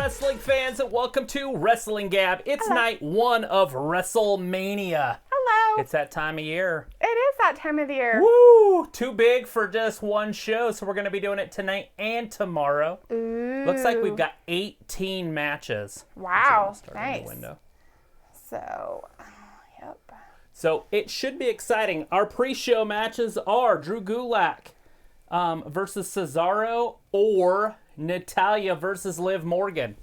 wrestling fans, and welcome to Wrestling Gab. It's night one of WrestleMania. Hello. It's that time of year. It is that time of the year. Woo! Too big for just one show, so we're going to be doing it tonight and tomorrow. Ooh. Looks like we've got 18 matches. Wow. Start Nice. in the window. So, yep. So it should be exciting. Our pre-show matches are Drew Gulak versus Cesaro or Natalya versus Liv Morgan.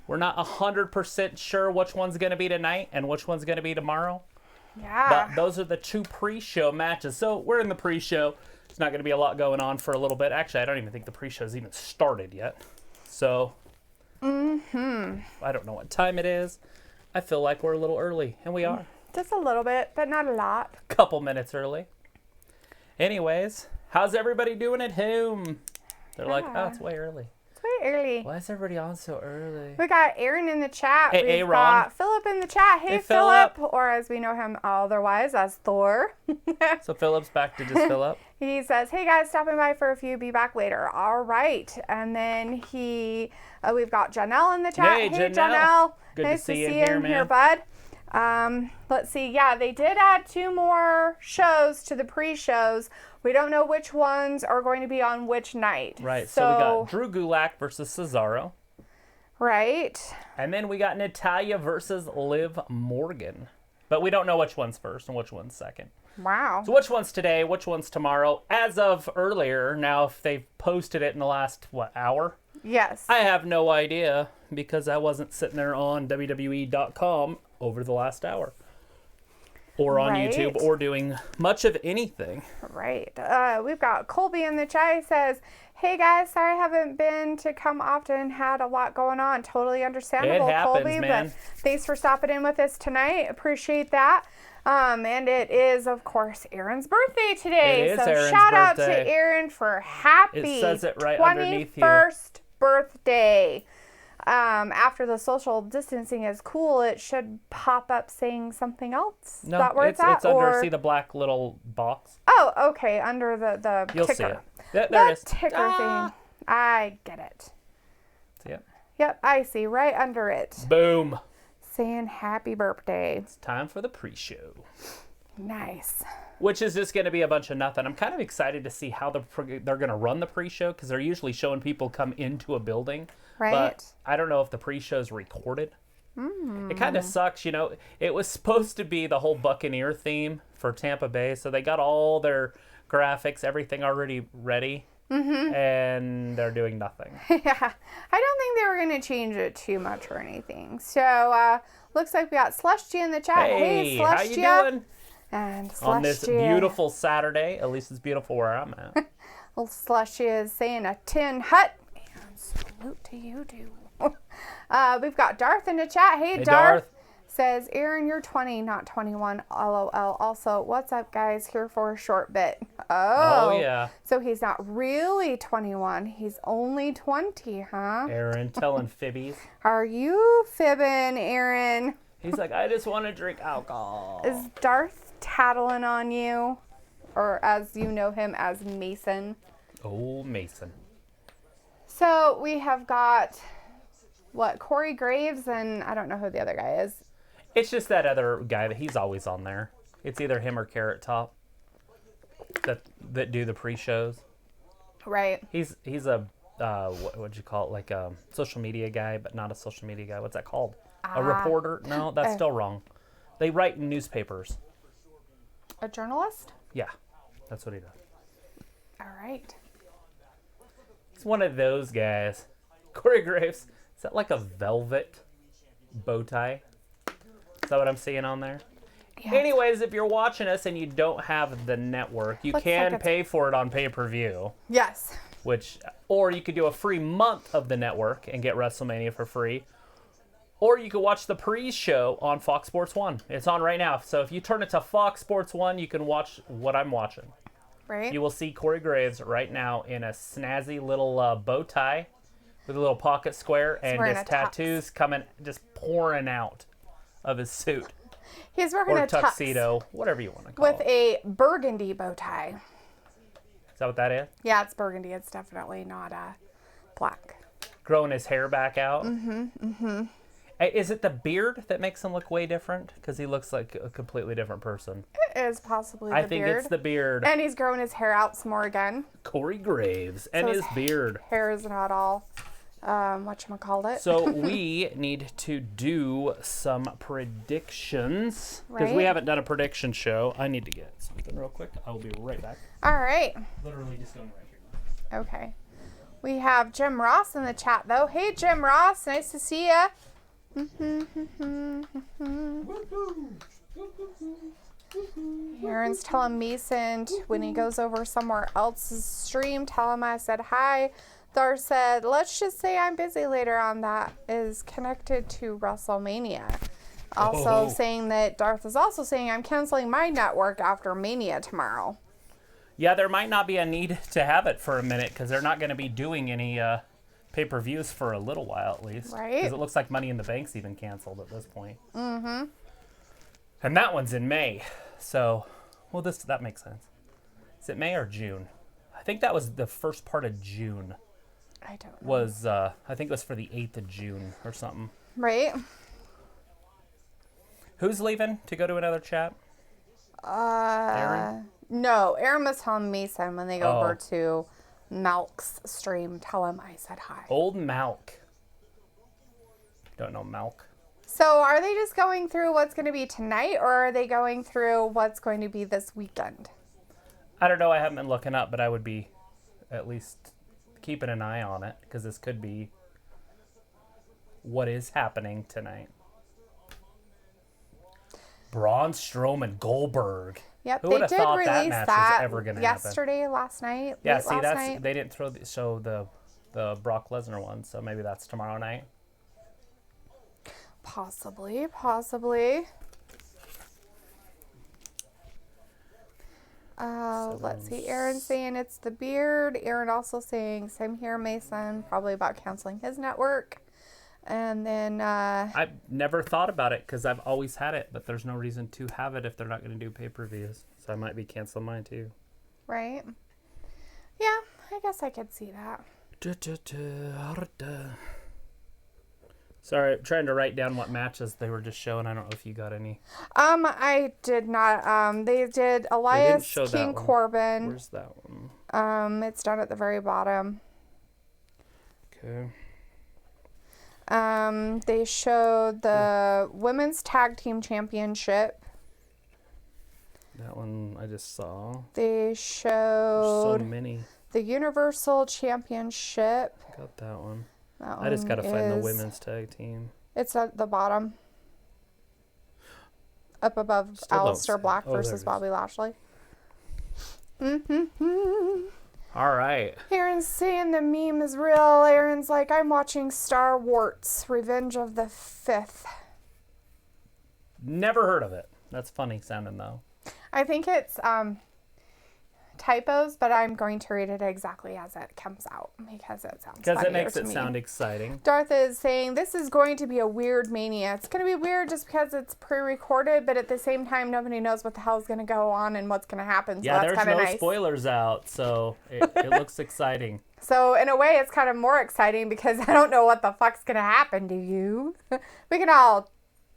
We're not 100% sure which one's going to be tonight and which one's going to be tomorrow. Yeah. But those are the two pre-show matches. So we're in the pre-show. There's not going to be a lot going on for a little bit. Actually, I don't even think the pre-show's even started yet. So I don't know what time it is. I feel like we're a little early, and we are. Just a little bit, but not a lot. Couple minutes early. Anyways, how's everybody doing at home? They're like, oh, it's way early. It's way early. Why is everybody on so early? We got Aaron in the chat. Hey, We've Aaron. got Philip in the chat. Hey, Philip. Or as we know him otherwise as Thor. So Philip's back to just Philip. He says, hey guys, stopping by for a few, be back later. All right. And then we've got Janelle in the chat. Hey, Janelle. Good nice to see you here, man. bud. Let's see. Yeah, they did add 2 more shows to the pre-shows. We don't know which ones are going to be on which night. Right. So we got Drew Gulak versus Cesaro. Right. And then we got Natalya versus Liv Morgan. But we don't know which one's first and which one's second. Wow. So which one's today, which one's tomorrow? As of earlier, now if they've posted it in the last, hour? Yes. I have no idea because I wasn't sitting there on WWE.com over the last hour. Or on Right. YouTube or doing much of anything. Right. We've got Colby in the chat. He says, hey guys, sorry I haven't been to come often. Had a lot going on. Totally understandable, It happens, Colby. man. But thanks for stopping in with us tonight. Appreciate that. And it is, of course, Aaron's birthday today. It is so Aaron's shout out birthday. to Aaron for happy It says it right underneath you. 21st birthday. After the social distancing is cool, it should pop up saying something else. No, Is that where it's at? under, see the black little box? Oh, okay, under the You'll ticker. see it. There it is. Ticker thing. I get it. See it? Yep, I see. Right under it. Boom. Saying happy birthday. It's time for the pre-show. Nice. Which is just going to be a bunch of nothing. I'm kind of excited to see how they're going to run the pre-show because they're usually showing people come into a building. Right. But I don't know if the pre-show is recorded. It kind of sucks, It was supposed to be the whole Buccaneer theme for Tampa Bay, so they got all their graphics, everything already ready, and they're doing nothing. Yeah. I don't think they were going to change it too much or anything. So, looks like we got Celestia in the chat. Hey, Celestia. how you doing? And Celestia. On this beautiful Saturday, at least it's beautiful where I'm at. Well, Celestia is saying a tin hut. And salute to you, too. We've got Darth in the chat. Hey, Darth. Says, Aaron, you're 20, not 21. LOL. Also, what's up, guys? Here for a short bit. Oh, yeah. So he's not really 21. He's only 20, huh? Aaron telling fibbies. Are you fibbing, Aaron? He's like, I just want to drink alcohol. Is Darth tattling on you? Or as you know him as Mason? Oh, Mason. So we have got, Corey Graves, and I don't know who the other guy is. It's just that other guy that he's always on there. It's either him or Carrot Top that do the pre-shows. Right. He's a what'd you call it? Like a social media guy, but not a social media guy. What's that called? A reporter? No, that's still wrong. They write in newspapers. A journalist? Yeah, that's what he does. All right. He's one of those guys. Corey Graves. Is that like a velvet bow tie? Is that what I'm seeing on there? Yeah. Anyways, if you're watching us and you don't have the network, you Looks can like pay for it on pay-per-view. Yes. Or you could do a free month of the network and get WrestleMania for free. Or you could watch the pre-show on Fox Sports 1. It's on right now. So if you turn it to Fox Sports 1, you can watch what I'm watching. Right. You will see Corey Graves right now in a snazzy little bow tie with a little pocket square and wearing his a tattoos coming, just pouring out of his suit. He's wearing Or a tux tuxedo, whatever you want to call with it. a burgundy bow tie. Is that what that is? Yeah, it's burgundy. It's definitely not black. Growing his hair back out. Is it the beard that makes him look way different? Because he looks like a completely different person. It is possibly the I think beard. it's the beard. And he's growing his hair out some more again. Corey Graves and his beard. Hair is not all whatchamacallit. So we need to do some predictions. Because we Right. haven't done a prediction show. I need to get something real quick. I will be right back. All right. Literally just going right here. Okay. We have Jim Ross in the chat, though. Hey, Jim Ross. Nice to see ya. Aaron's telling Mason when he goes over somewhere else's stream, tell him I said hi. Thor said, let's just say I'm busy later on. That is connected to WrestleMania. Also saying that Darth is also saying I'm canceling my network after Mania tomorrow. Yeah, there might not be a need to have it for a minute because they're not going to be doing any pay-per-views for a little while at least. Right. Because it looks like Money in the Bank's even canceled at this point. Mm-hmm. And that one's in May. So, well, that makes sense. Is it May or June? I think that was the first part of June. I don't know. I think it was for the 8th of June or something. Right? Who's leaving to go to another chat? Aaron? No, Aaron was telling Mason when they go over to Malk's stream, tell him I said hi. Old Malk. Don't know Malk. So are they just going through what's going to be tonight, or are they going through what's going to be this weekend? I don't know. I haven't been looking up, but I would be at least keeping an eye on it because this could be what is happening tonight. Braun Strowman, Goldberg. Yep, Who they would have did thought that release match that was ever going to happen? yesterday, last night. Yeah, late see, last that's night. they didn't show the Brock Lesnar one, so maybe that's tomorrow night. Possibly. Let's see. Aaron saying it's the beard. Aaron also saying same here, Mason. Probably about canceling his network. And then I've never thought about it because I've always had it, but there's no reason to have it if they're not going to do pay-per-views. So I might be canceling mine too. right. Yeah, I guess I could see that. Sorry, I'm trying to write down what matches they were just showing. I don't know if you got any. I did not. They did Elias show that King one. Corbin. Where's that one? It's down at the very bottom. Okay. They showed the Women's Tag Team Championship. That one I just saw. They There's showed so many. the Universal Championship. Got that one. That I just one got to find the is- women's tag team. It's at the bottom. Up above Still don't Aleister see- Black oh, there it versus is. Bobby Lashley. All right. Aaron's saying the meme is real. Aaron's like, I'm watching Star Wars, Revenge of the Fifth. Never heard of it. That's funny sounding though. I think it's typos, but I'm going to read it exactly as it comes out because it sounds Because it funnier makes to it me. sound exciting. Darth is saying this is going to be a weird Mania. It's going to be weird just because it's pre-recorded, but at the same time, nobody knows what the hell is going to go on and what's going to happen. So Yeah, that's there's kind of no nice. spoilers out, so it looks exciting. So in a way, it's kind of more exciting because I don't know what the fuck's going to happen. Do you? We can all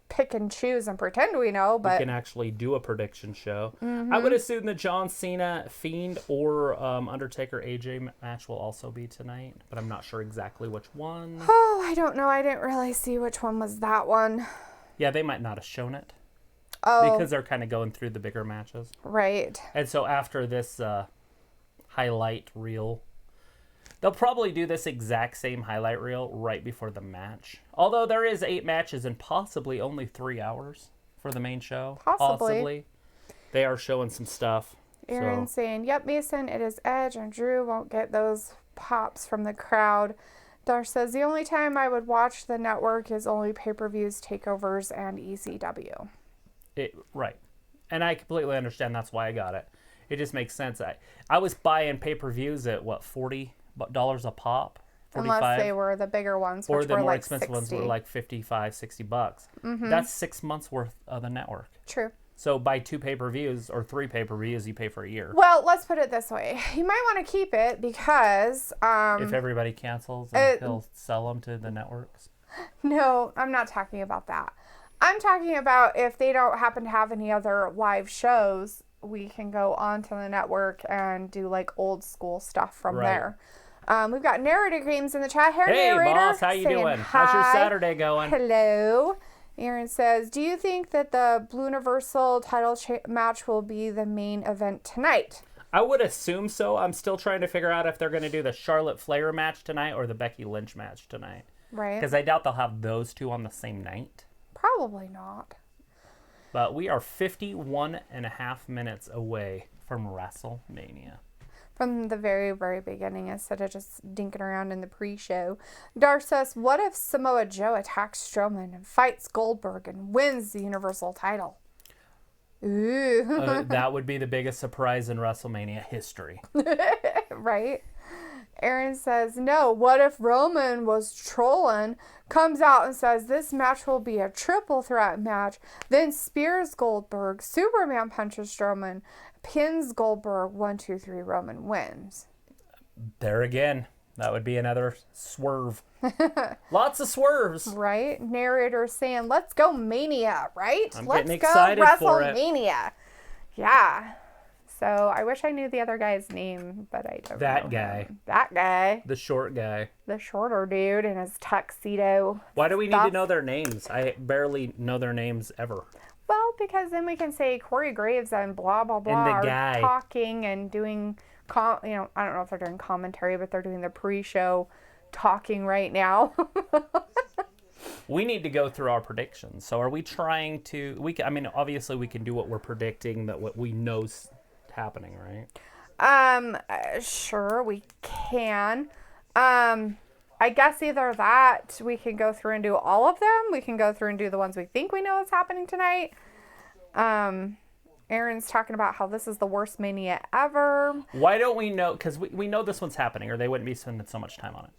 pick and choose and pretend we know, We but can actually do a prediction show. I would assume the John Cena, Fiend, or Undertaker AJ match will also be tonight, but I'm not sure exactly which one. oh, I don't know. I didn't really see which one was that one. Yeah, they might not have shown it Oh, because they're kind of going through the bigger matches. right. And so after this highlight reel, they'll probably do this exact same highlight reel right before the match. Although there is 8 matches and possibly only 3 hours for the main show. Possibly. They are showing some stuff. Aaron So saying, yep, Mason, it is Edge, and Drew won't get those pops from the crowd. Darsh says, the only time I would watch the network is only pay-per-views, takeovers, and ECW. right. And I completely understand that's why I got it. It just makes sense. I was buying pay-per-views at, what, $40 a pop? 45? Unless they were the bigger ones, Or which the were more like expensive 60. ones were like $55, $60. That's 6 months worth of the network. True. So buy 2 pay-per-views or 3 pay-per-views, you pay for a year. Well, let's put it this way. You might want to keep it because... if everybody cancels, he'll sell them to the networks. No, I'm not talking about that. I'm talking about if they don't happen to have any other live shows, we can go onto the network and do like old school stuff from there. We've got Narrator Games in the chat. Hey, Narrator. Boss, how you doing? Hi. How's your Saturday going? Hello. Aaron says, do you think that the Blue Universal title match will be the main event tonight? I would assume so. I'm still trying to figure out if they're going to do the Charlotte Flair match tonight or the Becky Lynch match tonight. Right. Because I doubt they'll have those 2 on the same night. Probably not. But we are 51 and a half minutes away from WrestleMania. From the very, very beginning, instead of just dinking around in the pre-show. Dark says, what if Samoa Joe attacks Strowman and fights Goldberg and wins the Universal title? Ooh. That would be the biggest surprise in WrestleMania history. Right? Aaron says, no, what if Roman was trolling, comes out and says this match will be a triple threat match, then spears Goldberg, Superman punches Strowman, pins Goldberg, 1, 2, 3, Roman wins. There again, that would be another swerve. Lots of swerves. Right? Narrator saying, let's go Mania, right? I'm let's getting go excited for it. WrestleMania. Yeah. So I wish I knew the other guy's name, but I don't know. That guy. That guy. The short guy. The shorter dude in his tuxedo. Why do we need to know their names? I barely know their names ever. Well, because then we can say Corey Graves and blah, blah, blah And the guy. are talking and doing, I don't know if they're doing commentary, but they're doing the pre-show talking right now. We need to go through our predictions. So are we trying to, obviously we can do what we're predicting, that what we know's happening, right? Sure, we can. I guess either that, we can go through and do all of them. We can go through and do the ones we think we know is happening tonight. Aaron's talking about how this is the worst Mania ever. Why don't we know? Because we know this one's happening, or they wouldn't be spending so much time on it.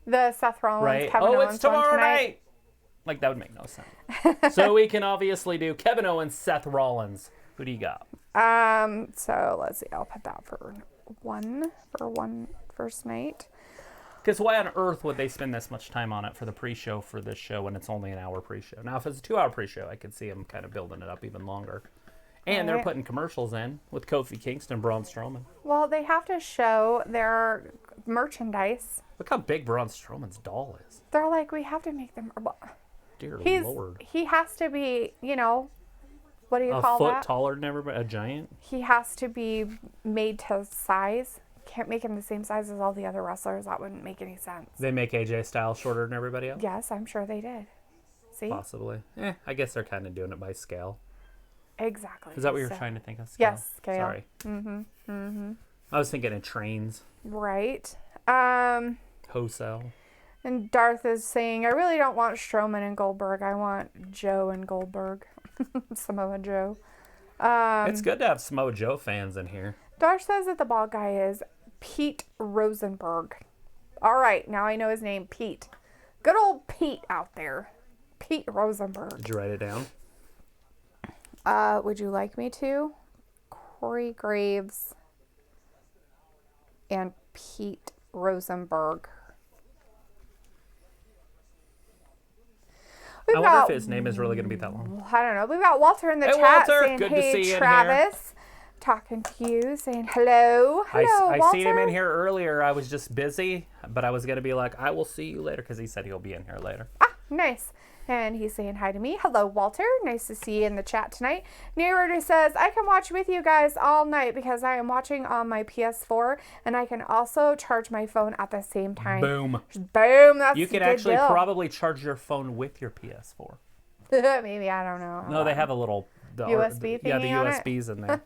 The Seth Rollins, right? Kevin Owens it's tomorrow one tonight. night. Like, that would make no sense. So we can obviously do Kevin Owens, Seth Rollins. Who do you got? So let's see. I'll put that for one first night. Because why on earth would they spend this much time on it for the pre-show for this show when it's only an hour pre-show? Now, if it's a 2-hour pre-show, I could see them kind of building it up even longer. And they're putting commercials in with Kofi Kingston, Braun Strowman. Well, they have to show their merchandise. Look how big Braun Strowman's doll is. They're like, we have to make them. Dear Lord. He has to be, what do you call that? A foot taller than everybody, a giant? He has to be made to size. Can't make him the same size as all the other wrestlers. That wouldn't make any sense. They make AJ Styles shorter than everybody else? Yes, I'm sure they did. See? Possibly. I guess they're kind of doing it by scale. Exactly. Is that what you're trying to think of? Scale? Yes, scale. Sorry. I was thinking of trains. Right. Wholesale. And Darth is saying, I really don't want Strowman and Goldberg. I want Joe and Goldberg. Samoa Joe. It's good to have Samoa Joe fans in here. Darth says that the bald guy is Pete Rosenberg. All right, now I know his name, Pete. Good old Pete out there. Pete Rosenberg. Did you write it down? Would you like me to? Corey Graves and Pete Rosenberg. I wonder if his name is really going to be that long. I don't know. We've got Walter in the Hey, chat Walter. saying, Good to hey, see you in Travis. Talking to you, saying hello. Hello, I Walter. seen him in here earlier. I was just busy, but I was going to be like, I will see you later, because he said he'll be in here later. Ah, nice. And he's saying hi to me. Hello, Walter. Nice to see you in the chat tonight. Narrator says, I can watch with you guys all night because I am watching on my PS4 and I can also charge my phone at the same time. Boom. Boom. That's You can a good actually deal. probably charge your phone with your PS4. Maybe, I don't know. No, they have a little... USB Yeah, the thingy on it? USBs in there.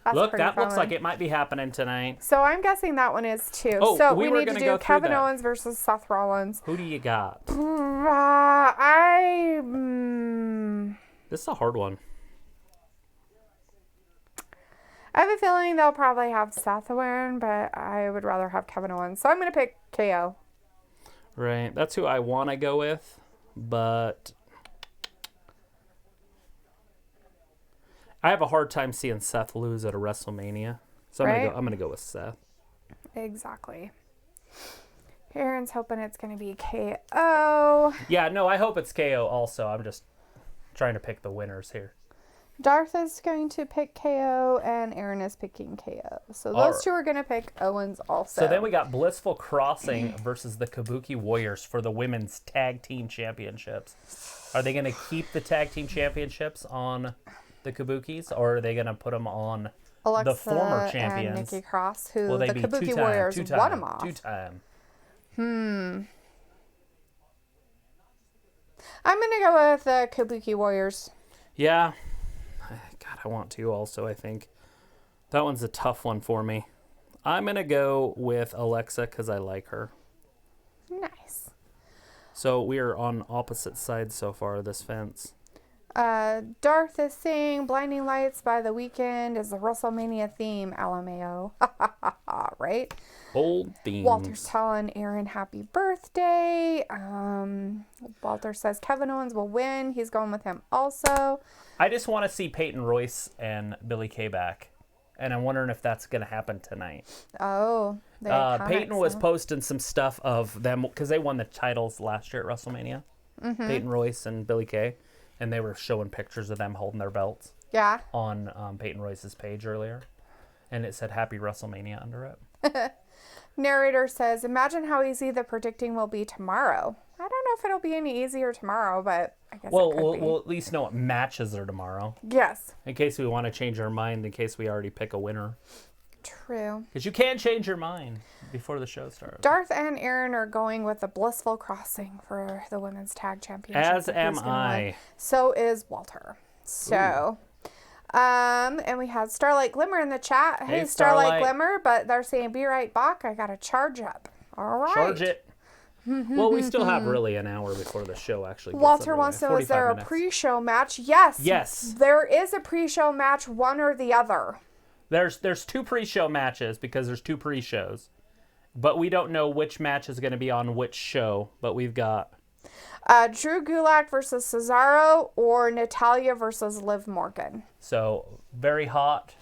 That's Look, pretty that looks fun. like it might be happening tonight. So I'm guessing that one is too. Oh, so we we were need to gonna do go through Kevin that. Owens versus Seth Rollins. Who do you got? This is a hard one. I have a feeling they'll probably have Seth win, but I would rather have Kevin Owens. So I'm going to pick KO. Right. That's who I want to go with, but... I have a hard time seeing Seth lose at a WrestleMania. So I'm gonna go with Seth. Exactly. Aaron's hoping it's going to be KO. Yeah, no, I hope it's KO also. I'm just trying to pick the winners here. Darth is going to pick KO, and Aaron is picking KO. So those two are going to pick Owens also. So then we got Blissful Crossing versus the Kabuki Warriors for the women's tag team championships. Are they going to keep the tag team championships on the Kabukis, or are they going to put them on Alexa the former champions? and Nikki Cross, who Will they the be Kabuki Warriors won them off. Two-time. I'm going to go with the Kabuki Warriors. Yeah. God, I want to also, I think. That one's a tough one for me. I'm going to go with Alexa because I like her. Nice. So we are on opposite sides so far of this fence. Darth is saying Blinding Lights by The Weeknd is the WrestleMania theme, LMAO. Right? Old themes. Walter's telling Aaron happy birthday. Walter says Kevin Owens will win. He's going with him also. I just want to see Peyton Royce and Billie Kay back. And I'm wondering if that's going to happen tonight. Oh. Peyton was posting some stuff of them because they won the titles last year at WrestleMania. Mm-hmm. Peyton Royce and Billie Kay. And they were showing pictures of them holding their belts. Yeah. On Peyton Royce's page earlier. And it said Happy WrestleMania under it. Narrator says, imagine how easy the predicting will be tomorrow. I don't know if it'll be any easier tomorrow, but I guess it could be. We'll at least know what matches are tomorrow. Yes. In case we want to change our mind, in case we already pick a winner. True. Because you can change your mind before the show starts. Darth and Aaron are going with the Blissful Crossing for the Women's Tag Championship. As am I. So is Walter. So, and we had Starlight Glimmer in the chat. Hey, Starlight Glimmer, but they're saying be right back. I got to charge up. All right. Charge it. Well, we still have really an hour before the show actually gets Walter wants to know, is there a pre-show match? Yes. Yes. There is a pre-show match, one or the other. There's two pre-show matches because there's two pre-shows. But we don't know which match is going to be on which show. But we've got Drew Gulak versus Cesaro or Natalya versus Liv Morgan. So very hot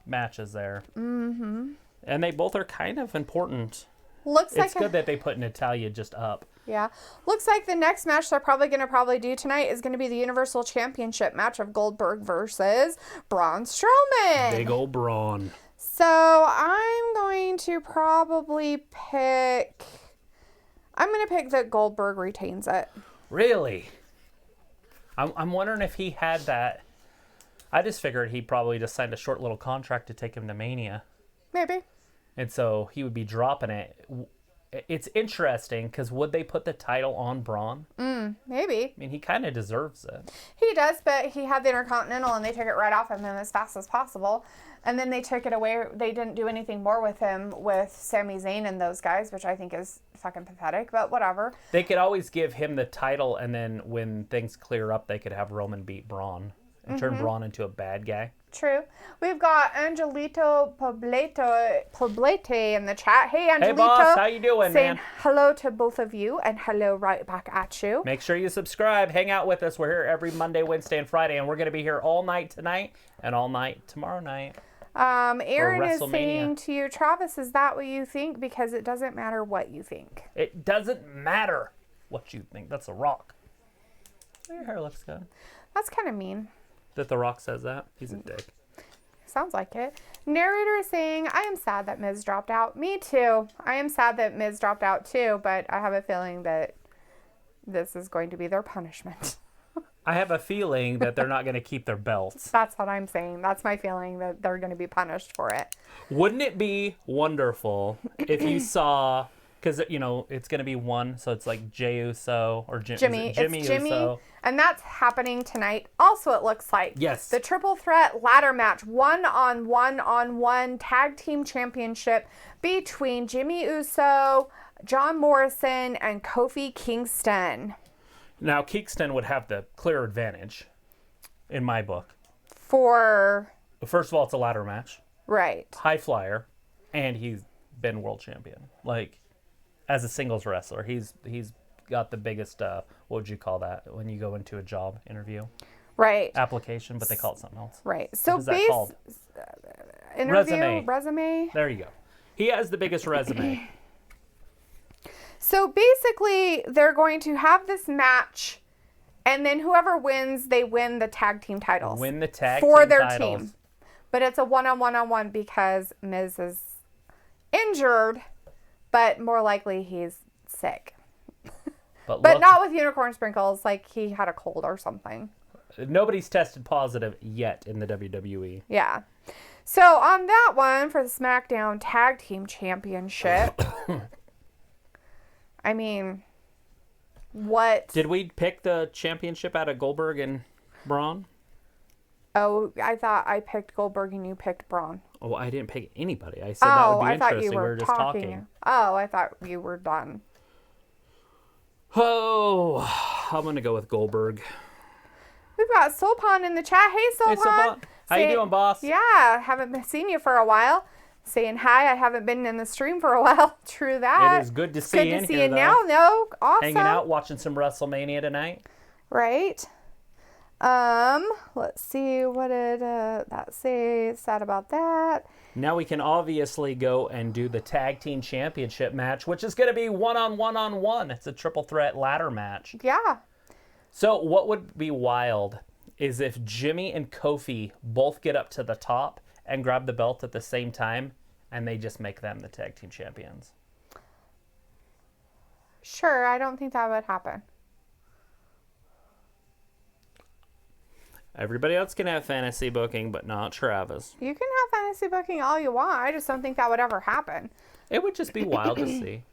matches there. Mm-hmm. And they both are kind of important. It's good that they put Natalya just up. Yeah. Looks like the next match they're probably going to do tonight is going to be the Universal Championship match of Goldberg versus Braun Strowman. Big old Braun. So I'm going to probably pick that Goldberg retains it. Really? I'm wondering if he had that. I just figured he probably just signed a short little contract to take him to Mania. Maybe. And so he would be dropping it. It's interesting because would they put the title on Braun? Maybe. I mean, he kind of deserves it. He does, but he had the Intercontinental and they took it right off of him as fast as possible. And then they took it away. They didn't do anything more with him with Sami Zayn and those guys, which I think is fucking pathetic, but whatever. They could always give him the title, and then when things clear up, they could have Roman beat Braun and turn Braun into a bad guy. True. We've got Angelito Poblete in the chat. Hey, Angelito. Hey, boss. How you doing, saying man? Hello to both of you, and hello right back at you. Make sure you subscribe. Hang out with us. We're here every Monday, Wednesday, and Friday, and we're going to be here all night tonight and all night tomorrow night. Aaron is saying to you, Travis, is that what you think? Because it doesn't matter what you think. It doesn't matter what you think. That's a rock. Your hair looks good. That's kind of mean. That The Rock says that? He's a dick. Sounds like it. Narrator is saying, I am sad that Miz dropped out. Me too. I am sad that Miz dropped out too, but I have a feeling that this is going to be their punishment. I have a feeling that they're not going to keep their belts. That's what I'm saying. That's my feeling, that they're going to be punished for it. Wouldn't it be wonderful if you saw, because, you know, it's going to be one, so it's like Jey Uso or Jimmy Uso. And that's happening tonight. Also, it looks like. Yes. The triple threat ladder match, one-on-one tag team championship between Jimmy Uso, John Morrison, and Kofi Kingston. Now, Kingston would have the clear advantage, in my book. First of all, it's a ladder match. Right. High flyer, and he's been world champion. Like, as a singles wrestler, he's got the biggest, what would you call that, when you go into a job interview? Right. application, but they call it something else. Right. So What is that called? Interview, Resume. resume. There you go. He has the biggest resume. So basically, they're going to have this match, and then whoever wins, they win the tag team titles. Win the tag for team their titles. team. But it's a one-on-one-on-one because Miz is injured, but more likely he's sick. But not with unicorn sprinkles, like he had a cold or something. Nobody's tested positive yet in the WWE. Yeah. So on that one for the SmackDown Tag Team Championship, I mean, what? Did we pick the championship out of Goldberg and Braun? Oh, I thought I picked Goldberg and you picked Braun. Oh, I didn't pick anybody. I said that would be I thought interesting. you were We were just talking. Oh, I thought you were done. Oh, I'm going to go with Goldberg. We've got Soulpon in the chat. Hey, Soulpon. Hey, Soulpon. How you doing, boss? Yeah, haven't seen you for a while. Saying hi. I haven't been in the stream for a while. True that. It is good to see you in here, Good to see you though. now. No, awesome. Hanging out, watching some WrestleMania tonight. Right. Let's see. What did that say? Sad about that. Now we can obviously go and do the Tag Team Championship match, which is going to be one-on-one-on-one. It's a triple threat ladder match. Yeah. So what would be wild is if Jimmy and Kofi both get up to the top and grab the belt at the same time, and they just make them the Tag Team Champions. Sure, I don't think that would happen. Everybody else can have fantasy booking, but not Travis. You can have fantasy booking all you want. I just don't think that would ever happen. It would just be wild to see.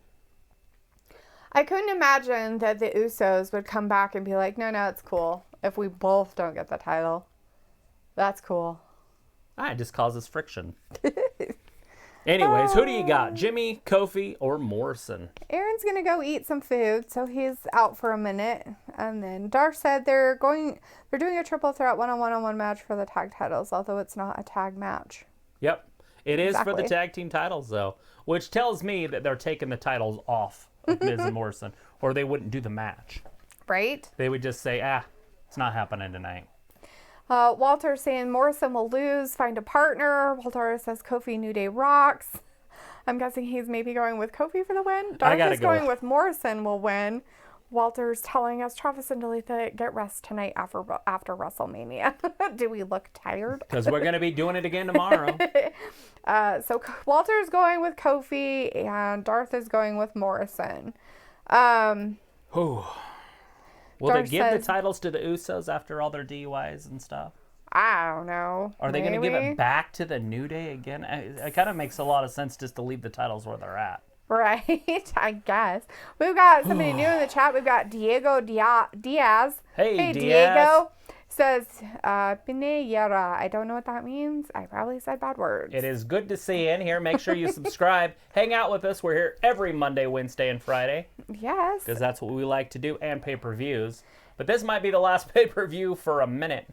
I couldn't imagine that the Usos would come back and be like, no, it's cool. If we both don't get the title, that's cool. It just causes friction. Anyways, who do you got? Jimmy, Kofi, or Morrison? Aaron's going to go eat some food, so he's out for a minute. And then Darth said they're doing a triple threat one-on-one match for the tag titles, although it's not a tag match. Yep. It is for the Exactly. tag team titles, though, which tells me that they're taking the titles off of Miz and Morrison, or they wouldn't do the match. Right? They would just say, it's not happening tonight. Walter saying Morrison will lose, find a partner. Walter says Kofi New Day rocks. I'm guessing he's maybe going with Kofi for the win. Darth is going with Morrison will win. Walter's telling us Travis and Dalitha get rest tonight after WrestleMania. Do we look tired? Because we're going to be doing it again tomorrow. So Walter's going with Kofi and Darth is going with Morrison. Will Darth they give says, the titles to the Usos after all their DUIs and stuff? I don't know. Are they going to give it back to the New Day again? It kind of makes a lot of sense just to leave the titles where they're at. Right, I guess. We've got somebody new in the chat. We've got Diego Diaz. Hey, Diaz. Diego says, Pineyera. I don't know what that means. I probably said bad words. It is good to see you in here. Make sure you subscribe. Hang out with us. We're here every Monday, Wednesday, and Friday. Yes. Because that's what we like to do, and pay-per-views. But this might be the last pay-per-view for a minute.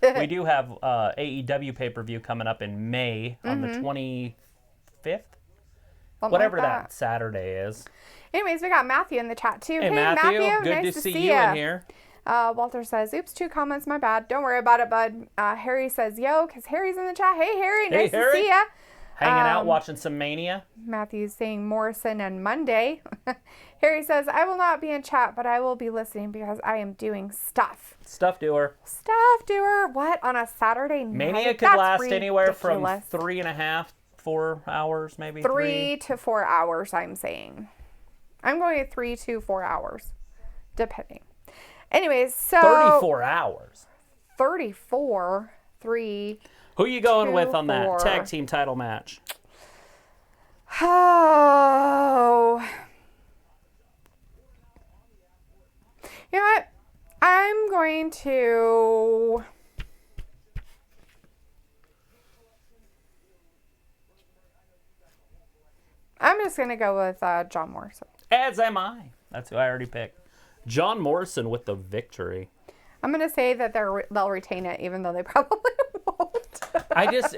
We do have AEW pay-per-view coming up in May on the 25th. Whatever that Saturday is. Anyways, we got Matthew in the chat too. Hey Matthew. Good nice to see you in here. Walter says, oops, 2 comments, my bad. Don't worry about it, bud. Harry says, yo, because Harry's in the chat. Hey, Harry, nice to see ya. Hanging out, watching some Mania. Matthew's saying Morrison and Monday. Harry says, I will not be in chat, but I will be listening because I am doing stuff. Stuff doer. Stuff doer? What? On a Saturday night? Mania could last anywhere from 3.5, 4 hours, maybe. 3 to 4 hours, I'm saying. I'm going at 3 to 4 hours, depending. Anyways, so 34 hours. 34, 3. Who you going 2, with on 4. that tag team title match? Oh. You know what? I'm going to... I'm just going to go with John Morrison. As am I. That's who I already picked. John Morrison with the victory. I'm going to say that they'll retain it, even though they probably won't.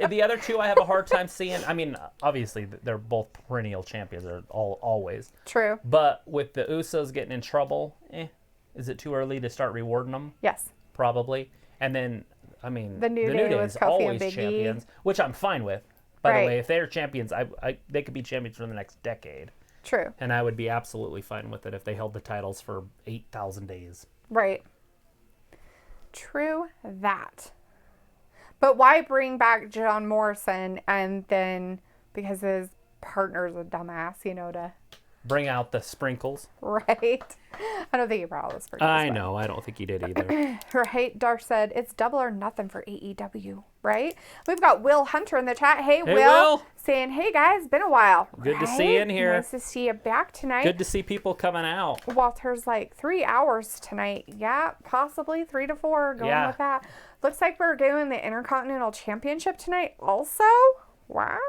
The other two I have a hard time seeing. I mean, obviously, they're both perennial champions. They're always. True. But with the Usos getting in trouble, is it too early to start rewarding them? Yes. Probably. And then, I mean, The New Day was is Kofi and always Big E. champions, which I'm fine with. By Right. the way, if they're champions, they could be champions for the next decade. True. And I would be absolutely fine with it if they held the titles for 8,000 days. Right. True that. But why bring back John Morrison and then, because his partner's a dumbass, to... Bring out the sprinkles. Right. I don't think he brought all the sprinkles. I know. I don't think he did either. Right. Darth said, it's double or nothing for AEW, right? We've got Will Hunter in the chat. Hey, Will. Saying, hey, guys, been a while. Good to see you in here. Nice to see you back tonight. Good to see people coming out. Walter's like 3 hours tonight. Yeah, possibly 3 to 4 going with that. Looks like we're doing the Intercontinental Championship tonight also. Wow.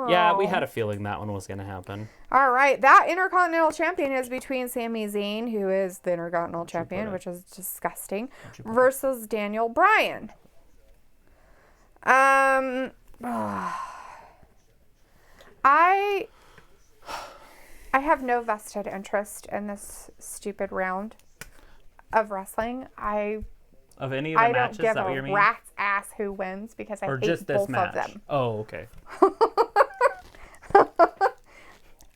Yeah, we had a feeling that one was going to happen. All right. That Intercontinental Champion is between Sami Zayn, who is the Intercontinental Champion, which is disgusting, versus Daniel Bryan. I have no vested interest in this stupid round of wrestling. Of any of the matches, don't give that what you a mean? rat's ass who wins because I Or hate just this both match? of them. Oh, okay.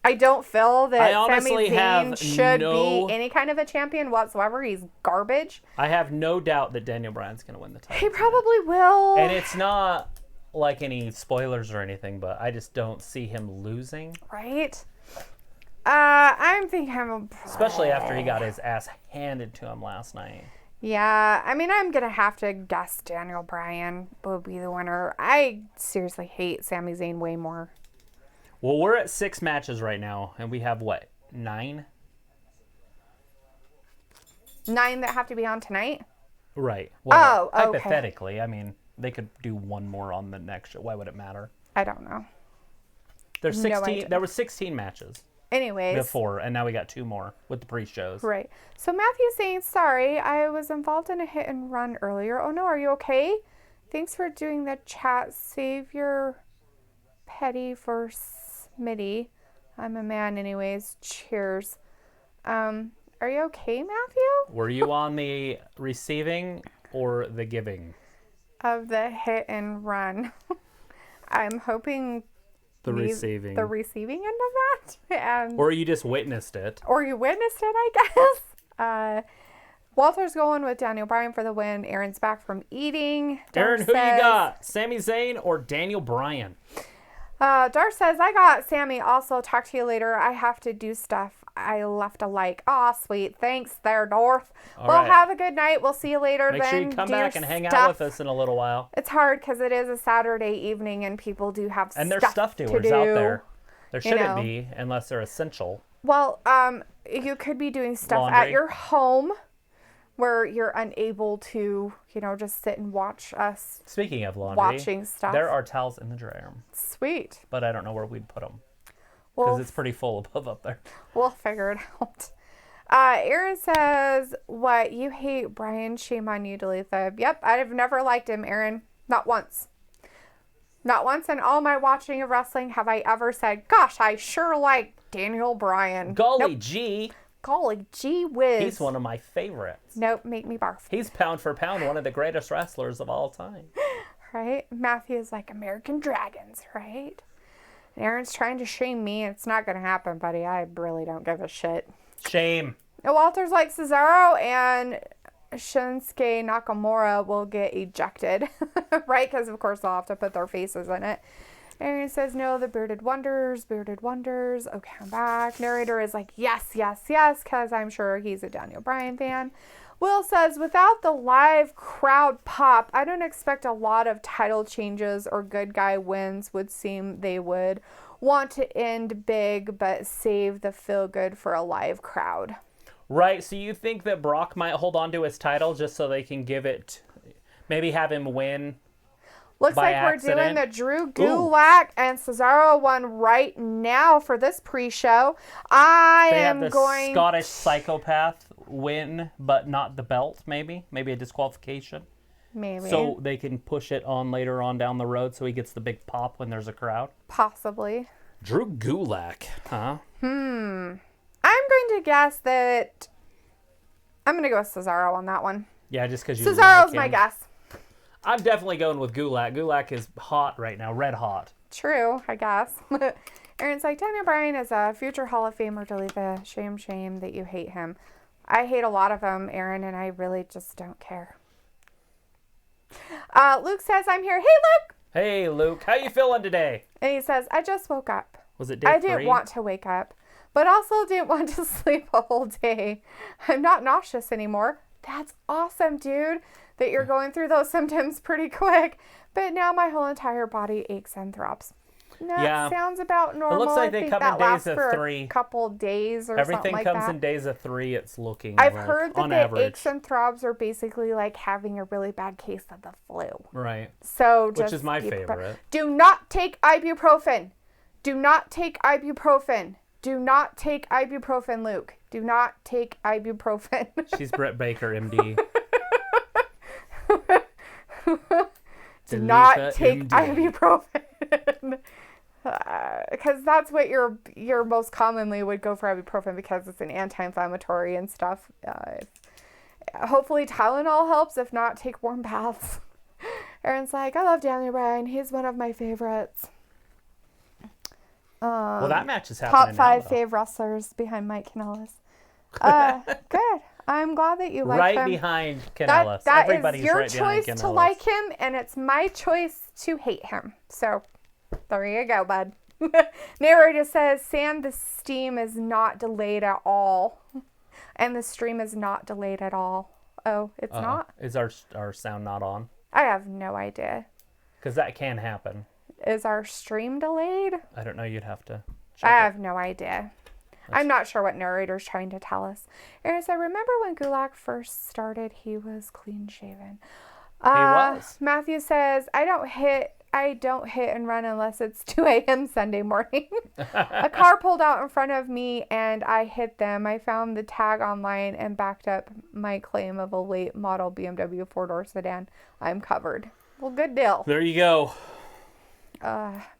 I don't feel that I Sami honestly Zayn have should no- be any kind of a champion whatsoever. He's garbage. I have no doubt that Daniel Bryan's going to win the title. He probably will. And it's not like any spoilers or anything, but I just don't see him losing. Right? I'm thinking... Especially after he got his ass handed to him last night. Yeah, I mean, I'm going to have to guess Daniel Bryan will be the winner. I seriously hate Sami Zayn way more. Well, we're at 6 matches right now, and we have, what, 9? 9 that have to be on tonight? Right. Well, Oh, okay. hypothetically, I mean, they could do one more on the next show. Why would it matter? I don't know. There's No 16. idea. There were 16 matches Anyways. before, and now we got 2 more with the pre-shows. Right. So Matthew's saying, sorry, I was involved in a hit and run earlier. Oh no, are you okay? Thanks for doing the chat. Save your petty for Smitty. I'm a man anyways. Cheers. Are you okay, Matthew? Were you on the receiving or the giving? Of the hit and run. I'm hoping The receiving. the receiving end of that. And Or you just witnessed it. or you witnessed it, I guess. Walter's going with Daniel Bryan for the win. Aaron's back from eating. Aaron, who you got? Sami Zayn or Daniel Bryan? Dar says, I got Sammy. Also, talk to you later. I have to do stuff. I left a like. Aw, sweet. Thanks there, Dorth. All Well, right. have a good night. We'll see you later. Make then. sure you come Do your back and hang out stuff. with us in a little while. It's hard because it is a Saturday evening and people do have And there's stuff stuff to doers do. out there. There shouldn't know. be unless they're essential. Well, you could be doing stuff at Laundry. your home where you're unable to, just sit and watch us Speaking of laundry, watching stuff. there are towels in the dryer, Sweet. but I don't know where we'd put them because Well, it's pretty full above up there. we'll figure it out. Aaron says, what, you hate Brian? Shame on you, Dalitha. Yep, I've never liked him, Aaron. Not once. Not once in all my watching of wrestling have I ever said, gosh, I sure like Daniel Bryan. Golly Nope. gee, Golly gee whiz. he's one of my favorites. Nope, make me barf. He's pound for pound one of the greatest wrestlers of all time. Right? Matthew's like American Dragons, right? And Aaron's trying to shame me. It's not going to happen, buddy. I really don't give a shit. Shame. And Walter's like Cesaro and Shinsuke Nakamura will get ejected, right? Because, of course, they'll have to put their faces in it. Aaron says, no, the Bearded Wonders. Okay, I'm back. Narrator is like, yes, because I'm sure he's a Daniel Bryan fan. Will says, without the live crowd pop, I don't expect a lot of title changes or good guy wins. Would seem they would want to end big, but save the feel good for a live crowd. Right, so you think that Brock might hold on to his title just so they can give it, maybe have him win? Looks By like we're accident. doing the Drew Gulak and Cesaro one right now for this pre-show. I They am have the going... Scottish psychopath win, but not the belt, maybe a disqualification. Maybe. So they can push it on later on down the road so he gets the big pop when there's a crowd. Possibly. Drew Gulak, huh? I'm going to guess that... I'm going to go with Cesaro on that one. Yeah, just because you Cesaro's like him. my guess. I'm definitely going with Gulak. Gulak is hot right now, red hot. True, I guess. Aaron's like, Daniel Bryan is a future Hall of Famer. Delete the shame that you hate him. I hate a lot of them, Aaron, and I really just don't care. Luke says, I'm here. Hey, Luke! Hey, Luke. How you feeling today? And he says, I just woke up. Was it day 3? I didn't want to wake up, but also didn't want to sleep a whole day. I'm not nauseous anymore. That's awesome, dude, that you're going through those symptoms pretty quick. But now my whole entire body aches and throbs. That sounds about normal. It looks like they come in days of 3. A couple days or Everything something like that. comes in days of 3, it's looking I've like, heard that on the average. aches and throbs are basically like having a really bad case of the flu. Right. So Which is my favorite. Do not take ibuprofen. Do not take ibuprofen. Do not take ibuprofen, Luke. Do not take ibuprofen. She's Britt Baker, MD. Do not take ibuprofen. Because that's what you're most commonly would go for ibuprofen, because it's an anti-inflammatory and stuff. Hopefully Tylenol helps. If not, take warm baths. Aaron's like, I love Daniel Bryan. He's one of my favorites. Well, that match is happening Top 5 now, fave wrestlers behind Mike Kanellis. Good. I'm glad that you like right him. Right behind Kanellis. That Everybody's is your right choice behind to Kanellis. like him, and it's my choice to hate him. So, there you go, bud. Narrator says, Sam, the steam is not delayed at all. And the stream is not delayed at all. Oh, it's not? Is our sound not on? I have no idea. Because that can happen. Is our stream delayed? I don't know. You'd have to check I have no idea. I'm not sure what narrator's trying to tell us. Aaron said, remember when Gulak first started, he was clean shaven. He was. Matthew says, I don't hit and run unless it's 2 a.m. Sunday morning. A car pulled out in front of me and I hit them. I found the tag online and backed up my claim of a late model BMW 4-door sedan. I'm covered. Well, good deal. There you go.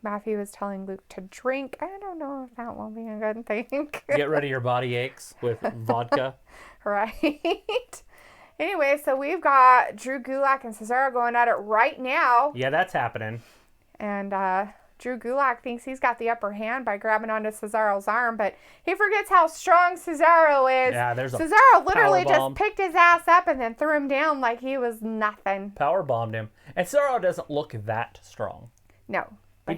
Matthew was telling Luke to drink. I don't know if that will be a good thing. Get rid of your body aches with vodka. Right. Anyway, so we've got Drew Gulak and Cesaro going at it right now. Yeah, that's happening. And Drew Gulak thinks he's got the upper hand by grabbing onto Cesaro's arm, but he forgets how strong Cesaro is. Yeah, there's a Cesaro literally powerbomb. just picked his ass up and then threw him down like he was nothing. Power bombed him. And Cesaro doesn't look that strong. No. You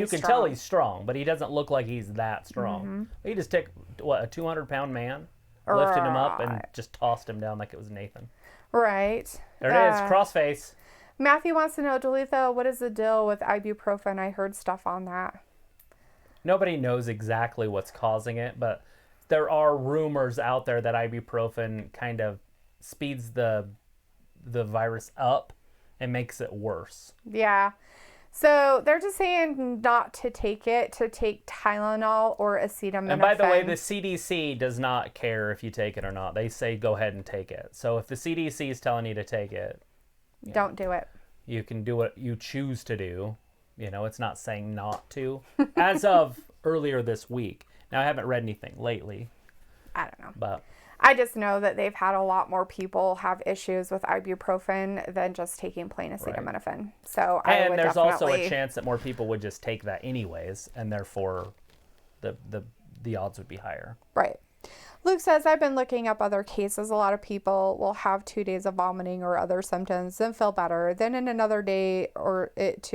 can tell he's strong, but he doesn't look like he's that strong. Mm-hmm. He just took, a 200-pound man, lifted him up, and just tossed him down like it was Nathan. Right. There it is, crossface. Matthew wants to know, Dolitho, what is the deal with ibuprofen? I heard stuff on that. Nobody knows exactly what's causing it, but there are rumors out there that ibuprofen kind of speeds the virus up and makes it worse. Yeah. So they're just saying not to take it, to take Tylenol or acetaminophen. And by the way, the CDC does not care if you take it or not. They say go ahead and take it. So if the CDC is telling you to take it, don't do it. You can do what you choose to do. It's not saying not to. As of earlier this week. Now, I haven't read anything lately. I don't know. But I just know that they've had a lot more people have issues with ibuprofen than just taking plain acetaminophen. Right. So there's also a chance that more people would just take that anyways, and therefore the odds would be higher. Right. Luke says, I've been looking up other cases. A lot of people will have 2 days of vomiting or other symptoms, then feel better. Then in another day or it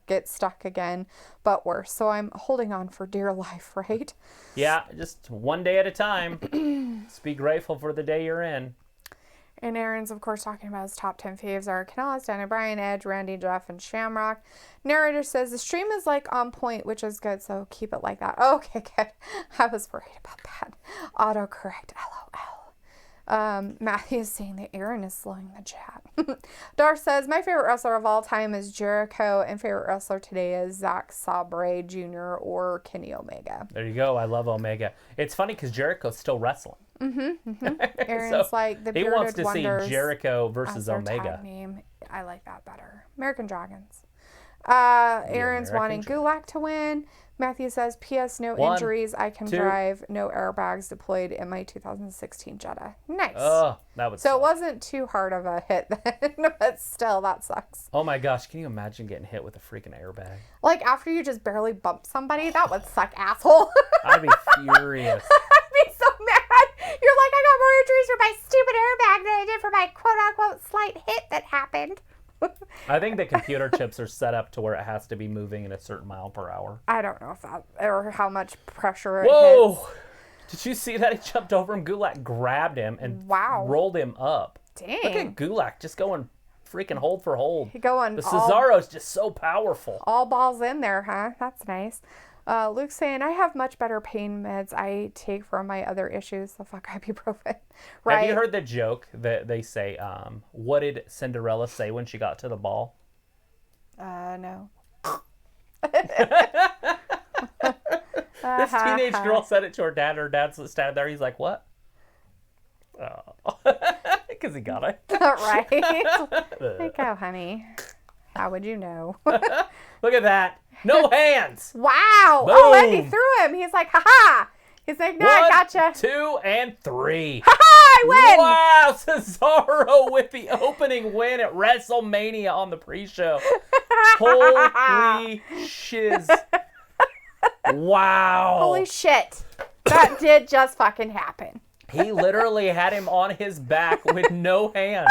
gets stuck again, but worse. So I'm holding on for dear life, right? Yeah, just one day at a time. Just be grateful for the day you're in. And Aaron's, of course, talking about his top 10 faves are Kanellis, Daniel Bryan, Edge, Randy, Jeff, and Shamrock. Narrator says the stream is on point, which is good, so keep it like that. Okay, good. I was worried about that. Autocorrect, LOL. Matthew is saying that Aaron is slowing the chat. Darth says, my favorite wrestler of all time is Jericho, and favorite wrestler today is Zack Sabre Jr. or Kenny Omega. There you go. I love Omega. It's funny because Jericho's still wrestling. Aaron's like the bearded he wants to wonders see Jericho versus Omega. Omega. Name. I like that better. American Dragons. Aaron's wanting Gulak to win. Matthew says, P.S. No 1, injuries. I can 2. drive. No airbags deployed in my 2016 Jetta. Nice. Oh, that was So it wasn't too hard of a hit then, but still, that sucks. Oh my gosh, can you imagine getting hit with a freaking airbag? Like, after you just barely bump somebody, that would suck, asshole. I'd be furious. I'd be so mad. You're like, I got more injuries for my stupid airbag than I did for my quote-unquote slight hit that happened. I think the computer chips are set up to where it has to be moving at a certain mile per hour. I don't know if that, or how much pressure it Whoa! hits. Did you see that? He jumped over him. Gulak grabbed him and rolled him up. Dang. Look at Gulak just going freaking hold for hold. Going the Cesaro's just so powerful. All balls in there, huh? That's nice. Luke's saying, I have much better pain meds I take for my other issues. The fuck ibuprofen. Right? Have you heard the joke that they say, what did Cinderella say when she got to the ball? No. This teenage girl said it to her dad. Her dad's standing there. He's like, what? Oh. Because he got it. Right. Like, oh, honey. How would you know? Look at that. No hands. Wow. Boom. Oh, and he threw him. He's like, ha-ha. He's like, no, I gotcha. 2 and 3. Ha-ha, I win. Wow, Cesaro with the opening win at WrestleMania on the pre-show. Holy shiz. Wow. Holy shit. That did just fucking happen. He literally had him on his back with no hands.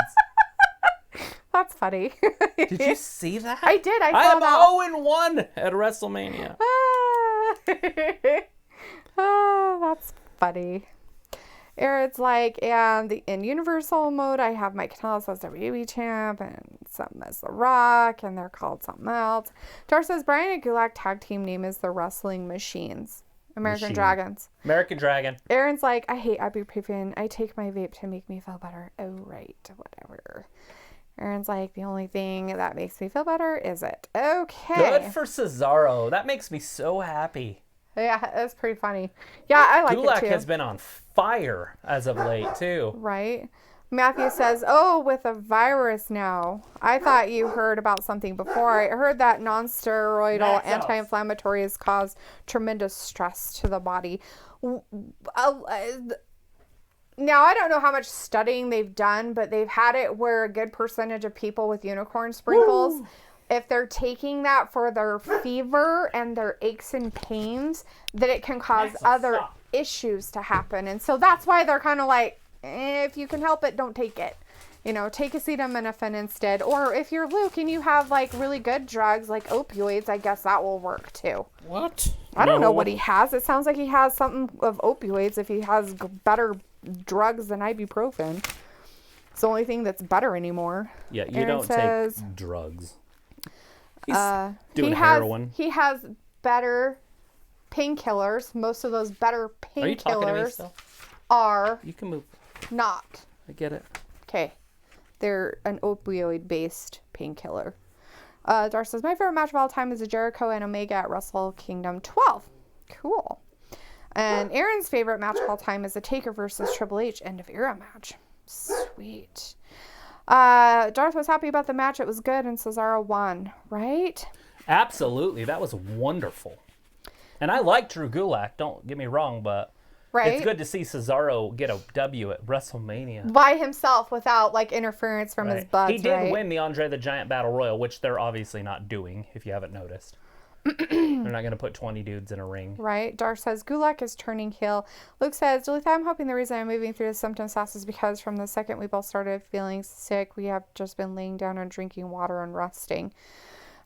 That's funny. Did you see that? I did. I saw am that. 0-1 at WrestleMania. Oh, that's funny. Aaron's like, and in Universal mode, I have Mike Kanellis as WWE champ and something as The Rock, and they're called something else. Dar says, Brian and Gulak tag team name is the Wrestling Machines. American Dragons. American Dragon. Aaron's like, I hate ibuprofen. I take my vape to make me feel better. Oh, right. Whatever. Aaron's like, the only thing that makes me feel better is it. Okay. Good for Cesaro. That makes me so happy. Yeah, that's pretty funny. Yeah, I like Gulak it too. has been on fire as of late, too. Right. Matthew says, oh, with a virus now. I thought you heard about something before. I heard that non-steroidal anti-inflammatories cause tremendous stress to the body. Now, I don't know how much studying they've done, but they've had it where a good percentage of people with unicorn sprinkles, if they're taking that for their fever and their aches and pains, that it can cause other issues to happen. And so that's why they're kind of like, if you can help it, don't take it. You know, take acetaminophen instead. Or if you're Luke and you have like really good drugs like opioids, I guess that will work too. What? I don't know what he has. It sounds like he has something of opioids if he has better drugs than ibuprofen. It's the only thing that's better anymore. Yeah, you don't take drugs. He's doing heroin. He has better painkillers. Most of those better painkillers Are you talking to me still? Are You can move. not. I get it. Okay. They're an opioid-based painkiller. Dar says, my favorite match of all time is a Jericho and Omega at Wrestle Kingdom 12. Cool. And Aaron's favorite match of all time is the Taker versus Triple H end of era match. Sweet. Darth was happy about the match. It was good, and Cesaro won, right? Absolutely. That was wonderful. And I like Drew Gulak, don't get me wrong, but it's good to see Cesaro get a W at WrestleMania. By himself, without like interference from his buds, He did win the Andre the Giant Battle Royal, which they're obviously not doing, if you haven't noticed. They're not going to put 20 dudes in a ring. Right. Dar says, Gulak is turning heel. Luke says, Duluth, I'm hoping the reason I'm moving through the symptom sauce is because from the second we both started feeling sick, we have just been laying down and drinking water and resting.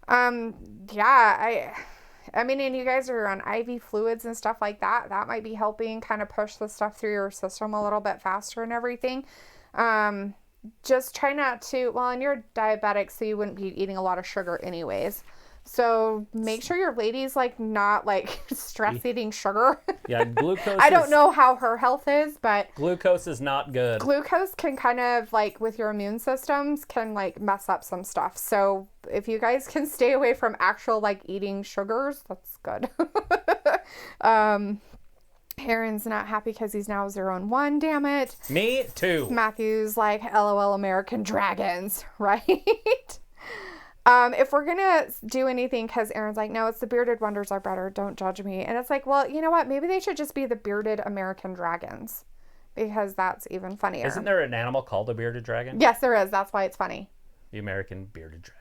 Yeah, I mean, and you guys are on IV fluids and stuff like that. That might be helping kind of push the stuff through your system a little bit faster and everything. Just try not to, well, and you're diabetic, so you wouldn't be eating a lot of sugar anyways. So make sure your lady's like not like stress eating sugar. Yeah, glucose. I don't know how her health is, but glucose is not good. Glucose can kind of like with your immune systems can like mess up some stuff. So if you guys can stay away from actual like eating sugars, that's good. Aaron's not happy because he's now 0-1. Damn it. Me too. Matthew's like, LOL American Dragons, right? If we're gonna do anything, because Aaron's like, no, it's the bearded wonders are better. Don't judge me. And it's like, well, you know what? Maybe they should just be the bearded American dragons, because that's even funnier. Isn't there an animal called a bearded dragon? Yes, there is. That's why it's funny. The American bearded dragon.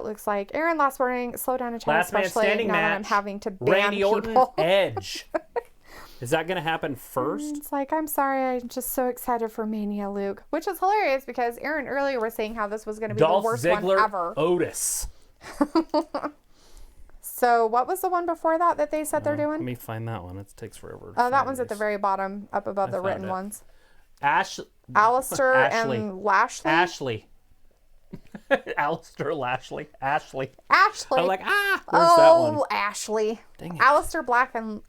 Looks like Aaron, last warning, slow down a chat, Last man especially standing now match. that I'm having to ban Randy Orton, people. Edge. Is that going to happen first? It's like, I'm sorry, I'm just so excited for Mania, Luke. Which is hilarious because Aaron earlier was saying how this was going to be Dolph the worst Ziggler, one ever. Otis. So what was the one before that they said they're Let doing? me find that one. It takes forever. Oh, that one's at the very bottom, up above the written it. ones. Ashley. Alistair and Lashley. Ashley. Alistair, Lashley. Ashley. Ashley. I'm like, where's that one? Oh, Ashley. Dang it. Alistair Black and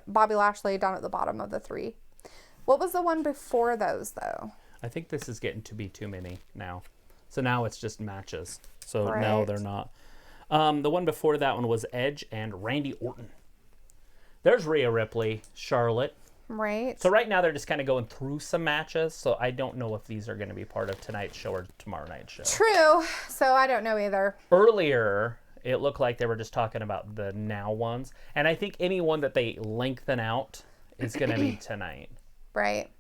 Bobby Lashley down at the bottom of the three. What was the one before those, though? I think this is getting to be too many now. So now it's just matches. So Right. no, they're not. The one before that one was Edge and Randy Orton. There's Rhea Ripley, Charlotte. Right. So right now they're just kind of going through some matches. So I don't know if these are going to be part of tonight's show or tomorrow night's show. True. So I don't know either. Earlier, it looked like they were just talking about the now ones. And I think any one that they lengthen out is going to be tonight. Right.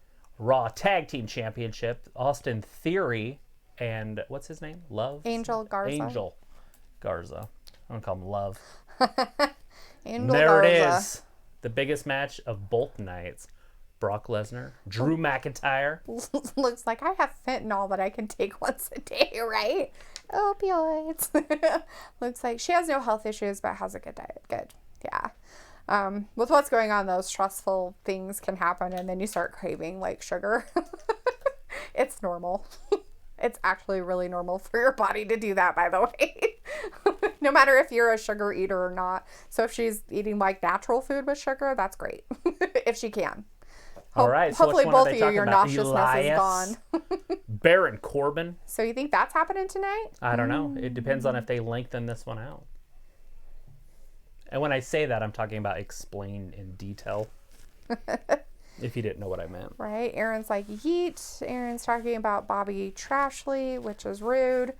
Raw Tag Team Championship, Austin Theory and what's his name? Love? Angel Garza. Angel Garza. I'm going to call him Love. Angel There it Garza. is. The biggest match of both nights. Brock Lesnar, Drew McIntyre. Looks like I have fentanyl that I can take once a day, right? Opioids. Looks like she has no health issues, but has a good diet. Good. Yeah. With what's going on, those stressful things can happen, and then you start craving like sugar. It's normal. It's actually really normal for your body to do that, by the way. No matter if you're a sugar eater or not. So if she's eating like natural food with sugar, that's great. If she can. All right. So Hopefully which one are both they of you, talking your about? nauseousness is Elias, gone. Baron Corbin. So you think that's happening tonight? I don't know. It depends on if they lengthen this one out. And when I say that, I'm talking about explain in detail. If you didn't know what I meant. Right. Aaron's like, yeet. Aaron's talking about Bobby Trashley, which is rude.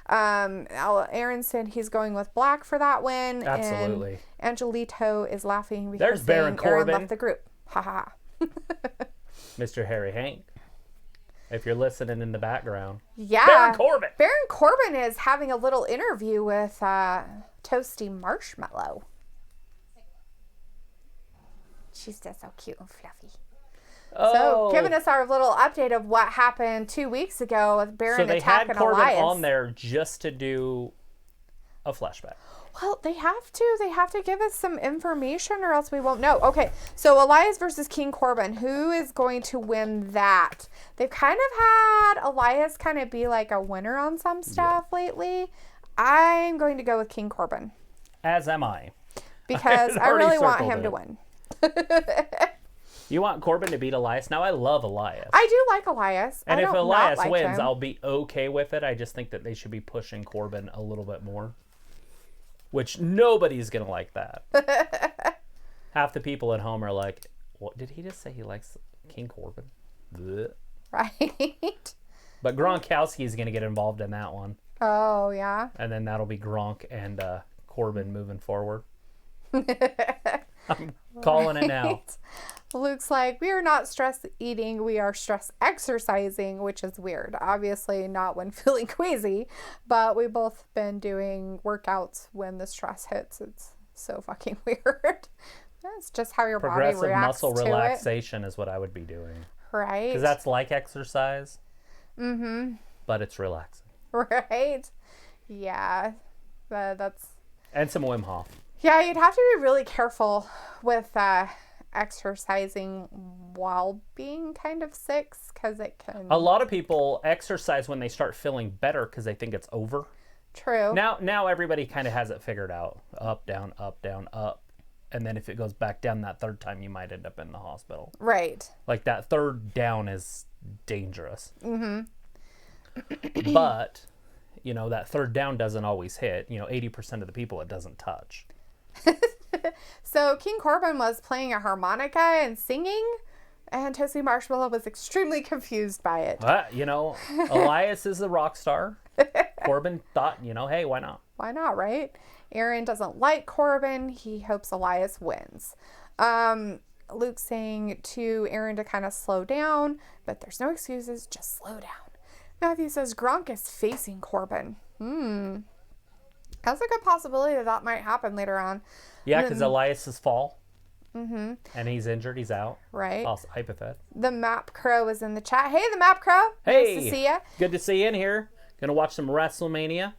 Aaron said he's going with Black for that win. Absolutely. And Angelito is laughing because There's Baron Aaron Corbin. left the group. Ha ha. Mr. Harry Hank. If you're listening in the background. Yeah. Baron Corbin. Baron Corbin is having a little interview with Toasty Marshmallow. She's just so cute and fluffy. So, giving us our little update of what happened 2 weeks ago with Baron attacking Corbin Elias. on there just to do a flashback. Well, they have to. They have to give us some information or else we won't know. Okay, so Elias versus King Corbin. Who is going to win that? They've kind of had Elias kind of be like a winner on some stuff lately. I'm going to go with King Corbin. As am I. Because I already really want circled him it. to win. You want Corbin to beat Elias? Now, I love Elias. I do like Elias. And I if don't Elias not like wins, him. I'll be okay with it. I just think that they should be pushing Corbin a little bit more. Which nobody's going to like that. Half the people at home are like, what did he just say he likes King Corbin? Blech. Right. But Gronkowski is going to get involved in that one. Oh, yeah. And then that'll be Gronk and Corbin moving forward. I'm calling it now. Luke's like, we are not stress eating, we are stress exercising, which is weird. Obviously not when feeling queasy, but we've both been doing workouts when the stress hits. It's so fucking weird. That's just how your body Progressive reacts muscle to relaxation is what I would be doing. it. Right. Because that's like exercise. Mm-hmm. But it's relaxing. Right. Yeah. That's... And some Wim Hof. Yeah, you'd have to be really careful with exercising while being kind of sick because it can... A lot of people exercise when they start feeling better because they think it's over. True. Now everybody kind of has it figured out. Up, down, up, down, up. And then if it goes back down that third time, you might end up in the hospital. Right. Like that third down is dangerous. Mm-hmm. But, you know, that third down doesn't always hit. 80% of the people it doesn't touch. So King Corbin was playing a harmonica and singing, and Toasty Marshmallow was extremely confused by it. But, Elias is a rock star. Corbin thought, hey, why not? Why not, right? Aaron doesn't like Corbin. He hopes Elias wins. Luke's saying to Aaron to kind of slow down, but there's no excuses. Just slow down. Matthew says Gronk is facing Corbin. That's a good possibility that might happen later on. Yeah, because Elias's fall. And he's injured. He's out. Right. Hypothetical. The Map Crow is in the chat. Hey, the Map Crow. Hey. Nice to see ya. Good to see you in here. Gonna watch some WrestleMania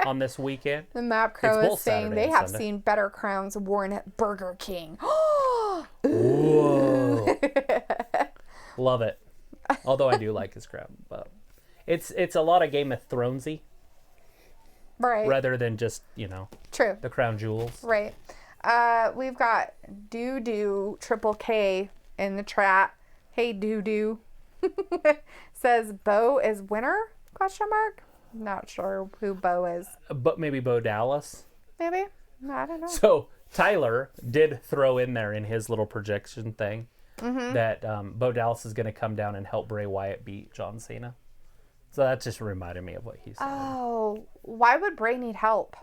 on this weekend. The Map Crow is saying they have seen better crowns worn at Burger King. Whoa. Love it. Although I do like his crown, but it's a lot of Game of Thronesy. Right. Rather than just, True. the crown jewels. Right. We've got Doo Triple K in the chat. Hey, Doo. Says Bo is winner? ? Not sure who Bo is. But maybe Bo Dallas. Maybe. I don't know. So Tyler did throw in there in his little projection thing that Bo Dallas is going to come down and help Bray Wyatt beat John Cena. So that just reminded me of what he said. Oh, why would Bray need help?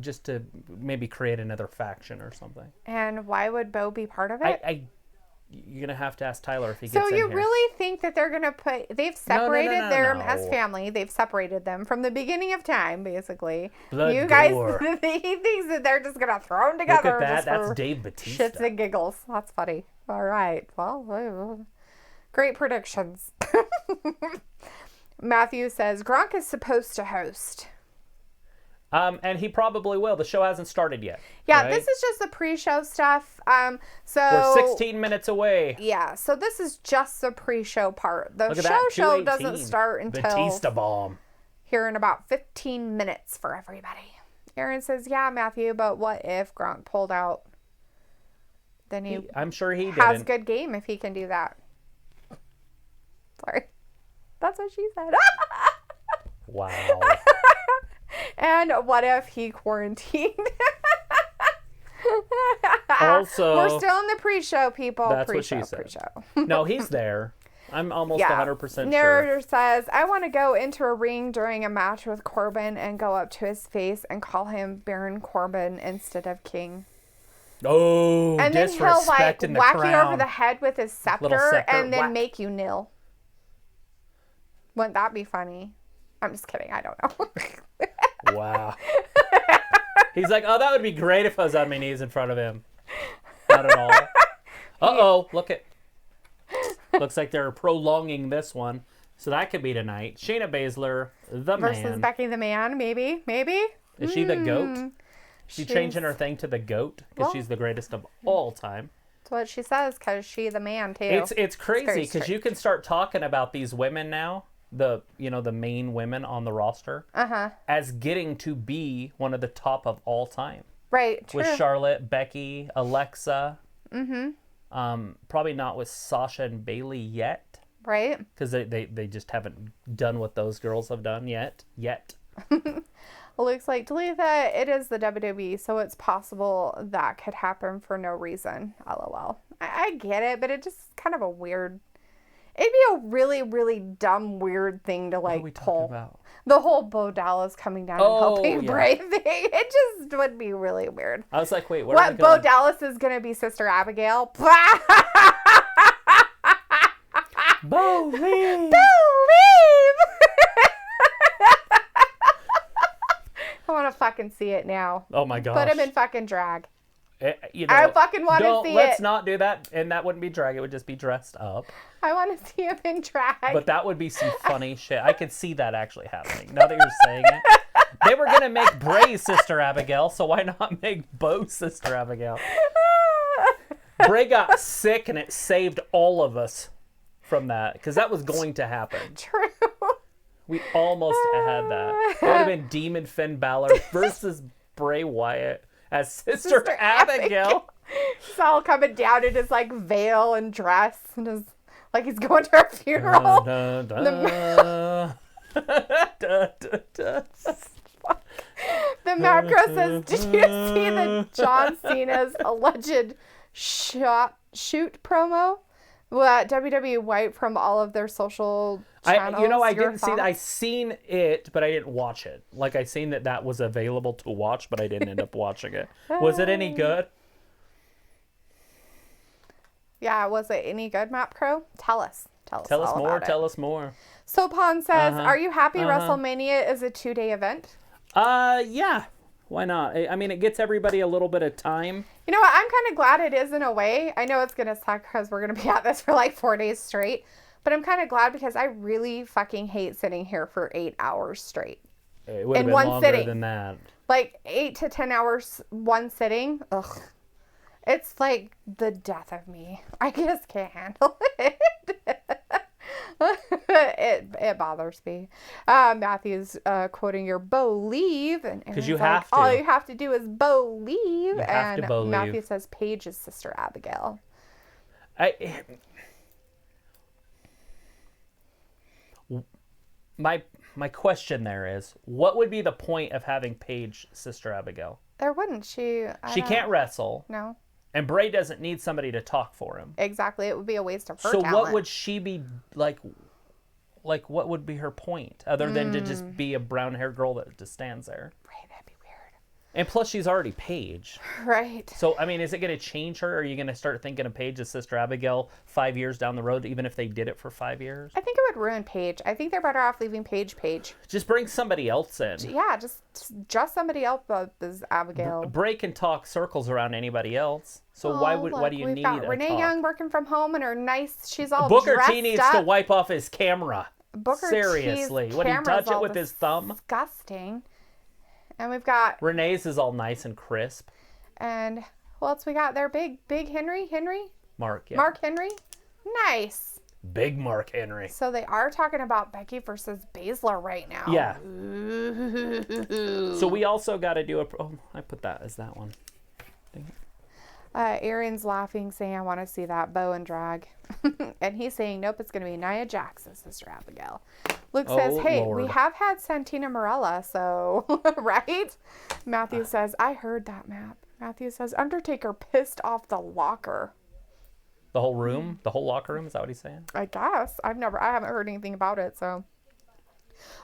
Just to maybe create another faction or something. And why would Bo be part of it? You're going to have to ask Tyler if he gets So in you here. really think that they're going to they've separated them No. as family. They've separated them from the beginning of time, basically. Blood you guys, gore. he thinks that they're just going to throw them together. Look at that. Just That's for Dave Bautista. shits and giggles. That's funny. All right. Well, great predictions. Matthew says Gronk is supposed to host. And he probably will. The show hasn't started yet. Yeah, right? this is just the pre-show stuff. So we're 16 minutes away. Yeah, so this is just the pre-show part. The Look at that, show 218. doesn't start until Batista bomb. here in about 15 minutes for everybody. Aaron says, yeah, Matthew, but what if Gronk pulled out? Then I'm sure he has didn't. good game if he can do that. Sorry. That's what she said. Wow. And what if he quarantined? Also, we're still in the pre-show, people. That's pre-show, what she said. Pre-show. No, he's there. I'm almost 100% sure. Narrator says, I want to go into a ring during a match with Corbin and go up to his face and call him Baron Corbin instead of King. Oh, and then he'll whack the you crown. over the head with his scepter and then whack. make you kneel. Wouldn't that be funny? I'm just kidding. I don't know. Wow. He's like, oh, that would be great if I was on my knees in front of him. Not at all. Uh-oh, looks like they're prolonging this one. So that could be tonight. Shayna Baszler, the Versus man. Becky the man, maybe? Is she the GOAT? She's changing her thing to the GOAT because she's the greatest of all time. That's what she says because she's the man, too. It's crazy because you can start talking about these women now, the main women on the roster, as getting to be one of the top of all time. Right, true. With Charlotte, Becky, Alexa. Probably not with Sasha and Bailey yet. Right. Because they just haven't done what those girls have done yet. Looks like delete that. It is the WWE, so it's possible that could happen for no reason. LOL. I get it, but it just kind of a weird. It'd be a really, really dumb, weird thing to like pull. About? The whole Bo Dallas coming down and helping Bray thing. It just would be really weird. I was like, wait, what? Bo Dallas is gonna be Sister Abigail? Bo, leave! Bo, leave! I want to fucking see it now. Oh my gosh. Put him in fucking drag. I fucking want to see it. Let's not do that. And that wouldn't be drag. It would just be dressed up. I want to see him in drag. But that would be some funny shit. I could see that actually happening. Now that you're saying it. They were going to make Bray Sister Abigail, so why not make Bo Sister Abigail? Bray got sick and it saved all of us from that. Because that was going to happen. True. We almost had that. It would have been Demon Finn Balor versus Bray Wyatt as Sister Abigail. He's all coming down in his like veil and dress and his like he's going to a funeral. Dun, dun, dun. The macro says, did you see the John Cena's alleged shoot promo? Well, WWE wiped from all of their social channels. I didn't see that. I seen it, but I didn't watch it. Like, I seen that was available to watch, but I didn't end up watching it. Was it any good? Yeah, was it any good, Map Crow? Tell us. Tell us more. Tell us more. So Pawn says, are you happy WrestleMania is a 2-day event? Yeah. Why not? I mean, it gets everybody a little bit of time. You know what? I'm kind of glad it is in a way. I know it's going to suck because we're going to be at this for like 4 days straight. But I'm kind of glad because I really fucking hate sitting here for 8 hours straight. It would have been longer than that. Like 8 to 10 hours, one sitting. Ugh. It's like the death of me. I just can't handle it. It bothers me. Matthew's quoting your believe. Because you have to. All you have to do is believe. You have to believe. Matthew says Paige's sister Abigail. My question there is, what would be the point of having Paige sister Abigail? There wouldn't. She can't wrestle. No. And Bray doesn't need somebody to talk for him. Exactly. It would be a waste of her talent. So what would she be like? Like, what would be her point other than to just be a brown-haired girl that just stands there? Right, that'd be weird. And plus, she's already Paige. Right. So, I mean, is it going to change her? Or are you going to start thinking of Paige as Sister Abigail 5 years down the road, even if they did it for 5 years? I think it would ruin Paige. I think they're better off leaving Paige. Just bring somebody else in. Yeah, just somebody else as Abigail. Bray can talk circles around anybody else. So why do you need got Renee Young working from home and her nice, she's all Booker dressed T needs up. to wipe off his camera. Booker Seriously. T's Would he touch it with all his thumb? Disgusting. And we've got Renee's is all nice and crisp. And who else we got there? Big Henry? Mark, yeah. Mark Henry? Nice. Big Mark Henry. So they are talking about Becky versus Baszler right now. Yeah. So we also got to do I put that as that one. Dang it. Aaron's laughing, saying, I want to see that bow and drag. And he's saying, nope, it's going to be Nia Jax's sister Abigail. Luke says, hey, Lord. we have had Santina Morella, so, right? Matthew says, I heard that, Matt. Matthew says, Undertaker pissed off the locker. The whole room? The whole locker room? Is that what he's saying? I guess. I haven't heard anything about it, so.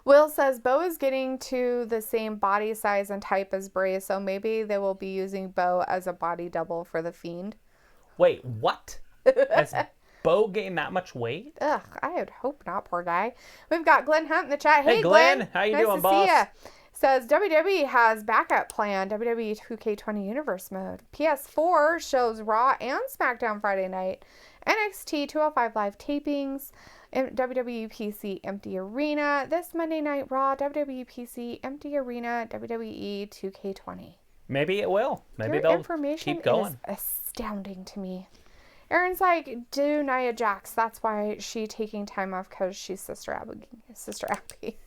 Will says, Bo is getting to the same body size and type as Bray, so maybe they will be using Bo as a body double for The Fiend. Wait, what? Has Bo gained that much weight? Ugh, I would hope not, poor guy. We've got Glenn Hunt in the chat. Hey, Glenn. How you doing, boss? See ya. Says, WWE has backup plan, WWE 2K20 Universe mode. PS4 shows Raw and SmackDown Friday night. NXT 205 live tapings. WWE PC Empty Arena. This Monday Night Raw, WWE PC Empty Arena, WWE 2K20. Maybe it will. Maybe Your they'll information keep going. Is astounding to me. Aaron's like, do Nia Jax. That's why she taking time off because she's Sister Abby.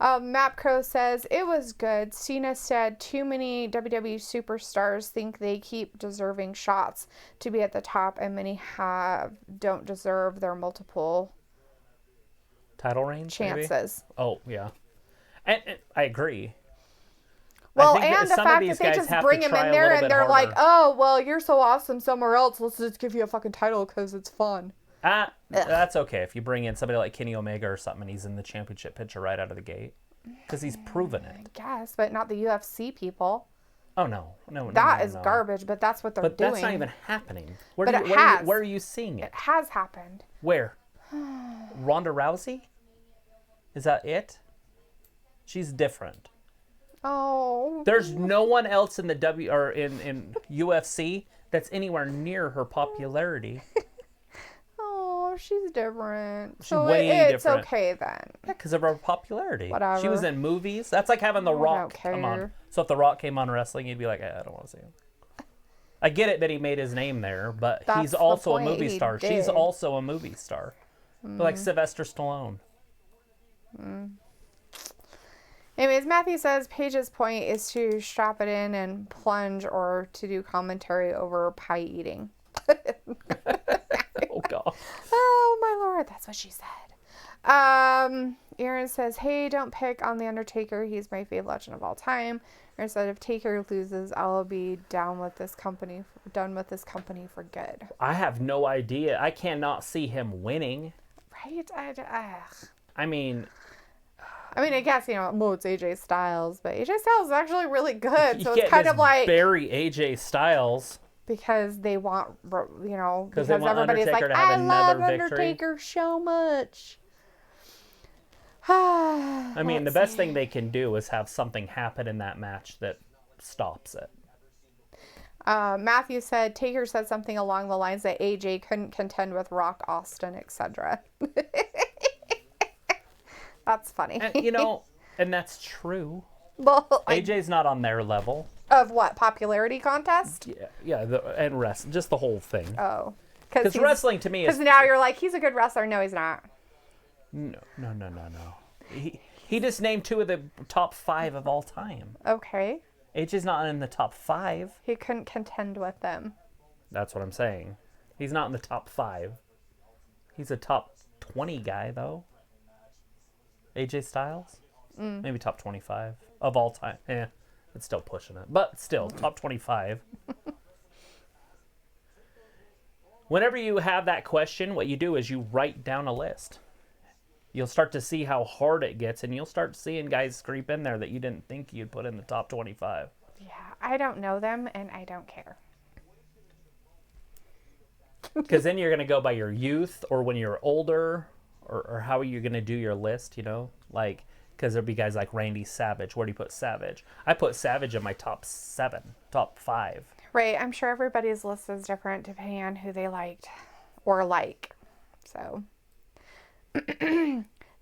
Map Crow says, it was good. Cena said, too many WWE superstars think they keep deserving shots to be at the top, and many don't deserve their multiple title range chances. Maybe? Oh, yeah. And I agree. Well, and the fact that they just bring him in there and they're like, oh, well, you're so awesome somewhere else. Let's just give you a fucking title because it's fun. That's okay if you bring in somebody like Kenny Omega or something and he's in the championship picture right out of the gate. Because he's proven it. I guess, but not the UFC people. Oh, no. That is garbage, but that's what they're doing. But that's not even happening. Where are you seeing it? It has happened. Where? Ronda Rousey? Is that it? She's different. Oh. There's no one else in the in UFC that's anywhere near her popularity. Oh, she's different. She's way it's different. Okay then. Yeah, because of her popularity. Whatever. She was in movies. That's like having The Rock come on. So if The Rock came on wrestling, you'd be like, I don't want to see him. I get it that he made his name there, but he's also a movie star. She's also a movie star. Like Sylvester Stallone. Anyways, Matthew says Paige's point is to strap it in and plunge or to do commentary over pie eating. Oh, God. Oh, my Lord. That's what she said. Aaron says, hey, don't pick on The Undertaker. He's my favorite legend of all time. Aaron said, if Taker loses, I'll be done with this company for good. I have no idea. I cannot see him winning. Right? I mean, I guess, well, it's AJ Styles, but AJ Styles is actually really good. So you it's can't kind just of like bury AJ Styles. because they want, because they want everybody's Undertaker like, to have I love another victory." Undertaker so much. I mean, the best thing they can do is have something happen in that match that stops it. Matthew said, Taker said something along the lines that AJ couldn't contend with Rock, Austin, etc. That's funny. And that's true. Well, AJ's not on their level. Of what? Popularity contest? Yeah, and just the whole thing. Oh. Because wrestling to me is... Because now you're like, he's a good wrestler. No, he's not. No. He just named 2 of the top 5 of all time. Okay. AJ's not in the top 5. He couldn't contend with them. That's what I'm saying. He's not in the top 5. He's a top 20 guy, though. AJ Styles? Maybe top 25 of all time. It's still pushing it. But still, top 25. Whenever you have that question, what you do is you write down a list. You'll start to see how hard it gets, and you'll start seeing guys creep in there that you didn't think you'd put in the top 25. Yeah, I don't know them, and I don't care. Because then you're going to go by your youth or when you're older, or how are you going to do your list, Like, because there'll be guys like Randy Savage. Where do you put Savage? I put Savage in my top 5. Right, I'm sure everybody's list is different depending on who they liked or like. So...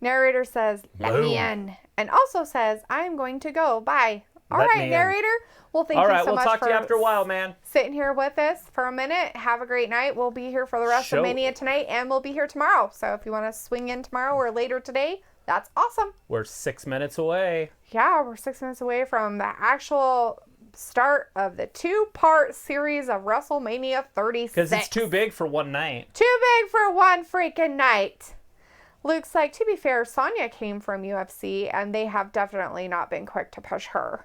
Narrator says, let me in. And also says, I'm going to go. Bye. All right, narrator. Well, thank you so much. All right, we'll talk to you after a while, man. Sitting here with us for a minute. Have a great night. We'll be here for the WrestleMania tonight, and we'll be here tomorrow. So if you want to swing in tomorrow or later today, that's awesome. We're 6 minutes away. Yeah, we're 6 minutes away from the actual start of the 2-part series of WrestleMania 36. Because it's too big for one night. Too big for one freaking night. Luke's like, to be fair, Sonya came from UFC, and they have definitely not been quick to push her.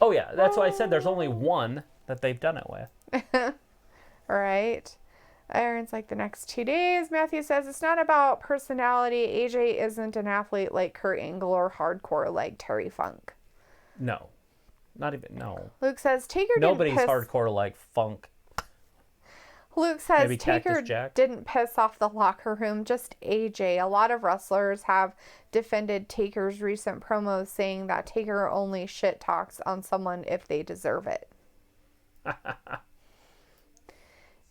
Oh, yeah. That's why I said there's only one that they've done it with. All right. Aaron's like, the next 2 days. Matthew says, it's not about personality. AJ isn't an athlete like Kurt Angle or hardcore like Terry Funk. No. Not even, no. Luke says, Taker Nobody's hardcore like Funk. Luke says Taker didn't piss off the locker room, just AJ. A lot of wrestlers have defended Taker's recent promos, saying that Taker only shit talks on someone if they deserve it.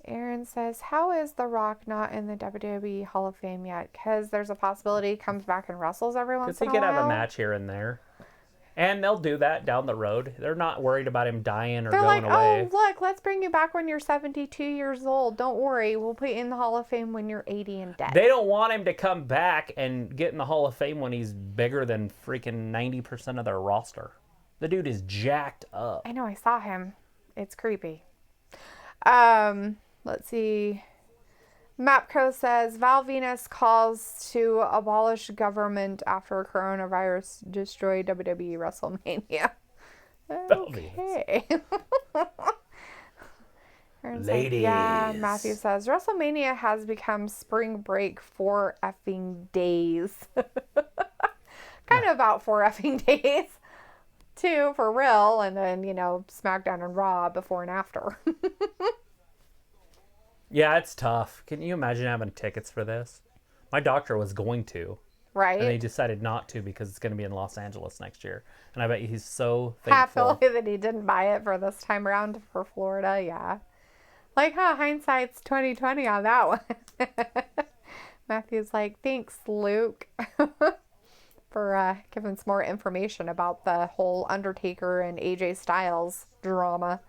Aaron says, how is The Rock not in the WWE Hall of Fame yet? Because there's a possibility he comes back and wrestles every once in a while. Because he could have a match here and there. And they'll do that down the road. They're not worried about him dying or going away. Oh, look, let's bring you back when you're 72 years old. Don't worry. We'll put you in the Hall of Fame when you're 80 and dead. They don't want him to come back and get in the Hall of Fame when he's bigger than freaking 90% of their roster. The dude is jacked up. I know. I saw him. It's creepy. Let's see. Mapco says, Val Venus calls to abolish government after coronavirus destroyed WWE WrestleMania. Okay. Ladies. Like, yeah, Matthew says, WrestleMania has become spring break 4 effing days. Kind of about 4 effing days. 2 for real, and then, SmackDown and Raw before and after. Yeah, it's tough. Can you imagine having tickets for this? My doctor was going to. Right. And he decided not to because it's going to be in Los Angeles next year. And I bet he's so thankful. Happily that he didn't buy it for this time around for Florida, yeah. Like, hindsight's 20/20 on that one. Matthew's like, thanks, Luke, for giving some more information about the whole Undertaker and AJ Styles drama.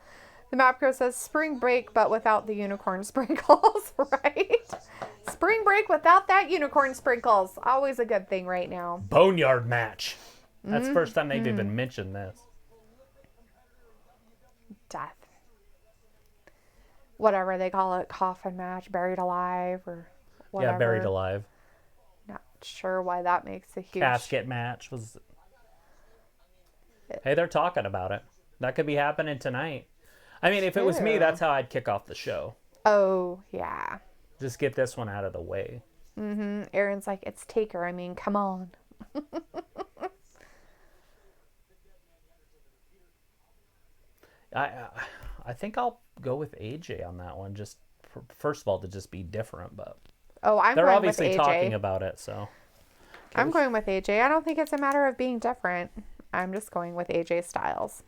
The Mapco says spring break, but without the unicorn sprinkles, right? Spring break without that unicorn sprinkles. Always a good thing right now. Boneyard match. That's the first time they've even mentioned this. Death. Whatever they call it, coffin match, buried alive, or whatever. Yeah, buried alive. Not sure why that makes a huge... Casket match was... Hey, they're talking about it. That could be happening tonight. I mean, if it was me, that's how I'd kick off the show. Oh, yeah. Just get this one out of the way. Aaron's like, it's Taker. I mean, come on. I think I'll go with AJ on that one. Just first of all, to just be different, but Oh, they're going obviously with AJ. talking about it. So I'm going with AJ. I don't think it's a matter of being different. I'm just going with AJ Styles.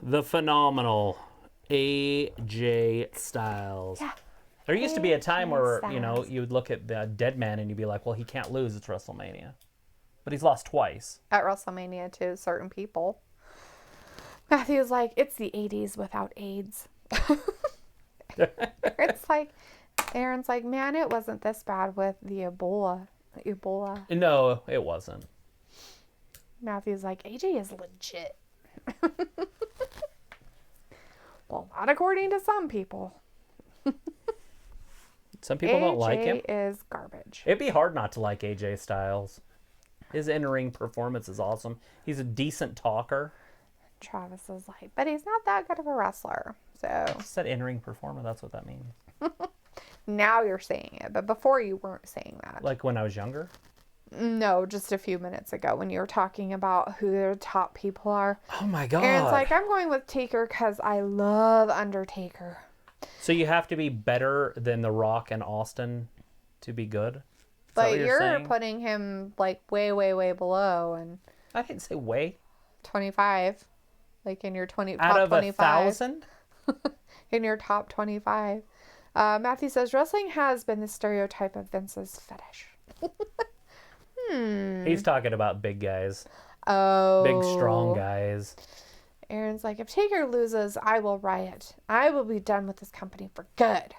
The phenomenal AJ Styles. Yeah. There used to be a time where, Styles. you would look at the dead man and you'd be like, well, he can't lose. It's WrestleMania. But he's lost twice. At WrestleMania to certain people. Matthew's like, it's the 80s without AIDS. Aaron's like, man, it wasn't this bad with the Ebola. No, it wasn't. Matthew's like, AJ is legit. Well, not according to some people. Some people don't like him. AJ is garbage. It'd be hard not to like AJ Styles. His in-ring performance is awesome. He's a decent talker. Travis is like, but he's not that good of a wrestler. So I said in-ring performer. That's what that means. now you're saying it, but before you weren't saying that. Like when I was younger? No, just a few minutes ago when you were talking about who the top people are. Oh my God. Aaron's like, I'm going with Taker because I love Undertaker. So you have to be better than The Rock and Austin to be good? But you're putting him like way, way, way below, and I didn't say way. 25, like in your top 25. Out of 1,000? In your top 25. Matthew says wrestling has been the stereotype of Vince's fetish. He's talking about big guys. Oh. Big, strong guys. Aaron's like, if Taker loses, I will riot. I will be done with this company for good.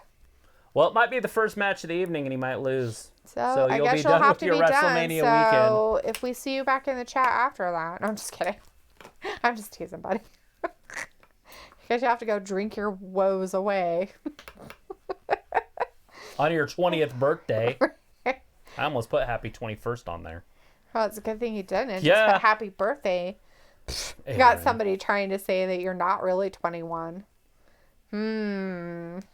Well, it might be the first match of the evening, and he might lose. So I you'll guess be you'll done have with to your be WrestleMania done. So weekend. if we see you back in the chat after that, no, I'm just kidding. I'm just teasing, buddy. Because you have to go drink your woes away. On your 20th birthday. I almost put happy 21st on there. Well, it's a good thing you didn't. Yeah. Just put happy birthday. You got somebody trying to say that you're not really 21. Aaron's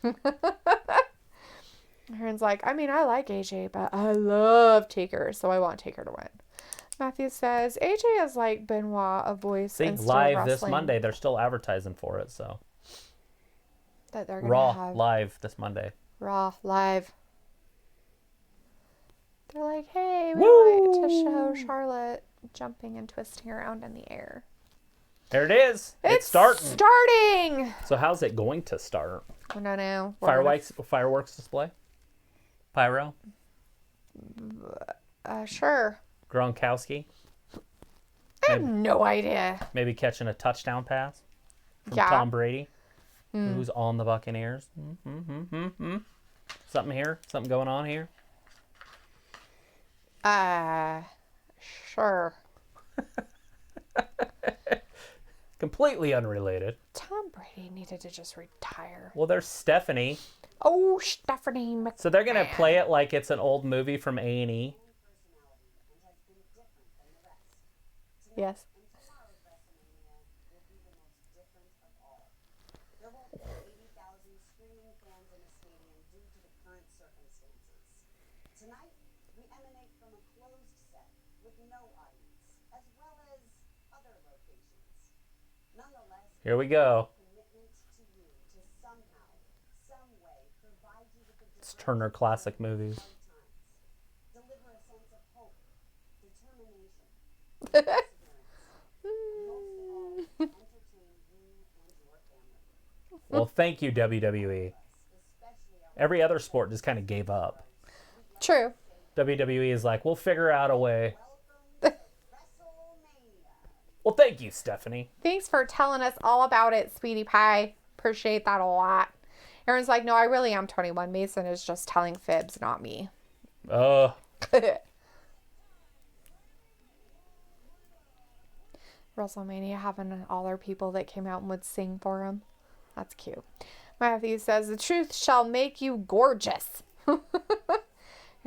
like, I mean, I like AJ, but I love Taker, so I want Taker to win. Matthew says, AJ is like Benoit, a voice. See, live this Monday. They're still advertising for it, so. That they're gonna Raw have live this Monday. Raw live. They're like, hey, we want to show Charlotte jumping and twisting around in the air. There it is. It's starting. So how's it going to start? I don't know. Fireworks display? Pyro? Sure. Gronkowski? I have no idea. Maybe catching a touchdown pass from Yeah. Tom Brady, who's on the Buccaneers. Something here? Something going on here? Sure. Completely unrelated. Tom Brady needed to just retire. Well, there's Stephanie. Oh, Stephanie McMahon. So they're going to play it like it's an old movie from A&E. Yes. Tonight, we emanate from a closed set with no audience, as well as other locations. Nonetheless, Here we go. commitment to you to somehow, some way, provide you with the It's Turner Classic Movies. times. Deliver a sense of hope, determination, perseverance, and most of all, entertain you and your family. Well, thank you, WWE. Every other sport just kind of gave up. True. WWE is like, we'll figure out a way. WrestleMania. Well, thank you, Stephanie. Thanks for telling us all about it, sweetie pie. Appreciate that a lot. Aaron's like, no, I really am 21. Mason is just telling fibs, not me. WrestleMania having all our people that came out and would sing for him. That's cute. Matthew says, the truth shall make you gorgeous.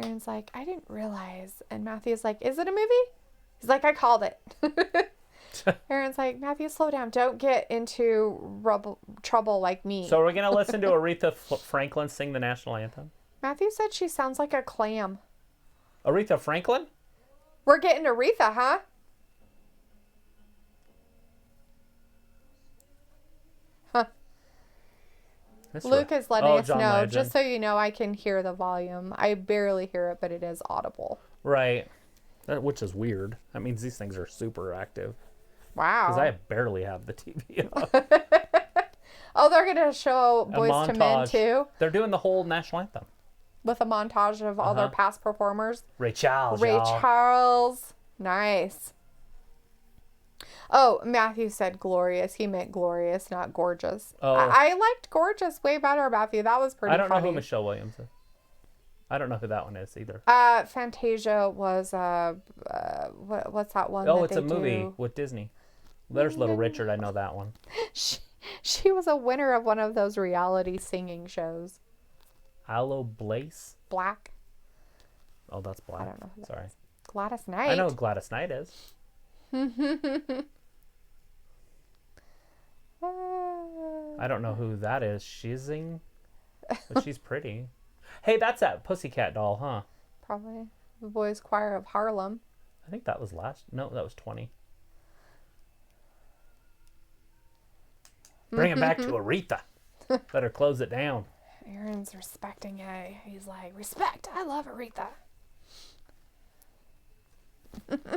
Aaron's like, I didn't realize. And Matthew's like, is it a movie? He's like, I called it. Aaron's like, Matthew, slow down. Don't get into trouble like me. So we're going to listen to Aretha Franklin sing the national anthem? Matthew said she sounds like a clam. Aretha Franklin? We're getting Aretha, huh? Huh. Luke is letting us know. Legend. Just so you know, I can hear the volume. I barely hear it, but it is audible. Right. Which is weird. That means these things are super active. Wow. Because I barely have the TV up. Oh, they're going to show Boys to Men, too? They're doing the whole national anthem. With a montage of all their past performers. Ray Charles, Ray Charles. Nice. Oh, Matthew said glorious. He meant glorious, not gorgeous. Oh. I liked gorgeous way better, Matthew. That was pretty funny. I don't know who Michelle Williams is. I don't know who that one is either. Fantasia was, what's that one? Oh, it's a movie with Disney. There's Little Richard. I know that one. She was a winner of one of those reality singing shows. Aloe Blaze? Black. Oh, that's Black. I don't know. Sorry. Gladys Knight. I know who Gladys Knight is. I don't know who that is. Shizzing? But she's pretty. Hey, that's that Pussycat Doll, huh? Probably. The Boys Choir of Harlem. I think that was No, that was 20. Bring it back to Aretha. Better close it down. Aaron's respecting it. He's like, respect. I love Aretha.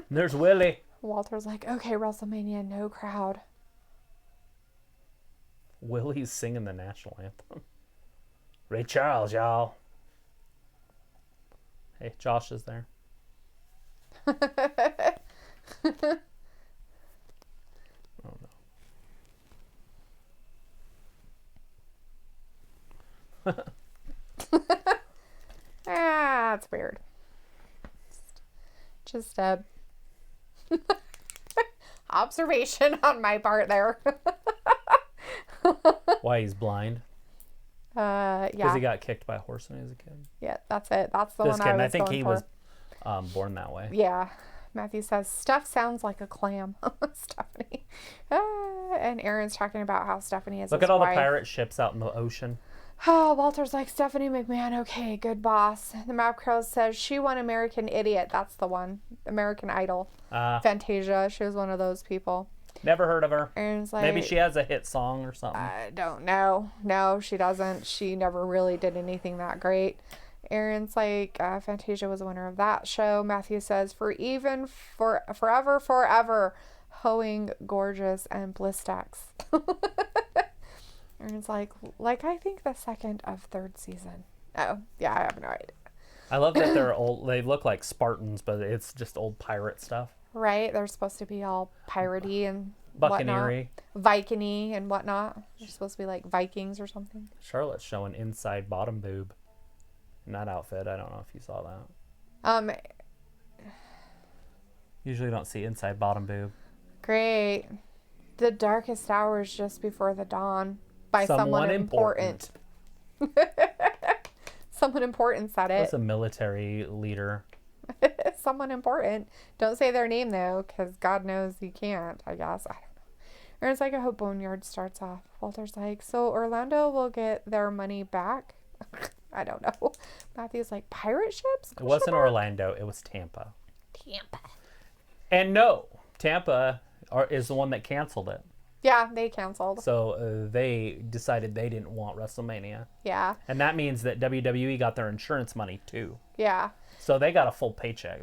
There's Willie. Walter's like, okay, WrestleMania, no crowd. Willie's singing the national anthem. Ray Charles, y'all. Hey, Josh is there. Oh, no. That's weird. Just a observation on my part there. Why he's blind? Yeah. Because he got kicked by a horse when he was a kid. Yeah, that's it. That's the Just one kidding. I I was think going he for. was born that way. Yeah. Matthew says, stuff sounds like a clam. Stephanie. And Aaron's talking about how Stephanie is Look his at all wife. the pirate ships out in the ocean. Oh, Walter's like, Stephanie McMahon, okay, good boss. The Map Crow says she won American Idiot. That's the one. American Idol. Fantasia. She was one of those people. Never heard of her. Aaron's like, maybe she has a hit song or something. I don't know. No, she doesn't. She never really did anything that great. Aaron's like, Fantasia was a winner of that show. Matthew says, forever, hoeing gorgeous and Blistax. Aaron's like I think the second of third season. Oh, yeah, I have no idea. I love that they're old. They look like Spartans, but it's just old pirate stuff. Right? They're supposed to be all piratey and Buccaneering. Viking-y and whatnot. They're supposed to be like Vikings or something. Charlotte's showing inside bottom boob in that outfit. I don't know if you saw that. Usually don't see inside bottom boob. Great. The darkest hours just before the dawn by someone important. Someone important said it. That's a military leader. Someone important. Don't say their name though, because God knows you can't, I guess. I don't know. Aaron's like, I hope Boneyard starts off. Walter's like, so Orlando will get their money back? I don't know. Matthew's like, pirate ships? It wasn't Orlando. It was Tampa. And no, Tampa is the one that canceled it. Yeah, they canceled. So they decided they didn't want WrestleMania. Yeah. And that means that WWE got their insurance money too. Yeah. So they got a full paycheck.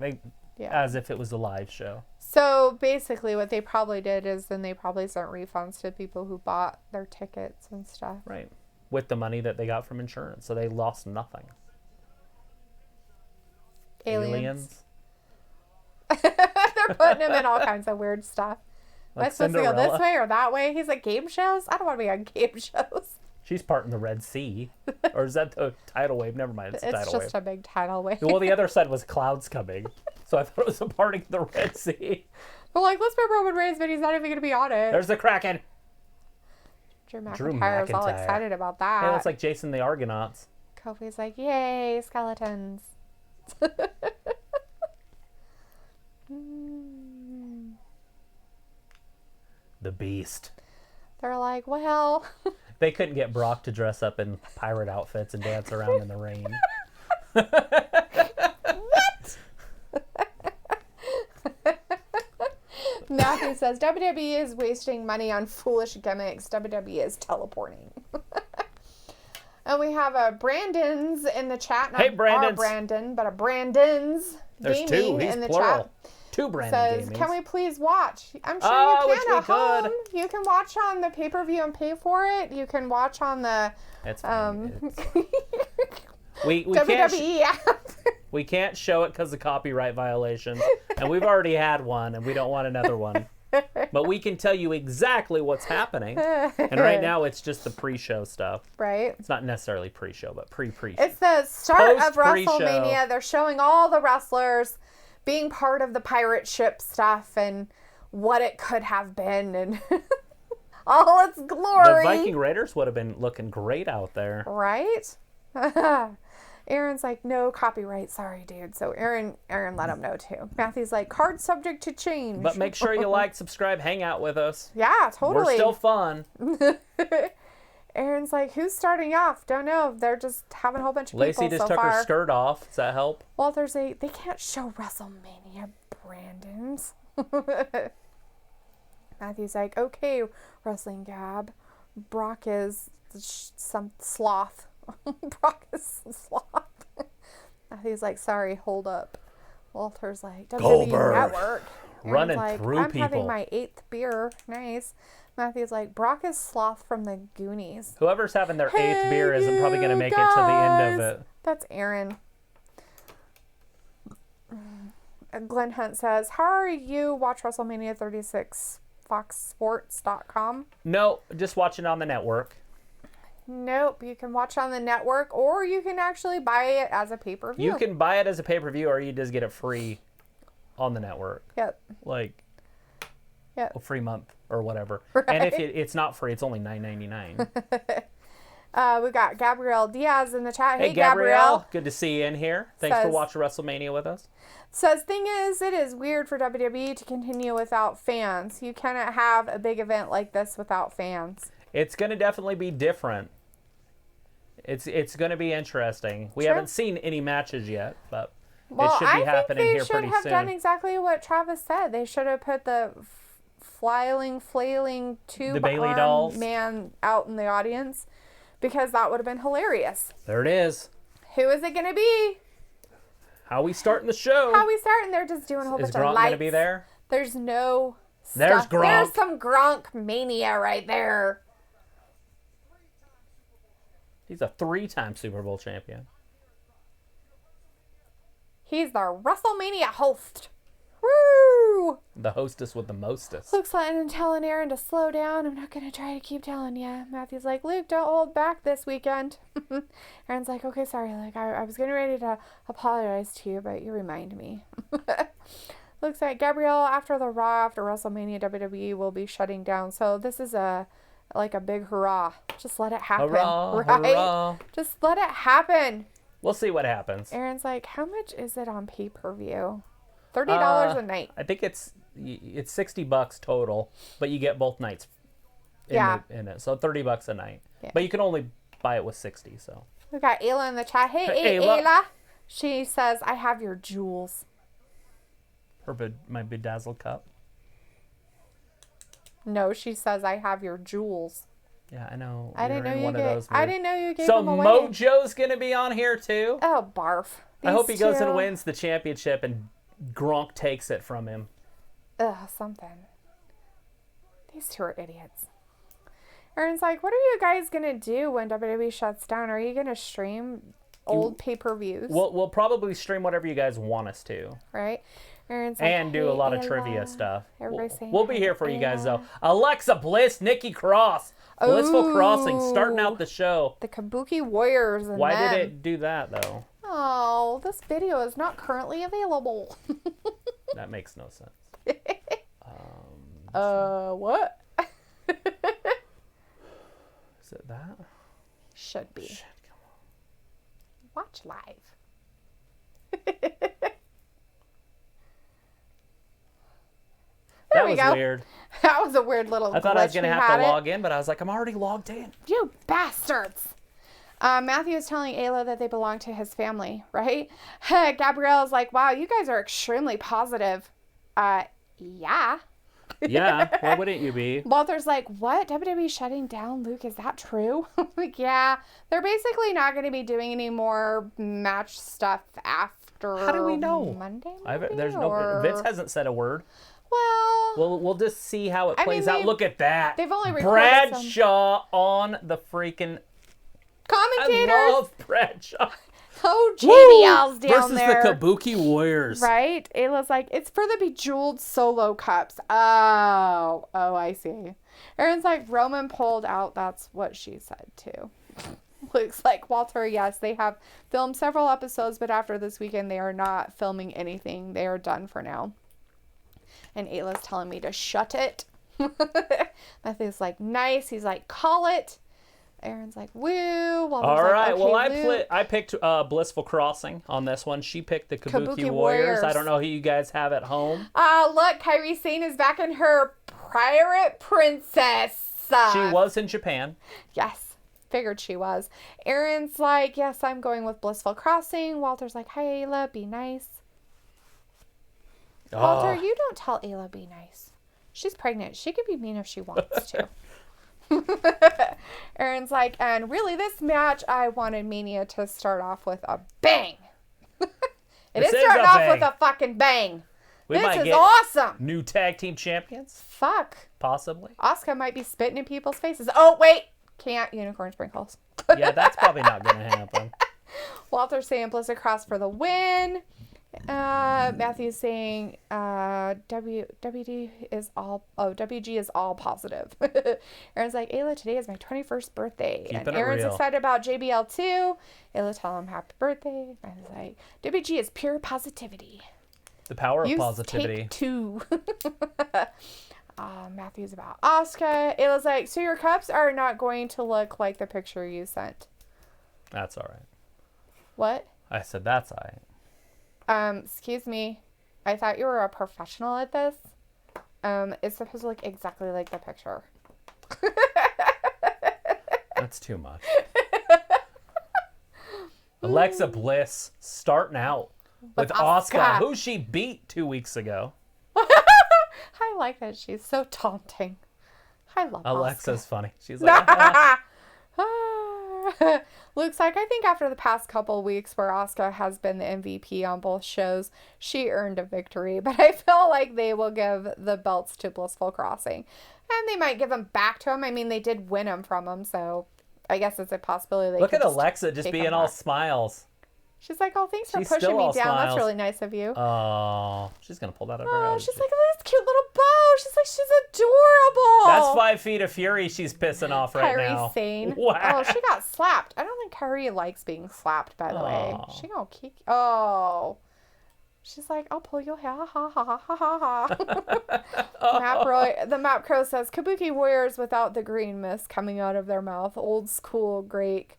Yeah. As if it was a live show. So basically what they probably did is then they probably sent refunds to people who bought their tickets and stuff. Right. With the money that they got from insurance. So they lost nothing. Aliens. They're putting him in all kinds of weird stuff. Am I supposed to go this way or that way? He's like, game shows? I don't want to be on game shows. She's parting the Red Sea. Or is that the tidal wave? Never mind. It's the tidal wave. It's just a big tidal wave. Well, the other side was clouds coming. So I thought it was a parting of the Red Sea. But like, let's put Roman Reigns, but he's not even going to be on it. There's the Kraken. Drew McIntyre's all excited about that. Hey, looks like Jason the Argonauts. Kofi's like, yay, skeletons. The Beast. They're like, well... They couldn't get Brock to dress up in pirate outfits and dance around in the rain. Matthew says, WWE is wasting money on foolish gimmicks. WWE is teleporting. And we have a Brandon's in the chat. Not Hey, Brandon's. our Brandon, but a Brandon's There's Gaming two. He's in the plural. chat. Two Brandon Says, Gamings. can we please watch? I'm sure Oh, you which can we at home. could. You can watch on the pay-per-view and pay for it. You can watch on the That's fine. WWE We can't app. we can't show it because of copyright violations, and we've already had one, and we don't want another one. But we can tell you exactly what's happening. And right now, it's just the pre-show stuff. Right. It's not necessarily pre-show, but pre-show. It's the start of Post-pre-show. WrestleMania. They're showing all the wrestlers being part of the pirate ship stuff and what it could have been and all its glory. The Viking Raiders would have been looking great out there. Right? Aaron's like, no copyright. Sorry, dude. So Aaron let him know too. Matthew's like, card subject to change. But make sure you like, subscribe, hang out with us. Yeah, totally. We're still fun. Aaron's like, who's starting off? Don't know. They're just having a whole bunch of Lacey people just so took far. her skirt off. Does that help? Well, they can't show WrestleMania, Brandon's. Matthew's like, okay, Wrestling Gab. Brock is some sloth. Brock is some sloth. Matthew's like, sorry, hold up. Walter's like, WWE Goldberg. Network. Aaron's Running like, through I'm people. having my 8th beer. Nice. Matthew's like, Brock is sloth from the Goonies. Whoever's having their eighth beer Hey, isn't probably going to you make it to the end of guys. it. That's Aaron. Glenn Hunt says, how are you? Watch WrestleMania 36, foxsports.com. No, just watching on the network. Nope. You can watch on the network or you can actually buy it as a pay-per-view. You can buy it as a pay-per-view or you just get it free on the network. Yep. Like Yep. a free month or whatever. Right. And if it's not free, it's only $9.99. We got Gabrielle Diaz in the chat. Hey, Gabrielle. Good to see you in here. Thanks for Says- watching WrestleMania with us. Says, thing is, it is weird for WWE to continue without fans. You cannot have a big event like this without fans. It's going to definitely be different. It's going to be interesting. We Sure. haven't seen any matches yet, but Well, it should be happening I here think they pretty should have soon. done exactly what Travis said. They should have put the flailing tube Bailey arm dolls. man out in the audience because that would have been hilarious. There it is. Who is it going to be? How we starting the show? How we starting? They're just doing a whole Is bunch of Gronk lights. going to be there? There's no There's stuff. Gronk. There's some Gronk mania right there. He's a 3-time Super Bowl champion. He's the WrestleMania host. Woo! The hostess with the mostest. Luke's letting telling Aaron to slow down. I'm not going to try to keep telling you. Matthew's like, Luke, don't hold back this weekend. Aaron's like, okay, sorry. Like, I was getting ready to apologize to you, but you remind me. Luke's like, Gabrielle, after the Raw, after WrestleMania, WWE will be shutting down. So this is a big hurrah. Just let it happen. Hurrah, right? hurrah. Just let it happen. We'll see what happens. Aaron's like, how much is it on pay-per-view? $30 a night. I think it's $60 total, but you get both nights in it. So $30 a night. Yeah. But you can only buy it with 60, so. We got Ayla in the chat. Hey, Hey, Ayla. Ayla. She says, I have your jewels. My bedazzled cup. No, she says, I have your jewels. Yeah, I know. I didn't know You're in you one of those I moods. didn't know you gave So them away. Mojo's going to be on here too. Oh, barf. I hope he These goes two- and wins the championship and Gronk takes it from him. Ugh, something. These two are idiots. Aaron's like, what are you guys going to do when WWE shuts down? Are you going to stream old pay-per-views? We'll probably stream whatever you guys want us to. Right? Aaron's like, And do a "Hey, lot of Ayla." trivia stuff. Everybody's saying, We'll be "Hey, here for you guys, though. Ayla." Alexa Bliss, Nikki Cross, Blissful Crossing, starting Ooh. out the show. The Kabuki Warriors and Why them. did it do that, though? Oh, this video is not currently available. That makes no sense. What? Is it that? Should be. Shit, come on. Watch live. There That we was go. weird. That was a weird little I thought I was glitch going to we have had to it. log in, but I was like, I'm already logged in. You bastards. Matthew is telling Ayla that they belong to his family, right? Gabrielle's like, wow, you guys are extremely positive. Yeah. Yeah, why wouldn't you be? Walter's like, what? WWE shutting down Luke? Is that true? Like, yeah. They're basically not going to be doing any more match stuff after How do we know? Monday, There's maybe, no. Vince hasn't said a word. Well, We'll just see how it I plays mean, out. Look at that. they've only recorded some Bradshaw on the freaking. commentators. I love Bradshaw. Oh, JBL's down Versus there. the Kabuki Warriors. Right? Ayla's like, it's for the Bejeweled Solo Cups. Oh, I see. Aaron's like, Roman pulled out. That's what she said, too. Luke's like, Walter, yes, they have filmed several episodes, but after this weekend, they are not filming anything. They are done for now. And Ayla's telling me to shut it. Matthew's like, nice. He's like, call it. Aaron's like, woo. Walter's All right. okay, Well, I picked Blissful Crossing on this one. She picked the Kabuki Warriors. I don't know who you guys have at home. Look, Kairi Sane is back in her pirate princess. She was in Japan. Yes, figured she was. Aaron's like, yes, I'm going with Blissful Crossing. Walter's like, hi, Ayla, be nice. Walter, you don't tell Ayla be nice. She's pregnant. She can be mean if she wants to. Aaron's like, and really this match, I wanted Mania to start off with a bang. It is starting off with a fucking bang. This is awesome. New tag team champions? Fuck. Possibly. Asuka might be spitting in people's faces. Oh, wait. Can't. Unicorn sprinkles. Yeah, that's probably not going to happen. Walter's saying Bliss across for the win. Matthew's saying WG is all positive. Aaron's like, Ayla, today is my 21st birthday. Keeping and it Aaron's real. excited about JBL too. Ayla tell him happy birthday. Matthew's like, WG is pure positivity. The power of Use positivity. Tape 2. Matthew's about Asuka. Ayla's like, so your cups are not going to look like the picture you sent. That's all right. What? I said that's all right. Excuse me. I thought you were a professional at this. It's supposed to look exactly like the picture. That's too much. Alexa Bliss starting out with Asuka, who she beat 2 weeks ago. I like that she's so taunting. I love Alexa's funny. She's like, Luke's like, I think after the past couple weeks where Asuka has been the MVP on both shows, she earned a victory. But I feel like they will give the belts to Blissful Crossing. And they might give them back to him. I mean, they did win them from him, so I guess it's a possibility they look could at Alexa just take being them all back. smiles. She's like, oh, thanks for She's pushing still me all down. That's smiles. really nice of you. Oh, she's going to pull that over. Oh, she's like, look at this cute little bow. She's like, she's adorable. That's 5 feet of fury she's pissing off right Kairi now. Sane. Wow. Oh, she got slapped. I don't think Kairi likes being slapped, by the way. Oh. She gonna kick. Oh. She's like, I'll pull your hair. Ha ha ha ha ha. The Map Crow says, Kabuki Warriors without the green mist coming out of their mouth. Old school, great.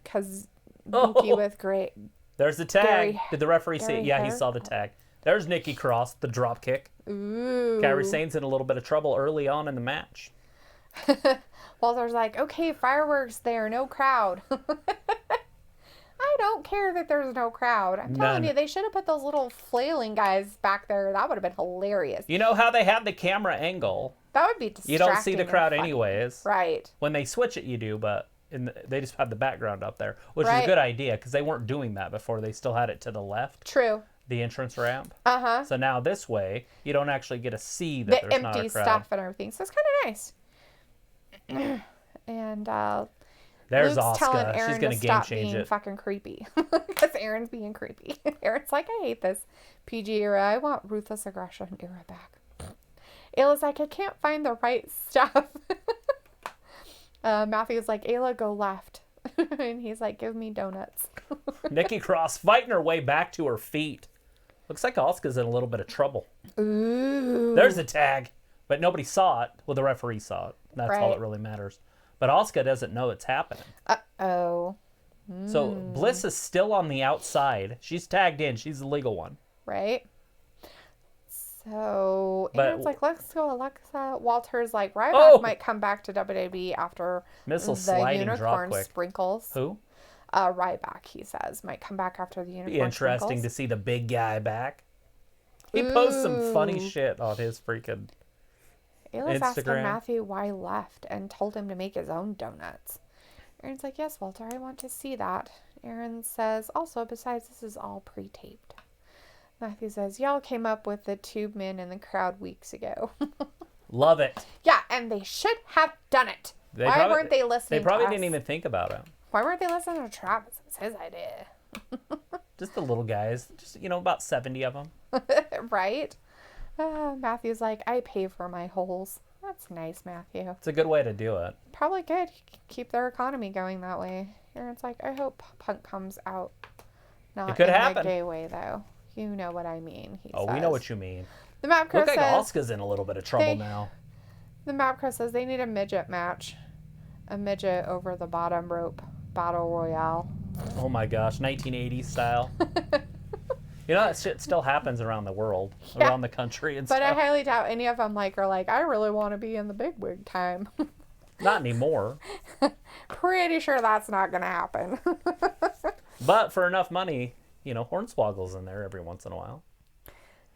Kabuki with great. There's the tag. Gary- Did the referee see it? Gary Yeah, he hair? saw the tag. There's Nikki Cross, the drop kick. Ooh. Kairi Sane's in a little bit of trouble early on in the match. Walter's like, okay, fireworks there, no crowd. I don't care that there's no crowd. I'm telling None. you, they should have put those little flailing guys back there. That would have been hilarious. You know how they have the camera angle? That would be distracting. You don't see the and crowd fun. anyways. Right. When they switch it, you do, but they just have the background up there, which is Right. a good idea because they weren't doing that before. They still had it to the left, True. the entrance ramp. Uh-huh. So now this way, you don't actually get to see that The there's not empty a crowd. stuff and everything. So it's kind of nice. And There's Luke's telling Asuka. Aaron She's going to to game stop change being it. fucking creepy. Because Aaron's being creepy. Aaron's like, I hate this PG era. I want ruthless aggression era back. Ayla's like, I can't find the right stuff. Matthew's like, Ayla, go left. And he's like, give me donuts. Nikki Cross fighting her way back to her feet. Looks like Asuka's in a little bit of trouble. Ooh. There's a tag, but nobody saw it. Well, the referee saw it. That's all Right. that really matters. But Asuka doesn't know it's happening. Uh-oh. So Bliss is still on the outside. She's tagged in. She's the legal one. Right? So But- Aaron's like, let's go, Alexa. Walter's like, Ryback Oh! might come back to WWE after Missile the sliding drop unicorn quick. sprinkles. Who? Ryback, he says, might come back after the unicorn Be interesting sprinkles. to see the big guy back. He posts some funny Ooh. shit on his freaking Ayla's asking Instagram. Matthew why he left and told him to make his own donuts. Aaron's like, yes, Walter, I want to see that. Aaron says, also, besides, this is all pre-taped. Matthew says, y'all came up with the tube men in the crowd weeks ago. Love it. Yeah, and they should have done it. They Why probably- weren't they listening They probably to us? didn't even think about it. Why weren't they listening to Travis? It was his idea. Just the little guys. Just, about 70 of them. Right? Matthew's like, I pay for my holes. That's nice, Matthew. It's a good way to do it. Probably good. Keep their economy going that way. Aaron's like, I hope Punk comes out. Not It could in happen. a gay way, though. You know what I mean, he Oh, says. we know what you mean. The map crow Look like says, Asuka's in a little bit of trouble they- now. the map crow says they need a midget match. A midget over the bottom rope. Battle Royale. Oh my gosh, 1980s style. That shit still happens around the world, Yeah. around the country and But I stuff. highly doubt any of them are like, I really want to be in the big wig time. Not anymore. Pretty sure that's not going to happen. But for enough money, Hornswoggle's in there every once in a while.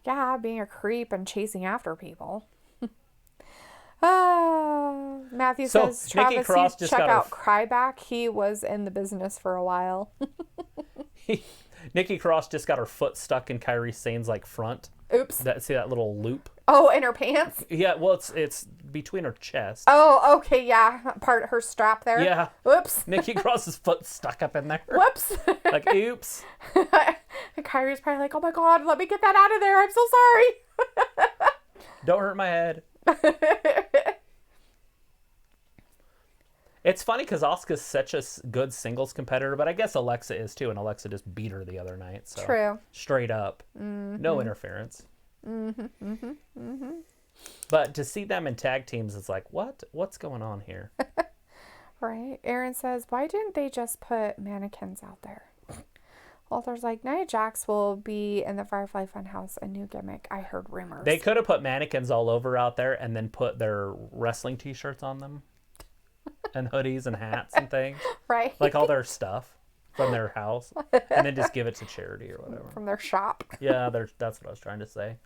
Yeah, being a creep and chasing after people. Matthew So, says, Nikki Travis, Cross you just check got her out Cryback. He was in the business for a while. Nikki Cross just got her foot stuck in Kairi Sane's front. Oops. See that little loop? Oh, in her pants? Yeah, well, it's between her chest. Oh, okay, yeah. Her strap there. Yeah. Whoops. Nikki Cross's foot stuck up in there. Whoops. Oops. And Kyrie's probably like, oh my God, let me get that out of there. I'm so sorry. Don't hurt my head. It's funny because Asuka's such a good singles competitor, but I guess Alexa is too, and Alexa just beat her the other night. So True. Straight up. No interference. But to see them in tag teams, it's like, what's going on here? Right. Aaron says, why didn't they just put mannequins out there? Walter's like, Nia Jax will be in the Firefly Funhouse, a new gimmick. I heard rumors. They could have put mannequins all over out there and then put their wrestling t-shirts on them. And hoodies and hats and things. Right. Like all their stuff from their house. And then just give it to charity or whatever. From their shop. Yeah, that's what I was trying to say.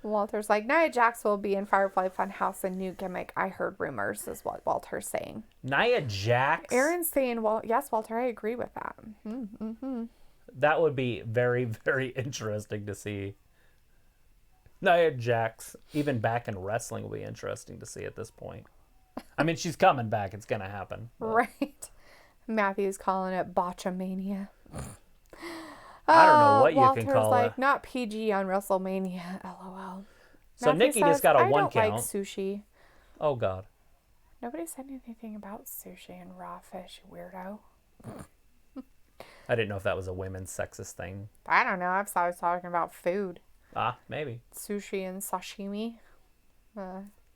Walter's like, Nia Jax will be in Firefly Funhouse, a new gimmick. I heard rumors, is what Walter's saying. Nia Jax? Aaron's saying, well, yes, Walter, I agree with that. That would be very, very interesting to see. Nia Jax, even back in wrestling, will be interesting to see at this point. I mean, she's coming back. It's going to happen. But Right. Matthew's calling it botchamania. I don't know what you Walter's can call like, it. not PG on WrestleMania. LOL. So Matthew Nikki says, just got a I one don't count. like sushi. Oh, God. Nobody said anything about sushi and raw fish, you weirdo. I didn't know if that was a women's sexist thing. I don't know. I was talking about food. Maybe. Sushi and sashimi.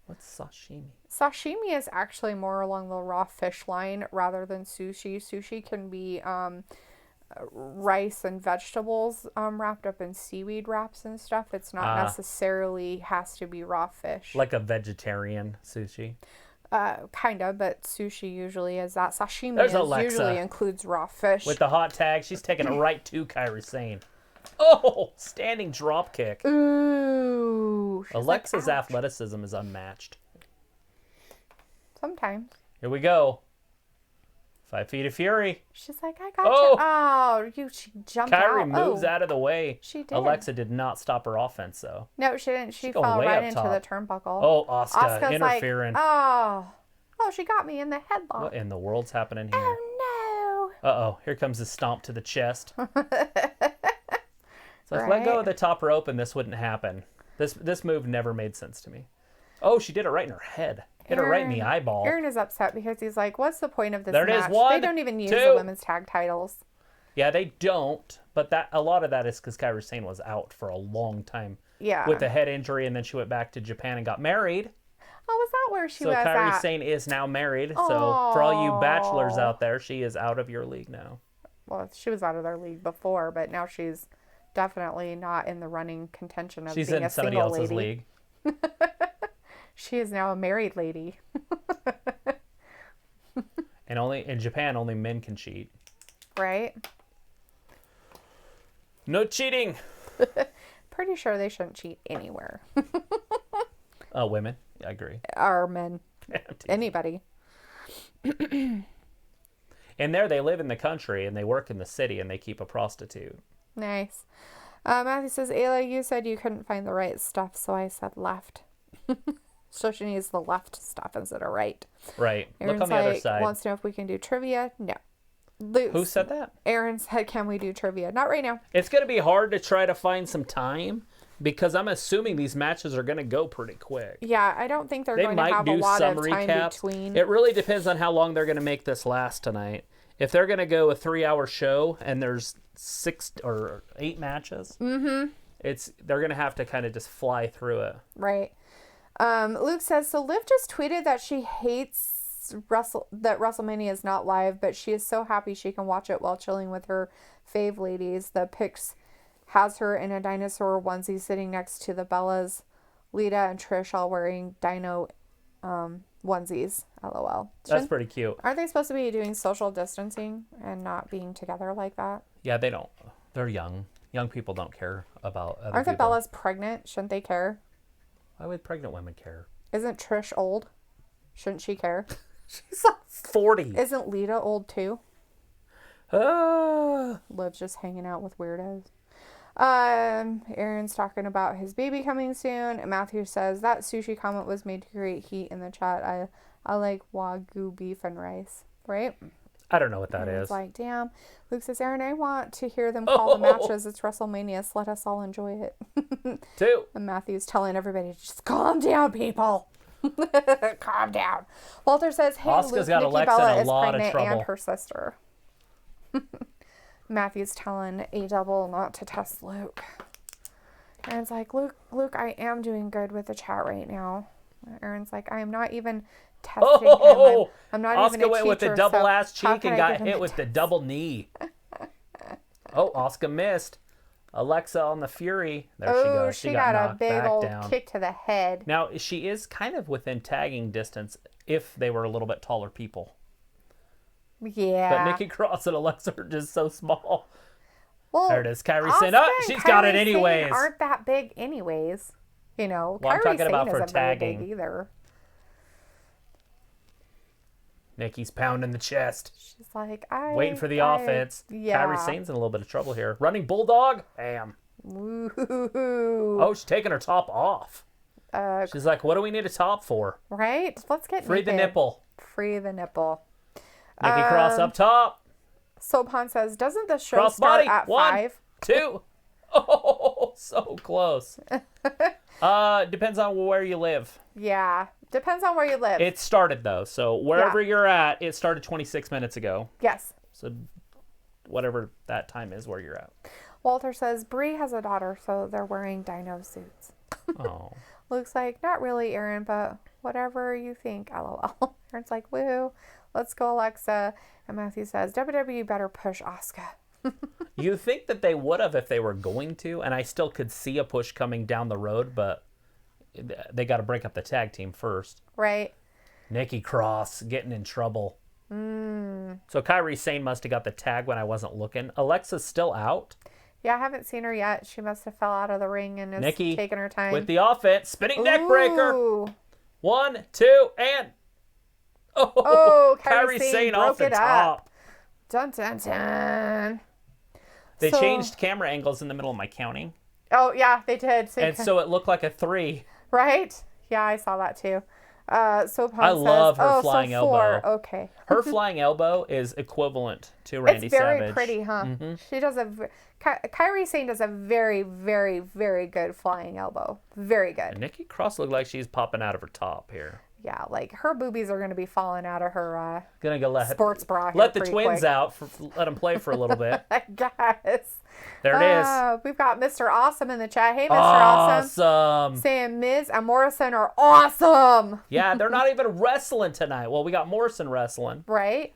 What's sashimi? Sashimi is actually more along the raw fish line rather than sushi. Sushi can be rice and vegetables wrapped up in seaweed wraps and stuff. It's not necessarily has to be raw fish. Like a vegetarian sushi? Kind of, but sushi usually is that. Sashimi There's Alexa. usually includes raw fish. With the hot tag, she's taking it right to Kairi Sane. Oh, standing drop kick. Ooh. she's Alexa's like, "Ouch." athleticism is unmatched. Sometimes. Here we go. 5 Feet of Fury. She's like, I got Oh! you. Oh, she jumped out. Kyrie moves Oh. out of the way. She did. Alexa did not stop her offense, though. No, she didn't. She going fell way right up into top. the turnbuckle. Oh, Asuka Asuka's interfering. like, oh, she got me in the headlock. What in the world's happening here? Oh, Uh-oh, here comes the stomp to the chest. So if let Right. go of the top rope and this wouldn't happen. This move never made sense to me. Oh, she did it right in her head. Hit her right in the eyeball. Aaron is upset because he's like, what's the point of this There it is. match? One, They don't even use two. the women's tag titles. Yeah, they don't. But a lot of that is because Kairi Sane was out for a long time Yeah. with a head injury, and then she went back to Japan and got married. Oh, was that where she So was Kairi at? Sane is now married. So for all you bachelors out there, she is out of your league now. Well, she was out of their league before, but now she's definitely not in the running contention of She's being in a somebody single else's lady. league. She is now a married lady. And only in Japan, only men can cheat. Right? No cheating. Pretty sure they shouldn't cheat anywhere. Women. I agree. Or men. Anybody. And there they live in the country and they work in the city and they keep a prostitute. Nice. Matthew says, Ayla, you said you couldn't find the right stuff, so I said left. So she needs the left stuff instead of right. Right. Aaron's Look on the other side. Wants to know if we can do trivia. No. Luke, Who said that? Aaron said, can we do trivia? Not right now. It's going to be hard to try to find some time because I'm assuming these matches are going to go pretty quick. Yeah, I don't think they're They going to might have a do lot some of time recaps. between. It really depends on how long they're going to make this last tonight. If they're going to go a 3-hour show and there's 6 or 8 matches, they're going to have to kind of just fly through it. Right. Luke says, so Liv just tweeted that she hates that WrestleMania is not live, but she is so happy she can watch it while chilling with her fave ladies. The pics has her in a dinosaur onesie sitting next to the Bellas, Lita, and Trish all wearing dino onesies. LOL. That's pretty cute. Aren't they supposed to be doing social distancing and not being together like that? Yeah, they don't. They're young. Young people don't care about other Aren't the people. Bellas pregnant? Shouldn't they care? Why would pregnant women care? Isn't Trish old? Shouldn't she care? She's like 40. Isn't Lita old too? Ah. Liv's just hanging out with weirdos. Aaron's talking about his baby coming soon. And Matthew says that sushi comment was made to create heat in the chat. I like Wagyu beef and rice. Right? I don't know what that Aaron's is. like, damn. Luke says, Aaron, I want to hear them call the matches. It's WrestleMania, so let us all enjoy it. 2. And Matthew's telling everybody, just calm down, people. Calm down. Walter says, hey, Asuka's Luke, got Nikki Alexa in Bella a is lot of pregnant trouble. and her sister. Matthew's telling A-Double not to test Luke. Aaron's like, Luke, I am doing good with the chat right now. Aaron's like, I am not even testing him. I'm not Asuka even a went with the teacher, double so ass how cheek can and I got give him hit a with the test? double knee. Oh, Asuka missed. Alexa on the Fury. There she Oh, goes. she got got a knocked big back old down. kick to the head. Now, she is kind of within tagging distance if they were a little bit taller people. Yeah. But Nikki Cross and Alexa are just so small. Well, There it is. Kairi Asuka Sane. Oh, and she's got it Kairi Sane anyways. aren't that big anyways. You know, Well, I'm Kairi talking Sane about for isn't very tagging. big either. Nikki's pounding the chest. She's like, Waiting for the offense. Yeah. Kairi Sane's in a little bit of trouble here. Running Bulldog. Bam. Woo-hoo-hoo. Oh, she's taking her top off. She's like, what do we need a top for? Right? Let's get Free the naked. nipple. Free the nipple. Nikki Cross up top. Sopan says, doesn't the show Cross start body. at 1, 5? 2. Oh, so close. Depends on where you live. Yeah. Depends on where you live. It started, though. So wherever you're at, it started 26 minutes ago. Yes. So whatever that time is where you're at. Walter says, Bree has a daughter, so they're wearing dino suits. Oh. Luke's like, not really, Aaron, but whatever you think, LOL. Aaron's like, woo, let's go, Alexa. And Matthew says, WWE better push Asuka. You think that they would have if they were going to, and I still could see a push coming down the road, but they got to break up the tag team first. Right. Nikki Cross getting in trouble. So Kairi Sane must have got the tag when I wasn't looking. Alexa's still out. Yeah, I haven't seen her yet. She must have fell out of the ring and is Nikki taking her time. with the offense. Spinning neck breaker. Ooh. 1, 2, and... Oh, Kairi Sane off the broke it top. up. Dun, dun, dun. They So- changed camera angles in the middle of my counting. Oh, yeah, they did. And so it looked like a 3. Right? Yeah, I saw that too. So I love her flying so 4. elbow. Okay. Her flying elbow is equivalent to Randy It's very Savage. pretty, huh? She does Kairi Sane does a very, very, very good flying elbow. Very good. And Nikki Cross looked like she's popping out of her top here. Yeah, like her boobies are going to be falling out of her Gonna go sports bra. let the pretty twins quick. out. Let them play for a little bit. I guess. There it is. We've got Mr. Awesome in the chat. Hey, Mr. Awesome. Awesome. Saying Miz and Morrison are awesome. Yeah, they're not even wrestling tonight. Well, we got Morrison wrestling. Right?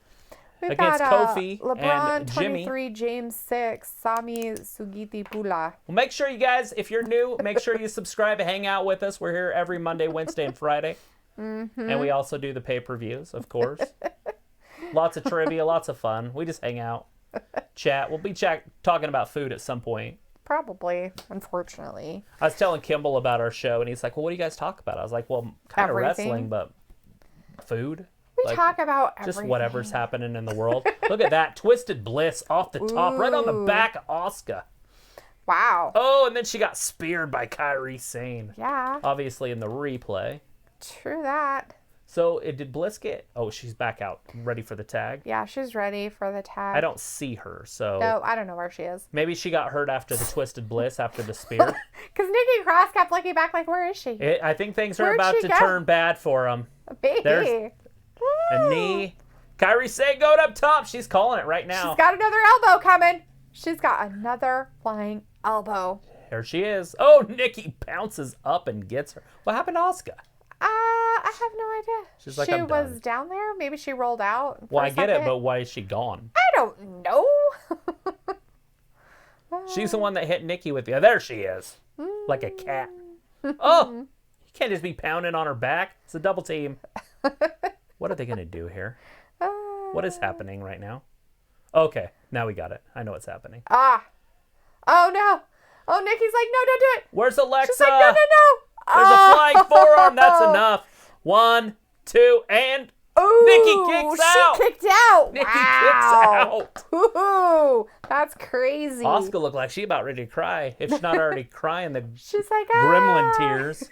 We've against got Kofi LeBron and Jimmy. 23, James 6, Sami Sugiti Pula. Well, make sure you guys, if you're new, make sure you subscribe and hang out with us. We're here every Monday, Wednesday, and Friday. Mm-hmm. And we also do the pay-per-views, of course. Lots of trivia, lots of fun. We just hang out, chat. We'll be talking about food at some point. Probably, unfortunately. I was telling Kimball about our show, and he's like, well, what do you guys talk about? I was like, well, kind of wrestling, but food. We talk about everything. Just whatever's happening in the world. Look at that. Twisted Bliss off the top, right on the back of Asuka. Wow. Oh, and then she got speared by Kairi Sane. Yeah. Obviously in the replay. True that. So did Bliss get... Oh, she's back out, ready for the tag. Yeah, she's ready for the tag. I don't see her, so... No, I don't know where she is. Maybe she got hurt after the Twisted Bliss, after the spear. Because Nikki Cross kept looking back like, where is she? I think things are about to turn bad for them. Baby. There's a knee. Kairi Sane going up top. She's calling it right now. She's got another elbow coming. She's got another flying elbow. There she is. Oh, Nikki bounces up and gets her. What happened to Asuka? I have no idea. She's like, she I'm was done. down there. Maybe she rolled out. Well, I get it, but why is she gone? I don't know. She's the one that hit Nikki with the... There she is. Like a cat. Oh, you can't just be pounding on her back. It's a double team. What are they going to do here? What is happening right now? Okay, now we got it. I know what's happening. Oh, no. Oh, Nikki's like, no, don't do it. Where's Alexa? She's like, no, no, no. There's a flying forearm. That's enough. 1, 2, and... Ooh, Nikki kicks out. She kicked out. Nikki Wow. kicks out. Ooh, that's crazy. Asuka looked like she about ready to cry. If she's not already crying, the She's like, gremlin tears.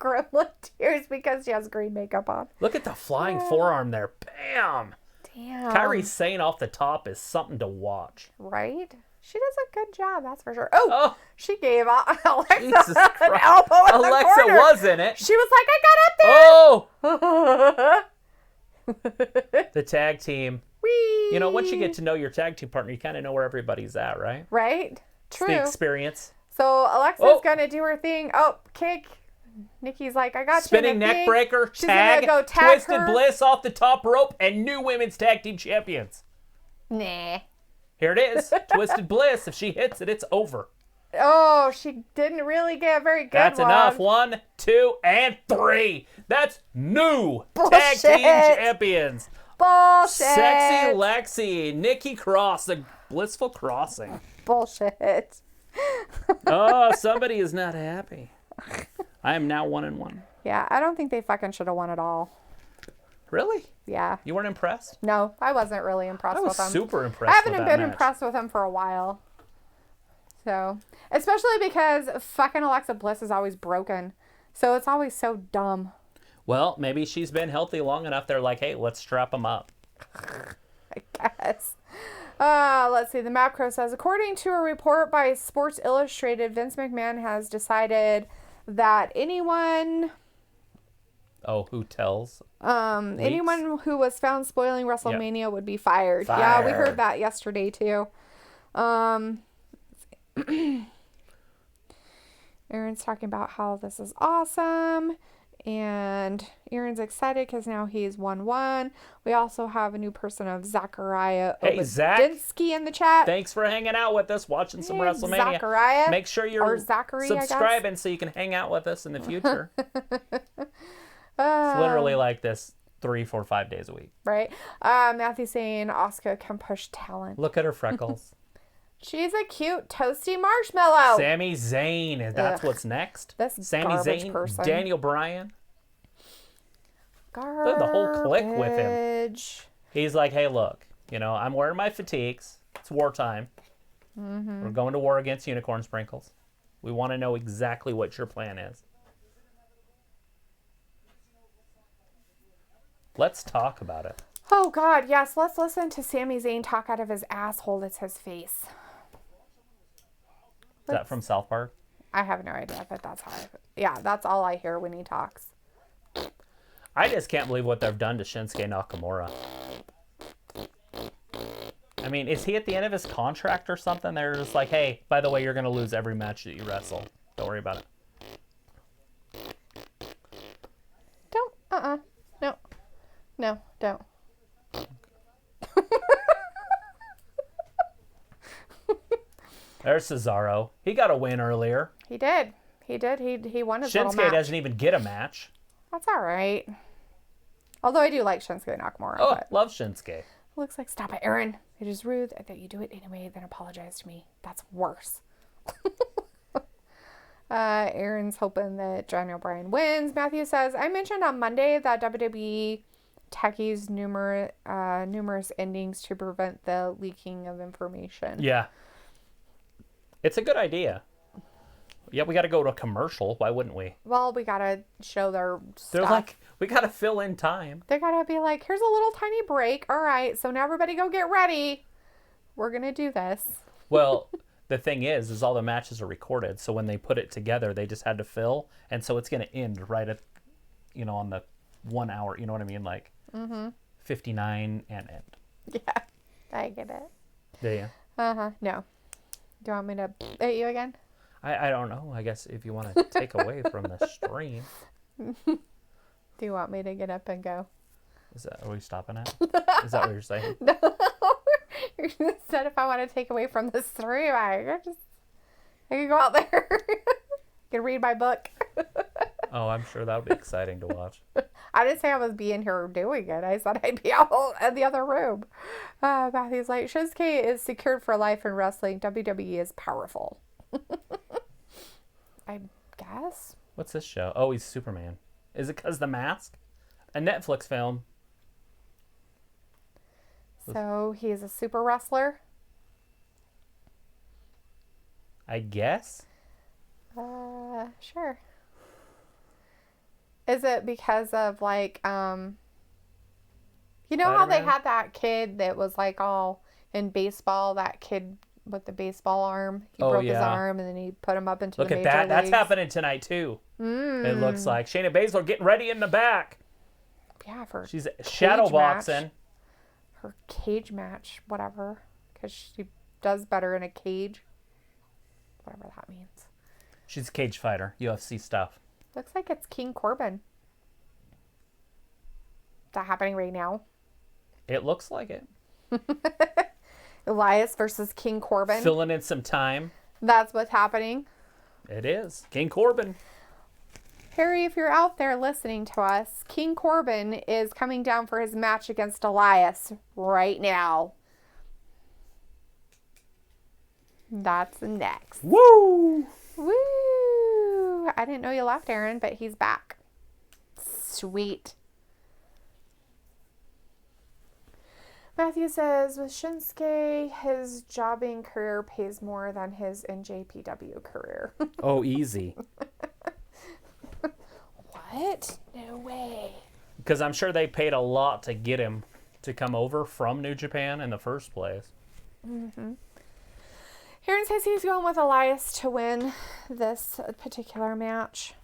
Gremlin tears because she has green makeup on. Look at the flying forearm there. Bam. Damn. Kairi Sane off the top is something to watch. Right? She does a good job, that's for sure. Oh. She gave Alexa Jesus an Christ. elbow in the Alexa corner. was in it. She was like, I got up there. Oh! The tag team. Whee! You know, once you get to know your tag team partner, you kind of know where everybody's at, right? Right? True. It's the experience. So Alexa's going to do her thing. Oh, kick. Nikki's like, I got Spinning you. neck breaker, She's tag, gonna go tag Twisted her. Bliss off the top rope, and new women's tag team champions. Nah. Here it is. Twisted Bliss. If she hits it, it's over. Oh, she didn't really get a very good That's one. enough. 1, 2, and 3. That's new tag Bullshit. team champions. Bullshit. Sexy Lexi, Nikki Cross, the blissful crossing. Bullshit. Oh, somebody is not happy. I am now 1-1. Yeah, I don't think they fucking should have won at all. Really? Yeah. You weren't impressed? No, I wasn't really impressed I was with them. super impressed. I haven't with been that match. impressed with them for a while. So, especially because fucking Alexa Bliss is always broken. So it's always so dumb. Well, maybe she's been healthy long enough. They're like, hey, let's strap them up. I guess. Let's see. The Map Crow says, according to a report by Sports Illustrated, Vince McMahon has decided that anyone who tells? anyone who was found spoiling WrestleMania would be fired. Yeah, we heard that yesterday too. Aaron's talking about how this is awesome. And Aaron's excited because now he's 1-1. We also have a new person of Zachariah Obadinsky in the chat. Thanks for hanging out with us, watching some WrestleMania. Zachariah. Make sure you're subscribing so you can hang out with us in the future. It's literally like this 3, 4, 5 days a week. Right. Matthew's saying Asuka can push talent. Look at her freckles. She's a cute toasty marshmallow. Sami Zayn, that's what's next. This Sami Zayn, person. Daniel Bryan. Garbage. Look at the whole clique with him. He's like, hey, look, I'm wearing my fatigues. It's wartime. Mm-hmm. We're going to war against unicorn sprinkles. We want to know exactly what your plan is. Let's talk about it. Oh, God, yes. Let's listen to Sami Zayn talk out of his asshole that's his face. Is that from South Park? I have no idea, but that's how that's all I hear when he talks. I just can't believe what they've done to Shinsuke Nakamura. I mean, is he at the end of his contract or something? They're just like, hey, by the way, you're going to lose every match that you wrestle. Don't worry about it. Don't. No, don't. There's Cesaro. He got a win earlier. He did. He won his little Shinsuke match. doesn't even get a match. That's all right. Although I do like Shinsuke Nakamura. Oh, But love Shinsuke. looks like, stop it, Aaron. It is rude that you do it anyway, then apologize to me. That's worse. Aaron's hoping that Daniel Bryan wins. Matthew says, I mentioned on Monday that WWE techies numerous endings to prevent the leaking of information. Yeah. It's a good idea. Yeah, we got to go to a commercial. Why wouldn't we? Well, we gotta show their They're stuff. like, we got to fill in time. They gotta be like, here's a little tiny break. All right, so now everybody go get ready. We're gonna do this. Well, the thing is all the matches are recorded. So when they put it together, they just had to fill. And so it's going to end right at, on the 1 hour. You know what I mean? Like 59 and end. Yeah, I get it. Yeah, yeah. Uh-huh. No. Do you want me to hit you again? I don't know. I guess if you want to take away from the stream. Do you want me to get up and go? Are we stopping at? Is that what you're saying? No. You said if I want to take away from the stream, I can go out there. I can read my book. Oh, I'm sure that would be exciting to watch. I didn't say I was being here doing it. I said I'd be out in the other room. Matthew's like, Shinsuke is secured for life in wrestling. WWE is powerful. I guess. What's this show? Oh, he's Superman. Is it because The Mask? A Netflix film. So he is a super wrestler? I guess. Sure. Is it because of like, how they Spider-Man? had that kid that was like all in baseball, that kid with the baseball arm? He broke his arm and then he put him up into Look the at major that. That's leagues. happening tonight, too. It looks like. Shayna Baszler getting ready in the back. Yeah, for She's shadow boxing. her cage match, whatever, because she does better in a cage, whatever that means. She's a cage fighter. UFC stuff. Looks like it's King Corbin. Is that happening right now? It looks like it. Elias versus King Corbin. Filling in some time. That's what's happening. It is. King Corbin. Harry, if you're out there listening to us, King Corbin is coming down for his match against Elias right now. That's next. Woo! Woo! I didn't know you left, Aaron, but he's back. Sweet. Matthew says, with Shinsuke, his jobbing career pays more than his NJPW career. Oh, easy. What? No way. Because I'm sure they paid a lot to get him to come over from New Japan in the first place. Aaron says he's going with Elias to win this particular match.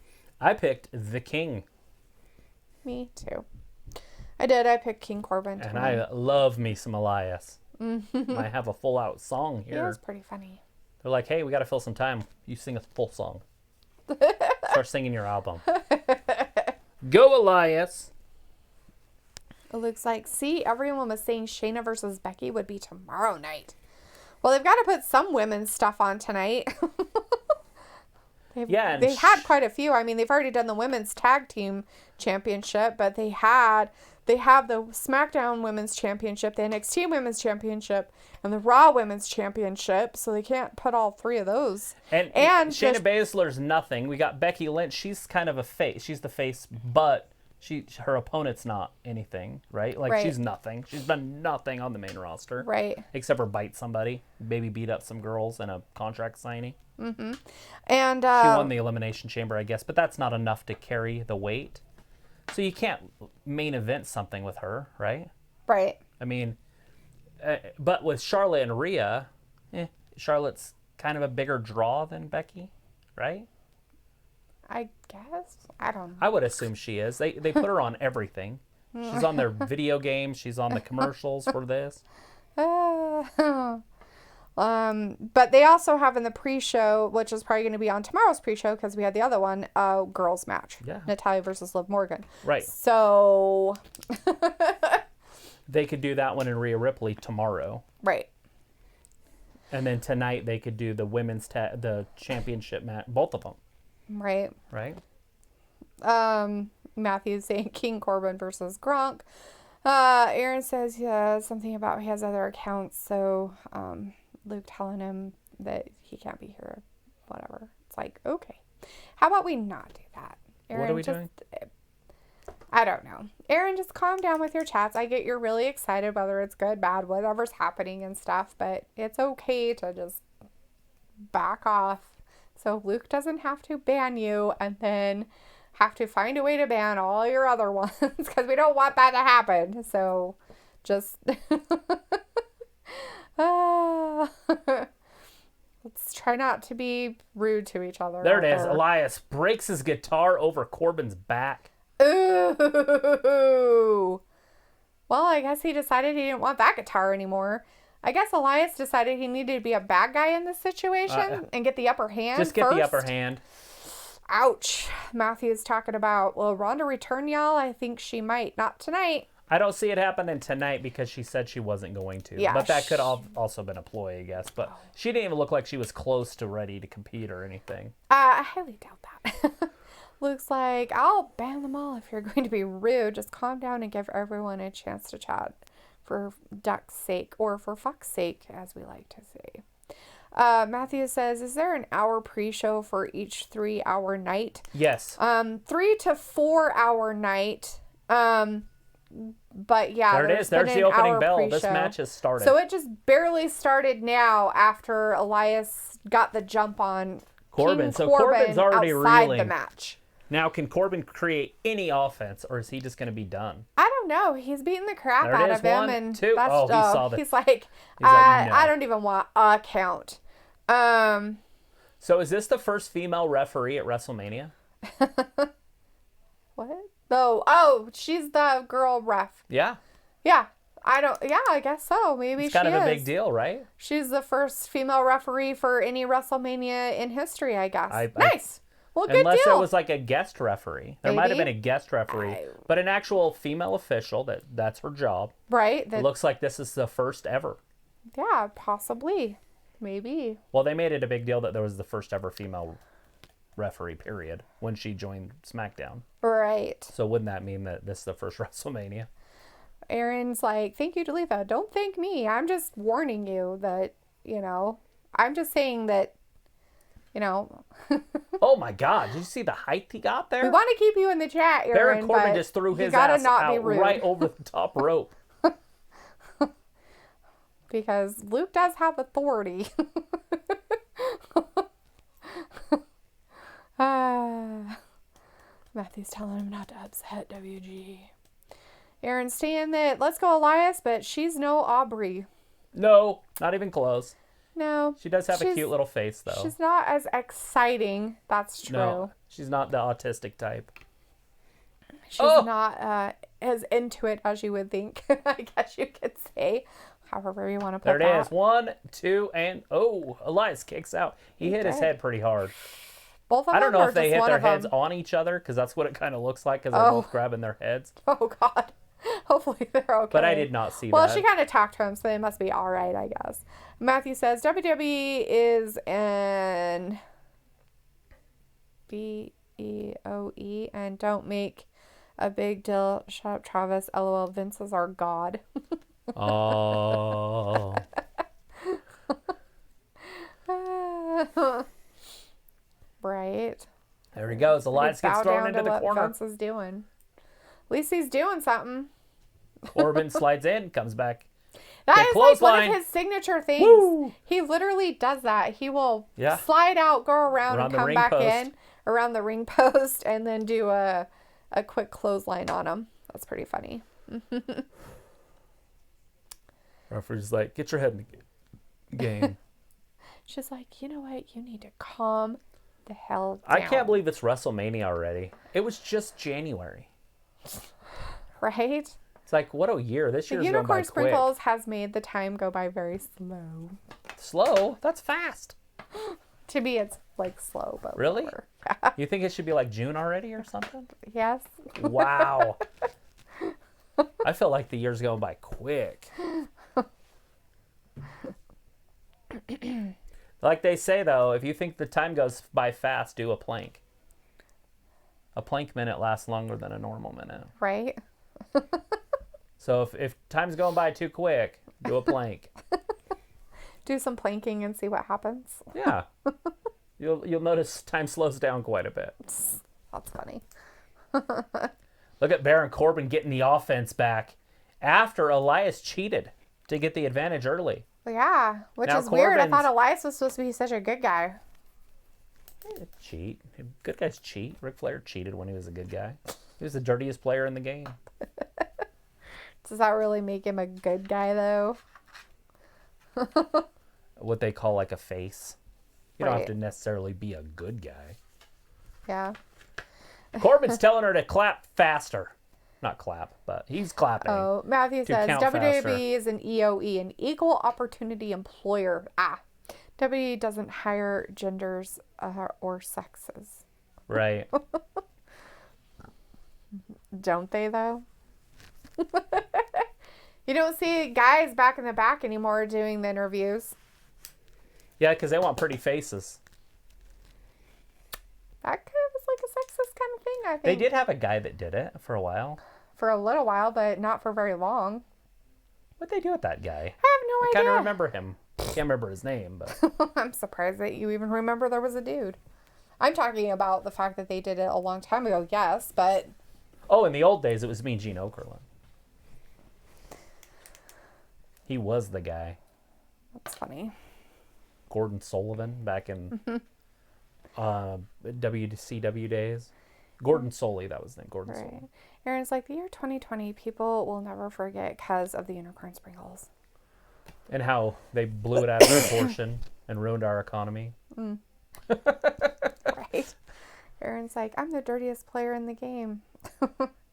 I picked the King. Me too. I did. I picked King Corbin to And win. I love me some Elias. I have a full out song He here. is pretty funny. They're like, hey, we got to fill some time. You sing a full song. Start singing your album. Go, Elias. It looks like, see, everyone was saying Shayna versus Becky would be tomorrow night. Well, they've got to put some women's stuff on tonight. Yeah, and they had quite a few. I mean, they've already done the women's tag team championship, but they have the SmackDown Women's Championship, the NXT Women's Championship, and the Raw Women's Championship, so they can't put all three of those. And Shayna Baszler's nothing. We got Becky Lynch. She's kind of a face. She's the face, but her opponent's not anything, right? Like, Right. she's nothing. She's done nothing on the main roster. Right. Except for bite somebody, maybe beat up some girls in a contract signing. And She won the Elimination Chamber, I guess, but that's not enough to carry the weight. So you can't main event something with her, right? right. I mean, but with Charlotte and Rhea, Charlotte's kind of a bigger draw than Becky, right? I guess. I don't know. I would assume she is. They put her on everything. She's on their video games. She's on the commercials for this. But they also have in the pre-show, which is probably going to be on tomorrow's pre-show because we had the other one, a girls match. Yeah. Natalya versus Liv Morgan. Right. So, They could do that one in Rhea Ripley tomorrow. right. And then tonight they could do the the championship match, both of them. Right. Right? Matthew's saying King Corbin versus Gronk. Aaron says something about he has other accounts, so Luke telling him that he can't be here, whatever. It's like, okay. How about we not do that? Aaron, what are we doing? I don't know. Aaron, just calm down with your chats. I get you're really excited, whether it's good, bad, whatever's happening and stuff, but it's okay to just back off so Luke doesn't have to ban you and then have to find a way to ban all your other ones because we don't want that to happen. So just let's try not to be rude to each other. There it is. Elias breaks his guitar over Corbin's back. Ooh. Well, I guess he decided he didn't want that guitar anymore. I guess Elias decided he needed to be a bad guy in this situation and get the upper hand. Just get first. the upper hand. Ouch. Matthew's talking about, will Ronda return, y'all? I think she might. Not tonight. I don't see it happening tonight because she said she wasn't going to. Yeah, but that could have also been a ploy, I guess. But she didn't even look like she was close to ready to compete or anything. I highly doubt that. Looks like, I'll ban them all if you're going to be rude. Just calm down and give everyone a chance to chat for duck's sake, or for fuck's sake, as we like to say. Matthew says, is there an hour pre-show for each 3-hour night? Yes. 3 to 4 hour night. But yeah, there it is. There's the opening bell. Pre-show. This match has started. So it just barely started now after Elias got the jump on Corbin. King So Corbin Corbin's already outside reeling. the match. Now, can Corbin create any offense, or is he just going to be done? I don't know. He's beating the crap There out it is. of him, 1, and 2. that's Oh, he saw that. he's like, no. I don't even want a count. So is this the first female referee at WrestleMania? What? Oh, she's the girl ref. Yeah. Yeah. I guess so. Maybe It's kind she of a is. big deal, right? She's the first female referee for any WrestleMania in history, I guess. Nice. Well, good Unless deal. it was like a guest referee. There might have been a guest referee. But an actual female official, that's her job. Right. It looks like this is the first ever. Yeah, possibly. Maybe. Well, they made it a big deal that there was the first ever female referee, period, when she joined SmackDown. Right. So wouldn't that mean that this is the first WrestleMania? Aaron's like, thank you, Dalitha. Don't thank me. I'm just warning you that, I'm just saying that, Oh my God! Did you see the height he got there? We want to keep you in the chat, Aaron. Baron Corbin just threw his ass out right over the top rope. Because Luke does have authority. Matthew's telling him not to upset WG. Aaron's saying that let's go Elias, but she's no Aubrey. No, not even close. No. She does have a cute little face, though. She's not as exciting. That's true. No, she's not the autistic type. She's not as into it as you would think, I guess you could say. However you want to put that. There it is. 1, 2, and Elias kicks out. He hit his head pretty hard. Both of them. I don't know if if they hit their heads on each other, because that's what it kind of looks like, because they're both grabbing their heads. Oh, God. Hopefully they're okay. But I did not see that. Well, she kind of talked to him, so they must be all right, I guess. Matthew says WWE is an BEOE and don't make a big deal. Shut up, Travis. LOL. Vince is our god. Oh. Right. There he goes. Elias gets thrown into the corner. Vince is doing. At least he's doing something. Corbin slides in, comes back. That is like one of his signature things. Woo! He literally does that. He will Yeah. slide out, go around and the come ring back post. in around the ring post and then do a quick clothesline on him. That's pretty funny. Referee's like, get your head in the game. She's like, you know what? You need to calm the hell down. I can't believe it's WrestleMania already. It was just January. Right? It's like, what a year. This year's going by Unicorn quick. Sprinkles has made the time go by very slow. Slow? That's fast. To me, it's like slow, but Really? whatever. You think it should be like June already or something? Yes. Wow. I feel like the year's going by quick. Like they say, though, if you think the time goes by fast, do a plank. A plank minute lasts longer than a normal minute. Right? So if time's going by too quick, do a plank. Do some planking and see what happens. Yeah. You'll notice time slows down quite a bit. That's funny. Look at Baron Corbin getting the offense back after Elias cheated to get the advantage early. Yeah, which Now is weird. I thought Corbin's- Elias was supposed to be such a good guy. Cheat. Good guys cheat. Ric Flair cheated when he was a good guy. He was the dirtiest player in the game. Does that really make him a good guy, though? What they call like a face. You don't have Right. to necessarily be a good guy. Yeah. Corbin's telling her to clap faster. Not clap, but he's clapping. Oh, Matthew To says count WWE faster. is an EOE, an equal opportunity employer. WWE doesn't hire genders or sexes. Right. Don't they, though? You don't see guys back in the back anymore doing the interviews. Yeah, because they want pretty faces. That kind of was like a sexist kind of thing, I think. They did have a guy that did it for a while. For a little while, but not for very long. What'd they do with that guy? I have I no kind of idea. remember him. Can't remember his name, but I'm surprised that you even remember there was a dude. I'm talking about the fact that they did it a long time ago, yes, but oh, in the old days, it was me, Gene Okerlund. He was the guy. that's funny. Gordon Sullivan back in WCW days. Gordon Soley, that was the name. Gordon Right. Soley. Aaron's like, the year 2020, people will never forget because of the unicorn sprinkles. And how they blew it out of proportion and ruined our economy. Right? Aaron's like, I'm the dirtiest player in the game.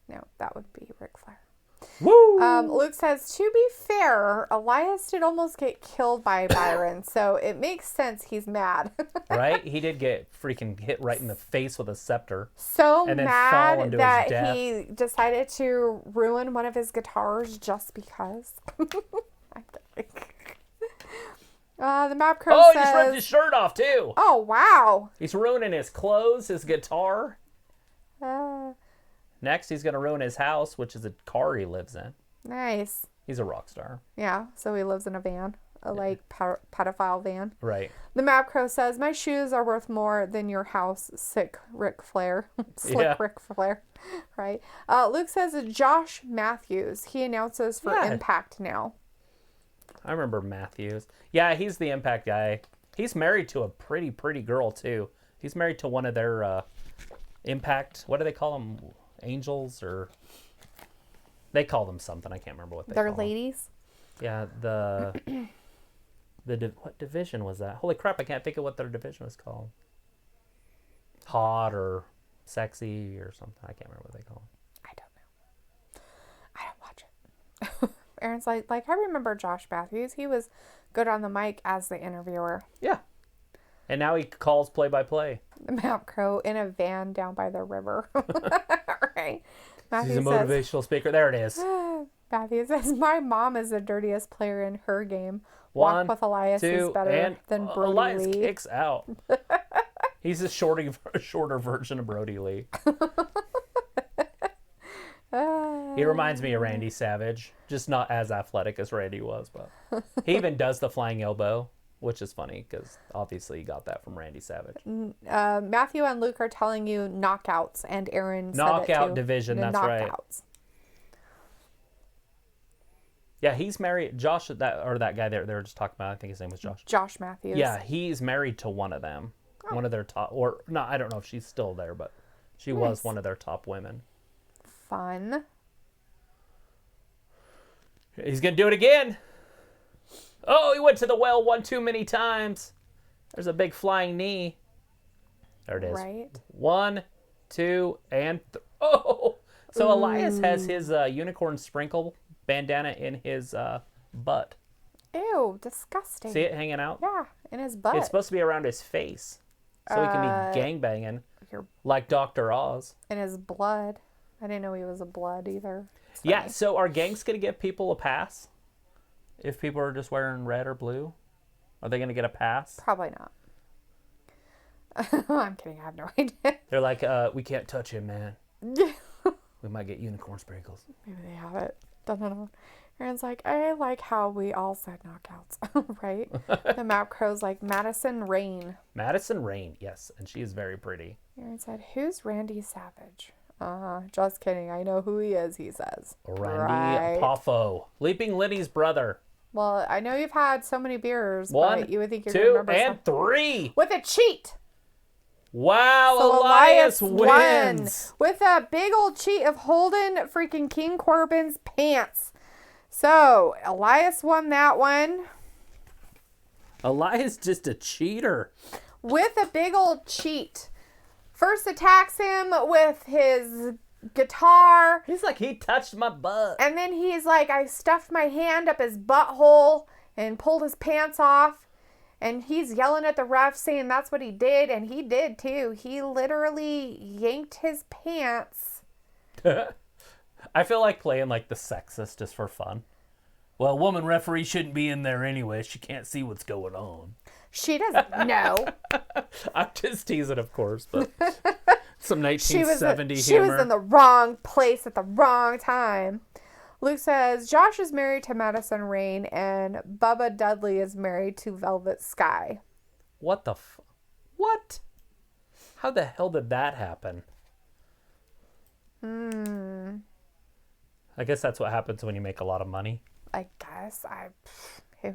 No, that would be Ric Flair. Woo! Luke says, to be fair, Elias did almost get killed by Byron, so it makes sense he's mad. Right? He did get freaking hit right in the face with a scepter. So And then fall mad into his that death. he decided to ruin one of his guitars just because. I'm kidding. The map crow Oh, he says, just ripped his shirt off, too. oh, wow. He's ruining his clothes, his guitar. Uh, Next, he's going to ruin his house, which is a car he lives in. nice. He's a rock star. Yeah, so he lives in a van, a pedophile van. Right. The map crow says, my shoes are worth more than your house, sick Ric Flair. Slick Yeah. Ric Flair. Right. Luke says, Josh Matthews. He announces for Yeah. Impact now. I remember Matthews. Yeah, he's the Impact guy. He's married to a pretty girl, too. He's married to one of their Impact, what do they call them? Angels, or they call them something. I can't remember what they They're call them. ladies. Yeah, what division was that? Holy crap, I can't think of what their division was called. Hot or sexy or something. I can't remember what they call them. I don't know. I don't watch it. Aaron's like I remember Josh Matthews. He was good on the mic as the interviewer. Yeah. And now he calls play-by-play. The map crow in a van down by the river. Right. Matthew He's a says, motivational speaker. There it is. Matthew says, my mom is the dirtiest player in her game. One, Walk with Elias is two, better and than Brody Elias Lee. kicks out. He's a shorter version of Brody Lee. He reminds me of Randy Savage, just not as athletic as Randy was, but he even does the flying elbow, which is funny because obviously he got that from Randy Savage. Matthew and Luke are telling you knockouts, and Aaron said it Knockout too. division, The that's right. knockouts. Yeah, he's married. Josh, that guy they were just talking about. I think his name was Josh. Josh Matthews. Yeah, he's married to one of them, one of their top, or no, I don't know if she's still there, but she was Nice. one of their top women. Fun. He's gonna do it again. Oh, he went to the well one too many times. There's a big flying knee. There it is. Right. 1, 2, and oh! So Elias has his unicorn sprinkle bandana in his butt. Ew, disgusting. See it hanging out? Yeah, in his butt. It's supposed to be around his face, so he can be gangbanging Your- like Dr. Oz. in his blood. I didn't know he was a blood either. It's Yeah. funny. So are gangs gonna give people a pass if people are just wearing red or blue? Are they going to get a pass? Probably not. I'm kidding. I have no idea. They're like, we can't touch him, man. We might get unicorn sprinkles. Maybe they have it. Dun. Aaron's like, I like how we all said knockouts, right? The map crow's like, Madison Rain. Madison Rain, yes. And she is very pretty. Aaron said, who's Randy Savage? Just kidding. I know who he is, he says. Randy Poffo. Leaping Lenny's brother. Well, I know you've had so many beers, One, but you would think you're going to two, remember and three. With a cheat. Wow, So Elias wins. Won with a big old cheat of holding freaking King Corbin's pants. So, Elias won that one. Elias just a cheater. With a big old cheat. First attacks him with his guitar. He's like, he touched my butt. And then he's like, I stuffed my hand up his butthole and pulled his pants off. And he's yelling at the ref saying that's what he did. And he did too. He literally yanked his pants. I feel like playing like the sexist just for fun. Well, woman referee shouldn't be in there anyway. She can't see what's going on. She doesn't know. I'm just teasing, of course, but some 1970 she humor. was in the wrong place at the wrong time. Luke says, Josh is married to Madison Rain and Bubba Dudley is married to Velvet Sky. What the What? How the hell did that happen? I guess that's what happens when you make a lot of money. I guess.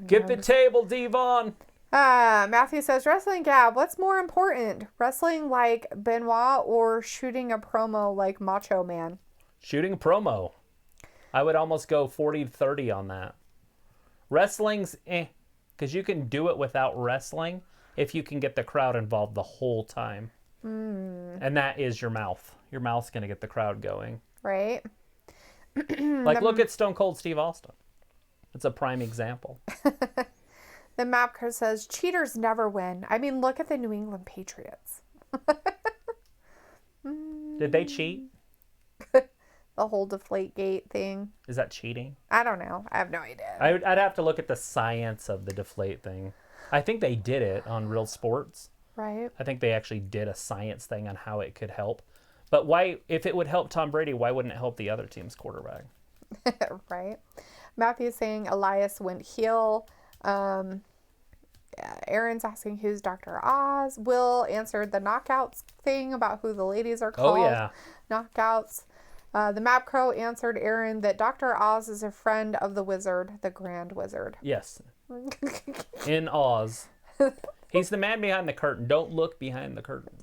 Get the table, Devon. Matthew says, Wrestling Gab, what's more important? Wrestling like Benoit or shooting a promo like Macho Man? Shooting a promo. I would almost go 40-30 on that. Wrestling's because you can do it without wrestling if you can get the crowd involved the whole time. And that is your mouth. Your mouth's going to get the crowd going. Right. Like, look at Stone Cold Steve Austin. It's a prime example. The map crew says, cheaters never win. I mean, look at the New England Patriots. Did they cheat? The whole Deflategate thing. Is that cheating? I don't know. I have no idea. I'd have to look at the science of the deflate thing. I think they did it on Real Sports. Right. I think they actually did a science thing on how it could help. But why, if it would help Tom Brady, why wouldn't it help the other team's quarterback? Right. Matthew's saying Elias went heel. Aaron's asking who's Dr. Oz. Will answered the knockouts thing about who the ladies are called. Oh, yeah. Knockouts. The Map Crow answered Aaron that Dr. Oz is a friend of the wizard, the Grand Wizard. Yes. In Oz. He's the man behind the curtain. Don't look behind the curtain.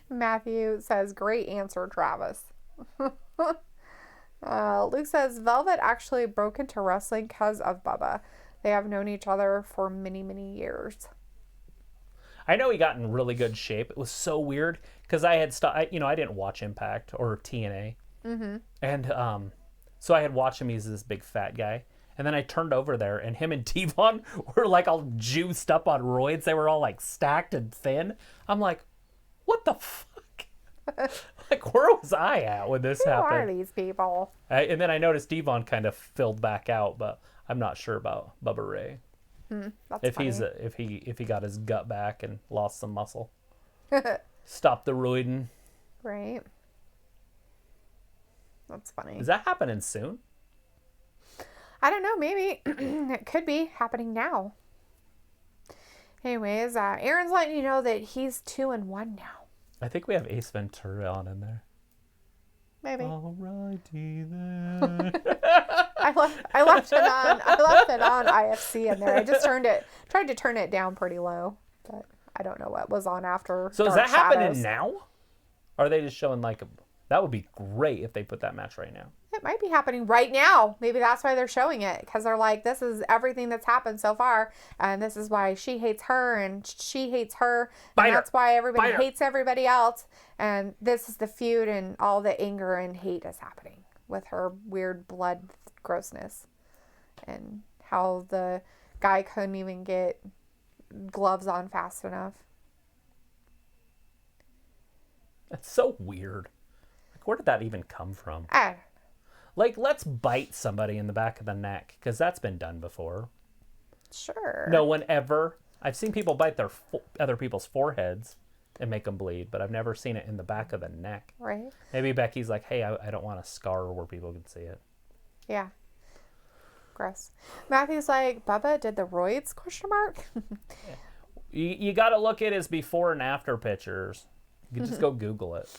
Matthew says, great answer, Travis. Luke says, Velvet actually broke into wrestling because of Bubba. They have known each other for many, many years. I know he got in really good shape. It was so weird because I had I didn't watch Impact or TNA. Mm-hmm. And so I had watched him. He's this big fat guy. And then I turned over there, and him and Devon were like all juiced up on roids. They were all like stacked and thin. I'm like, what the fuck? Like, where was I at when this happened? Who are these people? And then I noticed Devon kind of filled back out, but I'm not sure about Bubba Ray. That's funny. If he got his gut back and lost some muscle, stop the roiding. Right. That's funny. Is that happening soon? I don't know. Maybe it could be happening now. Anyways, Aaron's letting you know that he's 2-1 now. I think we have Ace Ventura on in there. Maybe. Alrighty then. I left it on. I left it on IFC in there. I just tried to turn it down pretty low, but I don't know what was on after. So is Dark that happening Shadows. now? Or are they just showing like that would be great if they put that match right now. It might be happening right now. Maybe that's why they're showing it, because they're like, this is everything that's happened so far, and this is why she hates her, and she hates her, and that's why everybody hates everybody else, and this is the feud, and all the anger and hate is happening with her weird blood grossness, and how the guy couldn't even get gloves on fast enough. That's so weird. Like, where did that even come from? I Like, let's bite somebody in the back of the neck, because that's been done before. Sure. No one ever. I've seen people bite their other people's foreheads and make them bleed, but I've never seen it in the back of the neck. Right. Maybe Becky's like, hey, I don't want a scar where people can see it. Yeah. Gross. Matthew's like, Bubba did the roids? ? You got to look at his before and after pictures. You can just go Google it.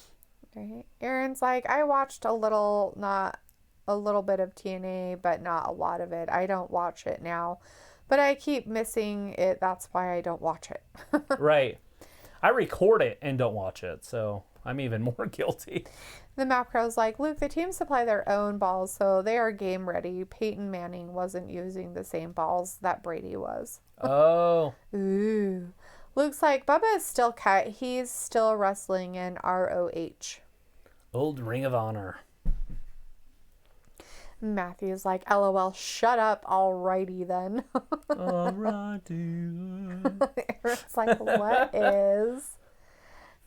Right. Aaron's like, I watched a little bit of TNA, but not a lot of it. I don't watch it now, but I keep missing it. That's why I don't watch it. Right. I record it and don't watch it, so I'm even more guilty. The Map Crow's like, Luke, the team supply their own balls, so they are game ready. Peyton Manning wasn't using the same balls that Brady was. Oh. Ooh. Luke's like, Bubba is still cut. He's still wrestling in ROH. Old Ring of Honor. Matthew's like, LOL, shut up. Alrighty then. Alrighty. Aaron's like, what is?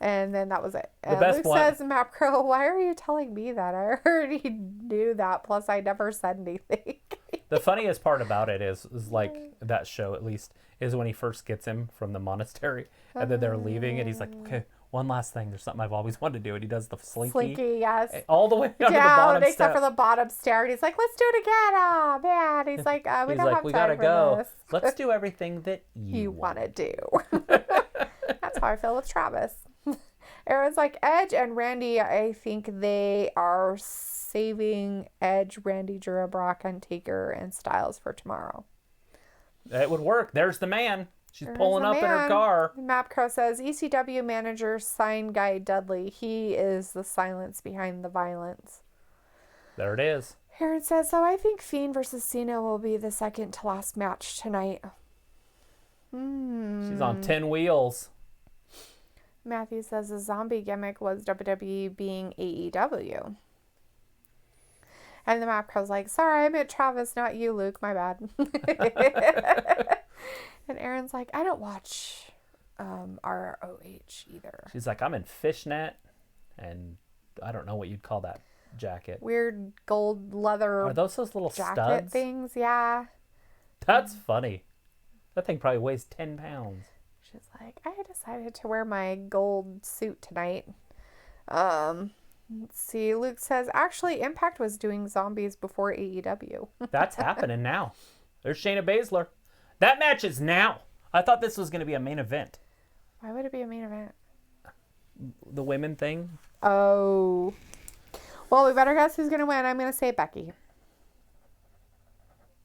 And then that was it. The best Luke one. says, Map Crow, why are you telling me that? I already knew that. Plus, I never said anything. The funniest part about it is like that show, at least, is when he first gets him from the monastery and then they're leaving and he's like, okay, one last thing. There's something I've always wanted to do. And he does the slinky. Yes. All the way under the Down, bottom except step. for the bottom stair. And he's like, let's do it again. Oh, man. He's like, we He's don't like, have we time gotta for go. this. Let's do everything that You want. want to do. That's how I feel with Travis. Aaron's like, Edge and Randy, I think they are saving Edge, Randy, Drew, Brock, and Taker and Styles for tomorrow. It would work. There's the man. She's There's pulling the up in her man. car. Map Crow says, ECW manager sign guy Dudley. He is the silence behind the violence. There it is. Aaron says, so I think Fiend versus Cena will be the second to last match tonight. She's on 10 wheels. Matthew says the zombie gimmick was WWE being AEW. And the Map Crow's like, sorry, I meant Travis, not you, Luke. My bad. And Aaron's like, I don't watch ROH either. She's like, I'm in fishnet, and I don't know what you'd call that jacket. Weird gold leather Are those little jacket studs? things, yeah. That's funny. That thing probably weighs 10 pounds. She's like, I decided to wear my gold suit tonight. Let's see. Luke says, actually, Impact was doing zombies before AEW. That's happening now. There's Shayna Baszler. That match is now. I thought this was going to be a main event. Why would it be a main event? The women thing. Oh. Well, we better guess who's going to win. I'm going to say Becky.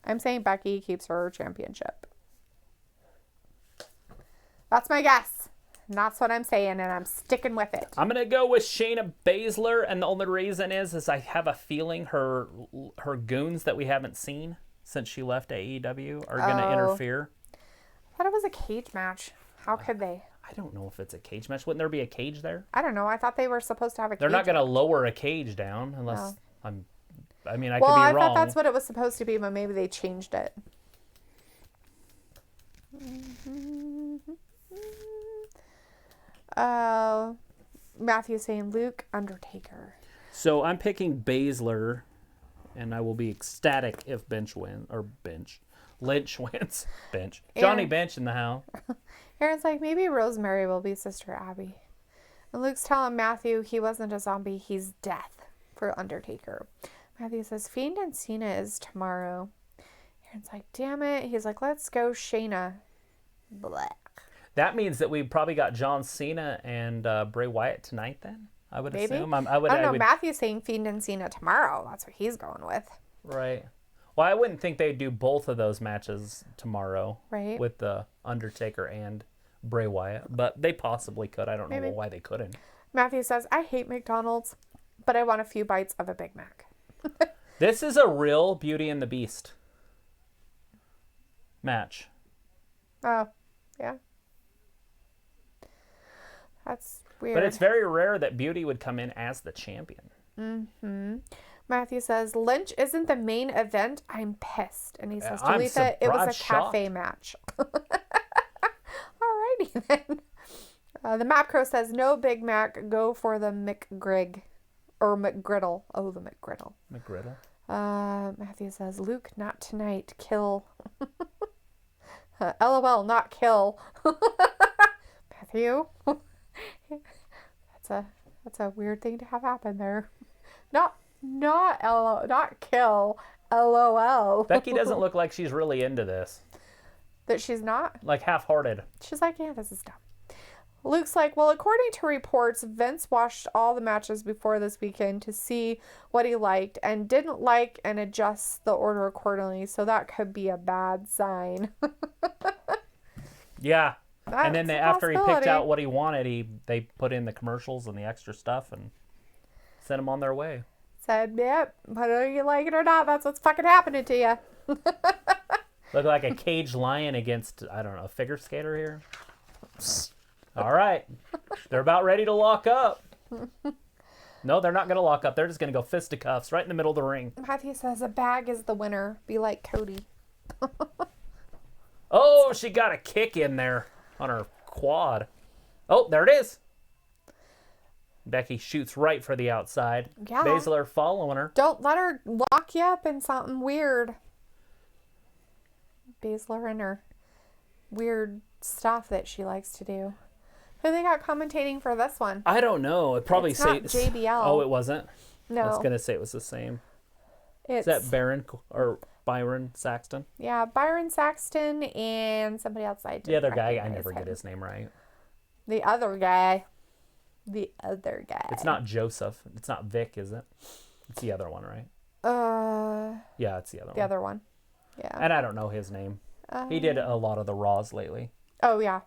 I'm saying Becky keeps her championship. That's my guess. And that's what I'm saying, and I'm sticking with it. I'm going to go with Shayna Baszler, and the only reason is I have a feeling her goons that we haven't seen since she left AEW are going to interfere. I thought it was a cage match. How could they? I don't know if it's a cage match. Wouldn't there be a cage there? I don't know. I thought they were supposed to have a cage They're not going to match. lower a cage down unless I could be I wrong. thought that's what it was supposed to be, but maybe they changed it. Matthew's saying Luke, Undertaker. So I'm picking Baszler, and I will be ecstatic if Lynch wins. Bench. Johnny Bench in the house. Aaron's like, maybe Rosemary will be Sister Abby. And Luke's telling Matthew he wasn't a zombie, he's death for Undertaker. Matthew says, Fiend and Cena is tomorrow. Aaron's like, damn it. He's like, let's go Shayna. Blech. That means that we probably got John Cena and Bray Wyatt tonight then, I would Maybe. assume. I don't know. Matthew's saying Fiend and Cena tomorrow. That's what he's going with. Right. Well, I wouldn't think they'd do both of those matches tomorrow. Right. With the Undertaker and Bray Wyatt. But they possibly could. I don't know Maybe. why they couldn't. Matthew says, I hate McDonald's, but I want a few bites of a Big Mac. This is a real Beauty and the Beast match. Oh, yeah. That's weird. But it's very rare that Beauty would come in as the champion. Matthew says, Lynch isn't the main event. I'm pissed. And he says, I'm Talitha, it was a surprised, cafe match. Alrighty then. The Map Crow says, no Big Mac. Go for the McGrig. Or McGriddle. Oh, the McGriddle. McGriddle. Matthew says, Luke, not tonight. Kill. LOL, not kill. Matthew. That's a weird thing to have happen there. Not LOL, not kill. LOL. Becky doesn't look like she's really into this. That she's not? Like half-hearted. She's like, yeah, this is dumb. Luke's like, well, according to reports, Vince watched all the matches before this weekend to see what he liked and didn't like and adjust the order accordingly. So that could be a bad sign. Yeah. That's and then a after he picked possibility. out what he wanted, they put in the commercials and the extra stuff and sent them on their way. Said, yep, whether you like it or not, that's what's fucking happening to you. Look like a caged lion against, I don't know, a figure skater here. All right. They're about ready to lock up. No, they're not going to lock up. They're just going to go fisticuffs right in the middle of the ring. Matthew says, a bag is the winner. Be like Cody. Oh, she got a kick in there on her quad. Oh, there it is. Becky shoots right for the outside. Yeah. Baszler following her. Don't let her lock you up in something weird. Baszler and her weird stuff that she likes to do. Who they got commentating for this one? I don't know. It probably It's not JBL. Oh, it wasn't? No. I was going to say it was the same. It's, Is that Baron or Byron Saxton? yeah, Byron Saxton and somebody else I didn't The other guy, I recognize never him. get his name right. The other guy. The other guy. It's not Joseph. It's not Vic, is it? It's the other one, right? Yeah, it's the other The one. other one. Yeah. And I don't know his name. He did a lot of the Raws lately. Oh, yeah.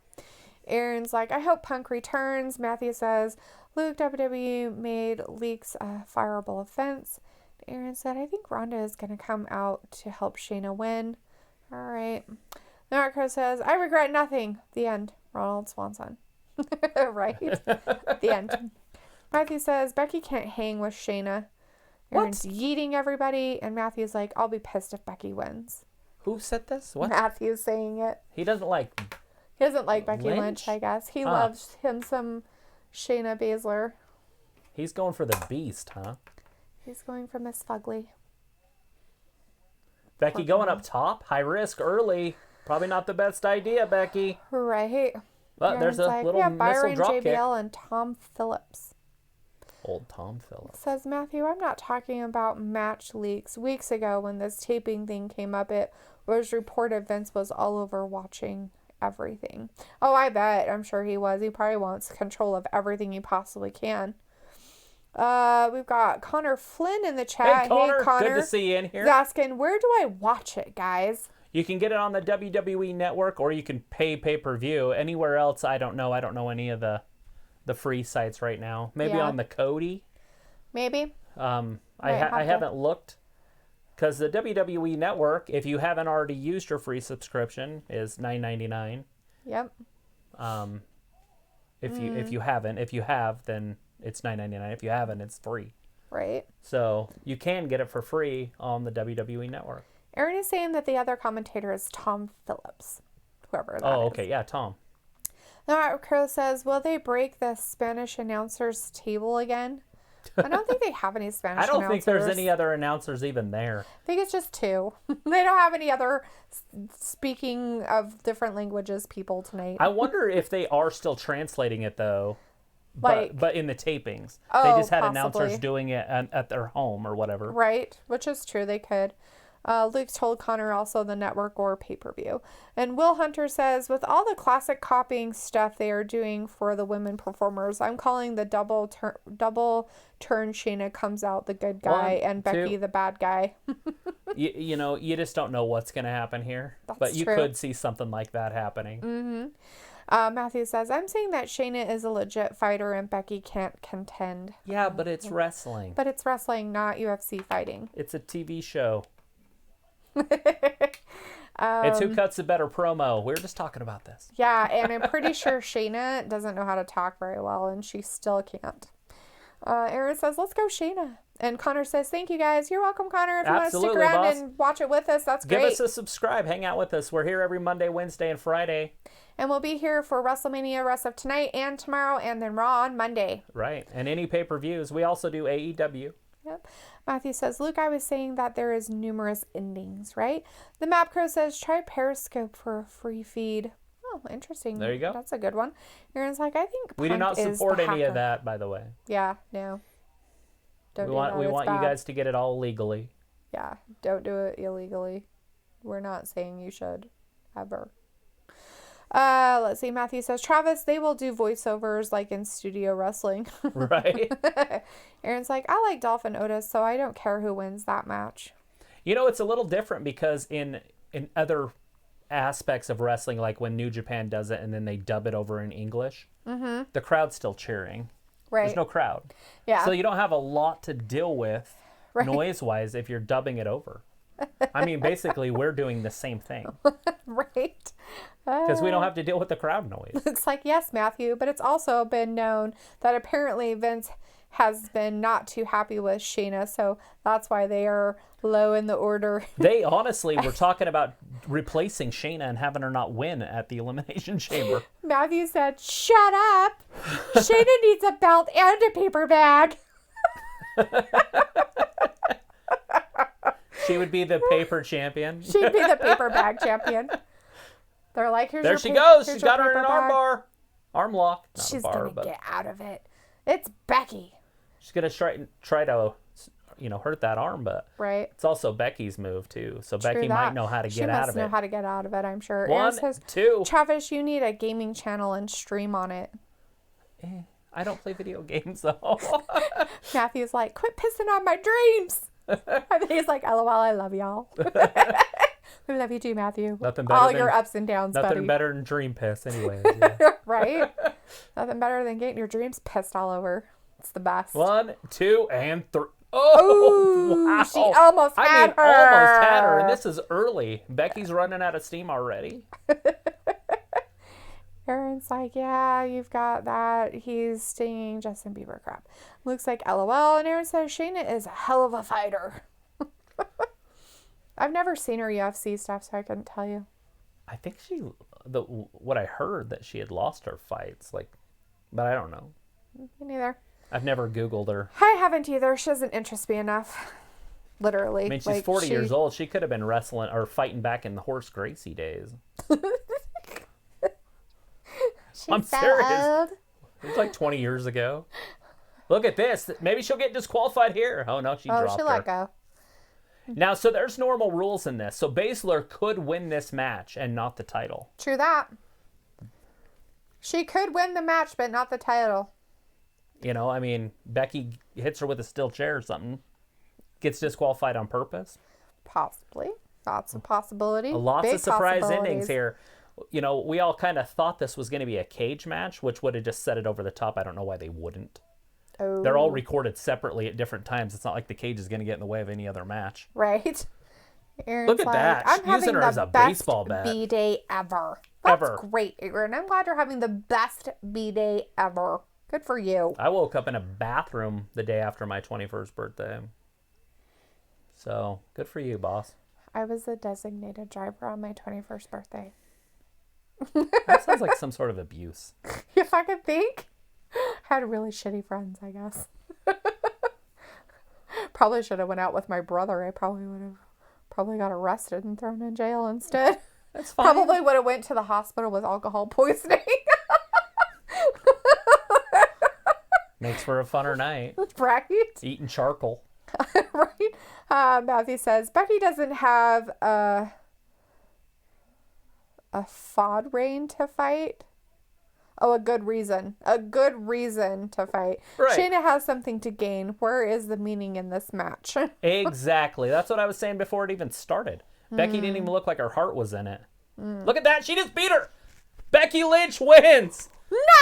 Aaron's like, I hope Punk returns. Matthew says, Luke, WWE made leaks a fireable offense. Aaron said, I think Ronda is going to come out to help Shayna win. All right. Narco says, I regret nothing. The end. Ronald Swanson. Right? The end. Matthew says, Becky can't hang with Shayna. Aaron's yeeting everybody. And Matthew's like, I'll be pissed if Becky wins. Who said this? What? Matthew's saying it. He doesn't like... He doesn't like Becky Lynch? Lynch, I guess. He loves him some Shayna Baszler. He's going for the beast, huh? He's going for Miss Fugly. Becky going up top? High risk early. Probably not the best idea, Becky. Right. But there's a Aaron's little yeah, missile Byron, drop kick. JBL, and Tom Phillips. Old Tom Phillips. Says, Matthew, I'm not talking about match leaks. Weeks ago when this taping thing came up, it was reported Vince was all over watching everything. Oh, I bet. I'm sure he was. He probably wants control of everything he possibly can. We've got Connor Flynn in the chat. Hey, Connor. Connor. Good to see you in here. He's asking, where do I watch it, guys? You can get it on the WWE Network, or you can pay-per-view. Anywhere else, I don't know. I don't know any of the free sites right now. Maybe Yeah. on the Kodi. Maybe. I have to- haven't looked. Because the WWE Network, if you haven't already used your free subscription, is $9.99. Yep. If you haven't, if you have, then it's $9.99. If you haven't, it's free. Right. So you can get it for free on the WWE Network. Aaron is saying that the other commentator is Tom Phillips. Whoever that Oh, is. okay. Yeah, Tom. Now, Crow says, will they break the Spanish announcers table again? I don't think they have any Spanish I don't announcers. think there's any other announcers even there. I think it's just two. They don't have any other speaking of different languages people tonight. I wonder if they are still translating it, though. Like- but in the tapings. Oh, They just had possibly. announcers doing it at their home or whatever. Right, which is true. They could. Luke told Connor also the network or pay-per-view. And Will Hunter says, with all the classic copying stuff they are doing for the women performers, I'm calling the double turn Shayna comes out the good guy 1, and Becky 2. the bad guy. You know, you just don't know what's going to happen here. But you true. could see something like that happening. Matthew says, I'm saying that Shayna is a legit fighter and Becky can't contend. Yeah, but it's wrestling. But it's wrestling, not UFC fighting. It's a TV show. It's who cuts a better promo. We were just talking about this. Yeah, and I'm pretty sure Shayna doesn't know how to talk very well, and she still can't. Aaron says, let's go, Shayna. And Connor says, thank you, guys. You're welcome, Connor. If you want to stick Absolutely, around boss. and watch it with us, that's Give great. us a subscribe. Hang out with us. We're here every Monday, Wednesday, and Friday. And we'll be here for WrestleMania rest of tonight and tomorrow, and then Raw on Monday. Right. And any pay-per-views. We also do AEW. Yep. Matthew says, Luke, I was saying that there is numerous endings, right? The Map Crow says, try Periscope for a free feed. Oh, interesting. There you go. That's a good one. Aaron's like, I think We do Punk not is support the any of hacker. that, by the way. Yeah, no. Don't We do want that. we It's want you bad. guys to get it all legally. Yeah, don't do it illegally. We're not saying you should, ever. Let's see. Matthew says, Travis, they will do voiceovers like in studio wrestling. Right? Aaron's like, I like Dolphin Otis, so I don't care who wins that match. You know, it's a little different because in other aspects of wrestling, like when New Japan does it and then they dub it over in English, the crowd's still cheering. Right. There's no crowd. Yeah. So you don't have a lot to deal with Right. noise-wise if you're dubbing it over. I mean, basically, we're doing the same thing Right. because we don't have to deal with the crowd noise. It's like, yes, Matthew, but it's also been known that apparently Vince has been not too happy with Shayna, so that's why they are low in the order. They honestly were talking about replacing Shayna and having her not win at the Elimination Chamber. Matthew said, shut up. Shayna needs a belt and a paper bag. She would be the paper champion. She'd be the paper bag champion. They're like, here's There your she pa- goes. here's She's your got her in paper an arm bag. bar. Arm lock. Not She's a bar, gonna but get out of it. It's Becky, she's going to try to, hurt that arm, but right? it's also Becky's move, too. So Becky True might that. know how to She get out must of know it. how to get out of it, I'm sure. One, Aaron says, two. Travis, you need a gaming channel and stream on it. I don't play video games, though. Matthew's like, quit pissing on my dreams. I think he's like, LOL, I love y'all. We love you too, Matthew. Nothing better All than- your ups and downs, Nothing buddy. better than dream piss, anyways. Yeah. Right? Nothing better than getting your dreams pissed all over. It's the best. 1, 2, and 3. Oh, Ooh, wow. she almost had her. Almost had her. And this is early. Becky's running out of steam already. Aaron's like, yeah, you've got that. He's stinging Justin Bieber crap. Looks like LOL. And Aaron says, Shayna is a hell of a fighter. I've never seen her UFC stuff, so I couldn't tell you. I think what I heard that she had lost her fights, but I don't know. Me neither. I've never Googled her. I haven't either. She doesn't interest me enough. Literally. I mean, she's 40 years old. She could have been wrestling or fighting back in the Horse Gracie days. I'm serious. It was like 20 years ago. Look at this. Maybe she'll get disqualified here. Oh, no, she dropped she her. let go. Now, so there's normal rules in this. So Baszler could win this match and not the title. True that. She could win the match, but not the title. I mean, Becky hits her with a steel chair or something. Gets disqualified on purpose. Possibly. That's a possibility. Lots Big of surprise endings possibilities. here. We all kind of thought this was going to be a cage match, which would have just set it over the top. I don't know why they wouldn't. Oh. They're all recorded separately at different times. It's not like the cage is going to get in the way of any other match. Right? Aaron's Look at like, that. I'm She's having using her the as a best baseball bat. B-day ever. That's Ever. great, Aaron. I'm glad you're having the best B-day ever. Good for you. I woke up in a bathroom the day after my 21st birthday. So, good for you, boss. I was a designated driver on my 21st birthday. That sounds like some sort of abuse. If I could think. Had really shitty friends, I guess. Probably should have went out with my brother. I probably would have got arrested and thrown in jail instead. That's fine. Probably would have went to the hospital with alcohol poisoning. Makes for a funner night. Right? Eating charcoal. Right? Matthew says, Becky doesn't have a FOD reign to fight. Oh, a good reason. A good reason to fight. Right. Shayna has something to gain. Where is the meaning in this match? Exactly. That's what I was saying before it even started. Becky didn't even look like her heart was in it. Look at that. She just beat her. Becky Lynch wins.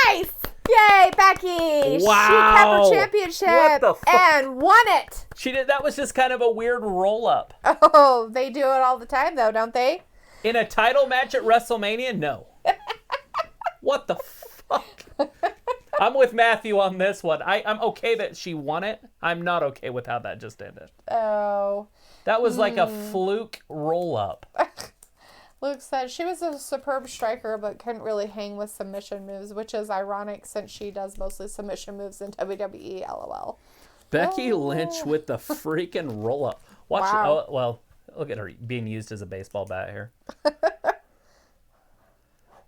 Nice! Yay, Becky! She kept Wow. her championship What the fuck? and won it. She did. That was just kind of a weird roll up. Oh, they do it all the time, though, don't they? In a title match at WrestleMania? No. What the fuck? I'm with Matthew on this one. I'm okay that she won it. I'm not okay with how that just ended. Oh. That was like a fluke roll up. Luke said she was a superb striker but couldn't really hang with submission moves, which is ironic since she does mostly submission moves in WWE, LOL. Becky Lynch with the freaking roll-up. Watch. Wow. Oh, well, look at her being used as a baseball bat here.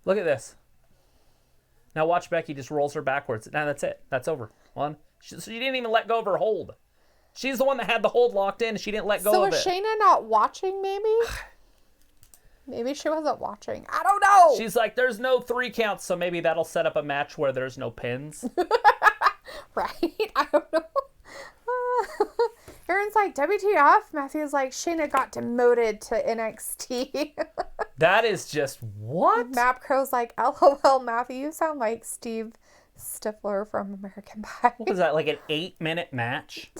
Look at this. Now watch Becky just rolls her backwards. Now that's it. That's over. One. She didn't even let go of her hold. She's the one that had the hold locked in. She didn't let go So of it. was Shayna not watching, maybe? Maybe she wasn't watching. I don't know. She's like, there's no 3 counts, so maybe that'll set up a match where there's no pins. Right? I don't know. Aaron's like, WTF? Matthew's like, Shayna got demoted to NXT. That is just what? Map Crow's like, LOL, Matthew, you sound like Steve Stifler from American Pie. What was that, like an 8-minute match?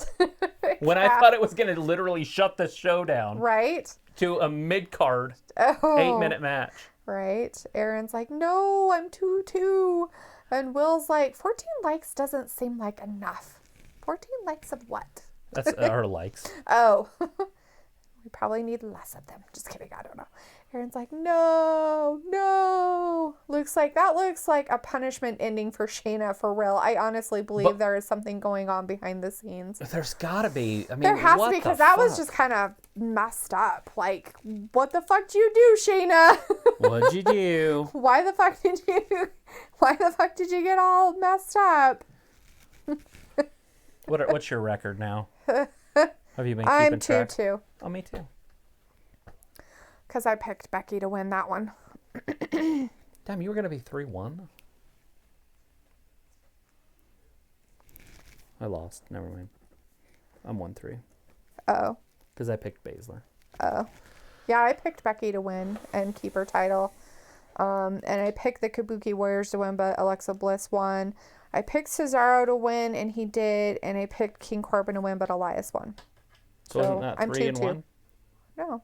When I thought it was going to literally shut the show down. Right? To a mid-card 8-minute match. Right? Aaron's like, no, I'm 2-2. And Will's like, 14 likes doesn't seem like enough. 14 likes of what? That's her likes. Oh. We probably need less of them. Just kidding. I don't know. Aaron's like, no. Looks like a punishment ending for Shayna for real. I honestly believe there is something going on behind the scenes. There's gotta be. I mean, There has to be, because that was just kind of messed up. Like, what the fuck did you do, Shayna? What'd you do? Why the fuck did you get all messed up? What's your record now? Have you been keeping track? I'm 2-2. Oh, me too. Because I picked Becky to win that one. Damn, you were gonna be 3-1. I lost. Never mind. I'm 1-3. Oh. Because I picked Baszler. Oh. Yeah, I picked Becky to win and keep her title. And I picked the Kabuki Warriors to win, but Alexa Bliss won. I picked Cesaro to win, and he did. And I picked King Corbin to win, but Elias won. So isn't that I'm 3-1? No.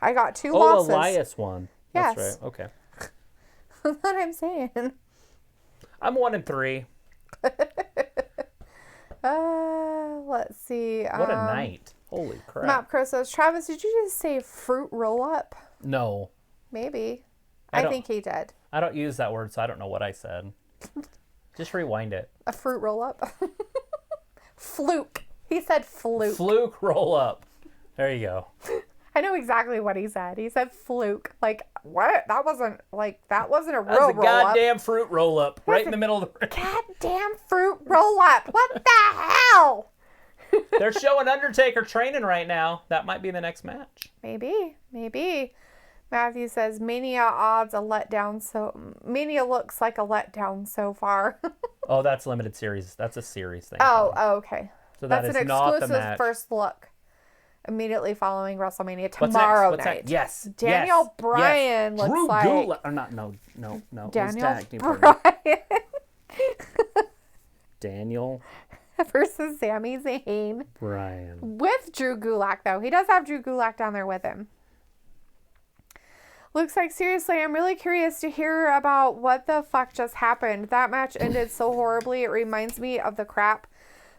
I got 2 losses. Oh, Elias won. Yes. That's right. Okay. That's what I'm saying. I'm 1-3. Let's see. What a night. Holy crap. Map Crow says, Travis, did you just say fruit roll up? No. Maybe. I think he did. I don't use that word, so I don't know what I said. Just rewind it. A fruit roll up? Fluke. He said fluke. Fluke roll up. There you go. I know exactly what he said. He said fluke. Like, what? That wasn't a real That's a roll up. goddamn fruit roll up. Right in the middle of the ring. Goddamn fruit roll up. What the hell? They're showing Undertaker training right now. That might be the next match. Maybe. Matthew says, Mania odds a letdown. Mania looks like a letdown so far. Oh, that's limited series. That's a series thing. Oh, okay. So That's that an is not the exclusive match. first look. Immediately following WrestleMania What's tomorrow next? night. Yes. Daniel yes, Bryan yes. looks Drew like... Gulak. Or not, no. Daniel His tag team partner. Bryan Daniel versus Sami Zayn. Bryan. With Drew Gulak, though. He does have Drew Gulak down there with him. Looks like, seriously, I'm really curious to hear about what the fuck just happened. That match ended so horribly. It reminds me of the crap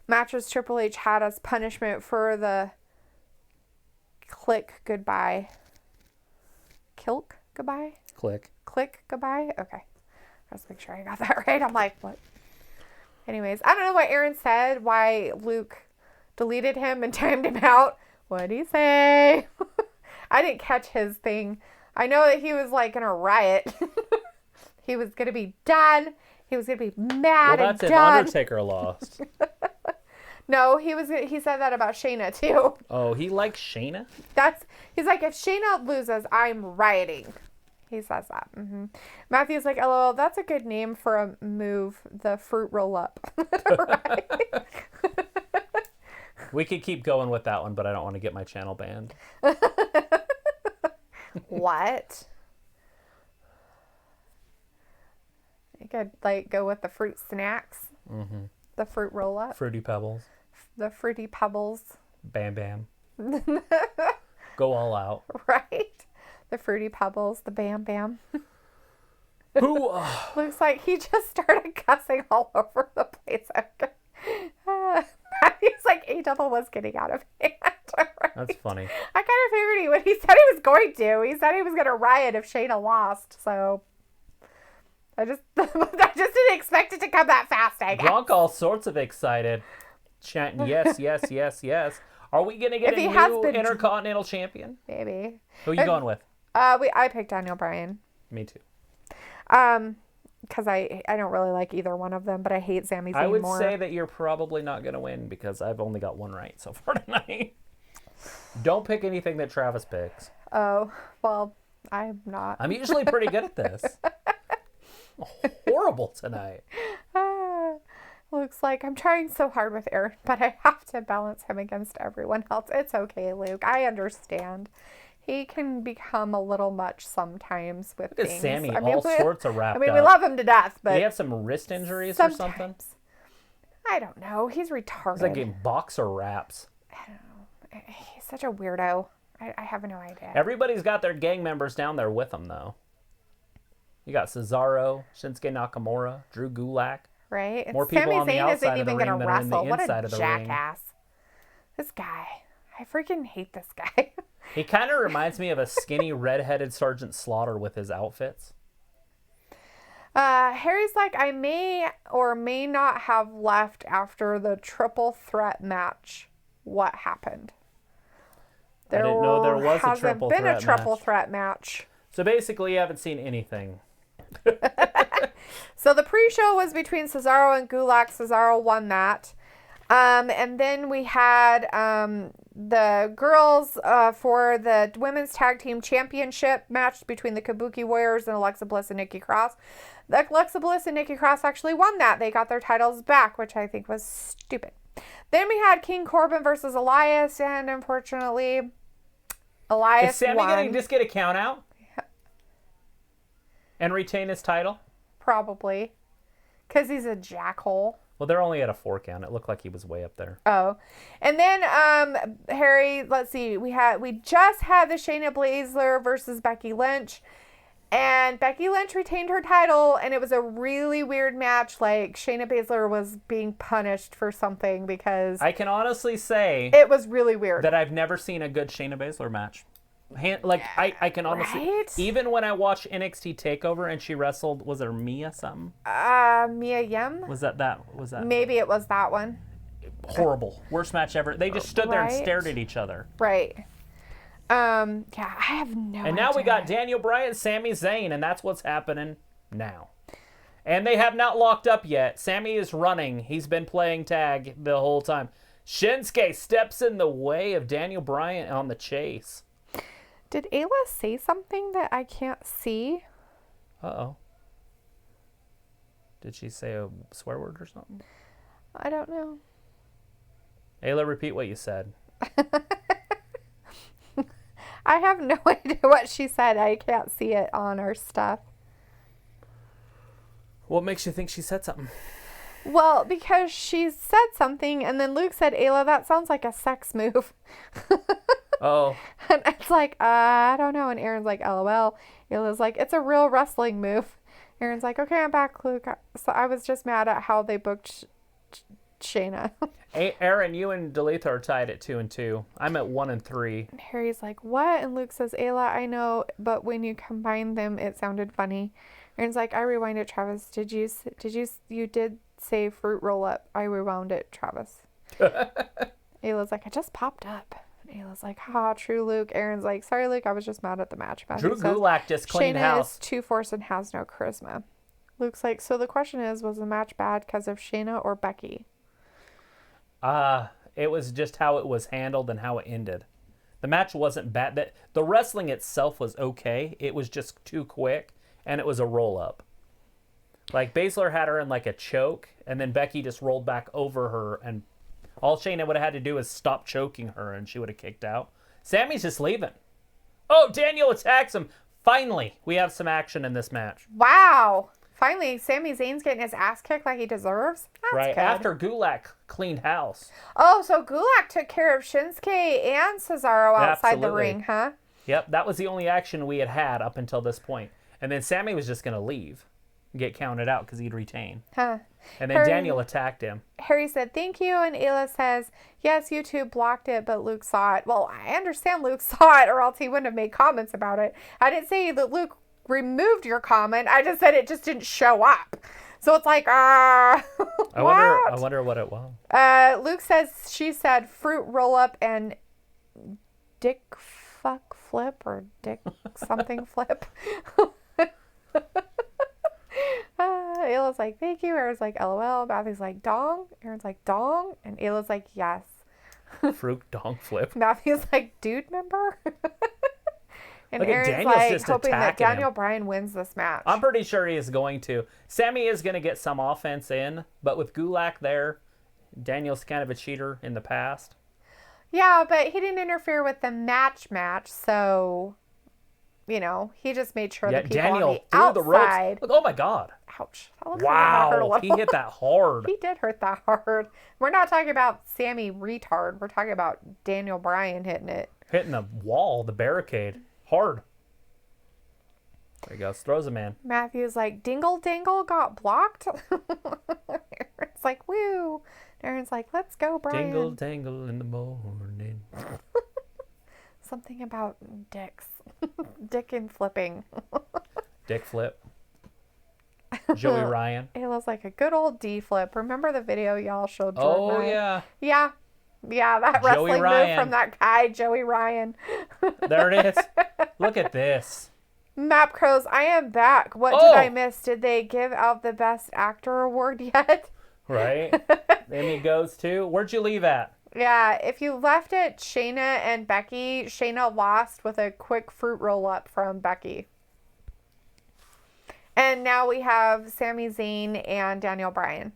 matches Triple H had as punishment for the click goodbye. Kilk goodbye? Click goodbye? Okay. Let's make sure I got that right. I'm like, what? Anyways, I don't know what Aaron said, why Luke deleted him and timed him out. What'd he say? I didn't catch his thing. I know that he was like in a riot. He was going to be done. He was going to be mad and that's done. if Undertaker lost. No, he said that about Shayna too. Oh, he likes Shayna? He's like, if Shayna loses, I'm rioting. He says that. Mm-hmm. Matthew's like, LOL, that's a good name for a move, the fruit roll up. We could keep going with that one, but I don't want to get my channel banned. What? You could like go with the fruit snacks. Mm-hmm. The fruit roll up. Fruity Pebbles. The fruity pebbles. Bam Bam. Go all out. Right? The fruity pebbles, the Bam Bam. Who? Looks like he just started cussing all over the place after. Matthew's like, A-Double was getting out of hand. Right? That's funny. I kind of figured when he said he was going to. He said he was going to riot if Shayna lost. So I just didn't expect it to come that fast, I guess. Gronk all sorts of excited. chanting yes, yes, yes, yes. Are we going to get If a he has new been Intercontinental Champion? Maybe. Who are you going with? I picked Daniel Bryan. Me too. Because I don't really like either one of them, but I hate Sami Zayn I would more. say that you're probably not going to win because I've only got one right so far tonight. Don't pick anything that Travis picks. Oh, well, I'm not. I'm usually pretty good at this. Horrible tonight. Looks like I'm trying so hard with Aaron, but I have to balance him against everyone else. It's okay, Luke. I understand. He can become a little much sometimes with Look at things. Sammy, all sorts of wrapped I mean, up. we love him to death, but Did he have some wrist injuries or something? sometimes. I don't know. He's retarded. It's like in boxer wraps. I don't know. He's such a weirdo. I have no idea. Everybody's got their gang members down there with them, though. You got Cesaro, Shinsuke Nakamura, Drew Gulak. Right? More people Sammy on the Zayn outside isn't of the even ring going to than are in the wrestle. What inside a of the ring. jackass. This guy. I freaking hate this guy. He kind of reminds me of a skinny redheaded Sergeant Slaughter with his outfits. Harry's like, I may or may not have left after the triple threat match. What happened? I didn't know there was a triple hasn't been threat a triple match. threat match. So basically, you haven't seen anything. So the pre-show was between Cesaro and Gulak. Cesaro won that. And then we had the girls for the Women's Tag Team Championship match between the Kabuki Warriors and Alexa Bliss and Nikki Cross. Alexa Bliss and Nikki Cross actually won that. They got their titles back, which I think was stupid. Then we had King Corbin versus Elias, and unfortunately, Elias Is Sammy won. going to just get a count out? And retain his title? Probably. Because he's a jackhole. Well, they're only at a 4 count. It looked like he was way up there. Oh. And then Harry, let's see. We just had the Shayna Baszler versus Becky Lynch. And Becky Lynch retained her title, and it was a really weird match. Like, Shayna Baszler was being punished for something because I can honestly say it was really weird. that I've never seen a good Shayna Baszler match. I can honestly, Right? even when I watched NXT TakeOver and she wrestled, was there Mia something? Mia Yim? Was that Maybe it was that one. horrible? Worst match ever. They just stood there and Right. stared at each other. Right. Yeah, I have no idea. And now we got Daniel Bryan, Sami Zayn, and that's what's happening now. And they have not locked up yet. Sami is running. He's been playing tag the whole time. Shinsuke steps in the way of Daniel Bryan on the chase. Did Ayla say something that I can't see? Uh-oh. Did she say a swear word or something? I don't know. Ayla, repeat what you said. I have no idea what she said. I can't see it on our stuff. What makes you think she said something? Well, because she said something, and then Luke said, Ayla, that sounds like a sex move. Oh. And it's like, I don't know. And Aaron's like, LOL. Ayla's like, it's a real wrestling move. Aaron's like, okay, I'm back, Luke. So I was just mad at how they booked Shayna. Aaron, you and Dalitha are tied at 2-2. I'm at 1-3. And Harry's like, what? And Luke says, Ayla, I know, but when you combine them, it sounded funny. Aaron's like, I rewind it, Travis. You did say fruit roll up. I rewound it, Travis. Ayla's like, I just popped up. And Ayla's like, ha, true, Luke. Aaron's like, sorry, Luke, I was just mad at the match. Drew Gulak just cleaned Shayna house. is too forced and has no charisma. Luke's like, so the question is, was the match bad because of Shayna or Becky? It was just how it was handled and how it ended. The match wasn't bad. The wrestling itself was okay. It was just too quick, and it was a roll-up. Like, Baszler had her in, like, a choke, and then Becky just rolled back over her, and all Shayna would have had to do is stop choking her, and she would have kicked out. Sammy's just leaving. Oh, Daniel attacks him. Finally, we have some action in this match. Wow. Finally, Sami Zayn's getting his ass kicked like he deserves. That's Right, good. after Gulak cleaned house. Oh, so Gulak took care of Shinsuke and Cesaro outside the Absolutely. ring, huh? Yep, that was the only action we had had up until this point. And then Sammy was just going to leave and get counted out because he'd retain. Huh. And then Daniel attacked him. Harry said, thank you. And Ayla says, yes, YouTube blocked it, but Luke saw it. Well, I understand Luke saw it or else he wouldn't have made comments about it. I didn't say that Luke removed your comment. I just said it just didn't show up. So it's like, I wonder what it was. Luke says she said fruit roll up and dick fuck flip or dick something flip. Ayla's like, thank you. Aaron's like, LOL. Matthew's like, dong. Aaron's like, dong. And Ayla's like, yes. Fruit dong flip. Matthew's like, dude, member? And Look at Aaron's Daniel's like, just hoping that attacking Daniel him. Bryan wins this match. I'm pretty sure he is going to. Sammy is going to get some offense in, but with Gulak there, Daniel's kind of a cheater in the past. Yeah, but he didn't interfere with the match, so, you know, he just made sure Yeah, the people Daniel on the through the outside. ropes. Look, oh my God. Ouch. That looked like that hurt a Wow, little. he hit that hard. He did hurt that hard. We're not talking about Sammy retard. We're talking about Daniel Bryan hitting it. Hitting the wall, the barricade. Hard. There he goes. Throws a man. Matthew's like, dingle dangle got blocked. Aaron's like, woo. Aaron's like, let's go, Bryan. Dingle dangle in the morning. Something about dicks. Dick and flipping. Dick flip. Joey Ryan. It was like a good old D flip. Remember the video y'all showed Jordan? Oh, and I? yeah. Yeah. Yeah, that Joey wrestling move Ryan. from that guy, Joey Ryan. There it is. Look at this. Map Crows, I am back. What Oh. did I miss? Did they give out the Best Actor award yet? Right? Amy goes to. Where'd you leave at? Yeah, if you left it, Shayna and Becky, Shayna lost with a quick fruit roll up from Becky. And now we have Sami Zayn and Daniel Bryan.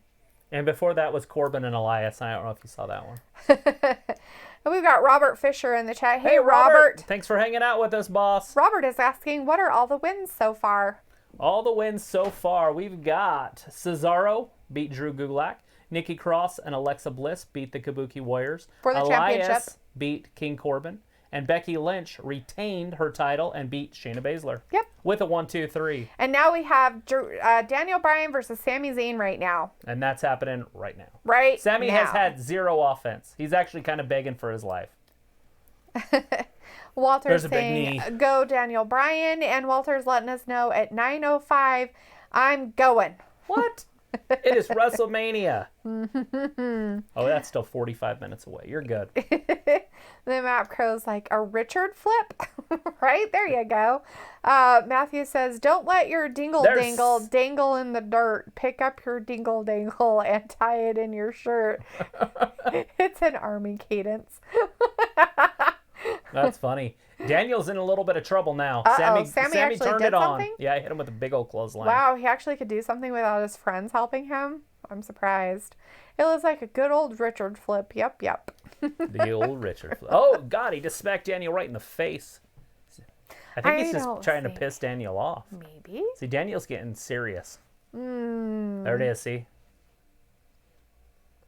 And before that was Corbin and Elias. I don't know if you saw that one. And we've got Robert Fisher in the chat. Hey, Robert. Thanks for hanging out with us, boss. Robert is asking, what are all the wins so far? All the wins so far, we've got Cesaro beat Drew Gulak. Nikki Cross and Alexa Bliss beat the Kabuki Warriors. For the championship. Elias beat King Corbin. And Becky Lynch retained her title and beat Shayna Baszler. Yep. With a 1-2-3. And now we have Daniel Bryan versus Sami Zayn right now. And that's happening right now. Right Sammy now. has had zero offense. He's actually kind of begging for his life. Walter's There's a big saying, knee. go Daniel Bryan. And Walter's letting us know at 9:05, I'm going. What? It is WrestleMania. Oh, that's still 45 minutes away. You're good. The Map Crow's like, a Richard flip? Right? There you go. Matthew says, don't let your dingle-dangle dangle in the dirt. Pick up your dingle-dangle and tie it in your shirt. It's an army cadence. That's funny. Daniel's in a little bit of trouble now. Uh-oh, Sammy Sammy actually turned did it on. something? Yeah, I hit him with a big old clothesline. Wow, he actually could do something without his friends helping him? I'm surprised. It looks like a good old Richard flip. Yep. The old Richard. Oh, God, he just smacked Daniel right in the face. I think he's just trying to piss Daniel off. Maybe. See, Daniel's getting serious. There it is, see?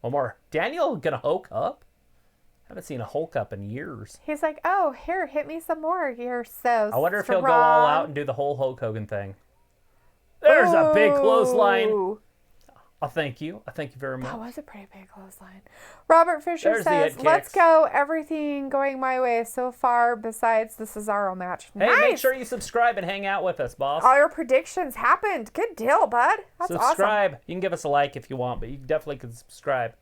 One more. Daniel gonna Hulk up? Haven't seen a Hulk up in years. He's like, oh, here, hit me some more. You're so I wonder if strong. he'll go all out and do the whole Hulk Hogan thing. There's a big clothesline. Ooh. I thank you. I thank you very much. That was a pretty big clothesline. Robert Fisher There's the says, head let's kicks. go. Everything going my way so far besides the Cesaro match. Hey, Nice. make sure you subscribe and hang out with us, boss. All your predictions happened. Good deal, bud. That's Subscribe. You can give us a like if you want, but you definitely can subscribe.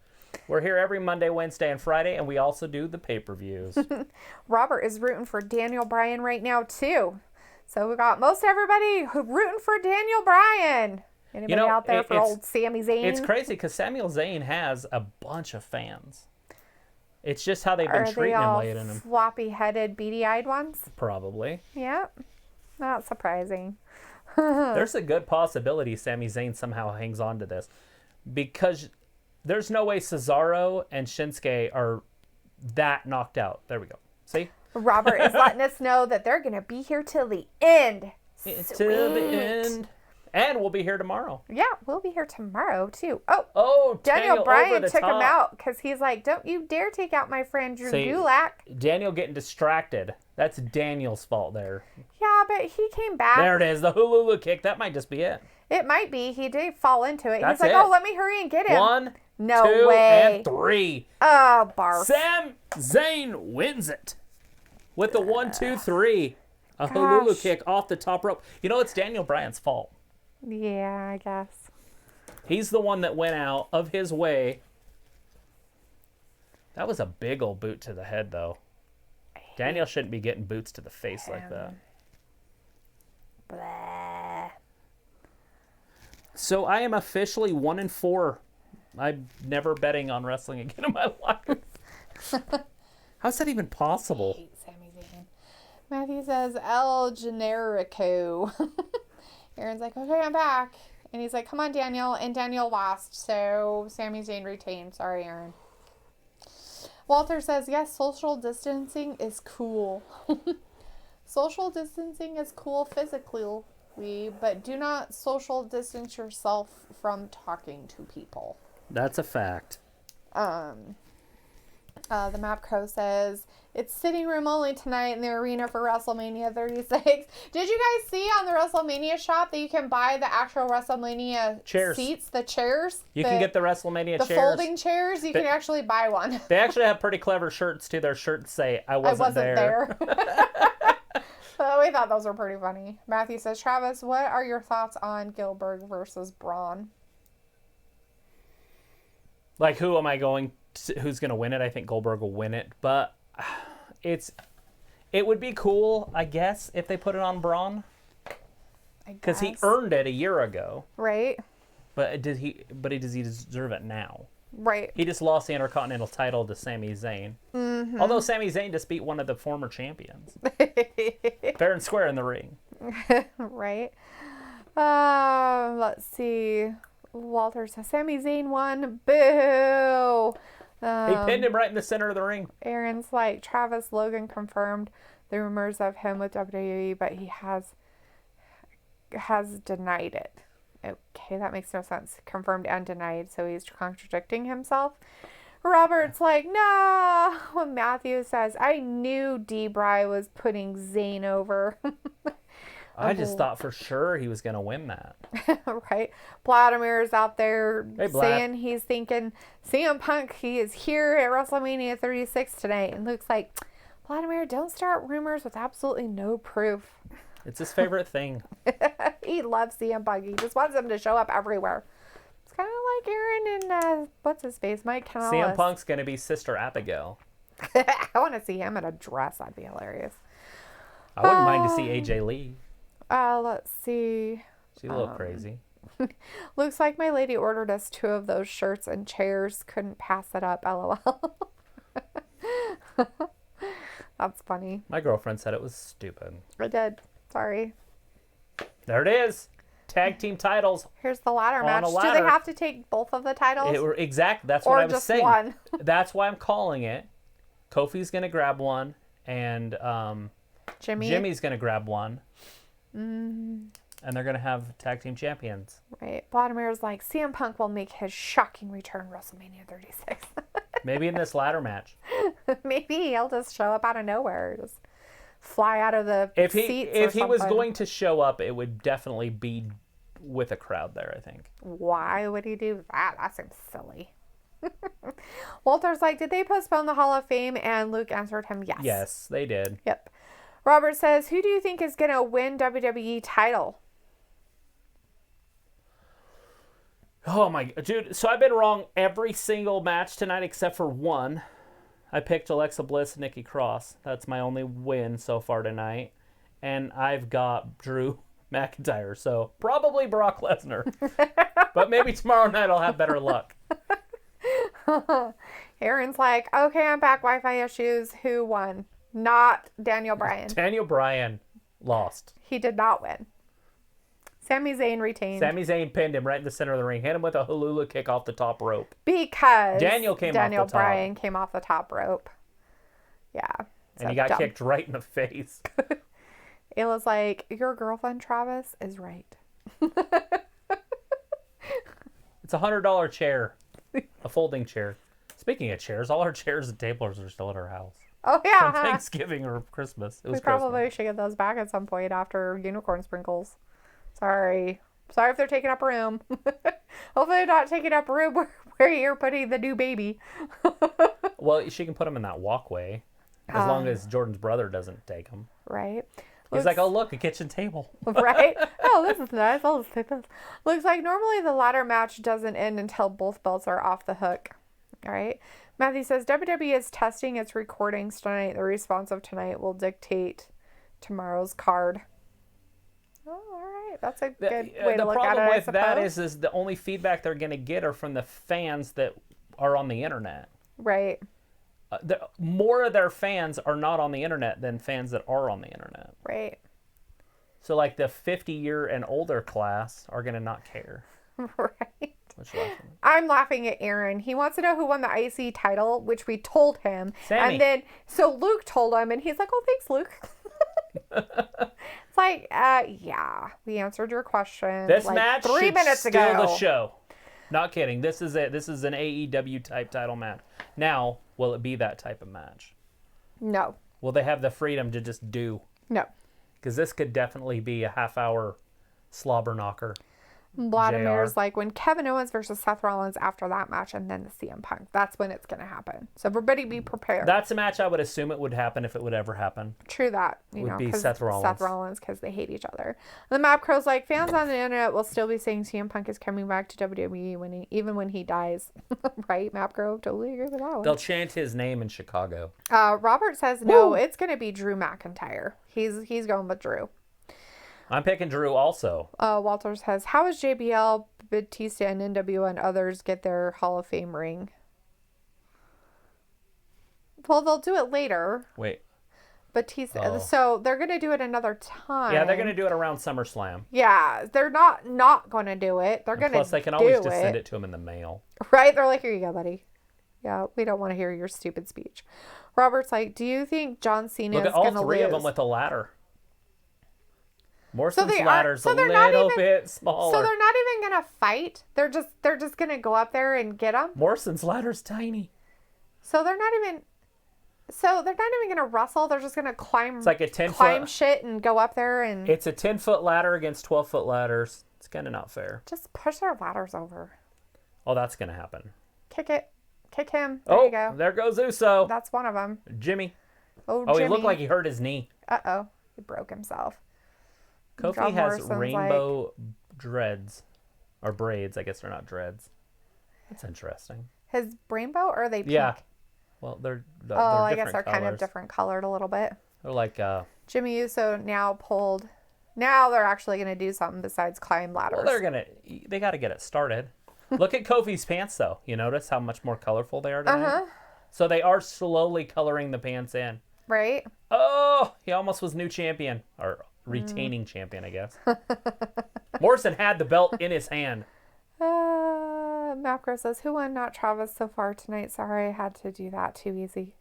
We're here every Monday, Wednesday, and Friday, and we also do the pay-per-views. awesome. Robert is rooting for Daniel Bryan right now, too. So we got most everybody rooting for Daniel Bryan. Anybody out there for old Sami Zayn? It's crazy because Samuel Zayn has a bunch of fans. It's just how they've been treating him lately. Floppy-headed, beady-eyed ones? Probably. Yep. Not surprising. There's a good possibility Sami Zayn somehow hangs on to this because there's no way Cesaro and Shinsuke are that knocked out. There we go. See? Robert is letting us know that they're going to be here till the end. Till the end. And we'll be here tomorrow. Yeah, we'll be here tomorrow, too. Oh, Oh, Daniel Bryan over the took him top. out because he's like, don't you dare take out my friend Drew See, Gulak. Daniel getting distracted. That's Daniel's fault there. Yeah, but he came back. There it is. The Hululu kick. That might just be it. It might be. He did fall into it. That's He's like, it. oh, let me hurry and get him. 1, No 2, way. and 3. Oh, barf. Sam Zayn wins it with the 1, 2, 3. A Hululu Gosh. kick off the top rope. You know, it's Daniel Bryan's fault. Yeah, I guess. He's the one that went out of his way. That was a big old boot to the head, though. Daniel shouldn't be getting boots to the face like that. Blah. So I am officially 1-4. I'm never betting on wrestling again in my life. How's that even possible? I hate Sami Zayn. Matthew says El Generico. Aaron's like, okay, I'm back. And he's like, come on, Daniel. And Daniel lost, so Sami Zayn retained. Sorry, Aaron. Walter says, yes, social distancing is cool. Social distancing is cool physically, but do not social distance yourself from talking to people. That's a fact. The Map Crow says, it's sitting room only tonight in the arena for WrestleMania 36. Did you guys see on the WrestleMania shop that you can buy the actual WrestleMania chairs. Seats, the chairs? You can get the WrestleMania chairs. The folding chairs, you can actually buy one. They actually have pretty clever shirts, too. Their shirts say, I wasn't there. So we thought those were pretty funny. Matthew says, Travis, what are your thoughts on Gilbert versus Braun? Like, who am I going to, who's going to win it? I think Goldberg will win it. But it would be cool, I guess, if they put it on Braun. Because he earned it a year ago. Right. But does he deserve it now? Right. He just lost the Intercontinental title to Sami Zayn. Mm-hmm. Although Sami Zayn just beat one of the former champions. Fair and square in the ring. Right. Let's see. Walter says, Sami Zayn won. Boo. He pinned him right in the center of the ring. Aaron's like, Travis Logan confirmed the rumors of him with WWE, but he has denied it. Okay, that makes no sense. Confirmed and denied, so he's contradicting himself. Robert's like, no. When Matthew says, I knew D-Bry was putting Zayn over. I just thought for sure he was going to win that. Right. Vladimir's out there saying he's thinking CM Punk, he is here at WrestleMania 36 tonight. And Luke's like, Vladimir, don't start rumors with absolutely no proof. It's his favorite thing. He loves CM Punk. He just wants him to show up everywhere. It's kind of like Aaron and what's his face, Mike Kanellis. CM Punk's going to be Sister Abigail. I want to see him in a dress. That'd be hilarious. I wouldn't mind to see AJ Lee. Let's see. She's a little crazy. Looks like my lady ordered us 2 of those shirts and chairs. Couldn't pass it up. LOL. That's funny. My girlfriend said it was stupid. I did. Sorry. There it is. Tag team titles. Here's the ladder match. A ladder. Do they have to take both of the titles? Exactly. That's what I was saying. Or just one? That's why I'm calling it. Kofi's going to grab one, and Jimmy's going to grab one. Mm-hmm. And they're going to have tag team champions. Right. Vladimir's like, CM Punk will make his shocking return WrestleMania 36. Maybe in this ladder match. Maybe he'll just show up out of nowhere. Just fly out of the seats If he was going to show up, it would definitely be with a crowd there, I think. Why would he do that? That seems silly. Walter's like, did they postpone the Hall of Fame? And Luke answered him, yes. Yes, they did. Yep. Robert says, who do you think is going to win WWE title? Oh my, dude. So I've been wrong every single match tonight except for one. I picked Alexa Bliss and Nikki Cross. That's my only win so far tonight. And I've got Drew McIntyre. So probably Brock Lesnar. But maybe tomorrow night I'll have better luck. Aaron's like, okay, I'm back. Wi-Fi issues. Who won? Not Daniel Bryan. Daniel Bryan lost. He did not win. Sami Zayn retained. Sami Zayn pinned him right in the center of the ring. Hit him with a Hulula kick off the top rope. Because Daniel Bryan came off the top rope. Yeah. And he got kicked right in the face. Ayla's like, your girlfriend, Travis, is right. It's $100 chair. A folding chair. Speaking of chairs, all our chairs and tables are still at our house. Oh, yeah. From Thanksgiving or Christmas. It was we probably should get those back at some point after unicorn sprinkles. Sorry if they're taking up room. Hopefully they're not taking up room where you're putting the new baby. Well, she can put them in that walkway. As long as Jordan's brother doesn't take them. Right. He's like, oh, look, a kitchen table. Right? Oh, this is nice. I'll just take this. Looks like normally the ladder match doesn't end until both belts are off the hook. All right. Matthew says WWE is testing its recordings tonight. The response of tonight will dictate tomorrow's card. Oh, all right. That's a good way to look at it. The problem with that is the only feedback they're going to get are from the fans that are on the internet. Right. More of their fans are not on the internet than fans that are on the internet. Right. So, like, the 50-year and older class are going to not care. Right. Which laughing. I'm laughing at Aaron. He wants to know who won the IC title, which we told him. Sammy. And then, so Luke told him, and he's like, oh, thanks, Luke. It's like, yeah, we answered your question. This like match 3 should minutes steal ago. the show. Not kidding. This is it. This is an AEW type title match. Now, will it be that type of match? No. Will they have the freedom to just do? No. Because this could definitely be a half-hour slobber knocker. Vladimir's like, when Kevin Owens versus Seth Rollins after that match and then the CM Punk, that's when it's going to happen. So everybody be prepared. That's a match I would assume it would happen if it would ever happen. True that. You would know, be Seth Rollins. Seth Rollins, because they hate each other. The Map Crow's like, fans on the internet will still be saying CM Punk is coming back to WWE even when he dies. Right, Map Crow? Totally agree with that one. They'll chant his name in Chicago. Robert says, no, it's going to be Drew McIntyre. He's going with Drew. I'm picking Drew also. Walter says, how is JBL, Batista, and NWO and others get their Hall of Fame ring? Well, they'll do it later. Wait. Batista. Oh. So they're going to do it another time. Yeah, they're going to do it around SummerSlam. Yeah, they're not going to do it. They're going to Plus, they can always just send it to him in the mail. Right? They're like, here you go, buddy. Yeah, we don't want to hear your stupid speech. Robert's like, do you think John Cena Look is at all going to lose? three of them with a ladder. Morrison's they are- ladder's so a they're not little even- bit smaller. So they're not even going to fight? They're just going to go up there and get them? Morrison's ladder's tiny. So they're not even going to wrestle. They're just going to climb. It's like a 10 climb foot. shit and go up there and It's a 10-foot ladder against 12-foot ladders. It's kind of not fair. just push their ladders over. Oh, that's going to happen. Kick it. Kick him. There you go. There goes Uso. That's one of them. Jimmy. Oh, Oh, Jimmy. he looked like he hurt his knee. Uh-oh. He broke himself. Kofi John has Morrison's rainbow dreads. Or braids. I guess they're not dreads. That's interesting. His rainbow, or are they pink? Yeah. Well, they're I guess different they're kind of colors. different colored a little bit. They're like Jimmy Uso now they're actually going to do something besides climb ladders. well, they got to get it started. Look at Kofi's pants though. You notice how much more colorful they are tonight? Uh-huh. So they are slowly coloring the pants in. Right? Oh, he almost was new champion or retaining champion, I guess. Morrison had the belt in his hand. Macro says, who won? Not Travis so far tonight. Sorry, I had to do that. Too easy.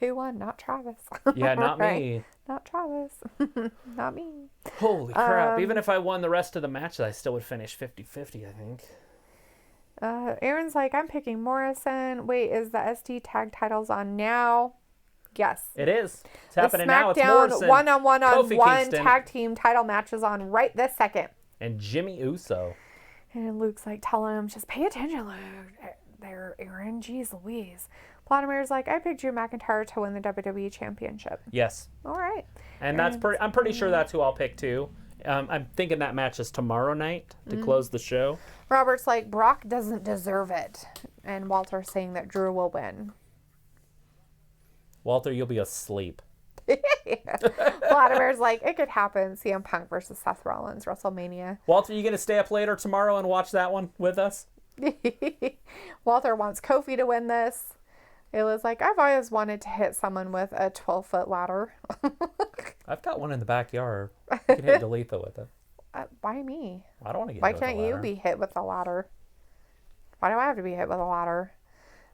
Who won? Not Travis. Yeah, not Right. me. Not Travis. Not me. Holy crap. Even if I won the rest of the matches, I still would finish 50-50, I think. Aaron's like, I'm picking Morrison. Wait, is the SD tag titles on now? Yes. It is. It's The happening now. It's SmackDown Morrison. one-on-one Kofi Kingston, tag team title matches on right this second. and Jimmy Uso. And Luke's like telling him, just pay attention, Luke. There, Aaron. Jeez Louise. Vladimir's like, I picked Drew McIntyre to win the WWE Championship. Yes. All right. And I'm pretty sure that's who I'll pick too. I'm thinking that match is tomorrow night to close the show. Robert's like, Brock doesn't deserve it. And Walter's saying that Drew will win. Walter, you'll be asleep. Vladimir's like, it could happen. CM Punk versus Seth Rollins, WrestleMania. Walter, you going to stay up later tomorrow and watch that one with us? Walter wants Kofi to win this. It was like, I've always wanted to hit someone with a 12-foot ladder. I've got one in the backyard. You can hit Dalitha with it. Why me? I don't want to get Why hit with a can't you ladder. be hit with a ladder? Why do I have to be hit with a ladder?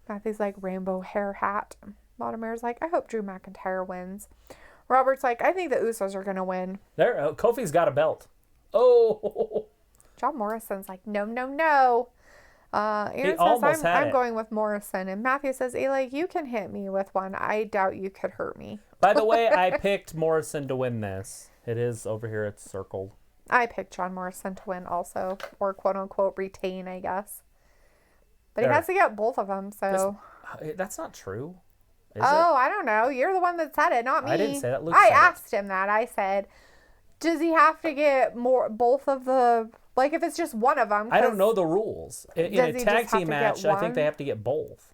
Matthew's like, rainbow hair hat. Vladimir's like, I hope Drew McIntyre wins. Robert's like, I think the Usos are going to win. There, Kofi's got a belt. Oh, John Morrison's like, no, no, no. Aaron almost says, had I'm it. going with Morrison. And Matthew says, Eli, you can hit me with one. I doubt you could hurt me. by the way, I picked Morrison to win this. It is over here. It's circled. I picked John Morrison to win also. Or quote-unquote retain, I guess. But There. he has to get both of them, so... That's not true. Is Oh, I don't know. You're the one that said it, not me. I didn't say that. Luke I said it. asked him that. I said, does he have to get both of the, like if it's just one of them? I don't know the rules. In a Does he tag just have team to get match, I think one? they have to get both.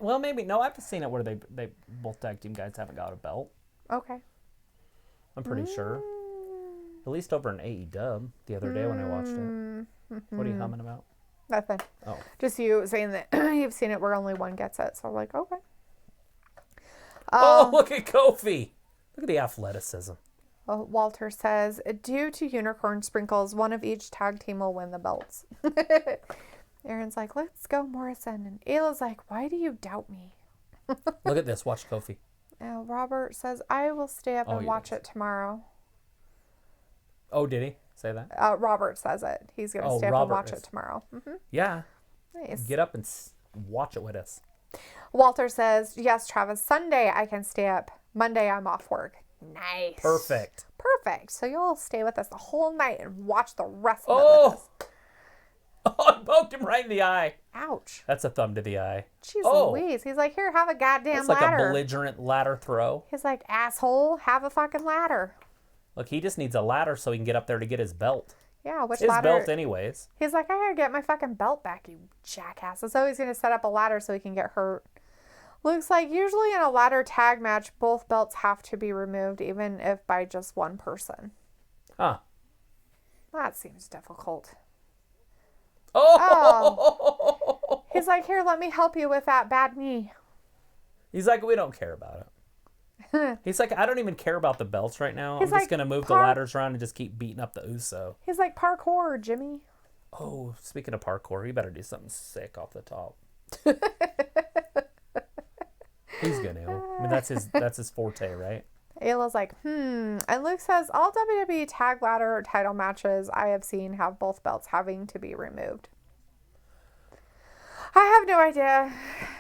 Well, maybe. No, I've seen it where they both tag team guys haven't got a belt. Okay. I'm pretty sure. At least over in AEW the other day when I watched it. What are you humming about? Nothing. Oh. Just you saying that you've seen it where only one gets it. So I'm like, okay. Oh, look at Kofi. Look at the athleticism. Walter says, due to unicorn sprinkles, one of each tag team will win the belts. Aaron's like, let's go, Morrison. And Ayla's like, why do you doubt me? Look at this. Watch Kofi. Robert says, I will stay up and he watch does. it tomorrow. Oh, did he say that? Robert says it. He's going to stay up and watch it tomorrow. Yeah. Nice. Get up and watch it with us. Walter says, yes, Travis, Sunday I can stay up. Monday I'm off work. Nice. Perfect. So you'll stay with us the whole night and watch the rest of it with us. Oh, I poked him right in the eye. Ouch. That's a thumb to the eye. Jeez Louise. He's like, here, have a goddamn That's like ladder. a belligerent ladder throw. He's like, asshole, have a fucking ladder. Look, he just needs a ladder so he can get up there to get his belt. Yeah, which His ladder? belt anyways. He's like, I gotta get my fucking belt back, you jackass. So he's gonna set up a ladder so he can get hurt. Looks like usually in a ladder tag match, both belts have to be removed, even if by just one person. Huh. That seems difficult. Oh! He's like, here, let me help you with that bad knee. He's like, we don't care about it. He's like, I don't even care about the belts right now. He's I'm just like, going to move the ladders around and just keep beating up the Uso. He's like, parkour, Jimmy. Oh, speaking of parkour, you better do something sick off the top. He's going to. I mean, that's his forte, right? Ayla's like, And Luke says, all WWE tag ladder title matches I have seen have both belts having to be removed. I have no idea.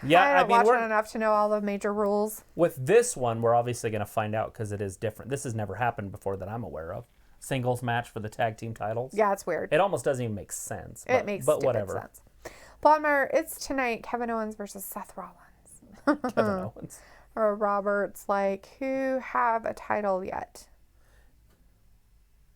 Yeah, I don't watch it enough to know all the major rules. With this one, we're obviously going to find out because it is different. This has never happened before that I'm aware of. Singles match for the tag team titles. Yeah, it's weird. It almost doesn't even make sense. It makes whatever sense. Blondmer, it's tonight. Kevin Owens versus Seth Rollins. Kevin Owens. Or Robert's like, who have a title yet?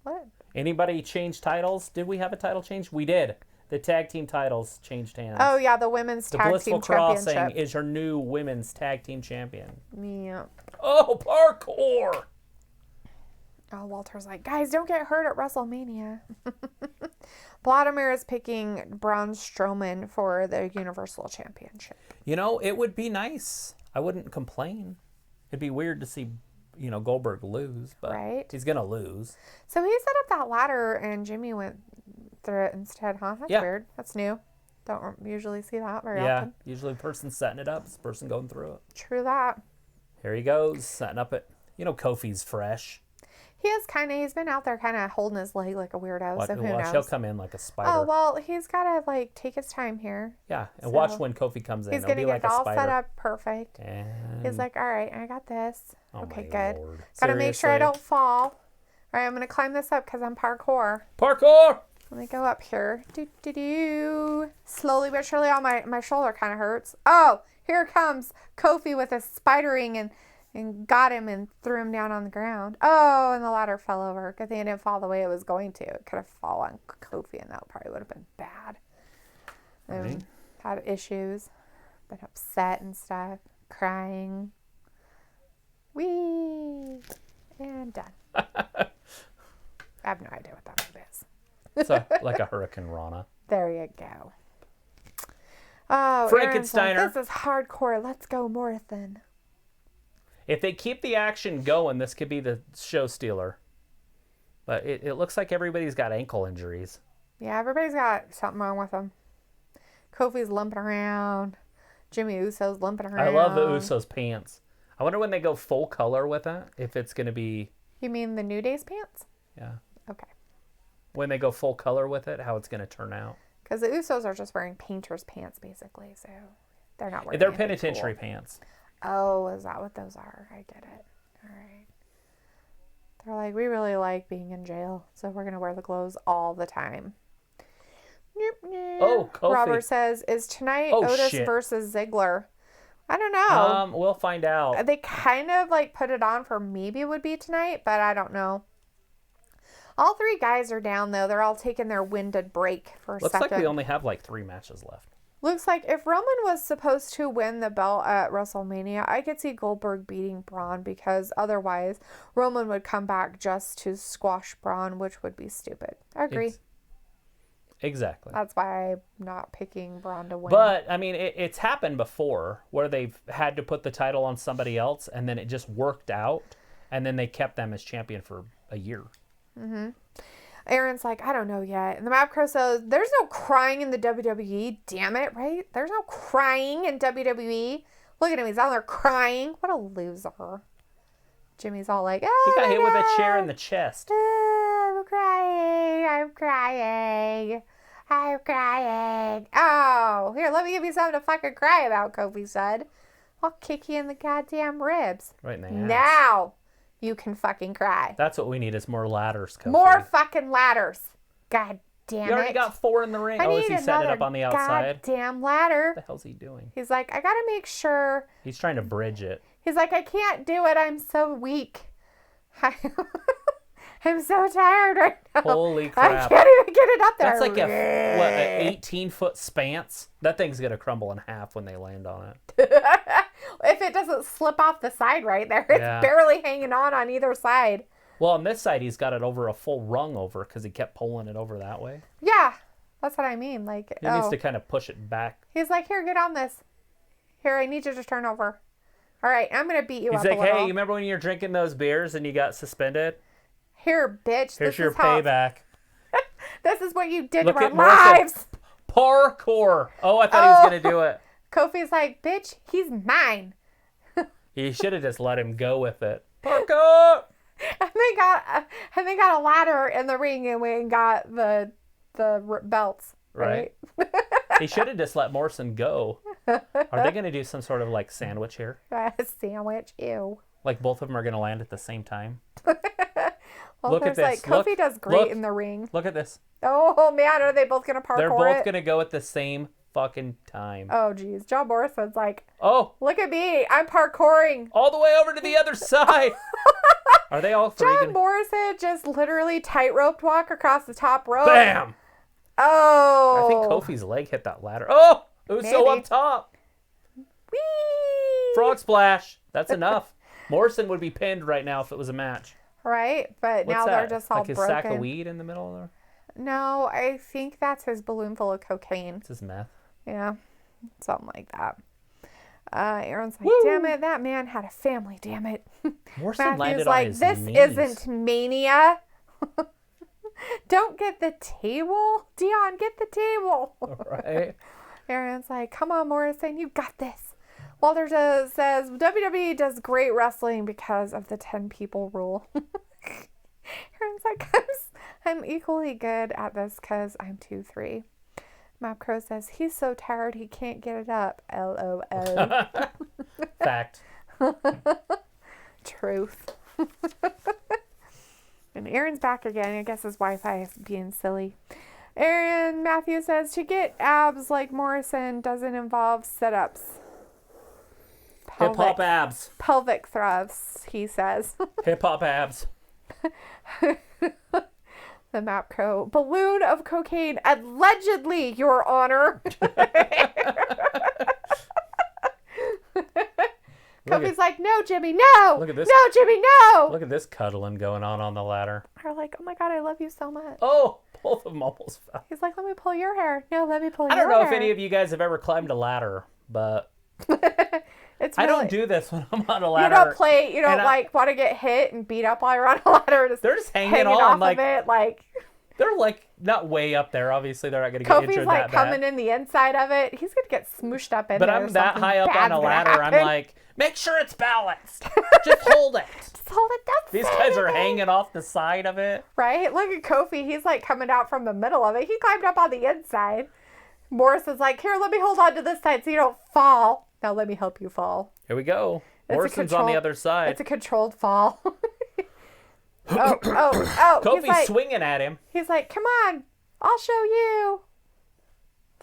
What? Anybody change titles? Did we have a title change? We did. The tag team titles changed hands. Oh, yeah, the women's the tag Blissful team Crossing championship. is her new women's tag team champion. Yeah. Oh, parkour! Oh, Walter's like, guys, don't get hurt at WrestleMania. Vladimir is picking Braun Strowman for the Universal Championship. You know, it would be nice. I wouldn't complain. It'd be weird to see, Goldberg lose, but he's going to lose. So he set up that ladder and Jimmy went through it instead, huh? That's weird. That's new. Don't usually see that very often. Yeah, usually the person setting it up is the person going through it. True that. Here he goes, setting up it. Kofi's fresh. He is he's been out there kind of holding his leg like a weirdo, so who knows? He'll come in like a spider. Oh, well, he's got to, take his time here. Yeah, and watch when Kofi comes in. He's going to get all set up perfect. And... He's like, all right, I got this. Oh, okay, good. Lord. Got to make sure I don't fall. All right, I'm going to climb this up because I'm parkour. Parkour! Let me go up here. Do. Slowly but surely, my shoulder kind of hurts. Oh, here comes Kofi with a spider ring and got him and threw him down on the ground. Oh, and the ladder fell over. Good thing it didn't fall the way it was going to. It could have fallen on Kofi, and that probably would have been bad. Right. Had issues. Been upset and stuff. Crying. Whee! And done. I have no idea what that move is. It's like a Hurricane Rana. There you go. Oh, Frankensteiner. Like, this is hardcore. Let's go, Morrison. If they keep the action going, this could be the show stealer. But it looks like everybody's got ankle injuries. Yeah, everybody's got something wrong with them. Kofi's limping around. Jimmy Uso's limping around. I love the Usos pants. I wonder when they go full color with that, if it's going to be... You mean the New Day's pants? Yeah. Okay. When they go full color with it, how it's going to turn out. Because the Usos are just wearing painter's pants, basically, so they're not wearing They're anything penitentiary cool. pants. Oh, is that what those are? I get it. All right. They're like, we really like being in jail, so we're going to wear the clothes all the time. Oh, Kofi. Robert says, is tonight Otis versus Ziggler? I don't know. We'll find out. They kind of like put it on for maybe it would be tonight, but I don't know. All three guys are down though. They're all taking their winded break for a second. Looks like we only have like 3 matches left. Looks like if Roman was supposed to win the belt at WrestleMania, I could see Goldberg beating Braun because otherwise Roman would come back just to squash Braun, which would be stupid. I agree. Exactly. That's why I'm not picking Braun to win. But, I mean, it's happened before where they've had to put the title on somebody else and then it just worked out and then they kept them as champion for a year. Mm-hmm. Aaron's like, I don't know yet. And the Map Crow says, there's no crying in the WWE. Damn it, right? There's no crying in WWE. Look at him. He's out there crying. What a loser. Jimmy's all like, oh, he got hit with a chair in the chest. I'm crying. I'm crying. I'm crying. Oh, here, let me give you something to fucking cry about, Kofi said. I'll kick you in the goddamn ribs. Right in the ass. Now you can fucking cry. That's what we need is more ladders, Kofi. More fucking ladders. God damn it. You already got 4 in the ring. I Oh, is need he setting it up another on the outside? goddamn ladder. What the hell's he doing? He's like, I gotta make sure. He's trying to bridge it. He's like, I can't do it. I'm so weak. I'm so tired right now. Holy crap. I can't even get it up there. That's like an 18-foot spans? That thing's going to crumble in half when they land on it. If it doesn't slip off the side right there. It's barely hanging on either side. Well, on this side, he's got it over a full rung over because he kept pulling it over that way. Yeah, that's what I mean. Like, He needs to kind of push it back. He's like, here, get on this. Here, I need you to turn over. All right, I'm going to beat you up He's like, a little. hey, you remember when you were drinking those beers and you got suspended? Here, bitch. Here's your payback. This is what you did Look to our at Morrison. lives. Parkour. Oh, I thought he was going to do it. Kofi's like, bitch, he's mine. He should have just let him go with it. Parkour. And they got a ladder in the ring and we got the belts. Right? He should have just let Morrison go. Are they going to do some sort of like sandwich here? Sandwich, ew. Like both of them are going to land at the same time? Well, Look at this. Like, Kofi does great in the ring. Look at this. Oh, man, are they both going to parkour They're both going to go at the same fucking time. Oh, geez. John Morrison's like, oh, look at me. I'm parkouring. All the way over to the other side. Are they all three? John Morrison just literally tightrope walk across the top rope. Bam. Oh. I think Kofi's leg hit that ladder. Oh, it was so up top. Whee! Frog splash. That's enough. Morrison would be pinned right now if it was a match. Right, but What's now that? they're just all like his broken. sack of weed in the middle of there? No, I think that's his balloon full of cocaine. It's his meth. Yeah, something like that. Aaron's like, Woo! damn it, that man had a family, damn it. Morrison landed like, on his this knees. isn't mania. Don't get the table. Dion, get the table. Right. Aaron's like, come on, Morrison, you got this. Walter says, WWE does great wrestling because of the 10 people rule. Aaron's like, I'm equally good at this because I'm 2-3. Map Crow says, he's so tired he can't get it up. LOL. Fact. Truth. And Aaron's back again. I guess his Wi-Fi is being silly. Aaron Matthew says, to get abs like Morrison doesn't involve sit-ups. Hip-hop abs. Pelvic thrusts, he says. Hip-hop abs. The Map Crow. Balloon of cocaine, allegedly, Your Honor. Kofi's like, no, Jimmy, no. Look at this. No, Jimmy, no. Look at this cuddling going on the ladder. They're like, oh my God, I love you so much. Oh, both of them almost fell. He's like, let me pull your hair. No, let me pull your I hair. don't know if any of you guys have ever climbed a ladder, but It's I really, don't do this when I'm on a you ladder. you don't like want to get hit and beat up while you're on a ladder. They're just on hanging on, off of it, like. They're like not way up there. Obviously, they're not going to get Kofi's injured like that bad. coming in the inside of it. He's gonna get smooshed up in But there. I'm that high up on a ladder. I'm like, like, make sure it's balanced. Just hold it. just hold it down. These guys are hanging off the side of it. Right? Look at Kofi. He's like coming out from the middle of it. He climbed up on the inside. Morrison's like, here, let me hold on to this side so you don't fall. Now let me help you fall. Here we go. It's Morrison's on the other side. It's a controlled fall. oh. Kofi's swinging at him. He's like, come on. I'll show you.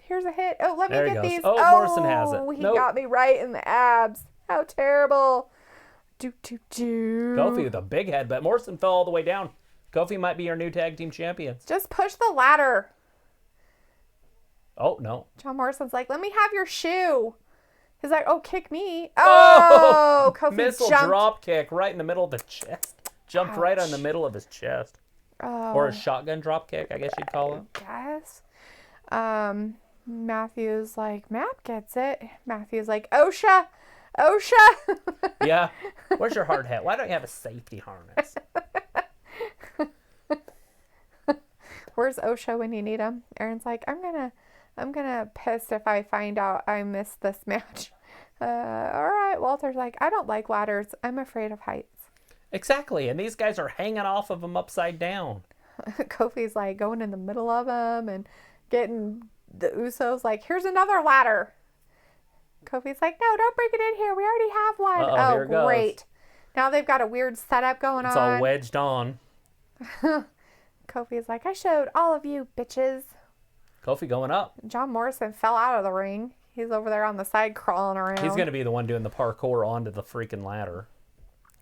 Here's a hit. Oh, let me There he get goes. these. Oh, Morrison has it. He Nope. got me right in the abs. How terrible. Do. Kofi with a big head, but Morrison fell all the way down. Kofi might be our new tag team champion. Just push the ladder. Oh, no. John Morrison's like, let me have your shoe. He's like, oh, kick me. Oh, Kofi Missile jumped. drop kick right in the middle of the chest. Jumped right on the middle of his chest. Oh, Or a shotgun drop kick, I guess you'd call it. guess. Matthew's like, Matt gets it. Matthew's like, OSHA. Yeah. Where's your hard hat? Why don't you have a safety harness? Where's OSHA when you need him? Aaron's like, I'm gonna piss if I find out I missed this match. All right. Walter's like, I don't like ladders. I'm afraid of heights. Exactly. And these guys are hanging off of him upside down. Kofi's like going in the middle of them and getting the Usos like, here's another ladder. Kofi's like, no, don't bring it in here. We already have one. Uh-oh, here it goes. Great. Now they've got a weird setup going It's on. all wedged on. Kofi's like, I showed all of you bitches. Kofi going up. John Morrison fell out of the ring. He's over there on the side crawling around. He's going to be the one doing the parkour onto the freaking ladder.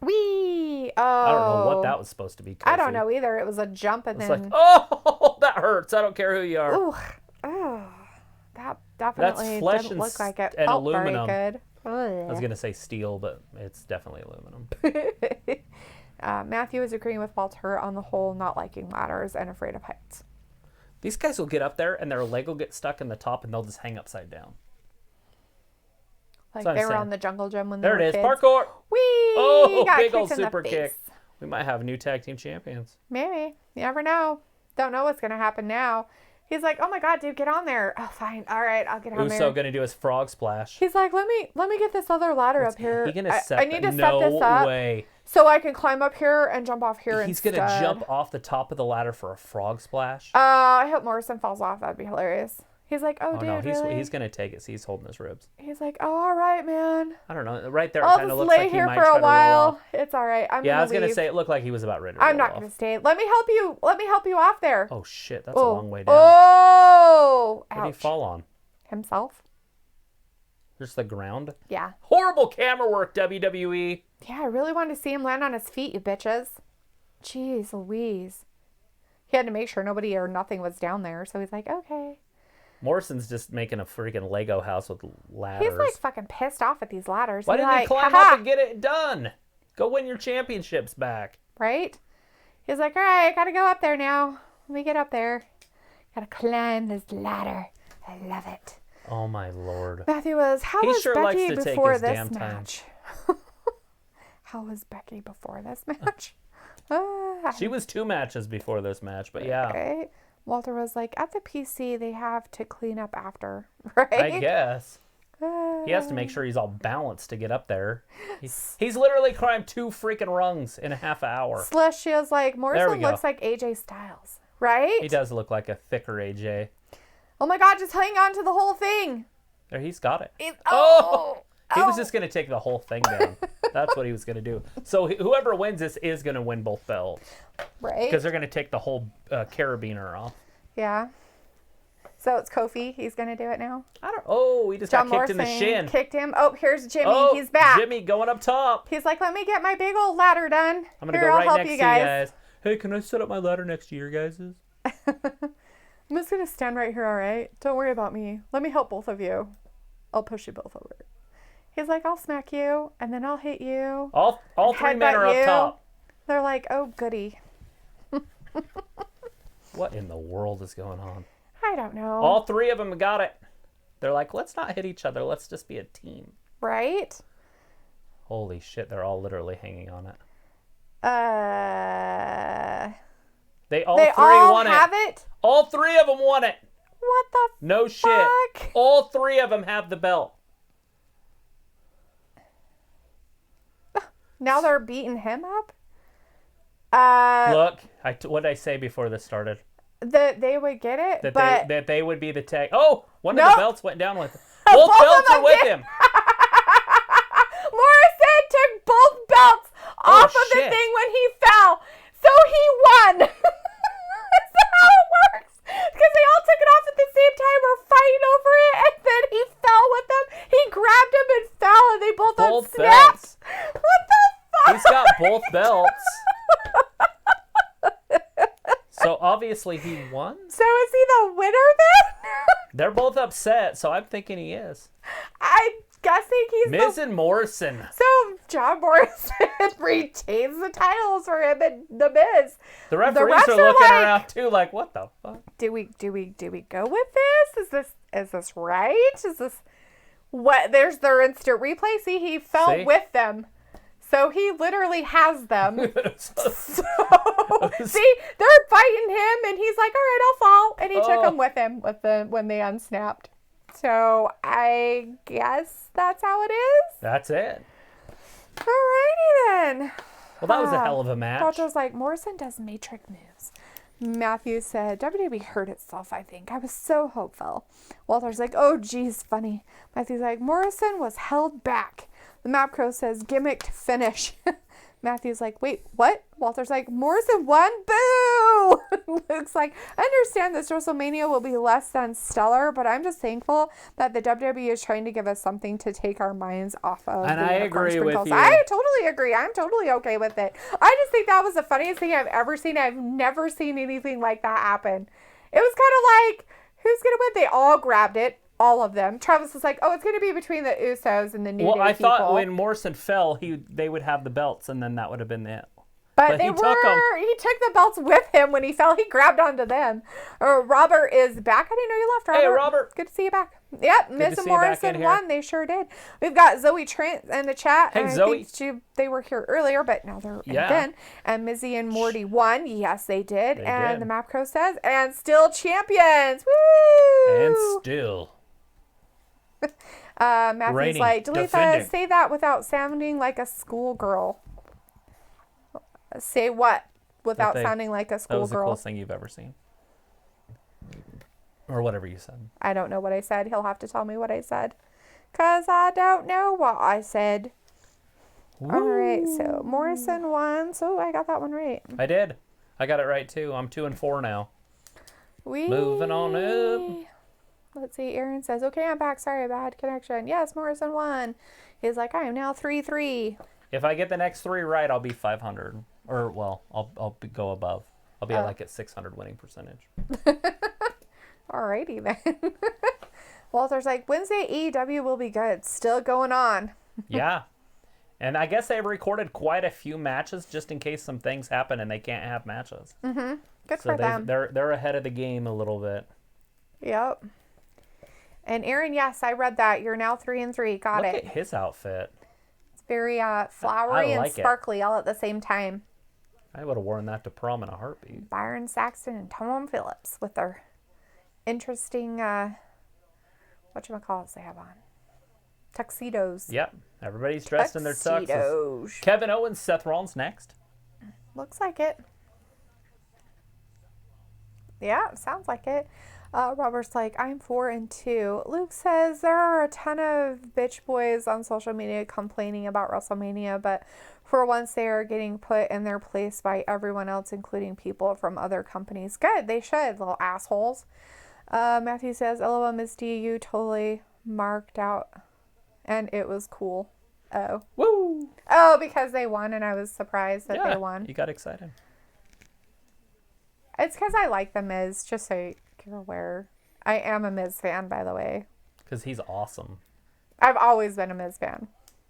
Whee! Oh. I don't know what that was supposed to be, Kofi. I don't know either. It was a jump and It's then... like, oh, that hurts. I don't care who you are. Ooh. Oh. That definitely flesh didn't and look like it and felt aluminum. very good. I was going to say steel, but it's definitely aluminum. Matthew is agreeing with Walter on the whole not liking ladders and afraid of heights. These guys will get up there and their leg will get stuck in the top and they'll just hang upside down. Like That's what they I'm were saying. on the jungle gym when they There were it is. kids. Parkour. Whee! Oh, Got big kicked old in the super face. kick. We might have new tag team champions. Maybe. You never know. Don't know what's going to happen now. He's like, oh my God, dude, get on there. Oh, fine. All right, I'll get on there. Uso going to do his frog splash. He's like, let me get this other ladder up here. He gonna set I need to no set this up way. so I can climb up here and jump off here He's instead. going to jump off the top of the ladder for a frog splash. I hope Morrison falls off. That'd be hilarious. He's like, oh, oh dude, no, really? he's going to take it. So he's holding his ribs. He's like, oh, all right, man. I don't know. Right there, it I'll kind of just looks lay like he here might for try a to roll while. off. It's all right. Yeah, I was going to say it looked like he was about ready to I'm roll not off. going to stay. Let me help you. Let me help you off there. Oh shit, that's a long way down. Oh, What did he ouch. fall on? Himself? Just the ground? Yeah. Horrible camera work, WWE. Yeah, I really wanted to see him land on his feet, you bitches. Jeez Louise. He had to make sure nobody or nothing was down there, so he's like, okay. Morrison's just making a freaking Lego house with ladders. He's like fucking pissed off at these ladders. Why He's didn't like, he climb "Haha," up and get it done? Go win your championships back. right? He's like, all right, I gotta go up there now. Let me get up there. Gotta climb this ladder. I love it. Oh my lord. Matthew was, how He was sure likes Becky to take before his this damn time. match? How was Becky before this match? Ah, She was 2 matches before this match, but yeah, right? Walter was like, at the PC, they have to clean up after, right? I guess. He has to make sure he's all balanced to get up there. He's literally climbed 2 freaking rungs in a half hour. Celestia's like, Morrison go. looks like AJ Styles, right? He does look like a thicker AJ. Oh my God, just hang on to the whole thing. There, he's got it. Oh! He was just going to take the whole thing down. That's what he was going to do. So whoever wins this is going to win both belts. Right? Because they're going to take the whole carabiner off. Yeah. So it's Kofi. He's going to do it now. I don't. Oh, he just John got kicked in Morrison the shin. kicked him. Oh, here's Jimmy. Oh, He's back. Jimmy going up top. He's like, let me get my big old ladder done. I'm going to Here, go I'll right help next you to you guys. guys. Hey, can I set up my ladder next to your guys's? I'm just going to stand right here, all right? Don't worry about me. Let me help both of you. I'll push you both over. He's like, I'll smack you, and then I'll hit you. All 3 men are Headbutt up you. top. They're like, oh, goody. What in the world is going on? I don't know. All 3 of them got it. They're like, let's not hit each other. Let's just be a team. Right? Holy shit, they're all literally hanging on it. They all won have it. it? All 3 of them won it. What the No shit. fuck? All 3 of them have the belt. Now they're beating him up? Look, what did I say before this started? They would get it, That but they would be the tag. Oh, one of Nope. the belts went down with him. Both Both of belts them are with did. him. Morrison took both belts off of the shit. thing when he fell. So he won. That's how it works. Because they all took it off at the same time or fighting both belts. So obviously he won. So is he the winner then? They're both upset, so I'm thinking he is. I'm guessing he's Miz and Morrison. So John Morrison retains the titles for him and the Miz. The referees refs are are looking like, around too, like, what the fuck? Do we go with this? Is this right? Is this what? There's their instant replay. See, he fell See? with them. So he literally has them. So, see, they're fighting him, and he's like, "All right, I'll fall," and he took them with him when they unsnapped. So I guess that's how it is. That's it. Alrighty then. Well, that was a hell of a match. Walter's like, Morrison does matrix moves. Matthew said, WWE hurt itself, I think. I was so hopeful. Walter's like, oh, geez, funny. Matthew's like, Morrison was held back. The Map Crow says, gimmicked finish. Matthew's like, wait, what? Walter's like, Morrison won? Boo! Luke's like, I understand this WrestleMania will be less than stellar, but I'm just thankful that the WWE is trying to give us something to take our minds off of. And I agree with you. I totally agree. I'm totally okay with it. I just think that was the funniest thing I've ever seen. I've never seen anything like that happen. It was kind of like, who's going to win? They all grabbed it. All of them. Travis was like, "Oh, it's going to be between the Usos and the New Day Well, I people." thought when Morrison fell, they would have the belts, and then that would have been it. But he he took the belts with him when he fell. He grabbed onto them. Robert is back. I didn't know you left, Robert. Hey, Robert. Good to see you back. Yep, Miz and Morrison won. They sure did. We've got Zoe Trent in the chat. Hey, and Zoe. I think they were here earlier, but now they're in again. And Mizzy and Morty won. Yes, they did. And the Map Crow says, and still champions. Woo! And still. Matthew's Reigning, like, Dalitha, defending. say that without sounding like a schoolgirl. Say what without sounding like a That was the schoolgirl? coolest thing you've ever seen. Or whatever you said. I don't know what I said. He'll have to tell me what I said. Because I don't know what I said. Woo. All right, so Morrison won. So I got that one right. I did. I got it right, too. I'm 2-4 now. Moving on up. Let's see. Aaron says, okay, I'm back. Sorry, bad connection. Yes, Morrison won. He's like, I am now 3-3. If I get the next 3 right, I'll be 500. Or, well, I'll go above. I'll be like at 600 winning percentage. Alrighty then. Walter's like, Wednesday AEW will be good. Still going on. Yeah. And I guess they recorded quite a few matches just in case some things happen and they can't have matches. Mm-hmm. Good So for them. they're ahead of the game a little bit. Yep. And Aaron, yes, I read that. You're now 3-3. Got Look it. at his outfit. It's very flowery like and sparkly all at the same time. I would have worn that to prom in a heartbeat. Byron Saxton and Tom Phillips with their interesting, whatchamacallits they have on. Tuxedos. Yep. Everybody's dressed in their tuxes. Tuxedos. Kevin Owens, Seth Rollins next. Looks like it. Yeah, sounds like it. Robert's like, I'm 4-2. Luke says there are a ton of bitch boys on social media complaining about WrestleMania, but for once they are getting put in their place by everyone else, including people from other companies. Good, they should, little assholes. Matthew says, LOL, Miss D, you totally marked out, and it was cool. Oh. Woo! Oh, because they won, and I was surprised that they won. You got excited. It's because I like The Miz, just so you're aware. I am a Miz fan, by the way. Because he's awesome. I've always been a Miz fan.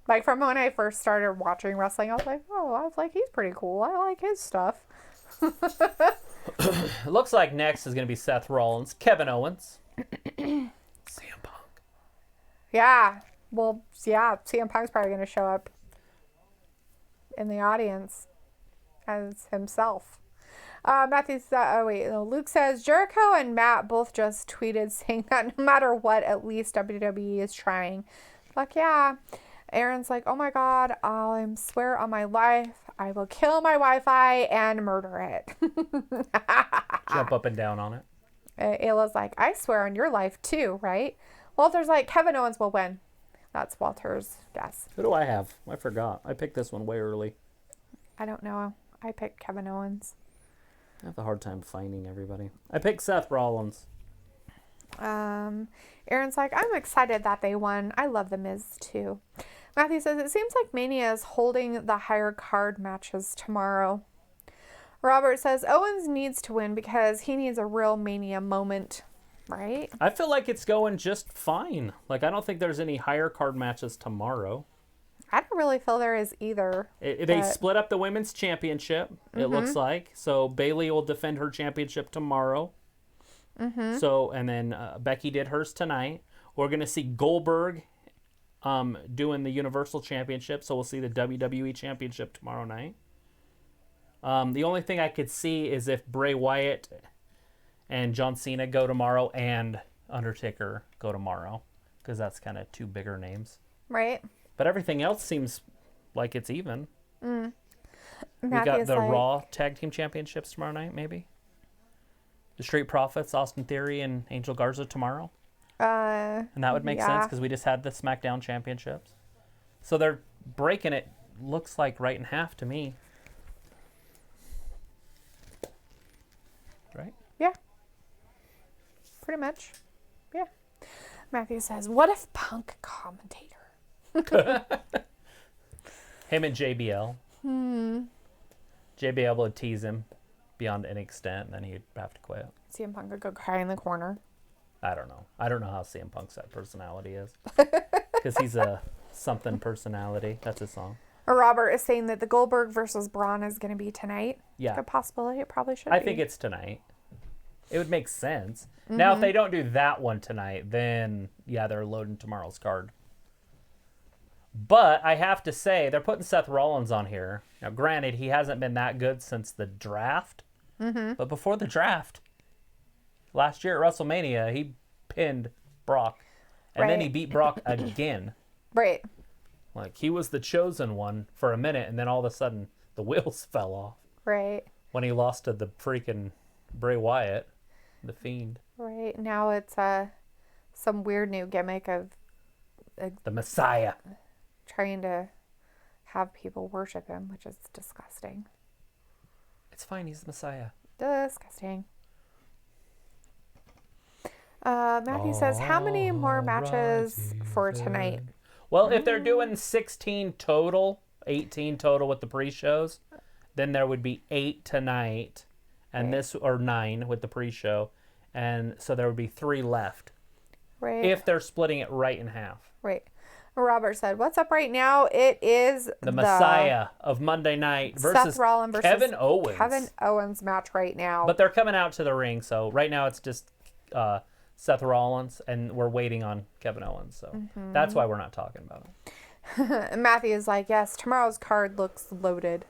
Like, from when I first started watching wrestling, I was like, he's pretty cool. I like his stuff. It looks like next is going to be Seth Rollins, Kevin Owens, CM Punk. Yeah. Well, yeah, CM Punk's probably going to show up in the audience as himself. Luke says, Jericho and Matt both just tweeted saying that no matter what, at least WWE is trying. Fuck yeah. Aaron's like, oh my God, I swear on my life, I will kill my Wi-Fi and murder it. Jump up and down on it. Ayla's like, I swear on your life too, right? Walter's like, Kevin Owens will win. That's Walter's guess. Who do I have? I forgot. I picked this one way early. I don't know. I picked Kevin Owens. I have a hard time finding everybody. I picked Seth Rollins. Aaron's like, I'm excited that they won. I love The Miz too. Matthew says, it seems like Mania is holding the higher card matches tomorrow. Robert says, Owens needs to win because he needs a real Mania moment, right? I feel like it's going just fine. Like, I don't think there's any higher card matches tomorrow. I don't really feel there is either. They split up the women's championship, it looks like. So Bayley will defend her championship tomorrow. So, and then Becky did hers tonight. We're going to see Goldberg doing the Universal Championship. So we'll see the WWE Championship tomorrow night. The only thing I could see is if Bray Wyatt and John Cena go tomorrow and Undertaker go tomorrow. Because that's kind of two bigger names. Right. But everything else seems like it's even. We got Matthew's the like, Raw Tag Team Championships tomorrow night, maybe? The Street Profits, Austin Theory, and Angel Garza tomorrow. And that would make sense because we just had the SmackDown Championships. So they're breaking it, looks like, right in half to me. Right? Yeah. Pretty much. Yeah. Matthew says, what if Punk commentator? Him and JBL. JBL would tease him beyond any extent, and then he'd have to quit. CM Punk would go cry in the corner. I don't know. I don't know how CM Punk's personality is. Because he's a something personality. That's his song. Robert is saying that the Goldberg versus Braun is going to be tonight. Yeah. Good possibility. It probably should be. I think it's tonight. It would make sense. Now, if they don't do that one tonight, then, yeah, they're loading tomorrow's card. But I have to say, they're putting Seth Rollins on here. Now, granted, he hasn't been that good since the draft. But before the draft, last year at WrestleMania, he pinned Brock. And then he beat Brock again. Right. Like, he was the chosen one for a minute, and then all of a sudden, the wheels fell off. Right. When he lost to the freaking Bray Wyatt, the Fiend. Right. Now it's some weird new gimmick of The Messiah. trying to have people worship him, which is disgusting. It's fine, he's the Messiah. Disgusting. Matthew says, how many more matches for tonight? Well, if they're doing 16 total, 18 total with the pre-shows, then there would be 8 tonight, and or 9 with the pre-show, and so there would be 3 left. Right. If they're splitting it right in half. Right. Robert said, what's up right now? It is The Messiah of Monday night versus Seth Rollins versus Kevin Owens. Kevin Owens match right now. But they're coming out to the ring, so right now it's just Seth Rollins, and we're waiting on Kevin Owens, so that's why we're not talking about it. Matthew is like, yes, tomorrow's card looks loaded.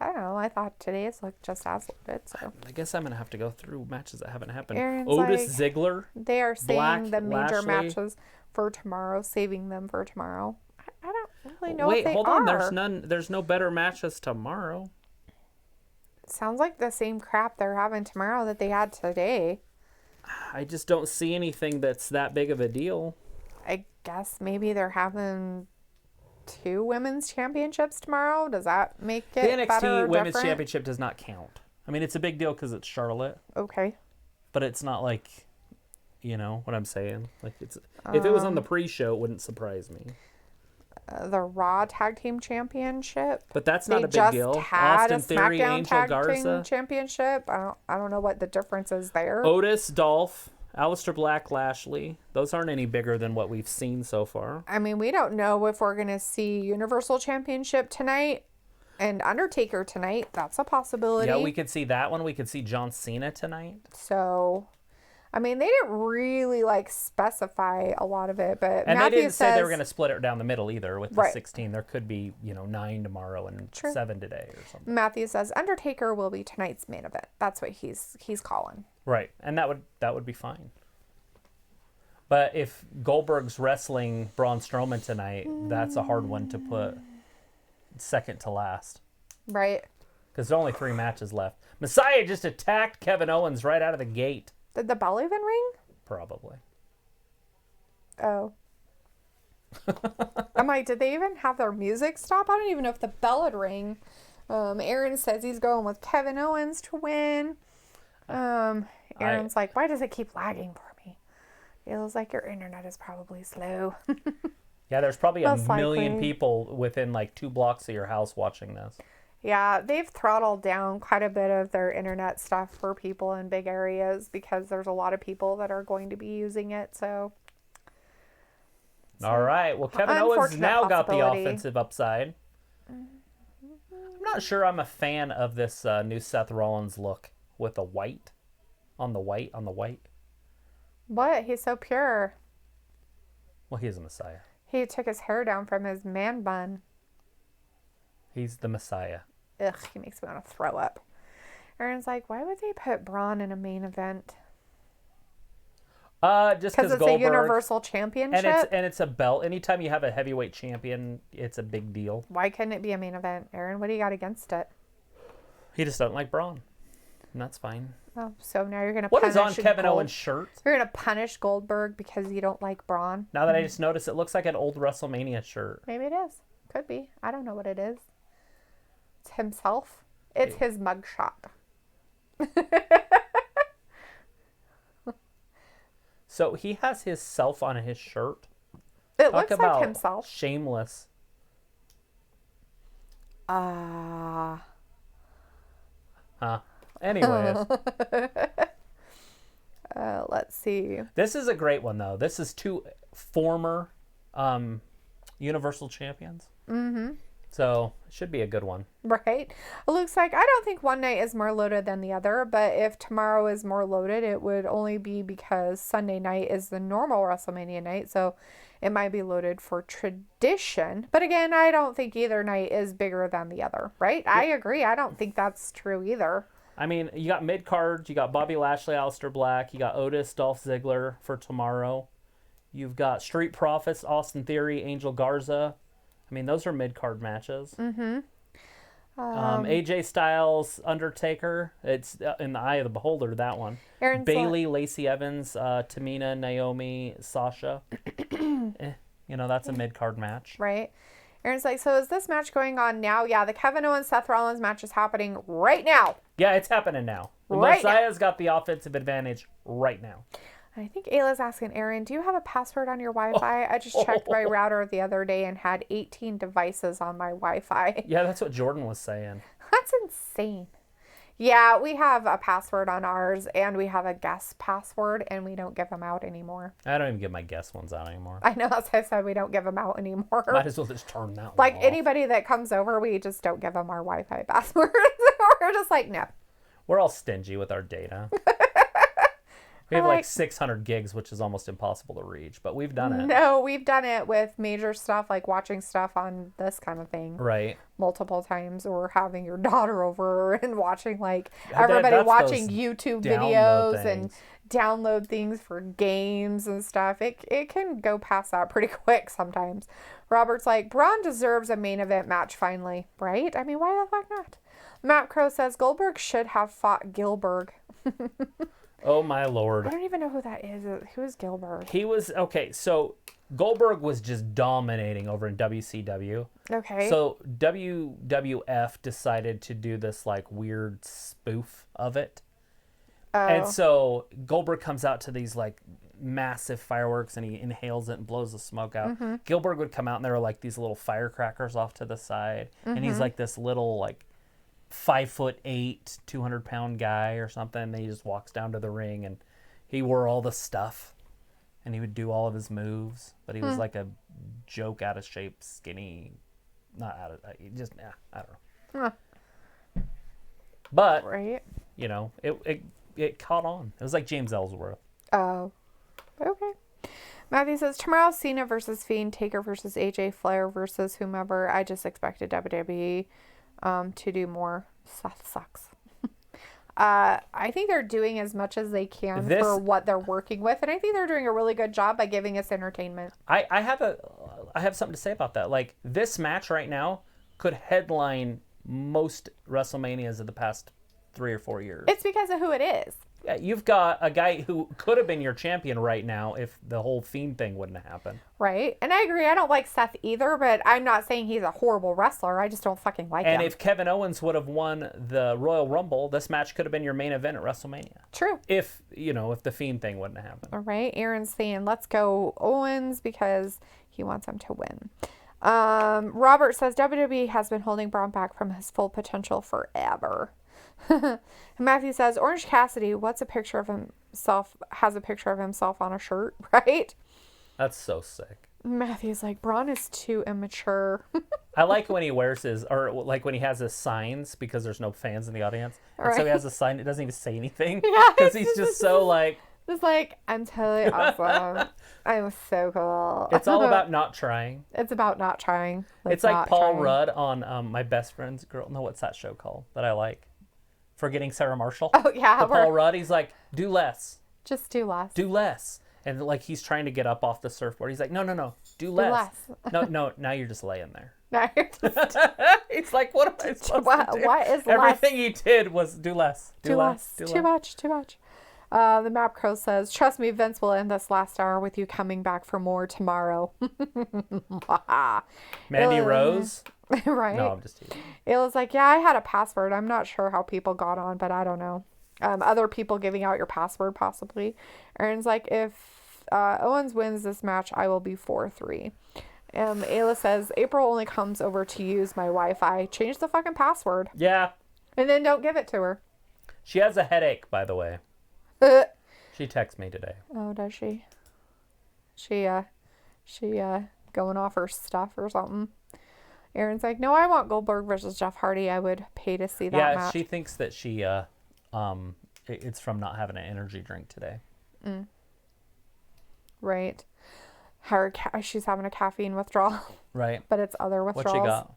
I don't know. I thought today's looked just as loaded. So I guess I'm going to have to go through matches that haven't happened. Aaron's Otis like, Ziggler. they are saying Black, the major Lashley. matches for tomorrow, saving them for tomorrow. I don't really know Wait, if they hold are. on. There's no better matches tomorrow. Sounds like the same crap they're having tomorrow that they had today. I just don't see anything that's that big of a deal. I guess maybe they're having 2 women's championships tomorrow. Does that make it The NXT better or Women's different? Championship does not count. I mean, it's a big deal because it's Charlotte, Okay. but it's not like, you know what I'm saying? Like it's if it was on the pre-show, it wouldn't surprise me. The Raw Tag Team Championship. But that's not They a big just deal. had Austin a Theory, SmackDown Angel Tag Garza, Team Championship. I don't know what the difference is there. Otis, Dolph, Aleister Black, Lashley. Those aren't any bigger than what we've seen so far. I mean, we don't know if we're going to see Universal Championship tonight and Undertaker tonight. That's a possibility. Yeah, we could see that one. We could see John Cena tonight. So, I mean, they didn't really specify a lot of it, but And Matthew they didn't say they were says- going to split it down the middle either with the Right. 16. There could be, 9 tomorrow and 7 today or something. Matthew says Undertaker will be tonight's main event. That's what he's calling. Right. And that would be fine. But if Goldberg's wrestling Braun Strowman tonight, that's a hard one to put second to last. Right. Because there's only 3 matches left. Messiah just attacked Kevin Owens right out of the gate. Did the bell even ring? Probably. Oh. I'm like, did they even have their music stop? I don't even know if the bell would ring. Aaron says he's going with Kevin Owens to win. Aaron's like, why does it keep lagging for me? Feels like your internet is probably slow. Yeah, there's probably a Most million likely. people within like 2 blocks of your house watching this. Yeah, they've throttled down quite a bit of their internet stuff for people in big areas because there's a lot of people that are going to be using it. So, All right. Well, Kevin Owens unfortunate now got the possibility. offensive upside. I'm not sure I'm a fan of this new Seth Rollins look with the white on the white on the white. What? He's so pure. Well, he's a Messiah. He took his hair down from his man bun. He's the Messiah. Ugh, he makes me want to throw up. Aaron's like, why would they put Braun in a main event? Just Because it's Goldberg, a Universal Championship? and it's a belt. Anytime you have a heavyweight champion, it's a big deal. Why couldn't it be a main event, Aaron? What do you got against it? He just doesn't like Braun, and that's fine. Oh, so now you're going to What punish is on Kevin Owens' shirt? You're going to punish Goldberg because you don't like Braun? Now that I just noticed, it looks like an old WrestleMania shirt. Maybe it is. Could be. I don't know what it is. It's himself. It's his mugshot. So he has his self on his shirt. It Talk looks about like himself. shameless. Ah. Huh. Anyways, Let's see. this is a great one though. This is 2 former Universal champions. Mm-hmm. So it should be a good one. Right? It looks like, I don't think one night is more loaded than the other, but if tomorrow is more loaded, it would only be because Sunday night is the normal WrestleMania night, so it might be loaded for tradition. But again, I don't think either night is bigger than the other, right? I agree. I don't think that's true either. I mean, you got mid-cards, you got Bobby Lashley, Aleister Black, you got Otis, Dolph Ziggler for tomorrow. You've got Street Profits, Austin Theory, Angel Garza. I mean, those are mid-card matches. Mm-hmm. AJ Styles, Undertaker. It's in the eye of the beholder, that one. Aaron's Bailey, Lacey Evans, Tamina, Naomi, Sasha. That's a mid-card match. Right? Aaron's like, so is this match going on now? Yeah, the Kevin Owens Seth Rollins match is happening right now. Yeah, it's happening now. The Right now. Messiah's got the offensive advantage right now. I think Ayla's asking, Aaron, do you have a password on your Wi-Fi? I just checked my router the other day and had 18 devices on my Wi-Fi. Yeah, that's what Jordan was saying. That's insane. Yeah, we have a password on ours, and we have a guest password, and we don't give them out anymore. I don't even give my guest ones out anymore. I know, as I said, we don't give them out anymore. Might as well just turn that one Like, off. anybody that comes over, we just don't give them our Wi-Fi password. We're just like, no. We're all stingy with our data. We have like 600 gigs, which is almost impossible to reach, but we've done it. No, we've done it with major stuff, like watching stuff on this kind of thing. Right. Multiple times, or having your daughter over and watching like Yeah, everybody that's watching those YouTube download videos and things. download things for games and stuff. It can go past that pretty quick sometimes. Robert's like, Braun deserves a main event match finally, right? I mean, why the fuck not? Matt Crow says Goldberg should have fought Gilbert. Oh my lord. I don't even know who that is. Who is Gilbert? He was okay, so Goldberg was just dominating over in WCW. Okay. So WWF decided to do this like weird spoof of it. And so Goldberg comes out to these like massive fireworks and he inhales it and blows the smoke out. Gilbert would come out and there were like these little firecrackers off to the side. And he's like this little like 5'8", 200-pound guy or something. And he just walks down to the ring and he wore all the stuff and he would do all of his moves. But he was like a joke out of shape, skinny, not out of just I don't know. Huh. But Right. you know, it caught on. It was like James Ellsworth. Oh. Okay. Matthew says, tomorrow Cena versus Fiend, Taker versus AJ, Flair versus whomever. I just expected WWE to do more. Seth sucks. I think they're doing as much as they can for what they're working with, and I think they're doing a really good job by giving us entertainment. I have something to say about that. Like, this match right now could headline most WrestleManias of the past 3 or 4 years. It's because of who it is. Yeah, you've got a guy who could have been your champion right now if the whole Fiend thing wouldn't have happened. Right. And I agree. I don't like Seth either, but I'm not saying he's a horrible wrestler. I just don't fucking like him. And if Kevin Owens would have won the Royal Rumble, this match could have been your main event at WrestleMania. True. If the Fiend thing wouldn't have happened. All right. Aaron's saying, let's go Owens because He wants him to win. Robert says WWE has been holding Braun back from his full potential forever. Matthew says, Orange Cassidy, has a picture of himself on a shirt, right? That's so sick. Matthew's like, Braun is too immature. I like when he wears when he has his signs, because there's no fans in the audience. And so he has a sign that doesn't even say anything. Yeah, Because he's just so like... It's like, I'm totally awesome. I'm so cool. It's all about not trying. It's about not trying. It's like Paul Rudd on My Best Friend's Girl. No, what's that show called that I like? Forgetting Sarah Marshall. Oh, yeah. Paul Rudd, he's like, do less. Just do less. Do less. And like he's trying to get up off the surfboard. He's like, no, do less. No, now you're just laying there. Now you're just... It's like, what am I supposed to do? What is Everything he did was do less. Do less. Too much. The Map Crow says, trust me, Vince will end this last hour with you coming back for more tomorrow. Mandy Rose? Right? No, I'm just teasing. It was like, yeah, I had a password. I'm not sure how people got on, but I don't know. Other people giving out your password, possibly. Aaron's like, if Owens wins this match, I will be 4-3. Ayla says, April only comes over to use my Wi-Fi. Change the fucking password. Yeah. And then don't give it to her. She has a headache, by the way. She texted me today. Oh, does she? She going off her stuff or something. Aaron's like, no, I want Goldberg versus Jeff Hardy. I would pay to see that match. Yeah, she thinks that it's from not having an energy drink today. Right. She's having a caffeine withdrawal. Right. But it's other withdrawals. What you got?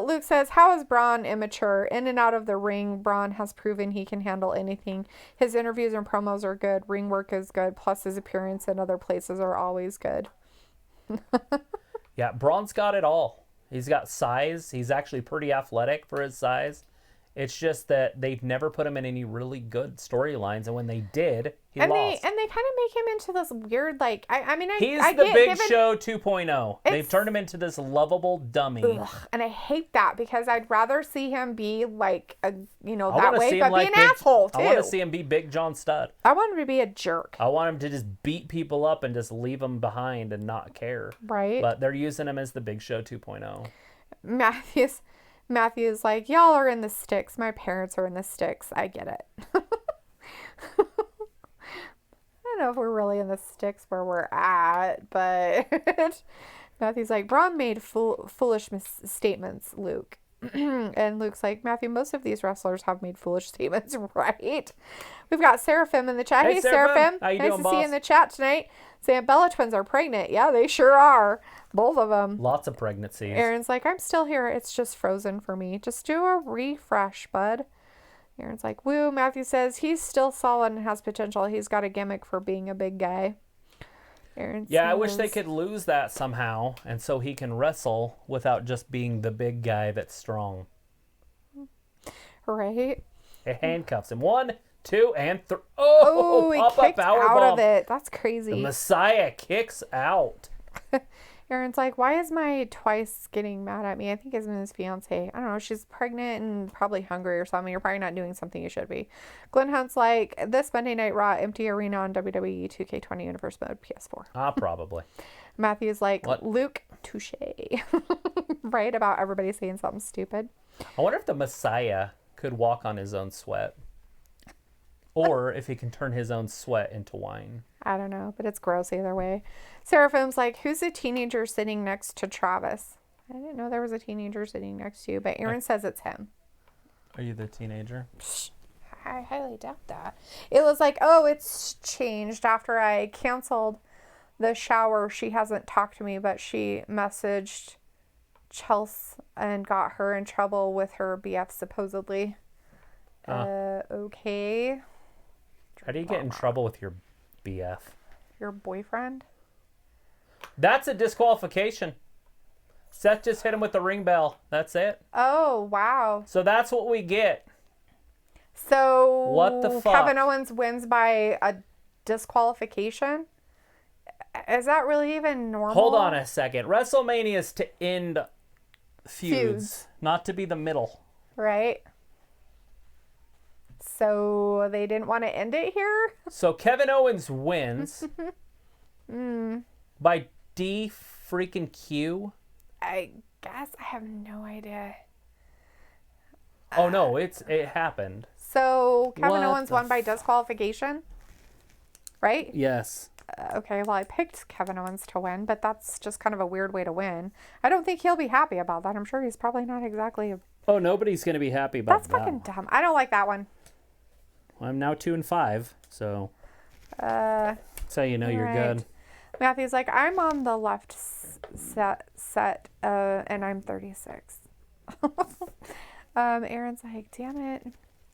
Luke says, how is Braun immature? In and out of the ring, Braun has proven he can handle anything. His interviews and promos are good. Ring work is good. Plus his appearance in other places are always good. Yeah, Braun's got it all. He's got size. He's actually pretty athletic for his size. It's just that they've never put him in any really good storylines, and when they did, he lost. They kind of make him into this weird, like, he's the Big Show 2.0. They've turned him into this lovable dummy. Ugh, and I hate that, because I'd rather see him be like that way, but be an asshole too. I want to see him be Big John Studd. I want him to be a jerk. I want him to just beat people up and just leave them behind and not care. Right. But they're using him as the Big Show 2.0. Matthew's like, y'all are in the sticks. My parents are in the sticks. I get it. I don't know if we're really in the sticks where we're at, but Matthew's like, Braun made foolish statements, Luke. And Luke's like, Matthew, most of these wrestlers have made foolish statements, right? We've got Seraphim in the chat. Hey, Seraphim. How you nice doing, to see boss? you in the chat tonight. Saying Bella twins are pregnant. Yeah, they sure are. Both of them. Lots of pregnancies. Aaron's like, I'm still here. It's just frozen for me. Just do a refresh, bud. Aaron's like, woo. Matthew says he's still solid and has potential. He's got a gimmick for being a big guy. Aaron says, I wish they could lose that somehow, and so he can wrestle without just being the big guy that's strong. Right? It handcuffs him. 1, 2, and 3. Oh, he pop kicked up power out bomb. of it. That's crazy. The Messiah kicks out. Aaron's like, why is my twice getting mad at me? I think it's his fiance. I don't know. She's pregnant and probably hungry or something. You're probably not doing something you should be. Glenn Hunt's like, this Monday Night Raw, empty arena on WWE 2K20 Universe Mode PS4. Probably. Matthew's like, what? Luke, touche. Right? About everybody saying something stupid. I wonder if the Messiah could walk on his own sweat. Or if he can turn his own sweat into wine. I don't know, but it's gross either way. Seraphim's like, who's the teenager sitting next to Travis? I didn't know there was a teenager sitting next to you, but Aaron says it's him. Are you the teenager? I highly doubt that. It was like, oh, it's changed after I canceled the shower. She hasn't talked to me, but she messaged Chelsea and got her in trouble with her BF supposedly. Okay. How do you get in trouble with your BF? Your boyfriend? That's a disqualification. Seth just hit him with the ring bell. That's it. Oh, wow. So that's what we get. So what the fuck? Kevin Owens wins by a disqualification? Is that really even normal? Hold on a second. WrestleMania is to end feuds, not to be the middle. Right. So they didn't want to end it here? So Kevin Owens wins by default. freaking Q? I guess I have no idea. Oh no, it happened. So Kevin What Owens the won by disqualification, right? Yes. Okay, well, I picked Kevin Owens to win, but that's just kind of a weird way to win. I don't think he'll be happy about that. I'm sure he's probably not exactly. Oh, nobody's gonna be happy about That's that. fucking dumb. I don't like that one. Well, I'm now 2-5, so Uh, that's how you know you're right. good. Matthew's like, I'm on the left set, and I'm 36. Aaron's like, damn it.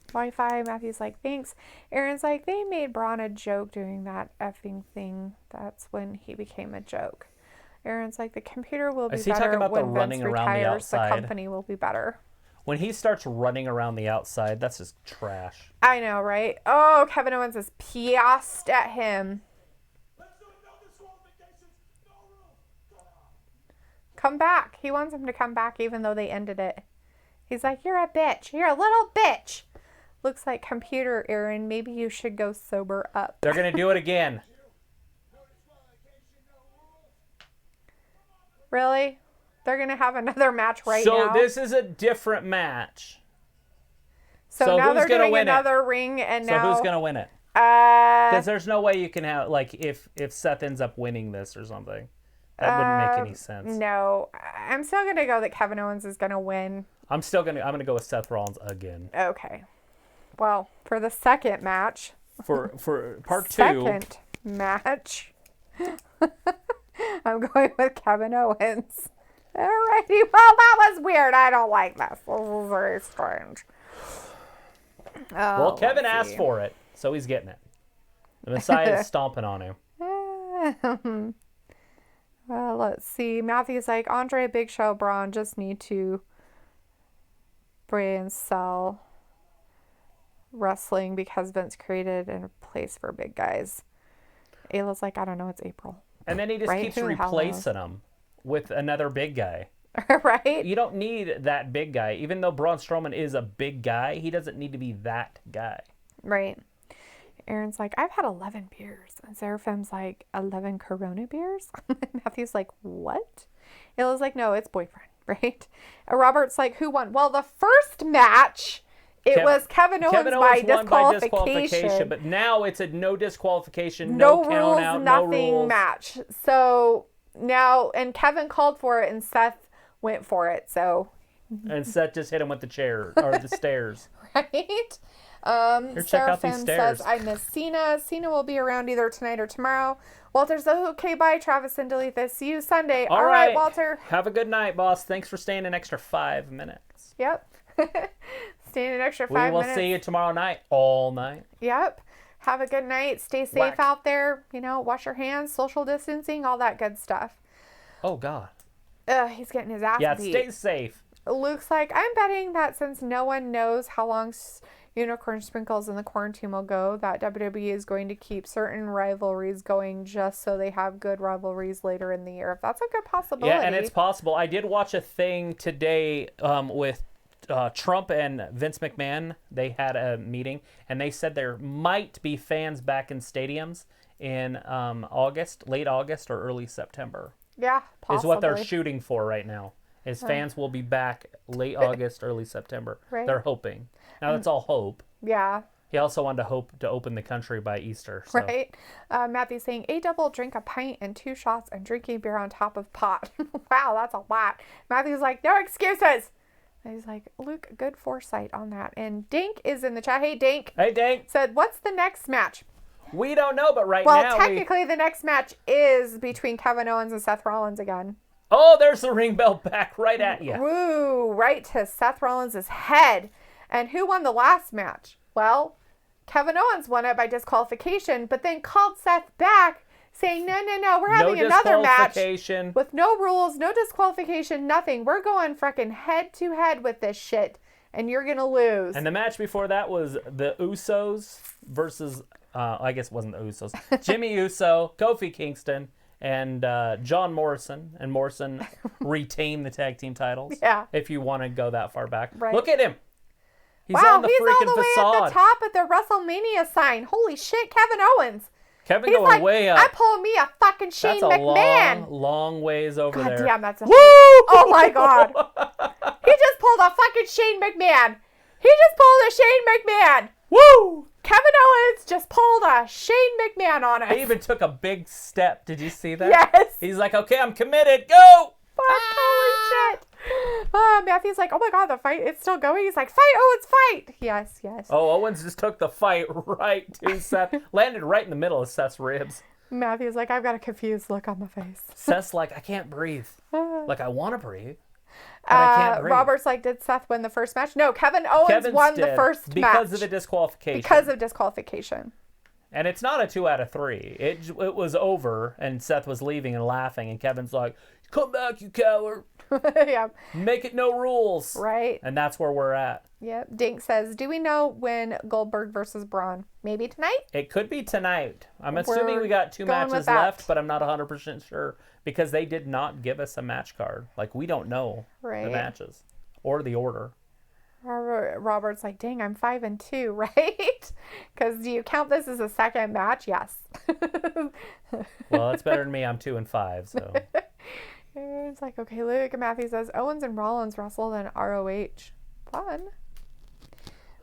Wi-Fi. Matthew's like, thanks. Aaron's like, they made Braun a joke doing that effing thing. That's when he became a joke. Aaron's like, the computer will be Is he better talking about the when running Vince around the retires. The outside? company will be better. When he starts running around the outside, that's just trash. I know, right? Oh, Kevin Owens is pissed at him. Come back. He wants him to come back even though they ended it. He's like, you're a bitch. You're a little bitch. Looks like computer, Aaron. Maybe you should go sober up. They're gonna do it again. Really? They're going to have another match now? So this is a different match. So now who's they're gonna doing win it? another ring, and So now... who's gonna win it? Because there's no way you can have, like, if Seth ends up winning this or something, that wouldn't make any sense. No. I'm still going to go that Kevin Owens is going to win. I'm gonna go with Seth Rollins again. Okay. Well, for the second match... For part two... Second match... I'm going with Kevin Owens. Alrighty. Well, that was weird. I don't like this. This is very strange. Well, Kevin asked for it, so he's getting it. The Messiah is stomping on him. Well, let's see. Matthew's like, Andre, Big Show, Braun just need to brand sell wrestling because Vince created a place for big guys. Ayla's like, I don't know. It's April. And then he just Right? keeps Who the hell replacing them with another big guy. Right? You don't need that big guy. Even though Braun Strowman is a big guy, he doesn't need to be that guy. Right. Aaron's like, I've had 11 beers. And Seraphim's like, 11 Corona beers? Matthew's like, what? Ayla's like, no, it's boyfriend, right? Robert's like, who won? Well, the first match, it was Kevin Owens, by won by disqualification. disqualification, but now it's a no disqualification, No count rules, out, nothing no rules. match. So now, and Kevin called for it and Seth went for it, so. And Seth just hit him with the chair, or the stairs. Right? Here, check out these Seraphim stairs. says, I miss Cena. Cena will be around either tonight or tomorrow. Walter's okay, bye, Travis and Delitha. See you Sunday. All right, Walter. Have a good night, boss. Thanks for staying an extra 5 minutes. Yep. Staying an extra 5 minutes. We will see you tomorrow night, all night. Yep. Have a good night. Stay safe Whack. out there. You know, wash your hands, social distancing, all that good stuff. Oh, God. He's getting his ass Yeah, beat. stay safe. Luke's like, I'm betting that since no one knows how long Unicorn Sprinkles and the quarantine will go, that WWE is going to keep certain rivalries going just so they have good rivalries later in the year. If that's a good possibility. Yeah, and it's possible. I did watch a thing today with Trump and Vince McMahon. They had a meeting, and they said there might be fans back in stadiums in August, late August or early September. Yeah, possibly. Is what they're shooting for right now. His fans will be back late August, early September. Right. They're hoping. Now, that's all hope. Yeah. He also wanted to open the country by Easter. So. Right. Matthew's saying, a double, drink a pint and 2 shots and drinking beer on top of pot. Wow, that's a lot. Matthew's like, no excuses. And he's like, Luke, good foresight on that. And Dink is in the chat. Hey, Dink. Hey, Dink. Said, what's the next match? We don't know, but now... Well, technically, the next match is between Kevin Owens and Seth Rollins again. Oh, there's the ring bell back right at you. Woo, right to Seth Rollins' head. And who won the last match? Well, Kevin Owens won it by disqualification, but then called Seth back saying, no, we're having another match with no rules, no disqualification, nothing. We're going freaking head to head with this shit, and you're going to lose. And the match before that was the Usos versus, I guess it wasn't the Usos, Jimmy Uso, Kofi Kingston, and John Morrison. And Morrison retained the tag team titles. Yeah. If you want to go that far back. Right. Look at him. He's wow, on the he's freaking all the facade. way at the top of the WrestleMania sign. Holy shit, Kevin Owens. Kevin He's going like, way up. I'm pulling me a fucking Shane That's a McMahon. long ways over God there. damn, that's a Woo! Oh my God. He just pulled a fucking Shane McMahon. He just pulled a Shane McMahon. Woo! Kevin Owens just pulled a Shane McMahon on us. He even took a big step. Did you see that? Yes. He's like, okay, I'm committed. Go! Fuck, holy shit. Matthew's like, oh my God, the fight is still going. He's like, fight, Owens, fight. Yes, yes. Oh, Owens just took the fight right to Seth. Landed right in the middle of Seth's ribs. Matthew's like, I've got a confused look on my face. Seth's like, I can't breathe. Like, I want to breathe, but I can't breathe. Robert's like, did Seth win the first match? No, Kevin Owens Kevin's won the did first match. because of the disqualification. Because of disqualification. And it's not a 2 out of 3. It was over, and Seth was leaving and laughing, and Kevin's like, come back, you coward. Yeah. Make it no rules. Right. And that's where we're at. Yep. Dink says, do we know when Goldberg versus Braun? Maybe tonight? It could be tonight. I'm assuming we got 2 going with matches that. left, but I'm not 100% sure because they did not give us a match card. Like, we don't know Right. the matches or the order. Robert's like, dang, I'm 5-2, right? Because do you count this as a second match? Yes. Well, it's better than me. I'm 2-5, so. It's like, okay, Luke and Matthew says, Owens and Rollins wrestled in ROH. Fun.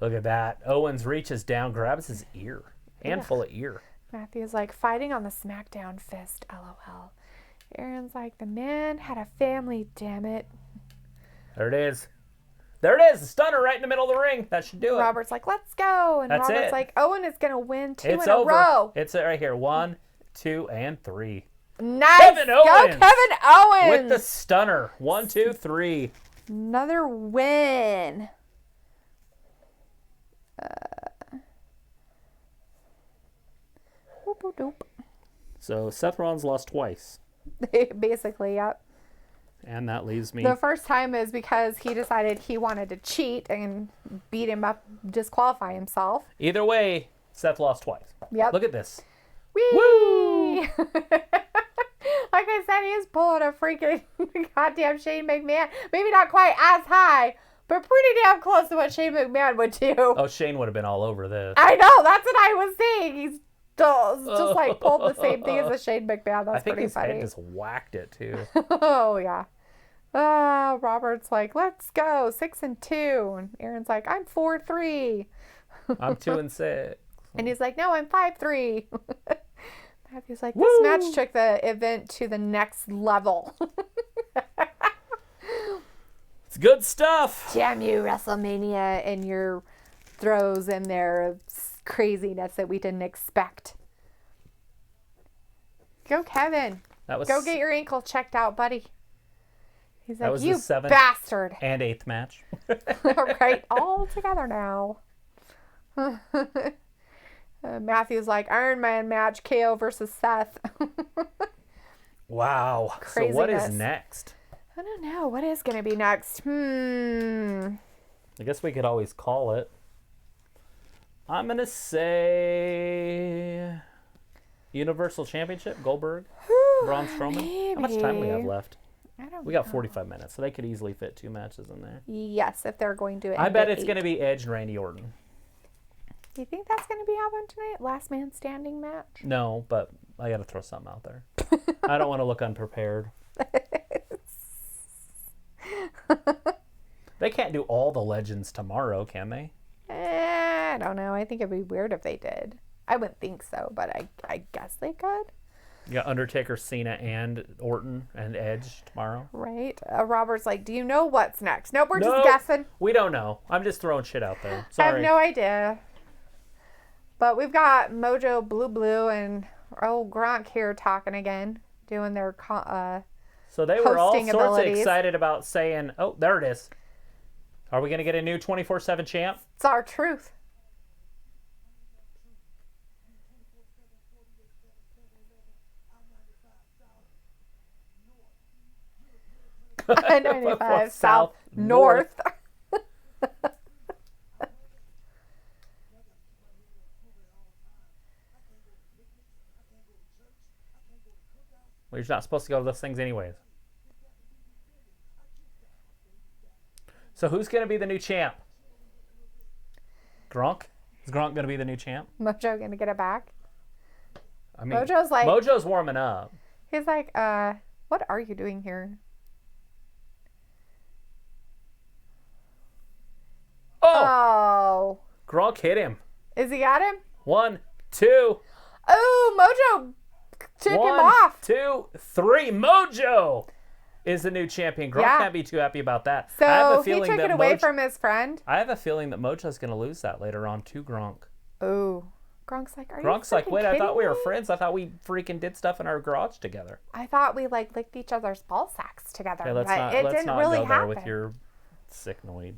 Look at that. Owens reaches down, grabs his ear. Handful of ear. Matthew's like, fighting on the SmackDown fist, LOL. Aaron's like, the man had a family, damn it. There it is. There it is. The stunner right in the middle of the ring. That should do it. Robert's like, let's go. And That's Robert's it. like, Owen is going to win 2 It's in over. a row. It's it right here. 1, 2, and 3. Nice. Kevin Go, Owens. Kevin Owens. With the stunner. 1, 2, 3. Another win. Whoop, whoop, whoop. So Seth Rollins lost twice. Basically, yep. And that leaves me. The first time is because he decided he wanted to cheat and beat him up, disqualify himself. Either way, Seth lost twice. Yep. Look at this. Whee! Woo! Like I said, he is pulling a freaking goddamn Shane McMahon. Maybe not quite as high, but pretty damn close to what Shane McMahon would do. Oh, Shane would have been all over this. I know. That's what I was saying. He's just like pulled the same thing as the Shane McMahon. That's I think pretty his funny. head just whacked it too. Oh, yeah. Robert's like, let's go. 6-2. And Aaron's like, I'm 4-3. I'm 2-6. And he's like, no, I'm 5-3. Matthew's like, this Woo! match took the event to the next level. It's good stuff. Damn you, WrestleMania, and your throws and their craziness that we didn't expect. Go, Kevin. That was Go get your ankle checked out, buddy. He's That like, was the you 7th bastard. and 8th match. Right, all together now. Matthew's like, Iron Man match, KO versus Seth. Wow. So what is Craziness. next? I don't know. What is going to be next? I guess we could always call it. I'm going to say Universal Championship, Goldberg, Braun Strowman. How much time we have left? I don't We got 45 minutes, so they could easily fit 2 matches in there. Yes, if they're going to. I bet it's going to be Edge and Randy Orton. Do you think that's going to be happening tonight? Last man standing match? No, but I got to throw something out there. I don't want to look unprepared. They can't do all the legends tomorrow, can they? I don't know. I think it'd be weird if they did. I wouldn't think so, but I guess they could. You got Undertaker, Cena, and Orton and Edge tomorrow. Right? Robert's like, do you know what's next? Nope, we're Nope. just guessing. We don't know. I'm just throwing shit out there. I Sorry. have no idea. But we've got Mojo Blue and Gronk here talking again, doing their So they were all hosting sorts abilities. of excited about saying, oh, there it is. Are we going to get a new 24/7 champ? it's our truth. I-95 South North. Well, you're not supposed to go to those things anyways. So who's going to be the new champ? Gronk? Is Gronk going to be the new champ? Mojo gonna get it back. I mean, Mojo's warming up. He's like, what are you doing here? Oh. Gronk hit him. Is he at him? 1, 2. Oh, Mojo took him off. 1, 2, 3. Mojo is the new champion. Gronk can't be too happy about that. So I have a he feeling took that it away from his friend. I have a feeling that Mojo's going to lose that later on to Gronk. Oh. Gronk's like, wait, I thought we were me? friends. I thought we freaking did stuff in our garage together. I thought we like licked each other's ball sacks together. Okay, let's not go happen. there with your sick noid.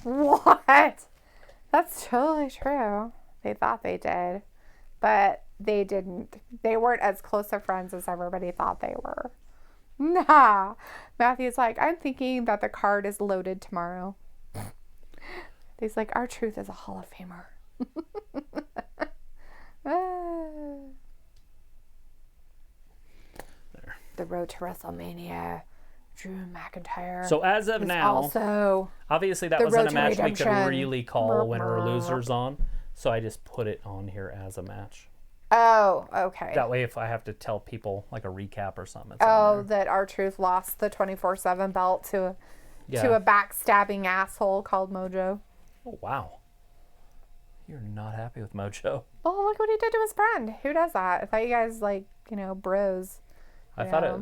What? That's totally true. They thought they did, but they didn't. They weren't as close of friends as everybody thought they were. Nah. Matthew's like, I'm thinking that the card is loaded tomorrow. He's like, R-Truth is a Hall of Famer. The road to WrestleMania. Drew McIntyre. So as of now, also obviously that wasn't a match we could really call winner or losers on. So I just put it on here as a match. Oh, okay. That way, if I have to tell people like a recap or something. That R-Truth lost the 24/7 belt to a backstabbing asshole called Mojo. Oh, wow. You're not happy with Mojo. Oh, look what he did to his friend. Who does that? I thought you guys bros. I thought it,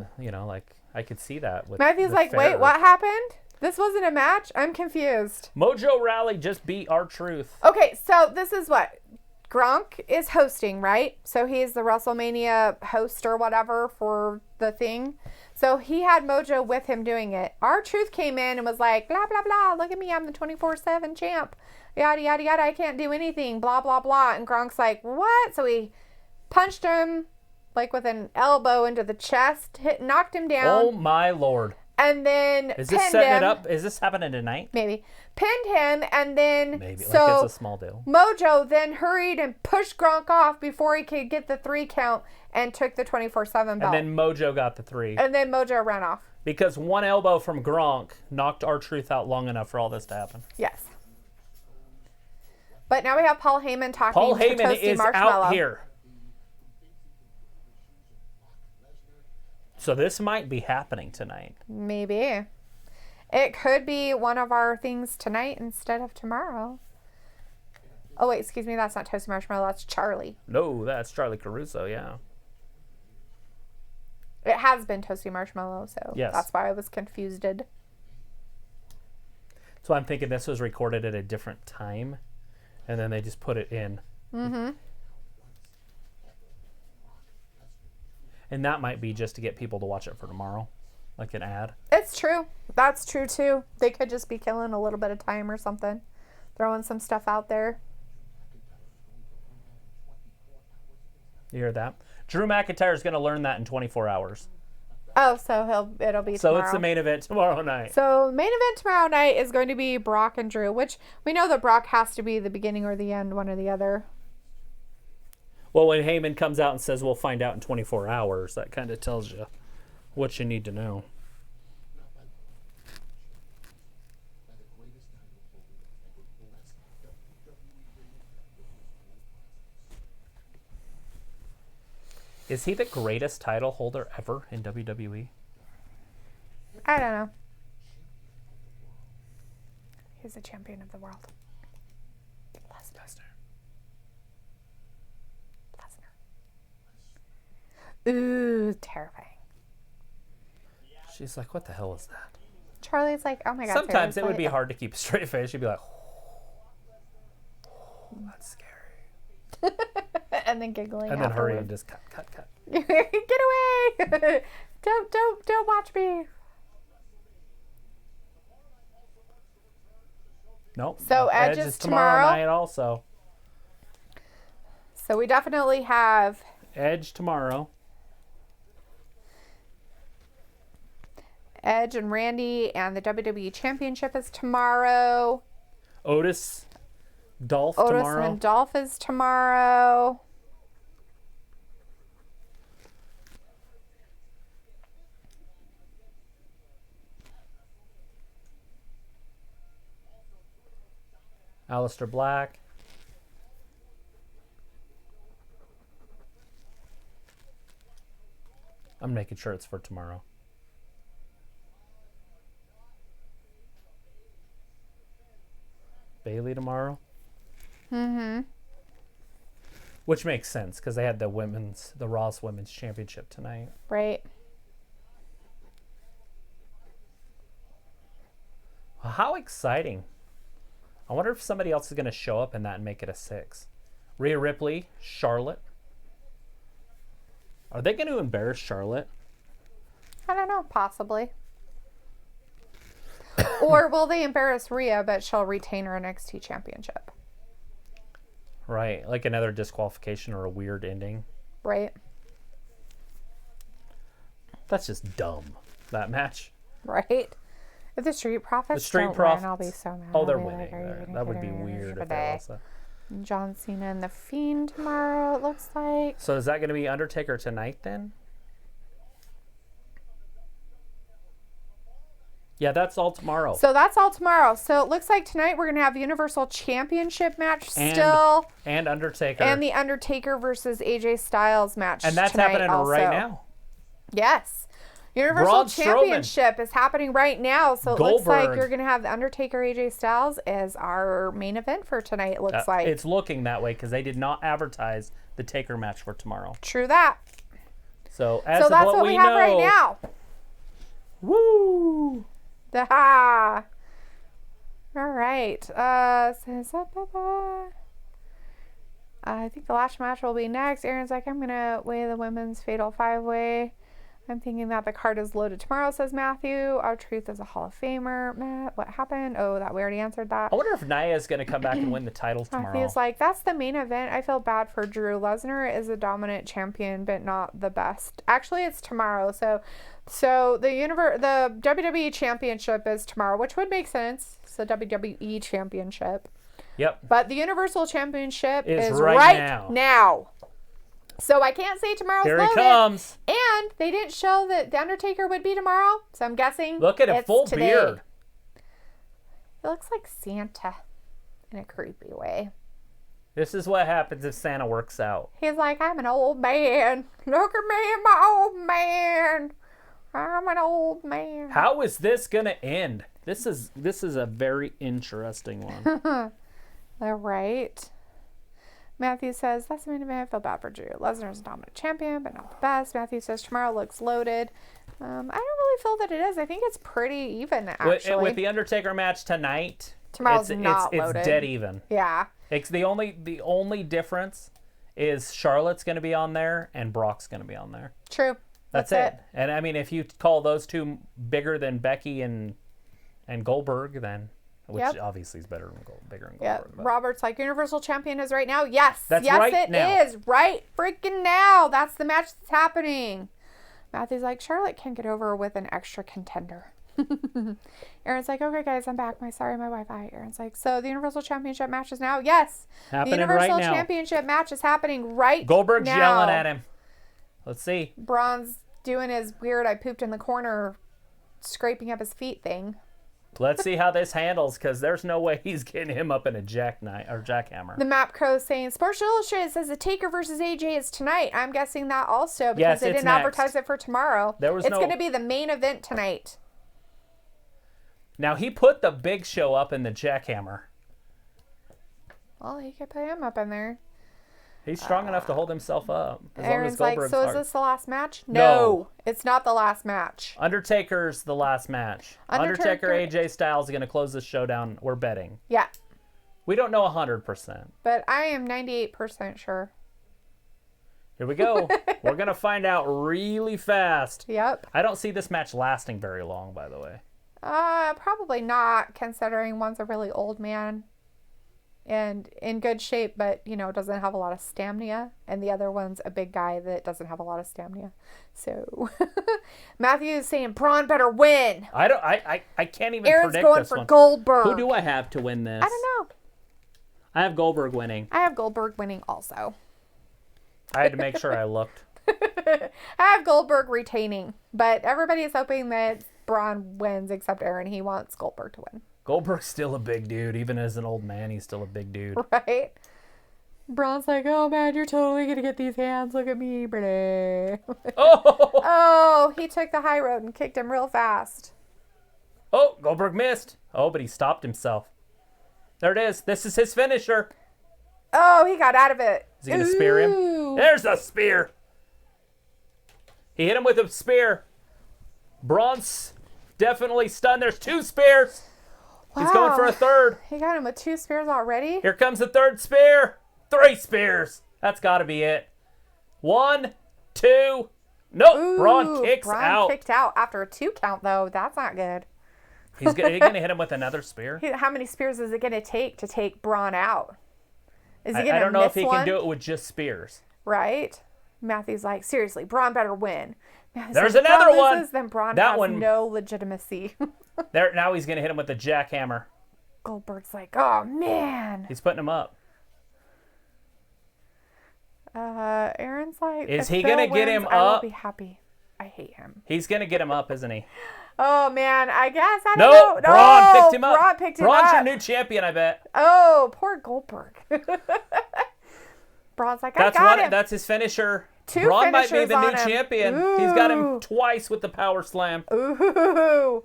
I could see that. With Matthew's like, wait, what happened? This wasn't a match? I'm confused. Mojo Rally just beat R-Truth. Okay, so this is what Gronk is hosting, right? So he's the WrestleMania host or whatever for the thing. So he had Mojo with him doing it. R-Truth came in and was like, blah, blah, blah. Look at me. I'm the 24/7 champ. Yada, yada, yada. I can't do anything. Blah, blah, blah. And Gronk's like, what? So he punched him like with an elbow into the chest, knocked him down. Oh, my Lord. And then is this setting it up? Is this happening tonight? Maybe. Pinned him, and then maybe so like it's a small deal. Mojo then hurried and pushed Gronk off before he could get the 3 count and took the 24/7 belt. And then Mojo got the 3. And then Mojo ran off. Because one elbow from Gronk knocked R-Truth out long enough for all this to happen. Yes. But now we have Paul Heyman talking Paul to Heyman Toasty is Marshmallow. out here. So this might be happening tonight. Maybe. It could be one of our things tonight instead of tomorrow. Oh, wait, excuse me. That's not Toasty Marshmallow. That's Charlie. No, that's Charlie Caruso, yeah. It has been Toasty Marshmallow, so yes. That's why I was confused. So I'm thinking this was recorded at a different time, and then they just put it in. Mm-hmm. And that might be just to get people to watch it for tomorrow, like an ad. It's true. That's true, too. They could just be killing a little bit of time or something. Throwing some stuff out there. You hear that? Drew McIntyre is going to learn that in 24 hours. Oh, so it'll be tomorrow. So it's the main event tomorrow night. So main event tomorrow night is going to be Brock and Drew, which we know that Brock has to be the beginning or the end, one or the other. Well, when Heyman comes out and says we'll find out in 24 hours, that kind of tells you what you need to know. Is he the greatest title holder ever in WWE? I don't know. He's the champion of the world. Lesnar. Ooh, terrifying. She's like, what the hell is that? Charlie's like, oh my God. Sometimes it would be hard to keep a straight face. She'd be like, oh, that's scary. And then giggling. And then hurry and just cut. Get away! Don't watch me. Nope. So Edge is tomorrow night also. So we definitely have Edge tomorrow. Edge and Randy, and the WWE Championship is tomorrow. Otis tomorrow. Otis and Dolph is tomorrow. Aleister Black. I'm making sure it's for tomorrow. Bailey tomorrow? Mm-hmm. Which makes sense because they had the Raw's Women's Championship tonight. Right. How exciting. I wonder if somebody else is going to show up in that and make it a 6. Rhea Ripley, Charlotte. Are they going to embarrass Charlotte? I don't know. Possibly. Or will they embarrass Rhea, but she'll retain her NXT championship? Right. Like another disqualification or a weird ending. Right. That's just dumb, that match. Right. If the Street Profits The Street don't Profits. win, I'll be so mad. Oh, they're I'll be winning. like, "Are you That would be kidding me? weird if Today." they lost that. John Cena and The Fiend tomorrow, it looks like. So is that going to be Undertaker tonight then? Yeah, that's all tomorrow. So that's all tomorrow. So it looks like tonight we're going to have the Universal Championship match still. And Undertaker. And the Undertaker versus AJ Styles match And that's tonight happening also. right now. Yes. Universal Braun Strowman. Championship is happening right now. So it looks like Goldberg. you're going to have the Undertaker AJ Styles as our main event for tonight, it looks like. It's looking that way because they did not advertise the Taker match for tomorrow. True that. So as So of that's what we we have know, right now. Woo! Ha! All right. I think the last match will be next. Aaron's like, I'm going to weigh the women's fatal 5-way. I'm thinking that the card is loaded tomorrow, says Matthew. Our Truth is a Hall of Famer. Matt, what happened? Oh, that we already answered that. I wonder if Nia is going to come back and win the title tomorrow. Matthew's like, that's the main event. I feel bad for Drew. Lesnar is a dominant champion, but not the best. Actually, it's tomorrow. So the WWE Championship is tomorrow, which would make sense. It's the WWE Championship. Yep. But the Universal Championship is right now. So I can't say tomorrow's Here he loaded. comes. And they didn't show that The Undertaker would be tomorrow. So I'm guessing Look at a it's full today. beard. It looks like Santa in a creepy way. This is what happens if Santa works out. He's like, I'm an old man. Look at me, my old man. I'm an old man. How is this going to end? This is a very interesting one. All right. Matthew says, that's the main event. I feel bad for Drew. Lesnar's a dominant champion, but not the best. Matthew says, tomorrow looks loaded. I don't really feel that it is. I think it's pretty even, actually. With the Undertaker match tonight, Tomorrow's not loaded. It's dead even. Yeah. It's the only difference is Charlotte's going to be on there and Brock's going to be on there. True. That's it. And I mean, if you call those two bigger than Becky and Goldberg, then which obviously is bigger than Goldberg. Yeah. But Robert's like, Universal Champion is right now. Yes. That's yes, right it now. is. Right freaking now. That's the match that's happening. Matthew's like, Charlotte can get over with an extra contender. Aaron's like, okay, guys, I'm back. My Wi-Fi. Aaron's like, so the Universal Championship match is now? Yes. Happening the Universal right now. Championship match is happening right Goldberg's now. yelling at him. Let's see. Braun's doing his weird, I pooped in the corner, scraping up his feet thing. Let's see how this handles, because there's no way he's getting him up in a jackhammer. The Map Crow saying, Sports Illustrated says the Taker versus AJ is tonight. I'm guessing that also because Yes, they it's didn't next. advertise it for tomorrow. It's going to be the main event tonight. Now, he put the Big Show up in the jackhammer. Well, he could put him up in there. He's strong enough to hold himself up. Aaron's like, so is this the last match? No. It's not the last match. Undertaker's the last match. Undertaker AJ Styles is going to close this show down. We're betting. Yeah. We don't know 100%. But I am 98% sure. Here we go. We're going to find out really fast. Yep. I don't see this match lasting very long, by the way. Probably not, considering one's a really old man and in good shape, but, doesn't have a lot of stamina. And the other one's a big guy that doesn't have a lot of stamina. So, Matthew is saying Braun better win. I can't even Aaron's predict going this for one. Goldberg. Who do I have to win this? I don't know. I have Goldberg winning. I have Goldberg winning also. I had to make sure I looked. I have Goldberg retaining, but everybody is hoping that Braun wins except Aaron. He wants Goldberg to win. Goldberg's still a big dude. Even as an old man, he's still a big dude. Right? Braun's like, oh man, you're totally gonna get these hands. Look at me, Bray. Oh! Oh, he took the high road and kicked him real fast. Oh, Goldberg missed. Oh, but he stopped himself. There it is. This is his finisher. Oh, he got out of it. Is he going to spear him? Ooh. There's a spear. He hit him with a spear. Braun's definitely stunned. There's 2 spears. Wow. He's going for a third. He got him with 2 spears already? Here comes the 3rd spear. 3 spears. That's got to be it. 1, 2. Nope. Ooh, Braun kicks out. Kicked out after a 2 count, though. That's not good. He's going to hit him with another spear. How many spears is it going to take Braun out? Is he going to miss one? I don't know if he can do it with just spears. Right? Matthew's like, seriously, Braun better win. Matthew's There's like, another Braun one. loses, then Braun That has one- no legitimacy. Now he's going to hit him with the jackhammer. Goldberg's like, oh, man. He's putting him up. Aaron's like, Is if he Phil gonna get wins, him I will up? be happy. I hate him. He's going to get him up, isn't he? Oh, man. I guess. I don't Nope. know. Braun picked him up. Braun picked him Braun's up. your new champion, I bet. Oh, poor Goldberg. Braun's like, I got him. That's his finisher. 2 Braun might be finishers the new on him. champion. He's got him Ooh. twice with the power slam. Ooh.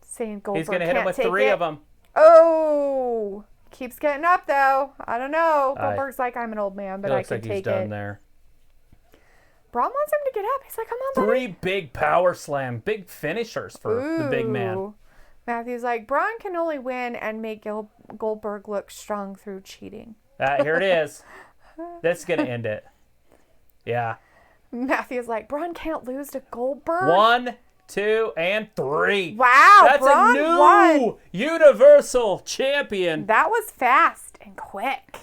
Saying Goldberg He's going to hit him can't with take 3 it. of them. Oh. Keeps getting up, though. I don't know. Aye. Goldberg's like, I'm an old man, but It I looks can like he's take done it. there. Braun wants him to get up. He's like, come on, buddy. 3 big power slam. Big finishers for the big man. Ooh. Matthew's like, Braun can only win and make Goldberg look strong through cheating. Here it is. That's going to end it. Yeah. Matthew's like, Braun can't lose to Goldberg. 1, 2, and 3. Wow, That's Braun a new won. Universal Champion. That was fast and quick.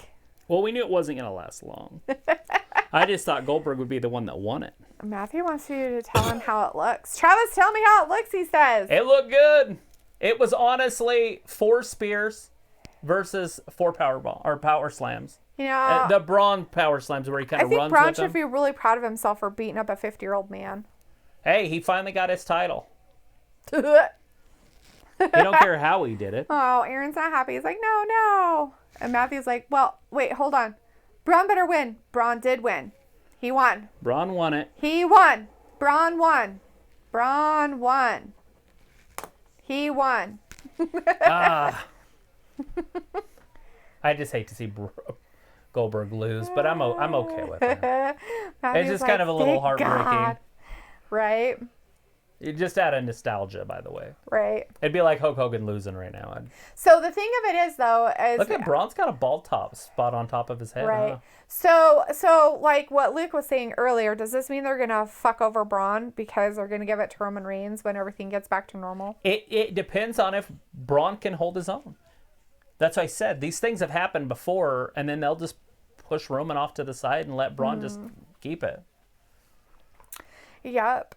Well, we knew it wasn't going to last long. I just thought Goldberg would be the one that won it. Matthew wants you to tell him how it looks. Travis, tell me how it looks, he says. It looked good. It was honestly 4 spears versus 4 power slams. You know, The Braun power slams where he kind I of think runs Braun with should them. be really proud of himself for beating up a 50-year-old man. Hey, he finally got his title. Oh, He don't care how he did it. Aaron's not happy. He's like, no. And Matthew's like, well, wait, hold on. Braun better win. Braun did win. He won. Braun won it. He won. Braun won. Braun won. He won. I just hate to see Goldberg lose, but I'm okay with it. Matthew's just kind of a little "Thank heartbreaking." God." Right? Just out of nostalgia, by the way. Right. It'd be like Hulk Hogan losing right now. So the thing of it is, though, is Look at Braun's got a bald top spot on top of his head. right. Huh? So like what Luke was saying earlier, does this mean they're gonna fuck over Braun because they're gonna give it to Roman Reigns when everything gets back to normal? It depends on if Braun can hold his own. That's why I said these things have happened before, and then they'll just push Roman off to the side and let Braun just keep it. Yep.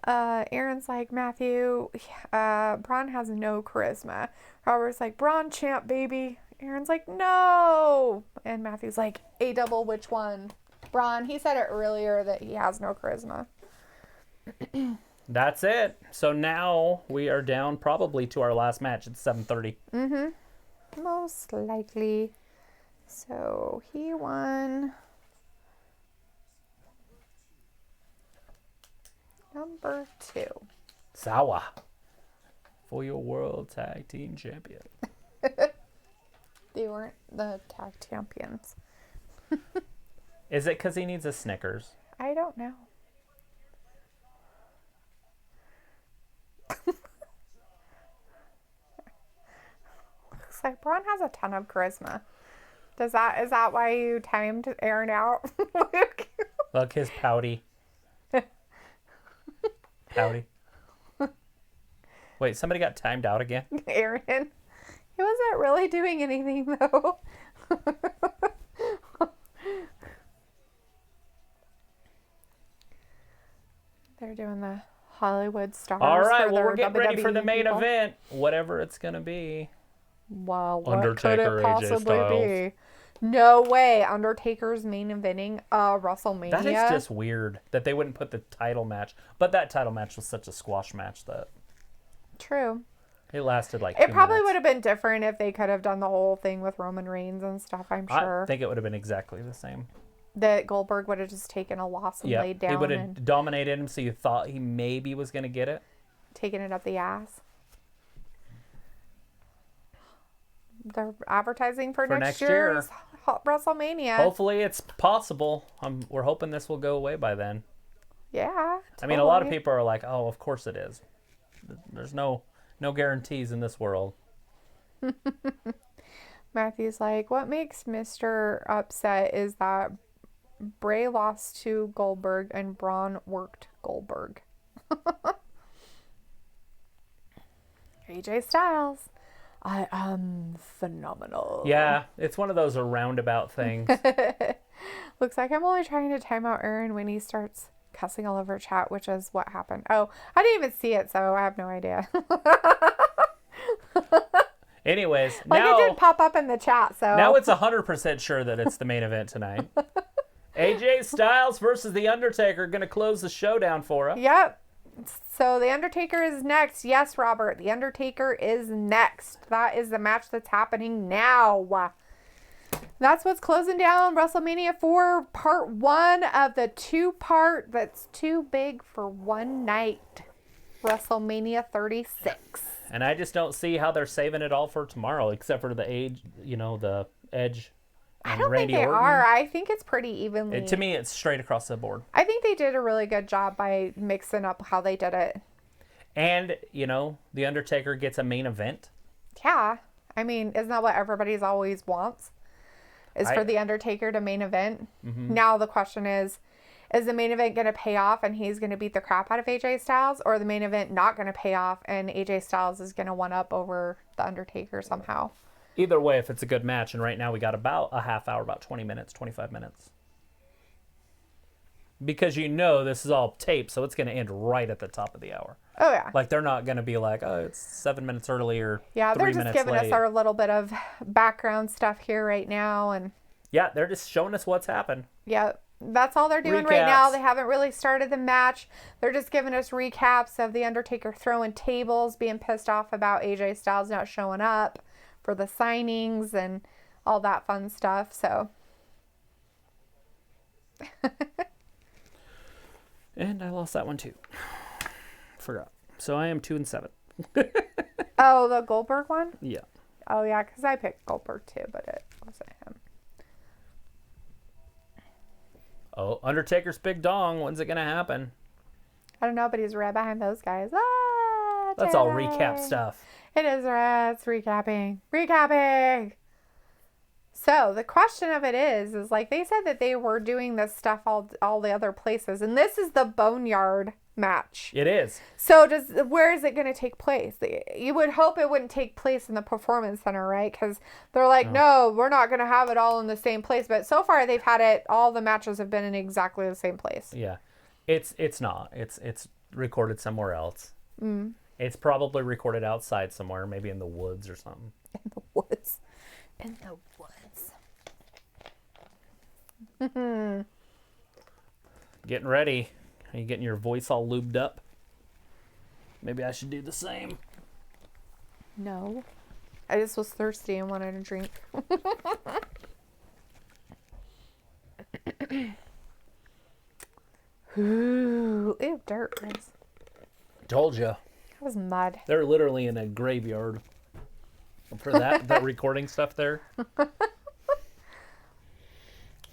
Aaron's like, Matthew, Braun has no charisma. Robert's like, Braun champ, baby. Aaron's like, no. And Matthew's like, a double, which one? Braun, he said it earlier that he has no charisma. That's it. So now we are down probably to our last match at 7:30. Most likely. So he won. Number 2. Sawa for your World Tag Team Champion. They weren't the tag champions. Is it because he needs a Snickers? I don't know. Looks like Braun has a ton of charisma. Is that why you timed Aaron out? Look, his pouty. Pouty. Wait, somebody got timed out again? Aaron. He wasn't really doing anything though. They're doing the Hollywood stars. All right, for well, their we're getting ready for the WWE main people. event, whatever it's going to be. Wow, what Undertaker, could it AJ possibly Styles. be? No way. Undertaker's main eventing WrestleMania. That is just weird that they wouldn't put the title match. But that title match was such a squash match that... True. It lasted like It 2 probably minutes. would have been different if they could have done the whole thing with Roman Reigns and stuff, I'm sure. I think it would have been exactly the same. That Goldberg would have just taken a loss and laid He down would have and dominated him, so you thought he maybe was going to get it. taken it up the ass. They're advertising for next year. year's WrestleMania. Hopefully it's possible. We're hoping this will go away by then. Yeah. I mean, a lot of totally. people are like, oh, of course it is. There's no guarantees in this world. Matthew's like, what makes Mr. upset is that Bray lost to Goldberg and Braun worked Goldberg. AJ Styles, I am phenomenal. Yeah, it's one of those roundabout things. Looks like I'm only trying to time out Aaron when he starts cussing all over chat, which is what happened. Oh, I didn't even see it, so I have no idea. Anyways, Like now it did pop up in the chat, so now it's 100% sure that it's the main event tonight. AJ Styles versus The Undertaker going to close the showdown for us. Yep. So The Undertaker is next. Yes, Robert. The Undertaker is next. That is the match that's happening now. That's what's closing down WrestleMania 4, part 1 of the 2-part that's too big for one night. WrestleMania 36. And I just don't see how they're saving it all for tomorrow, except for the the Edge and I don't Randy think they Orton. are. I think it's pretty evenly. To me, it's straight across the board. I think they did a really good job by mixing up how they did it. And, The Undertaker gets a main event. Yeah. I mean, isn't that what everybody's always wants? Is for The Undertaker to main event. Mm-hmm. Now the question is the main event going to pay off and he's going to beat the crap out of AJ Styles? Or the main event not going to pay off and AJ Styles is going to one up over The Undertaker somehow? Either way, if it's a good match, and right now we got about a half hour, about 20 minutes, 25 minutes. Because this is all taped, so it's going to end right at the top of the hour. Oh, yeah. Like, they're not going to be like, oh, it's 7 minutes early or Yeah, 3 they're just minutes giving late. us our little bit of background stuff here right now. And Yeah, they're just showing us what's happened. yeah, that's all they're doing right now. Recaps. They haven't really started the match. They're just giving us recaps of The Undertaker throwing tables, being pissed off about AJ Styles not showing up for the signings and all that fun stuff. So, And I lost that one too. Forgot. So I am 2-7. oh, the Goldberg one? Yeah. Oh, yeah, because I picked Goldberg too, but it wasn't him. Oh, Undertaker's big dong. When's it going to happen? I don't know, but he's right behind those guys. Ah, That's all Jay. recap stuff. It is, it's recapping. Recapping! So, the question of it is like they said that they were doing this stuff all the other places, and this is the Boneyard match. It is. So, where is it going to take place? You would hope it wouldn't take place in the Performance Center, right? Because they're like, no, we're not going to have it all in the same place. But so far, they've had it, all the matches have been in exactly the same place. Yeah. It's not. It's recorded somewhere else. Mm. It's probably recorded outside somewhere, maybe in the woods or something. In the woods. In the woods. Getting ready. Are you getting your voice all lubed up? Maybe I should do the same. No. I just was thirsty and wanted a drink. Ooh, ew, dirt. That Told you. was mud. They're literally in a graveyard. For that recording stuff there.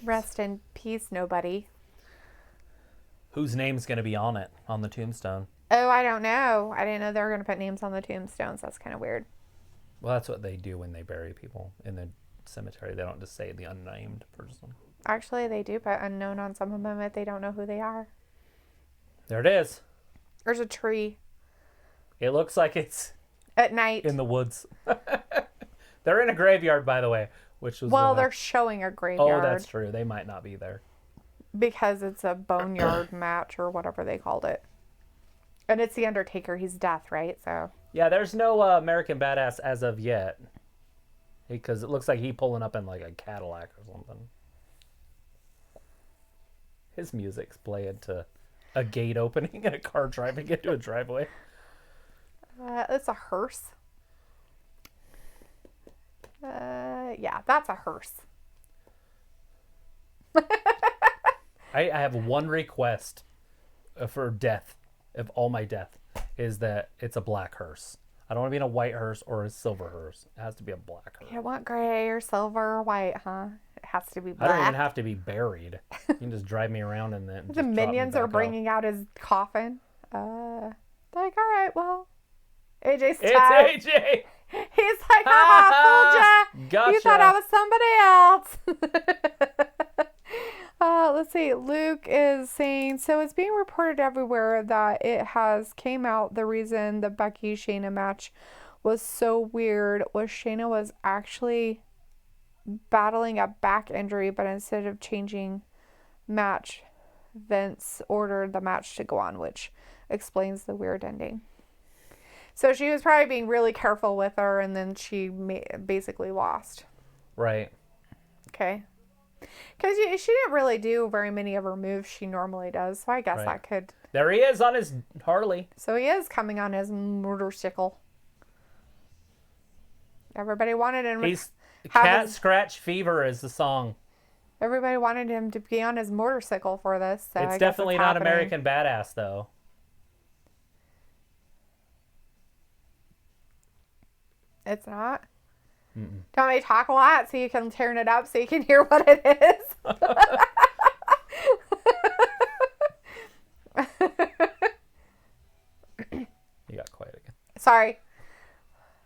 Rest in peace, nobody. Whose name's going to be on it, on the tombstone? Oh, I don't know. I didn't know they were going to put names on the tombstones. That's kind of weird. Well, that's what they do when they bury people in the cemetery. They don't just say the unnamed person. Actually, they do put unknown on some of them if they don't know who they are. There it is. There's a tree It looks like it's at night. in the woods. They're in a graveyard, by the way, which was Well, they're showing a graveyard. Oh, that's true. They might not be there. Because it's a boneyard match or whatever they called it. And it's The Undertaker. He's death, right? So Yeah, there's no American Badass as of yet. Because it looks like he pulling up in like a Cadillac or something. His music's playing to a gate opening and a car driving into a driveway. it's a hearse. Yeah, that's a hearse. I have one request for death, of all my death, is that it's a black hearse. I don't want to be in a white hearse or a silver hearse. It has to be a black hearse. You want gray or silver or white, huh? It has to be black. I don't even have to be buried. You can just drive me around and then The minions are bringing out his coffin. Like, all right, well, AJ's tired. It's AJ! He's like, I fooled ya. Gotcha. You thought I was somebody else. Let's see. Luke is saying, so it's being reported everywhere that it has came out the reason the Becky Shayna match was so weird was Shayna was actually battling a back injury, but instead of changing match, Vince ordered the match to go on, which explains the weird ending. So she was probably being really careful with her, and then she basically lost. Right. Okay. Because she didn't really do very many of her moves she normally does, so I guess Right. that could... There he is on his Harley. So he is coming on his motorcycle. Everybody wanted him... He's Cat Scratch Fever is the song. Everybody wanted him to be on his motorcycle for this, so It's I guess definitely not happening. American Badass, though. It's not? Mm-mm. Do you want me to talk a lot so you can turn it up so you can hear what it is? You got quiet again. Sorry.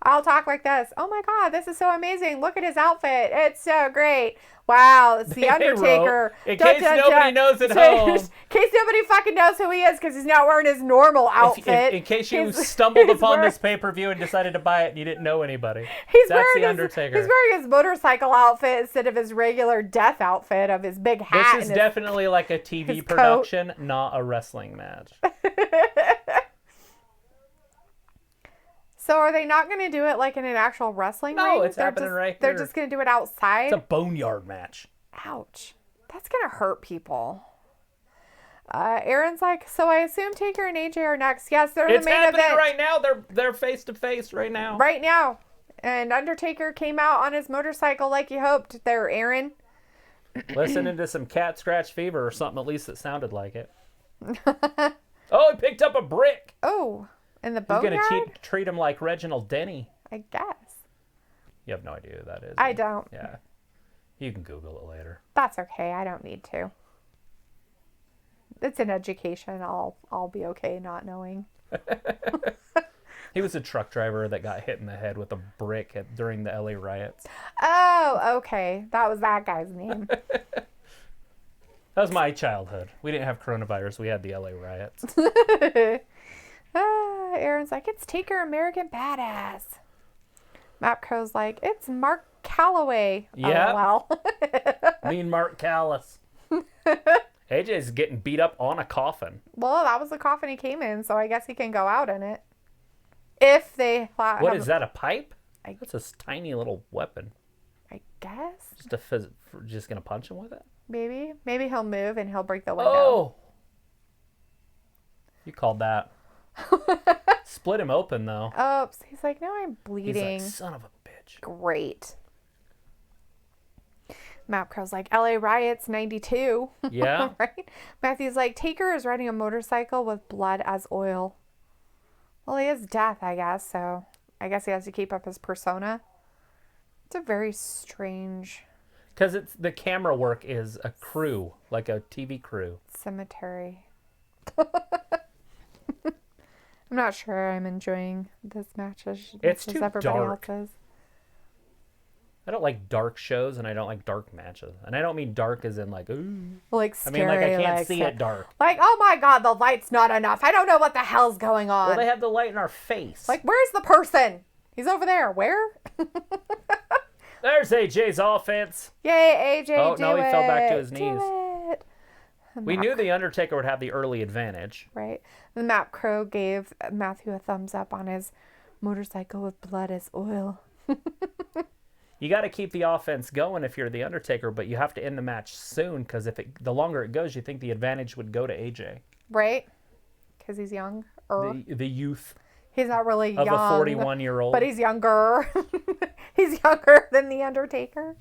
I'll talk like this. Oh my God, this is so amazing. Look at his outfit. It's so great. Wow, it's The They Undertaker. wrote, in case nobody knows at home. In case nobody fucking knows who he is because he's not wearing his normal outfit. In case you He's- stumbled he's upon wearing- this pay-per-view and decided to buy it and you didn't know anybody. He's That's wearing The Undertaker. He's wearing his motorcycle outfit instead of his regular death outfit of his big hat. This is and definitely like a TV his production, not a wrestling match. So are they not going to do it like in an actual wrestling ring? No, it's happening right They're here. just going to do it outside? It's a boneyard match. Ouch. That's going to hurt people. Aaron's like, so I assume Taker and AJ are next. Yes, they're It's the main happening event. right now. They're face to face right now. Right now. And Undertaker came out on his motorcycle like you hoped there, Aaron. Listening to some Cat Scratch Fever or something, at least it sounded like it. Oh, he picked up a brick. Oh, in the He's boneyard? going to treat him like Reginald Denny. I guess. You have no idea who that is. I don't. Yeah. You can Google it later. That's okay. I don't need to. It's an education. I'll be okay not knowing. He was a truck driver that got hit in the head with a brick during the LA riots. Oh, okay. That was that guy's name. That was my childhood. We didn't have coronavirus. We had the LA riots. Aaron's like, it's Taker American Badass. Matt Crow's like, it's Mark Calloway. Yeah. Oh, well. Mean Mark Callis. AJ's getting beat up on a coffin. Well, that was the coffin he came in, so I guess he can go out in it. If they... What is that, a pipe? I- That's a tiny little weapon. I guess. Just going to punch him with it? Maybe. Maybe he'll move and he'll break the window. Oh! You called that. Split him open, though. Oops. He's like, no, I'm He's bleeding. like, son of a bitch. Great. Matt Crow's like, LA riots 92. Yeah. Right? Matthew's like, Taker is riding a motorcycle with blood as oil. Well, he is death, I guess, so I guess he has to keep up his persona. It's a very strange Because the camera work is a crew, like a TV crew. cemetery. I'm not sure I'm enjoying this match as It's much as too everybody dark. else is. I don't like dark shows, and I don't like dark matches. And I don't mean dark as in like, ooh. Like I scary. mean, like, I can't like, see it dark. Like, oh my God, the light's not enough. I don't know what the hell's going on. Well, they have the light in our face. Like, where's the person? He's over there. Where? There's AJ's offense. Yay, AJ, Oh, do no, he fell back to it. his Do knees. it. We knew the Undertaker would have the early advantage. Right. The Matt Crow gave Matthew a thumbs up on his motorcycle with blood as oil. You got to keep the offense going if you're the Undertaker, but you have to end the match soon because the longer it goes, you think the advantage would go to AJ. Right? Because he's young. The youth. He's not really of young. a 41-year-old. But he's younger. He's younger than The Undertaker.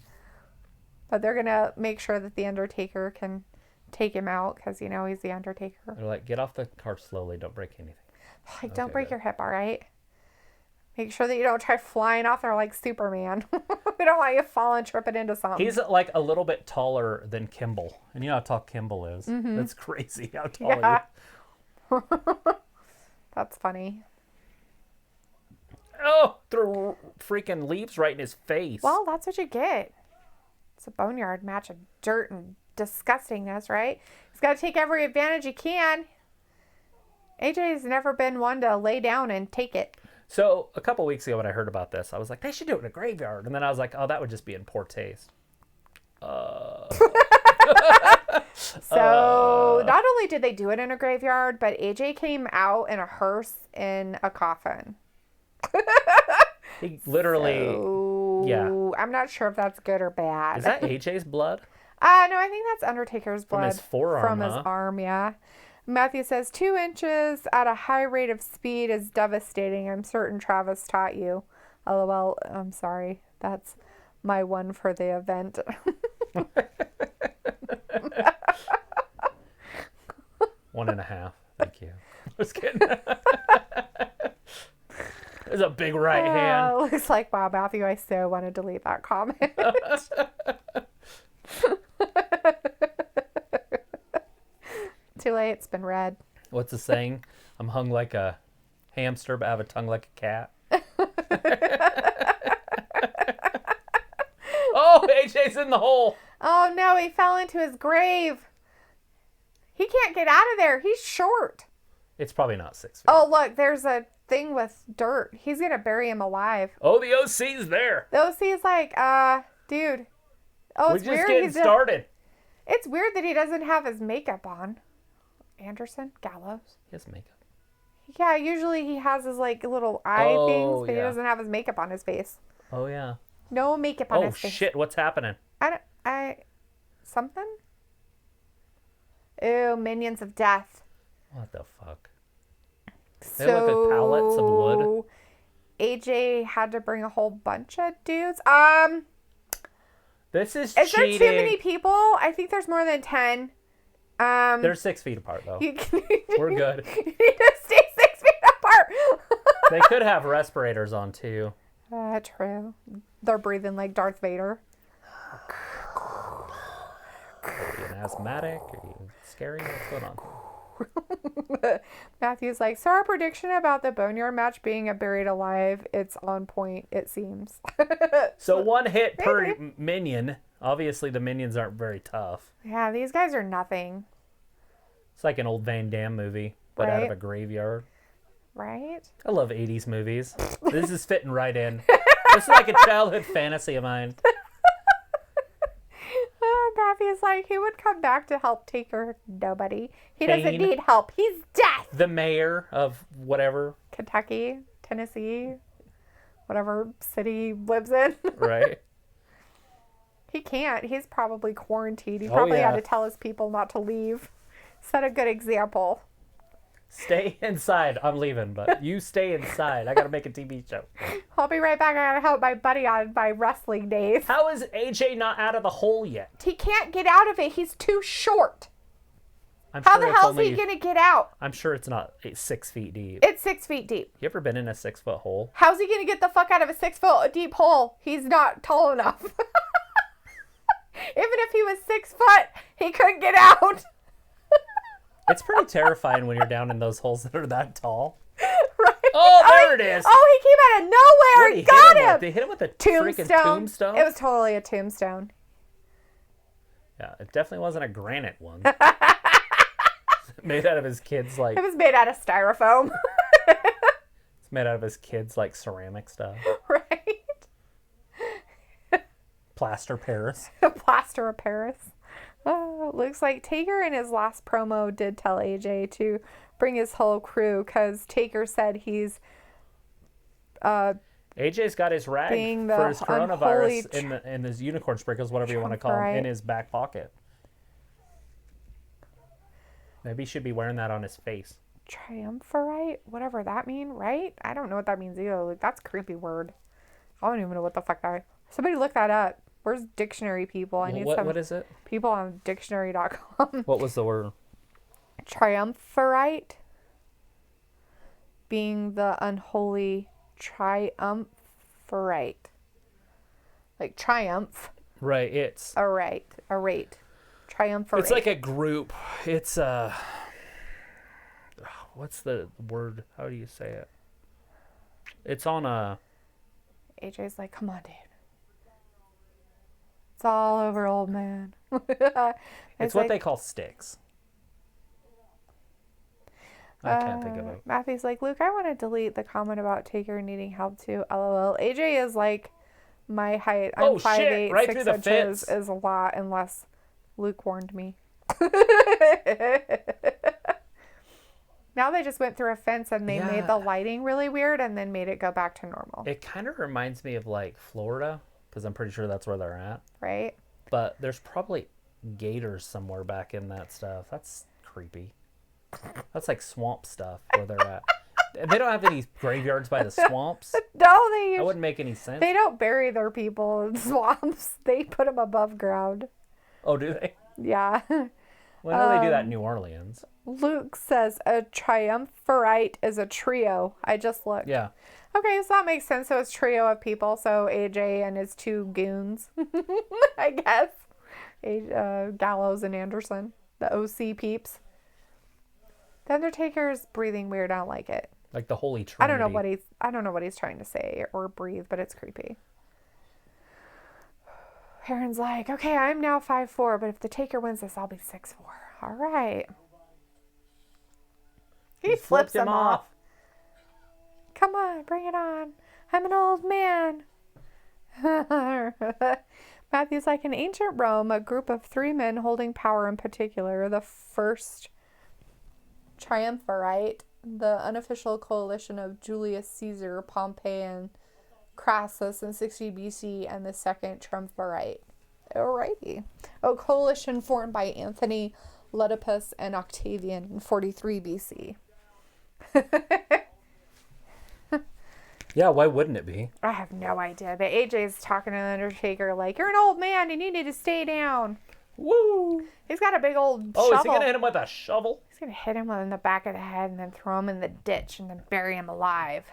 But they're going to make sure that The Undertaker can take him out because, you know, he's The Undertaker. They're like, get off the car slowly. Don't break anything. Like, don't break good. your hip, all right? Make sure that you don't try flying off there like Superman. We don't want you falling, tripping into something. He's like a little bit taller than Kimball. And you know how tall Kimball is. Mm-hmm. That's crazy how tall he is. That's funny. Oh, threw freaking leaves right in his face. Well, that's what you get. It's a boneyard match of dirt and disgustingness, right? He's got to take every advantage he can. AJ's never been one to lay down and take it. So a couple weeks ago when I heard about this, I was like, they should do it in a graveyard. And then I was like, oh, that would just be in poor taste. So not only did they do it in a graveyard, but AJ came out in a hearse in a coffin. He literally, yeah. I'm not sure if that's good or bad. Is that AJ's blood? No, I think that's Undertaker's blood. From his forearm, From his arm, yeah. Matthew says 2 inches at a high rate of speed is devastating. I'm certain Travis taught you. LOL. I'm sorry. That's my one for the event. 1.5. Thank you. Just kidding. There's a big right hand. Looks like, wow, Matthew, I so want to delete that comment. Too late. It's been read. What's the saying? I'm hung like a hamster, but I have a tongue like a cat. Oh, AJ's in the hole. Oh, no. He fell into his grave. He can't get out of there. He's short. It's probably not 6 feet. Oh, look. There's a thing with dirt. He's going to bury him alive. Oh, the OC's there. The OC's like, dude. Oh, We're it's just weird. getting started. It's weird that he doesn't have his makeup on. Anderson? Gallows? His makeup. Yeah, usually he has his, like, little eye things, but he doesn't have his makeup on his face. Oh, yeah. No makeup on Oh, his face. shit. What's happening? Something? Ew, minions of death. What the fuck? They look like pallets of wood. AJ had to bring a whole bunch of dudes. This is Is cheating. there too many people? I think there's more than 10. They're 6 feet apart, though. We're good. You need to stay 6 feet apart. They could have respirators on, too. True. They're breathing like Darth Vader. Are you an asthmatic? Are you scary? What's going on? Matthew's like, so our prediction about the Boneyard match being a buried alive, it's on point, it seems. So 1 hit per minion. Obviously, the minions aren't very tough. Yeah, these guys are nothing. It's like an old Van Damme movie, but out of Right. a graveyard. Right? I love 80s movies. This is fitting right in. This is like a childhood fantasy of mine. Matthew's like, he would come back to help Taker. Nobody. He doesn't Kane. need help. He's death. The mayor of whatever, Kentucky, Tennessee, whatever city he lives in. right? He can't. He's probably quarantined. He Oh, probably yeah. had to tell his people not to leave. Set a good example. Stay inside. I'm leaving, but you stay inside. I got to make a TV show. I'll be right back. I gotta help my buddy on my wrestling days. How is AJ not out of the hole yet? He can't get out of it. He's too short. I'm How sure the it's hell's only, he gonna get out? I'm sure it's not 6 feet deep. It's 6 feet deep. You ever been in a 6-foot hole? How's he gonna get the fuck out of a 6 foot deep hole? He's not tall enough. Even if he was 6 foot, he couldn't get out. It's pretty terrifying when you're down in those holes that are that tall. Right? Oh, there it is. Oh, he came out of nowhere What did and he got hit him him. with? They hit him with a freaking tombstone? It was totally a tombstone. Yeah, it definitely wasn't a granite one. Made out of his kids, like, It was made out of styrofoam. it's made out of his kids, like, ceramic stuff. Right? Plaster Paris. Plaster of Paris. Oh, looks like Taker in his last promo did tell AJ to bring his whole crew because Taker said he's AJ's got his rag Being the for his unholy coronavirus in his unicorn sprinkles, whatever you want to call them, Right. in his back pocket. Maybe he should be wearing that on his face. triumvirate, whatever that mean, right? I don't know what that means either. Like, that's a creepy word. I don't even know what the fuck that. Somebody look that up. Where's dictionary people? I need some What is it? people on dictionary.com. What was the word? Triumvirate, being the unholy triumvirate. Like triumph. Right, it's... Arate. Triumvirate. It's like a group. It's what's the word? How do you say it? It's on a... AJ's like, come on, dude. It's all over, old man. It's what they call sticks. I can't think of it. Matthew's like, Luke, I want to delete the comment about Taker needing help too. LOL. AJ is like my height. I'm 5'8", right 6 through the inches fence. is a lot unless Luke warned me. Now they just went through a fence and they made the lighting really weird and then made it go back to normal. It kind of reminds me of like Florida, because I'm pretty sure that's where they're at. Right? But there's probably gators somewhere back in that stuff. That's creepy. That's like swamp stuff where they're at. They don't have any graveyards by the swamps. No, That wouldn't make any sense. they don't bury their people in swamps. They put them above ground. Oh, do they? Yeah. Well, I know they do that in New Orleans. Luke says a triumvirate is a trio. I just looked. Yeah. Okay, so that makes sense. So it's trio of people. So AJ and his two goons, I guess. Gallows and Anderson, the OC peeps. The Undertaker's breathing weird. I don't like it. Like the Holy Trinity. I don't know what he's trying to say or breathe, but it's creepy. Heron's like, okay, I'm now 5'4", but if the Taker wins this, I'll be 6'4". All right. He flips him off. Come on, bring it on. I'm an old man. Matthew's like, in ancient Rome, a group of 3 men holding power in particular, the first triumvirate, the unofficial coalition of Julius Caesar, Pompey, and Crassus in 60 BC, and the second triumvirate. Alrighty. A coalition formed by Anthony, Leucippus, and Octavian in 43 BC. Yeah, why wouldn't it be? I have no idea. But AJ's talking to the Undertaker like, you're an old man and you need to stay down. Woo! He's got a big old Oh, shovel. is he going to hit him with a shovel? He's going to hit him in the back of the head and then throw him in the ditch and then bury him alive.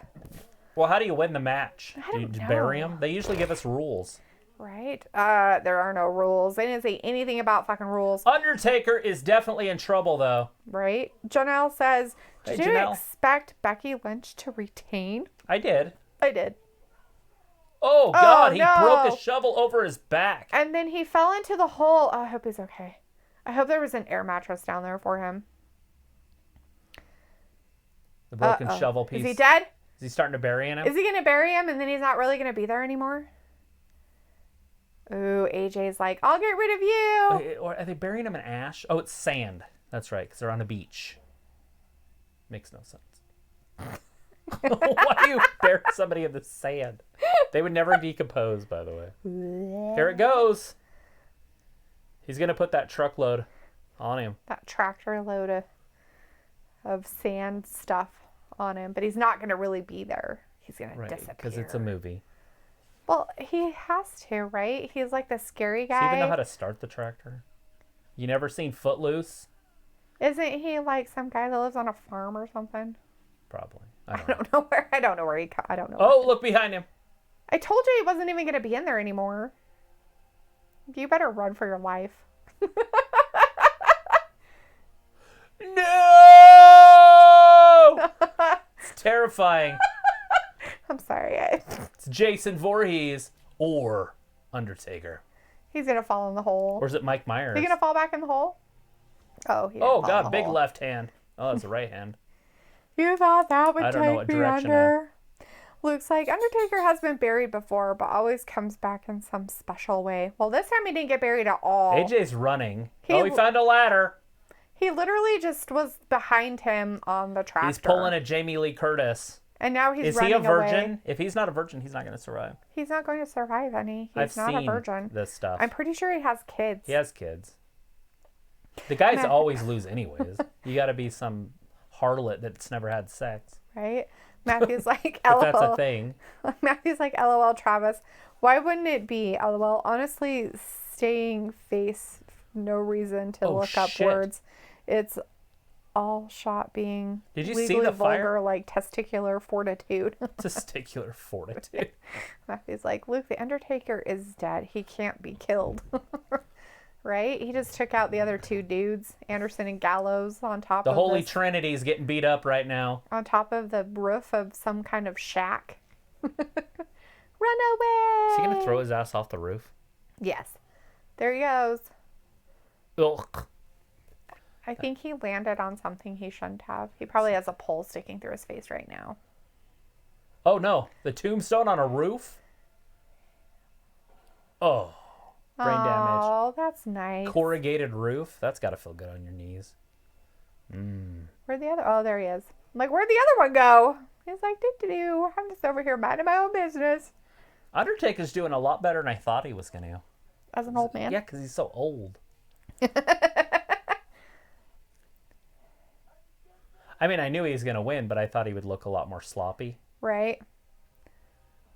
Well, how do you win the match? I Do you don't just know. bury him? They usually give us rules. Right? There are no rules. They didn't say anything about fucking rules. Undertaker is definitely in trouble, though. Right? Janelle says, Hey, did you Janelle. expect Becky Lynch to retain? I did. I did. Oh, God, he no. broke a shovel over his back. And then he fell into the hole. Oh, I hope he's okay. I hope there was an air mattress down there for him. The broken shovel piece. Is he dead? Is he starting to bury him? Is he going to bury him and then he's not really going to be there anymore? Ooh, AJ's like, I'll get rid of you. Or are they burying him in ash? Oh, it's sand. That's right, because they're on the beach. Makes no sense. Why do you bury somebody in the sand? They would never decompose, by the way. Here it goes. He's going to put that truckload on him. That tractor load of sand stuff on him. But he's not going to really be there. He's going to disappear. Because it's a movie. Well, he has to, right? He's like the scary guy. Does he even know how to start the tractor? You never seen Footloose? Isn't he like some guy that lives on a farm or something? Probably. I don't know where. I don't know where he. I don't know. Oh, look behind him. I told you he wasn't even going to be in there anymore. You better run for your life. No! It's terrifying. I'm sorry. It's Jason Voorhees or Undertaker. He's going to fall in the hole. Or is it Mike Myers? Is he going to fall back in the hole? Oh, he didn't Oh, fall in God, the big hole. left hand. Oh, that's a right hand. You thought that would I don't know take what me direction under. Luke's like, Undertaker has been buried before, but always comes back in some special way. Well, this time he didn't get buried at all. AJ's running. He- He found a ladder. He literally just was behind him on the tractor. He's pulling a Jamie Lee Curtis. And now he's Is running he a virgin? away. If he's not a virgin, he's not going to survive. He's not going to survive, honey. He's I've not seen a virgin. this stuff. I'm pretty sure he has kids. He has kids. The guys Matt- always lose anyways. You got to be some harlot that's never had sex. Right? Matthew's like, If LOL. that's a thing. Matthew's like, LOL, Travis. Why wouldn't it be, LOL? Honestly, staying face, no reason to look up shit. words. It's all shot being Did you legally see the vulgar, fire? like testicular fortitude. Testicular fortitude. Matthew's like, Luke, the Undertaker is dead. He can't be killed. Right? He just took out the other two dudes, Anderson and Gallows, on top The of Holy this, Trinity is getting beat up right now. on top of the roof of some kind of shack. Run away! Is he going to throw his ass off the roof? Yes. There he goes. Ugh. I think he landed on something he shouldn't have. He probably has a pole sticking through his face right now. Oh, no. The tombstone on a roof? Oh. Brain damage. Oh, that's nice. Corrugated roof? That's got to feel good on your knees. Where'd the other? Oh, there he is. I'm like, where'd the other one go? He's like, doo-doo-doo. I'm just over here minding my own business. Undertaker's doing a lot better than I thought he was going to. As an old man. Yeah, because he's so old. I mean, I knew he was going to win, but I thought he would look a lot more sloppy. Right.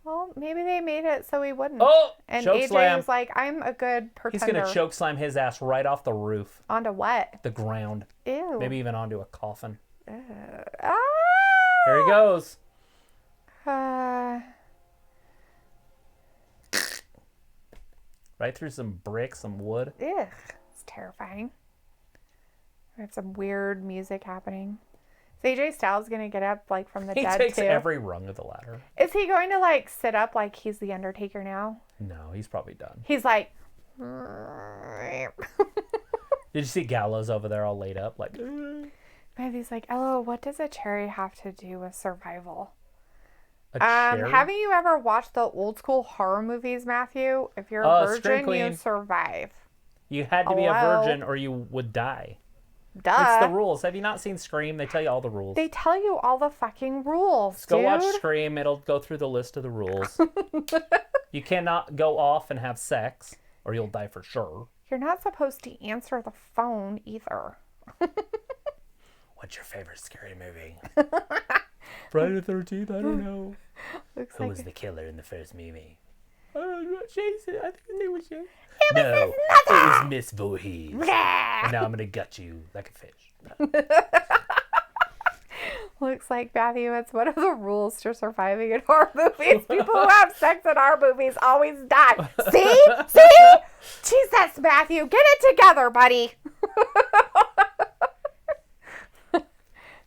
Well, maybe they made it so he wouldn't. Oh! And Choke AJ slam. was like, I'm a good He's pretender. going to choke slam his ass right off the roof, Onto what? the ground, Ew. maybe even onto a coffin. Ah! Here he goes. Right through some bricks, some wood. Ugh. It's terrifying. We have some weird music happening. Is AJ Styles going to get up like from the He dead takes too? every rung of the ladder. Is he going to like sit up like he's the Undertaker now? No, he's probably done. He's like... Did you see Gallows over there all laid up? Like, Matthew's like, oh, what does a cherry have to do with survival? a cherry? Haven't you ever watched the old school horror movies, Matthew? If you're a Scream virgin, Queen. you survive. You had to be a Hello? virgin or you would die. Duh. It's the rules. Have you not seen Scream? They tell you all the rules. They tell you all the fucking rules, Go dude. watch Scream. It'll go through the list of the rules. You cannot go off and have sex or you'll die for sure. You're not supposed to answer the phone either. What's your favorite scary movie? Friday the 13th? I don't know. Looks Who like was the killer in the first movie? I don't know. Jason. I think his name was Jason. It was No, his it mother. was Miss Voorhees. And Blah. now I'm going to gut you like a fish. Looks like, Matthew, it's one of the rules to surviving in horror movies. People who have sex in our movies always die. See? See? Jesus, Matthew, get it together, buddy.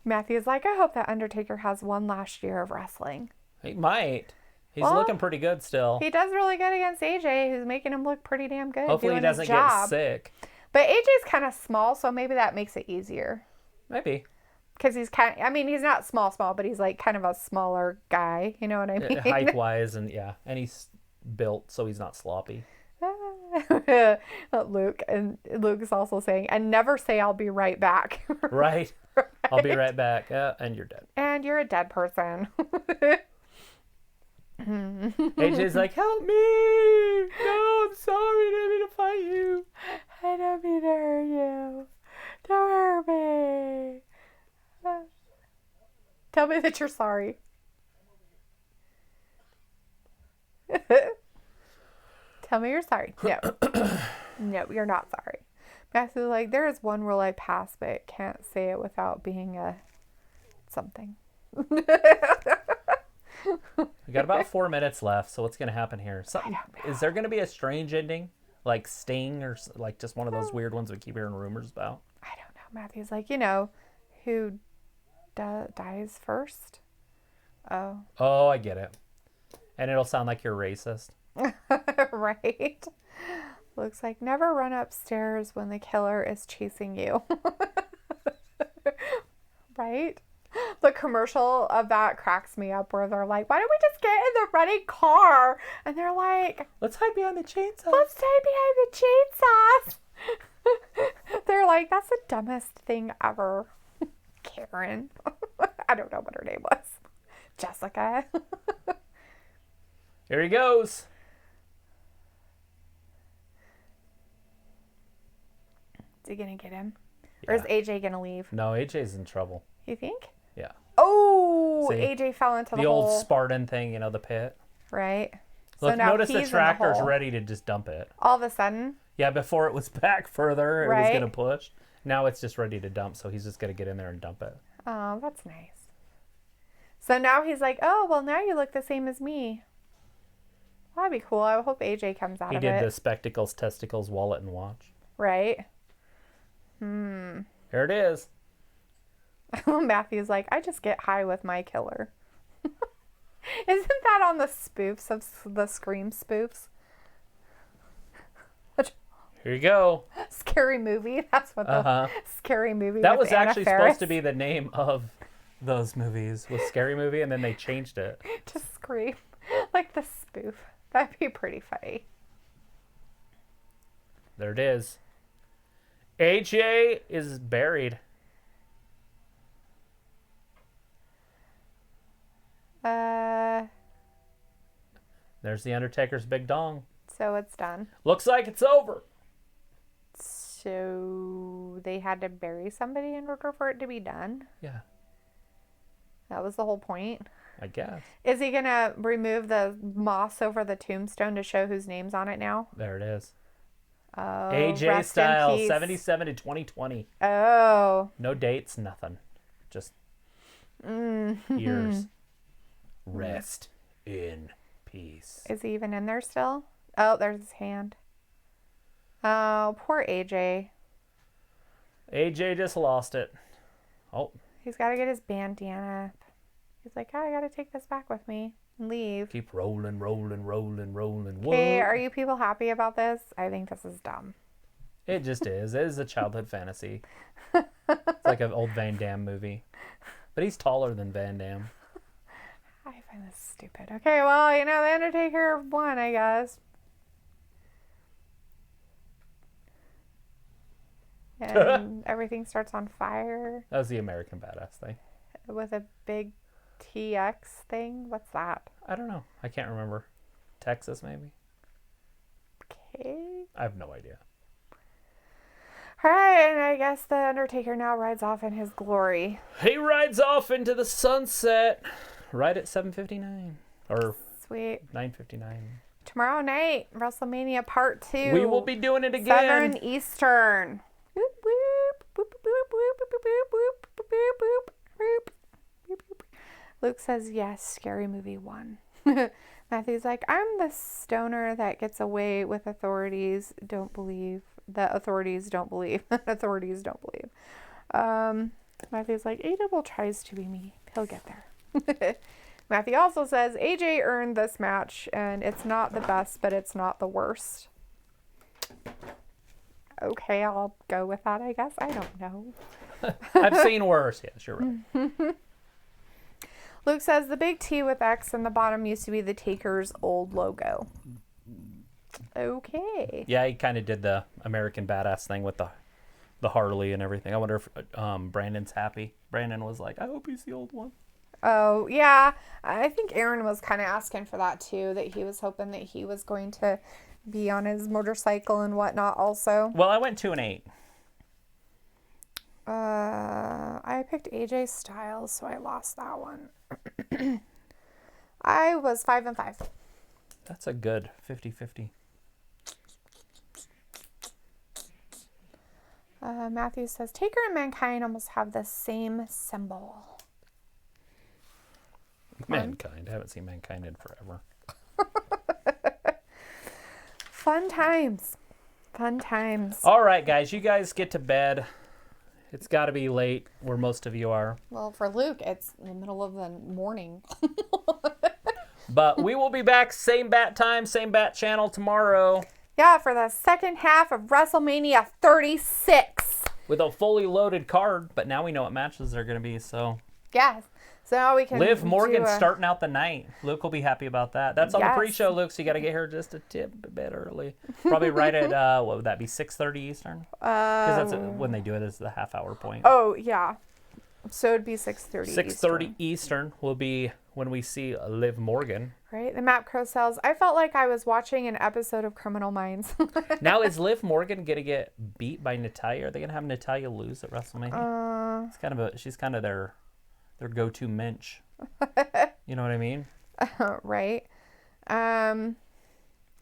Matthew's like, I hope that Undertaker has one last year of wrestling. He might. He's Well, looking pretty good still. He does really good against AJ, who's making him look pretty damn good. Hopefully he doing his doesn't job. get sick. But AJ's kind of small, so maybe that makes it easier. Maybe. Because he's kind of, I mean, he's not small, but he's like kind of a smaller guy. You know what I mean? Height-wise and yeah. And he's built so he's not sloppy. Luke is also saying, and never say I'll be right back. Right? I'll be right back. And you're dead. And you're a dead person. AJ's like, help me! No, I'm sorry. I didn't mean to fight you. I don't mean to hurt you. Don't hurt me. Tell me that you're sorry. Tell me you're sorry. No. No, you're not sorry. Matthew's like, there is one rule I pass, but can't say it without being a something. We got about 4 minutes left, so what's going to happen here? Something, is there going to be a strange ending? Like Sting or like just one of those weird ones we keep hearing rumors about? I don't know. Matthew's like, you know, who dies first? Oh. Oh, I get it. And it'll sound like you're racist. Right? Looks like never run upstairs when the killer is chasing you. Right? The commercial of that cracks me up where they're like, why don't we just get in the running car? And they're like, Let's hide behind the chainsaw. let's stay behind the chainsaws. They're like, that's the dumbest thing ever. Karen. I don't know what her name was. Jessica. Here he goes. Is he going to get him? Or is AJ going to leave? No, AJ's in trouble. You think? Yeah. Oh, See? AJ fell into the old hole. Spartan thing, the pit. Right. Look, so now notice he's the in tractor's hole. ready to just dump it. All of a sudden. Yeah, before it was back further, it was Right. going to push. Now it's just ready to dump, so he's just going to get in there and dump it. Oh, that's nice. So now he's like, oh, well, now you look the same as me. Well, that'd be cool. I hope AJ comes out He of did it. the spectacles, testicles, wallet, and watch. Right. Here it is. Matthew's like, I just get high with my killer. Isn't that on the spoofs of the Scream spoofs? Here you go. Scary Movie. That's what the Scary Movie. That with was Anna actually Faris. supposed to be the name of those movies, was Scary Movie, and then they changed it. To Scream, like the spoof. That'd be pretty funny. There it is. AJ is buried. There's the Undertaker's big dong. So it's done. Looks like it's over. So they had to bury somebody in order for it to be done? Yeah, That was the whole point. I guess. Is he going to remove the moss over the tombstone to show whose name's on it now? There it is. Oh, AJ rest in Styles, peace. 77 to 2020. Oh. No dates, nothing. Just years. Rest in peace. Is he even in there still? Oh, there's his hand. Oh, poor AJ. AJ just lost it. Oh, He's got to get his bandana. He's like, oh, I got to take this back with me and leave. keep rolling, rolling, rolling, rolling. Okay, Whoa. are you people happy about this? I think this is dumb. It just is. It is a childhood fantasy. It's like an old Van Damme movie. But he's taller than Van Damme. I find this stupid. Okay, well, the Undertaker won, I guess. And everything starts on fire That was the American Badass thing. with a big TX thing. What's that? I don't know. I can't remember. Texas, maybe? Okay. I have no idea. All right, and I guess the Undertaker now rides off in his glory. He rides off into the sunset right at 7:59 or Sweet. 9:59. Tomorrow night, WrestleMania Part 2. We will be doing it again. 7 Eastern. Whoop, whoop, whoop, whoop, whoop, whoop, whoop, whoop, whoop, whoop, whoop, whoop, whoop. Luke says, yes, Scary Movie 1. Matthew's like, I'm the stoner that gets away with authorities. Don't believe. The authorities don't believe. Authorities don't believe. Matthew's like, A-Double tries to be me. He'll get there. Matthew also says, AJ earned this match, and it's not the best, but it's not the worst. Okay, I'll go with that, I guess. I don't know. I've seen worse. Yes, you're right. Luke says, the big T with X in the bottom used to be the Taker's old logo. Okay. Yeah, he kind of did the American Badass thing with the Harley and everything. I wonder if Brandon's happy. Brandon was like, I hope he's the old one. Oh, yeah. I think Aaron was kind of asking for that, too, that he was hoping that he was going to be on his motorcycle and whatnot also. Well, I went 2 and 8. I picked AJ Styles, so I lost that one. I was 5 and 5. That's a good 50-50. Matthew says, Taker and Mankind almost have the same symbol. Mankind. I haven't seen Mankind in forever. Fun times. Fun times. All right, guys. You guys get to bed. It's got to be late where most of you are. Well, for Luke, it's in the middle of the morning. But we will be back same bat time, same bat channel tomorrow. Yeah, for the second half of WrestleMania 36. With a fully loaded card. But now we know what matches they're going to be, so... Yes. So now we can Liv Morgan do a- starting out the night. Luke will be happy about that. That's on Yes. the pre-show, Luke, so you got to get here just a bit early. Probably right at, what would that be, 6:30 Eastern? Because that's when they do it, is the half-hour point. Oh, yeah. So it'd be 6:30. 6:30 Eastern will be when we see Liv Morgan. Right? The Map Crow sells. I felt like I was watching an episode of Criminal Minds. Now, is Liv Morgan going to get beat by Natalya? Are they going to have Natalya lose at WrestleMania? She's kind of their go-to mensch. You know what I mean? Right.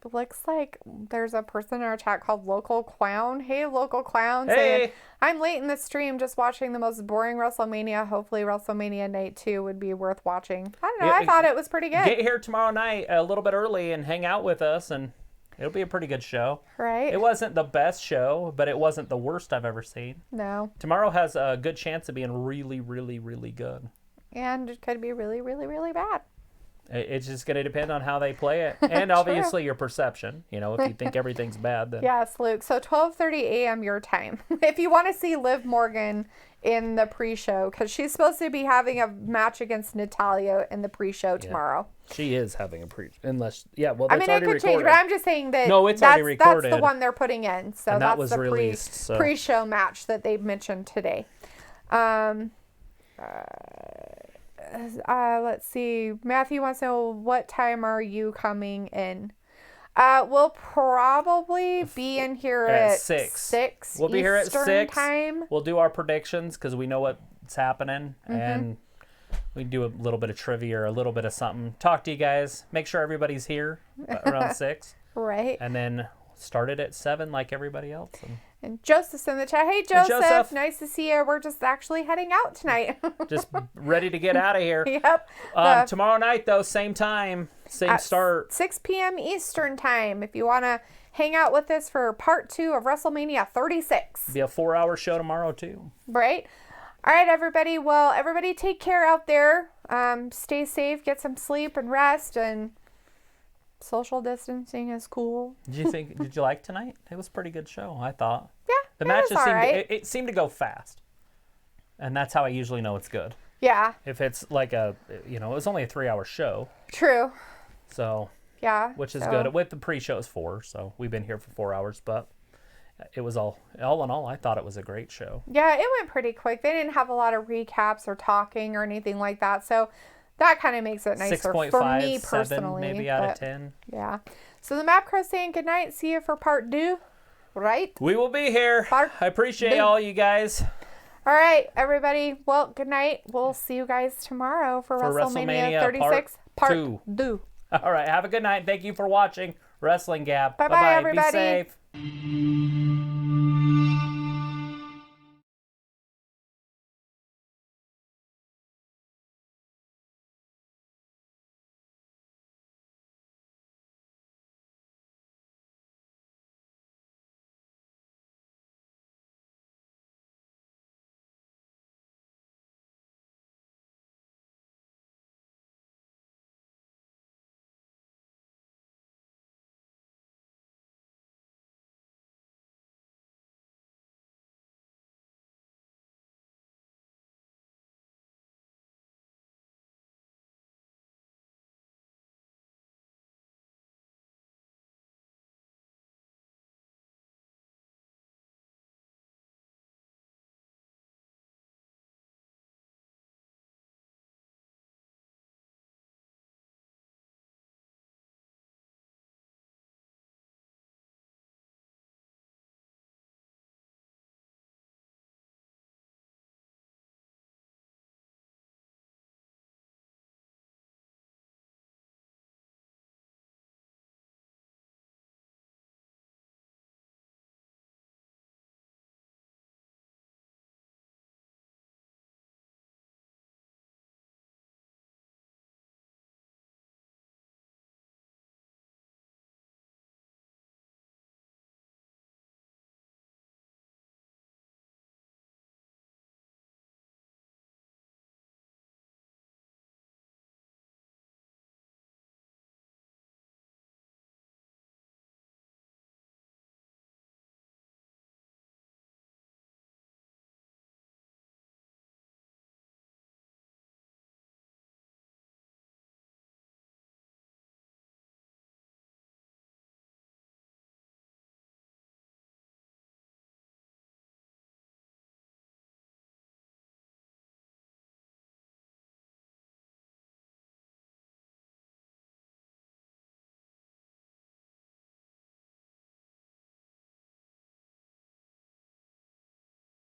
It looks like there's a person in our chat called Local Clown. Hey, Local Clown. Hey. Saying, I'm late in the stream just watching the most boring WrestleMania. Hopefully WrestleMania Night 2 would be worth watching. I don't know. I thought it was pretty good. Get here tomorrow night a little bit early and hang out with us, and it'll be a pretty good show. Right? It wasn't the best show, but it wasn't the worst I've ever seen. No. Tomorrow has a good chance of being really, really, really good. And it could be really, really, really bad. It's just going to depend on how they play it. And obviously your perception. You know, if you think everything's bad, then... Yes, Luke. So 12:30 a.m. your time. If you want to see Liv Morgan in the pre-show, because she's supposed to be having a match against Natalya in the pre-show tomorrow. She is having a unless... Yeah, well, I that's mean, it already could recorded. change, but I'm just saying that No, it's already recorded. That's the one they're putting in. So And that that's was the released, so. pre-show match that they mentioned today. Let's see. Matthew wants to know, what time are you coming in? We'll probably be in here at 6. We'll be here at Eastern 6. time. We'll do our predictions because we know what's happening. And we do a little bit of trivia or a little bit of something. Talk to you guys. Make sure everybody's here around 6. Right. And then start it at 7 like everybody else. And Joseph's in the chat. Hey, Joseph. Joseph. Nice to see you. We're just actually heading out tonight. Just ready to get out of here. Yep. Tomorrow night, though, same time, same start. 6 p.m. Eastern time. If you want to hang out with us for part 2 of WrestleMania 36. Be a 4-hour show tomorrow, too. Right. All right, everybody. Well, everybody take care out there. Stay safe, get some sleep and rest, and social distancing is cool. Did you like tonight? It was a pretty good show, I thought. Yeah, The it matches was all right. it seemed to go fast. And that's how I usually know it's good. Yeah, If it's like it was only a 3-hour show. true. So, Yeah. which is so- good. With the pre-show is 4, so we've been here for 4 hours, but it was all in all, I thought it was a great show. Yeah, it went pretty quick. They didn't have a lot of recaps or talking or anything like that. So that kind of makes it nicer 6.5, for me 7 personally. maybe out of but, 10. Yeah. So the Map Crow saying good night. See you for part 2. Right? We will be here. Part I appreciate two. all you guys. All right, everybody. Well, good night. We'll see you guys tomorrow for WrestleMania 36 part 2. All right, have a good night. Thank you for watching Wrestling Gab. Bye-bye, everybody. Be safe.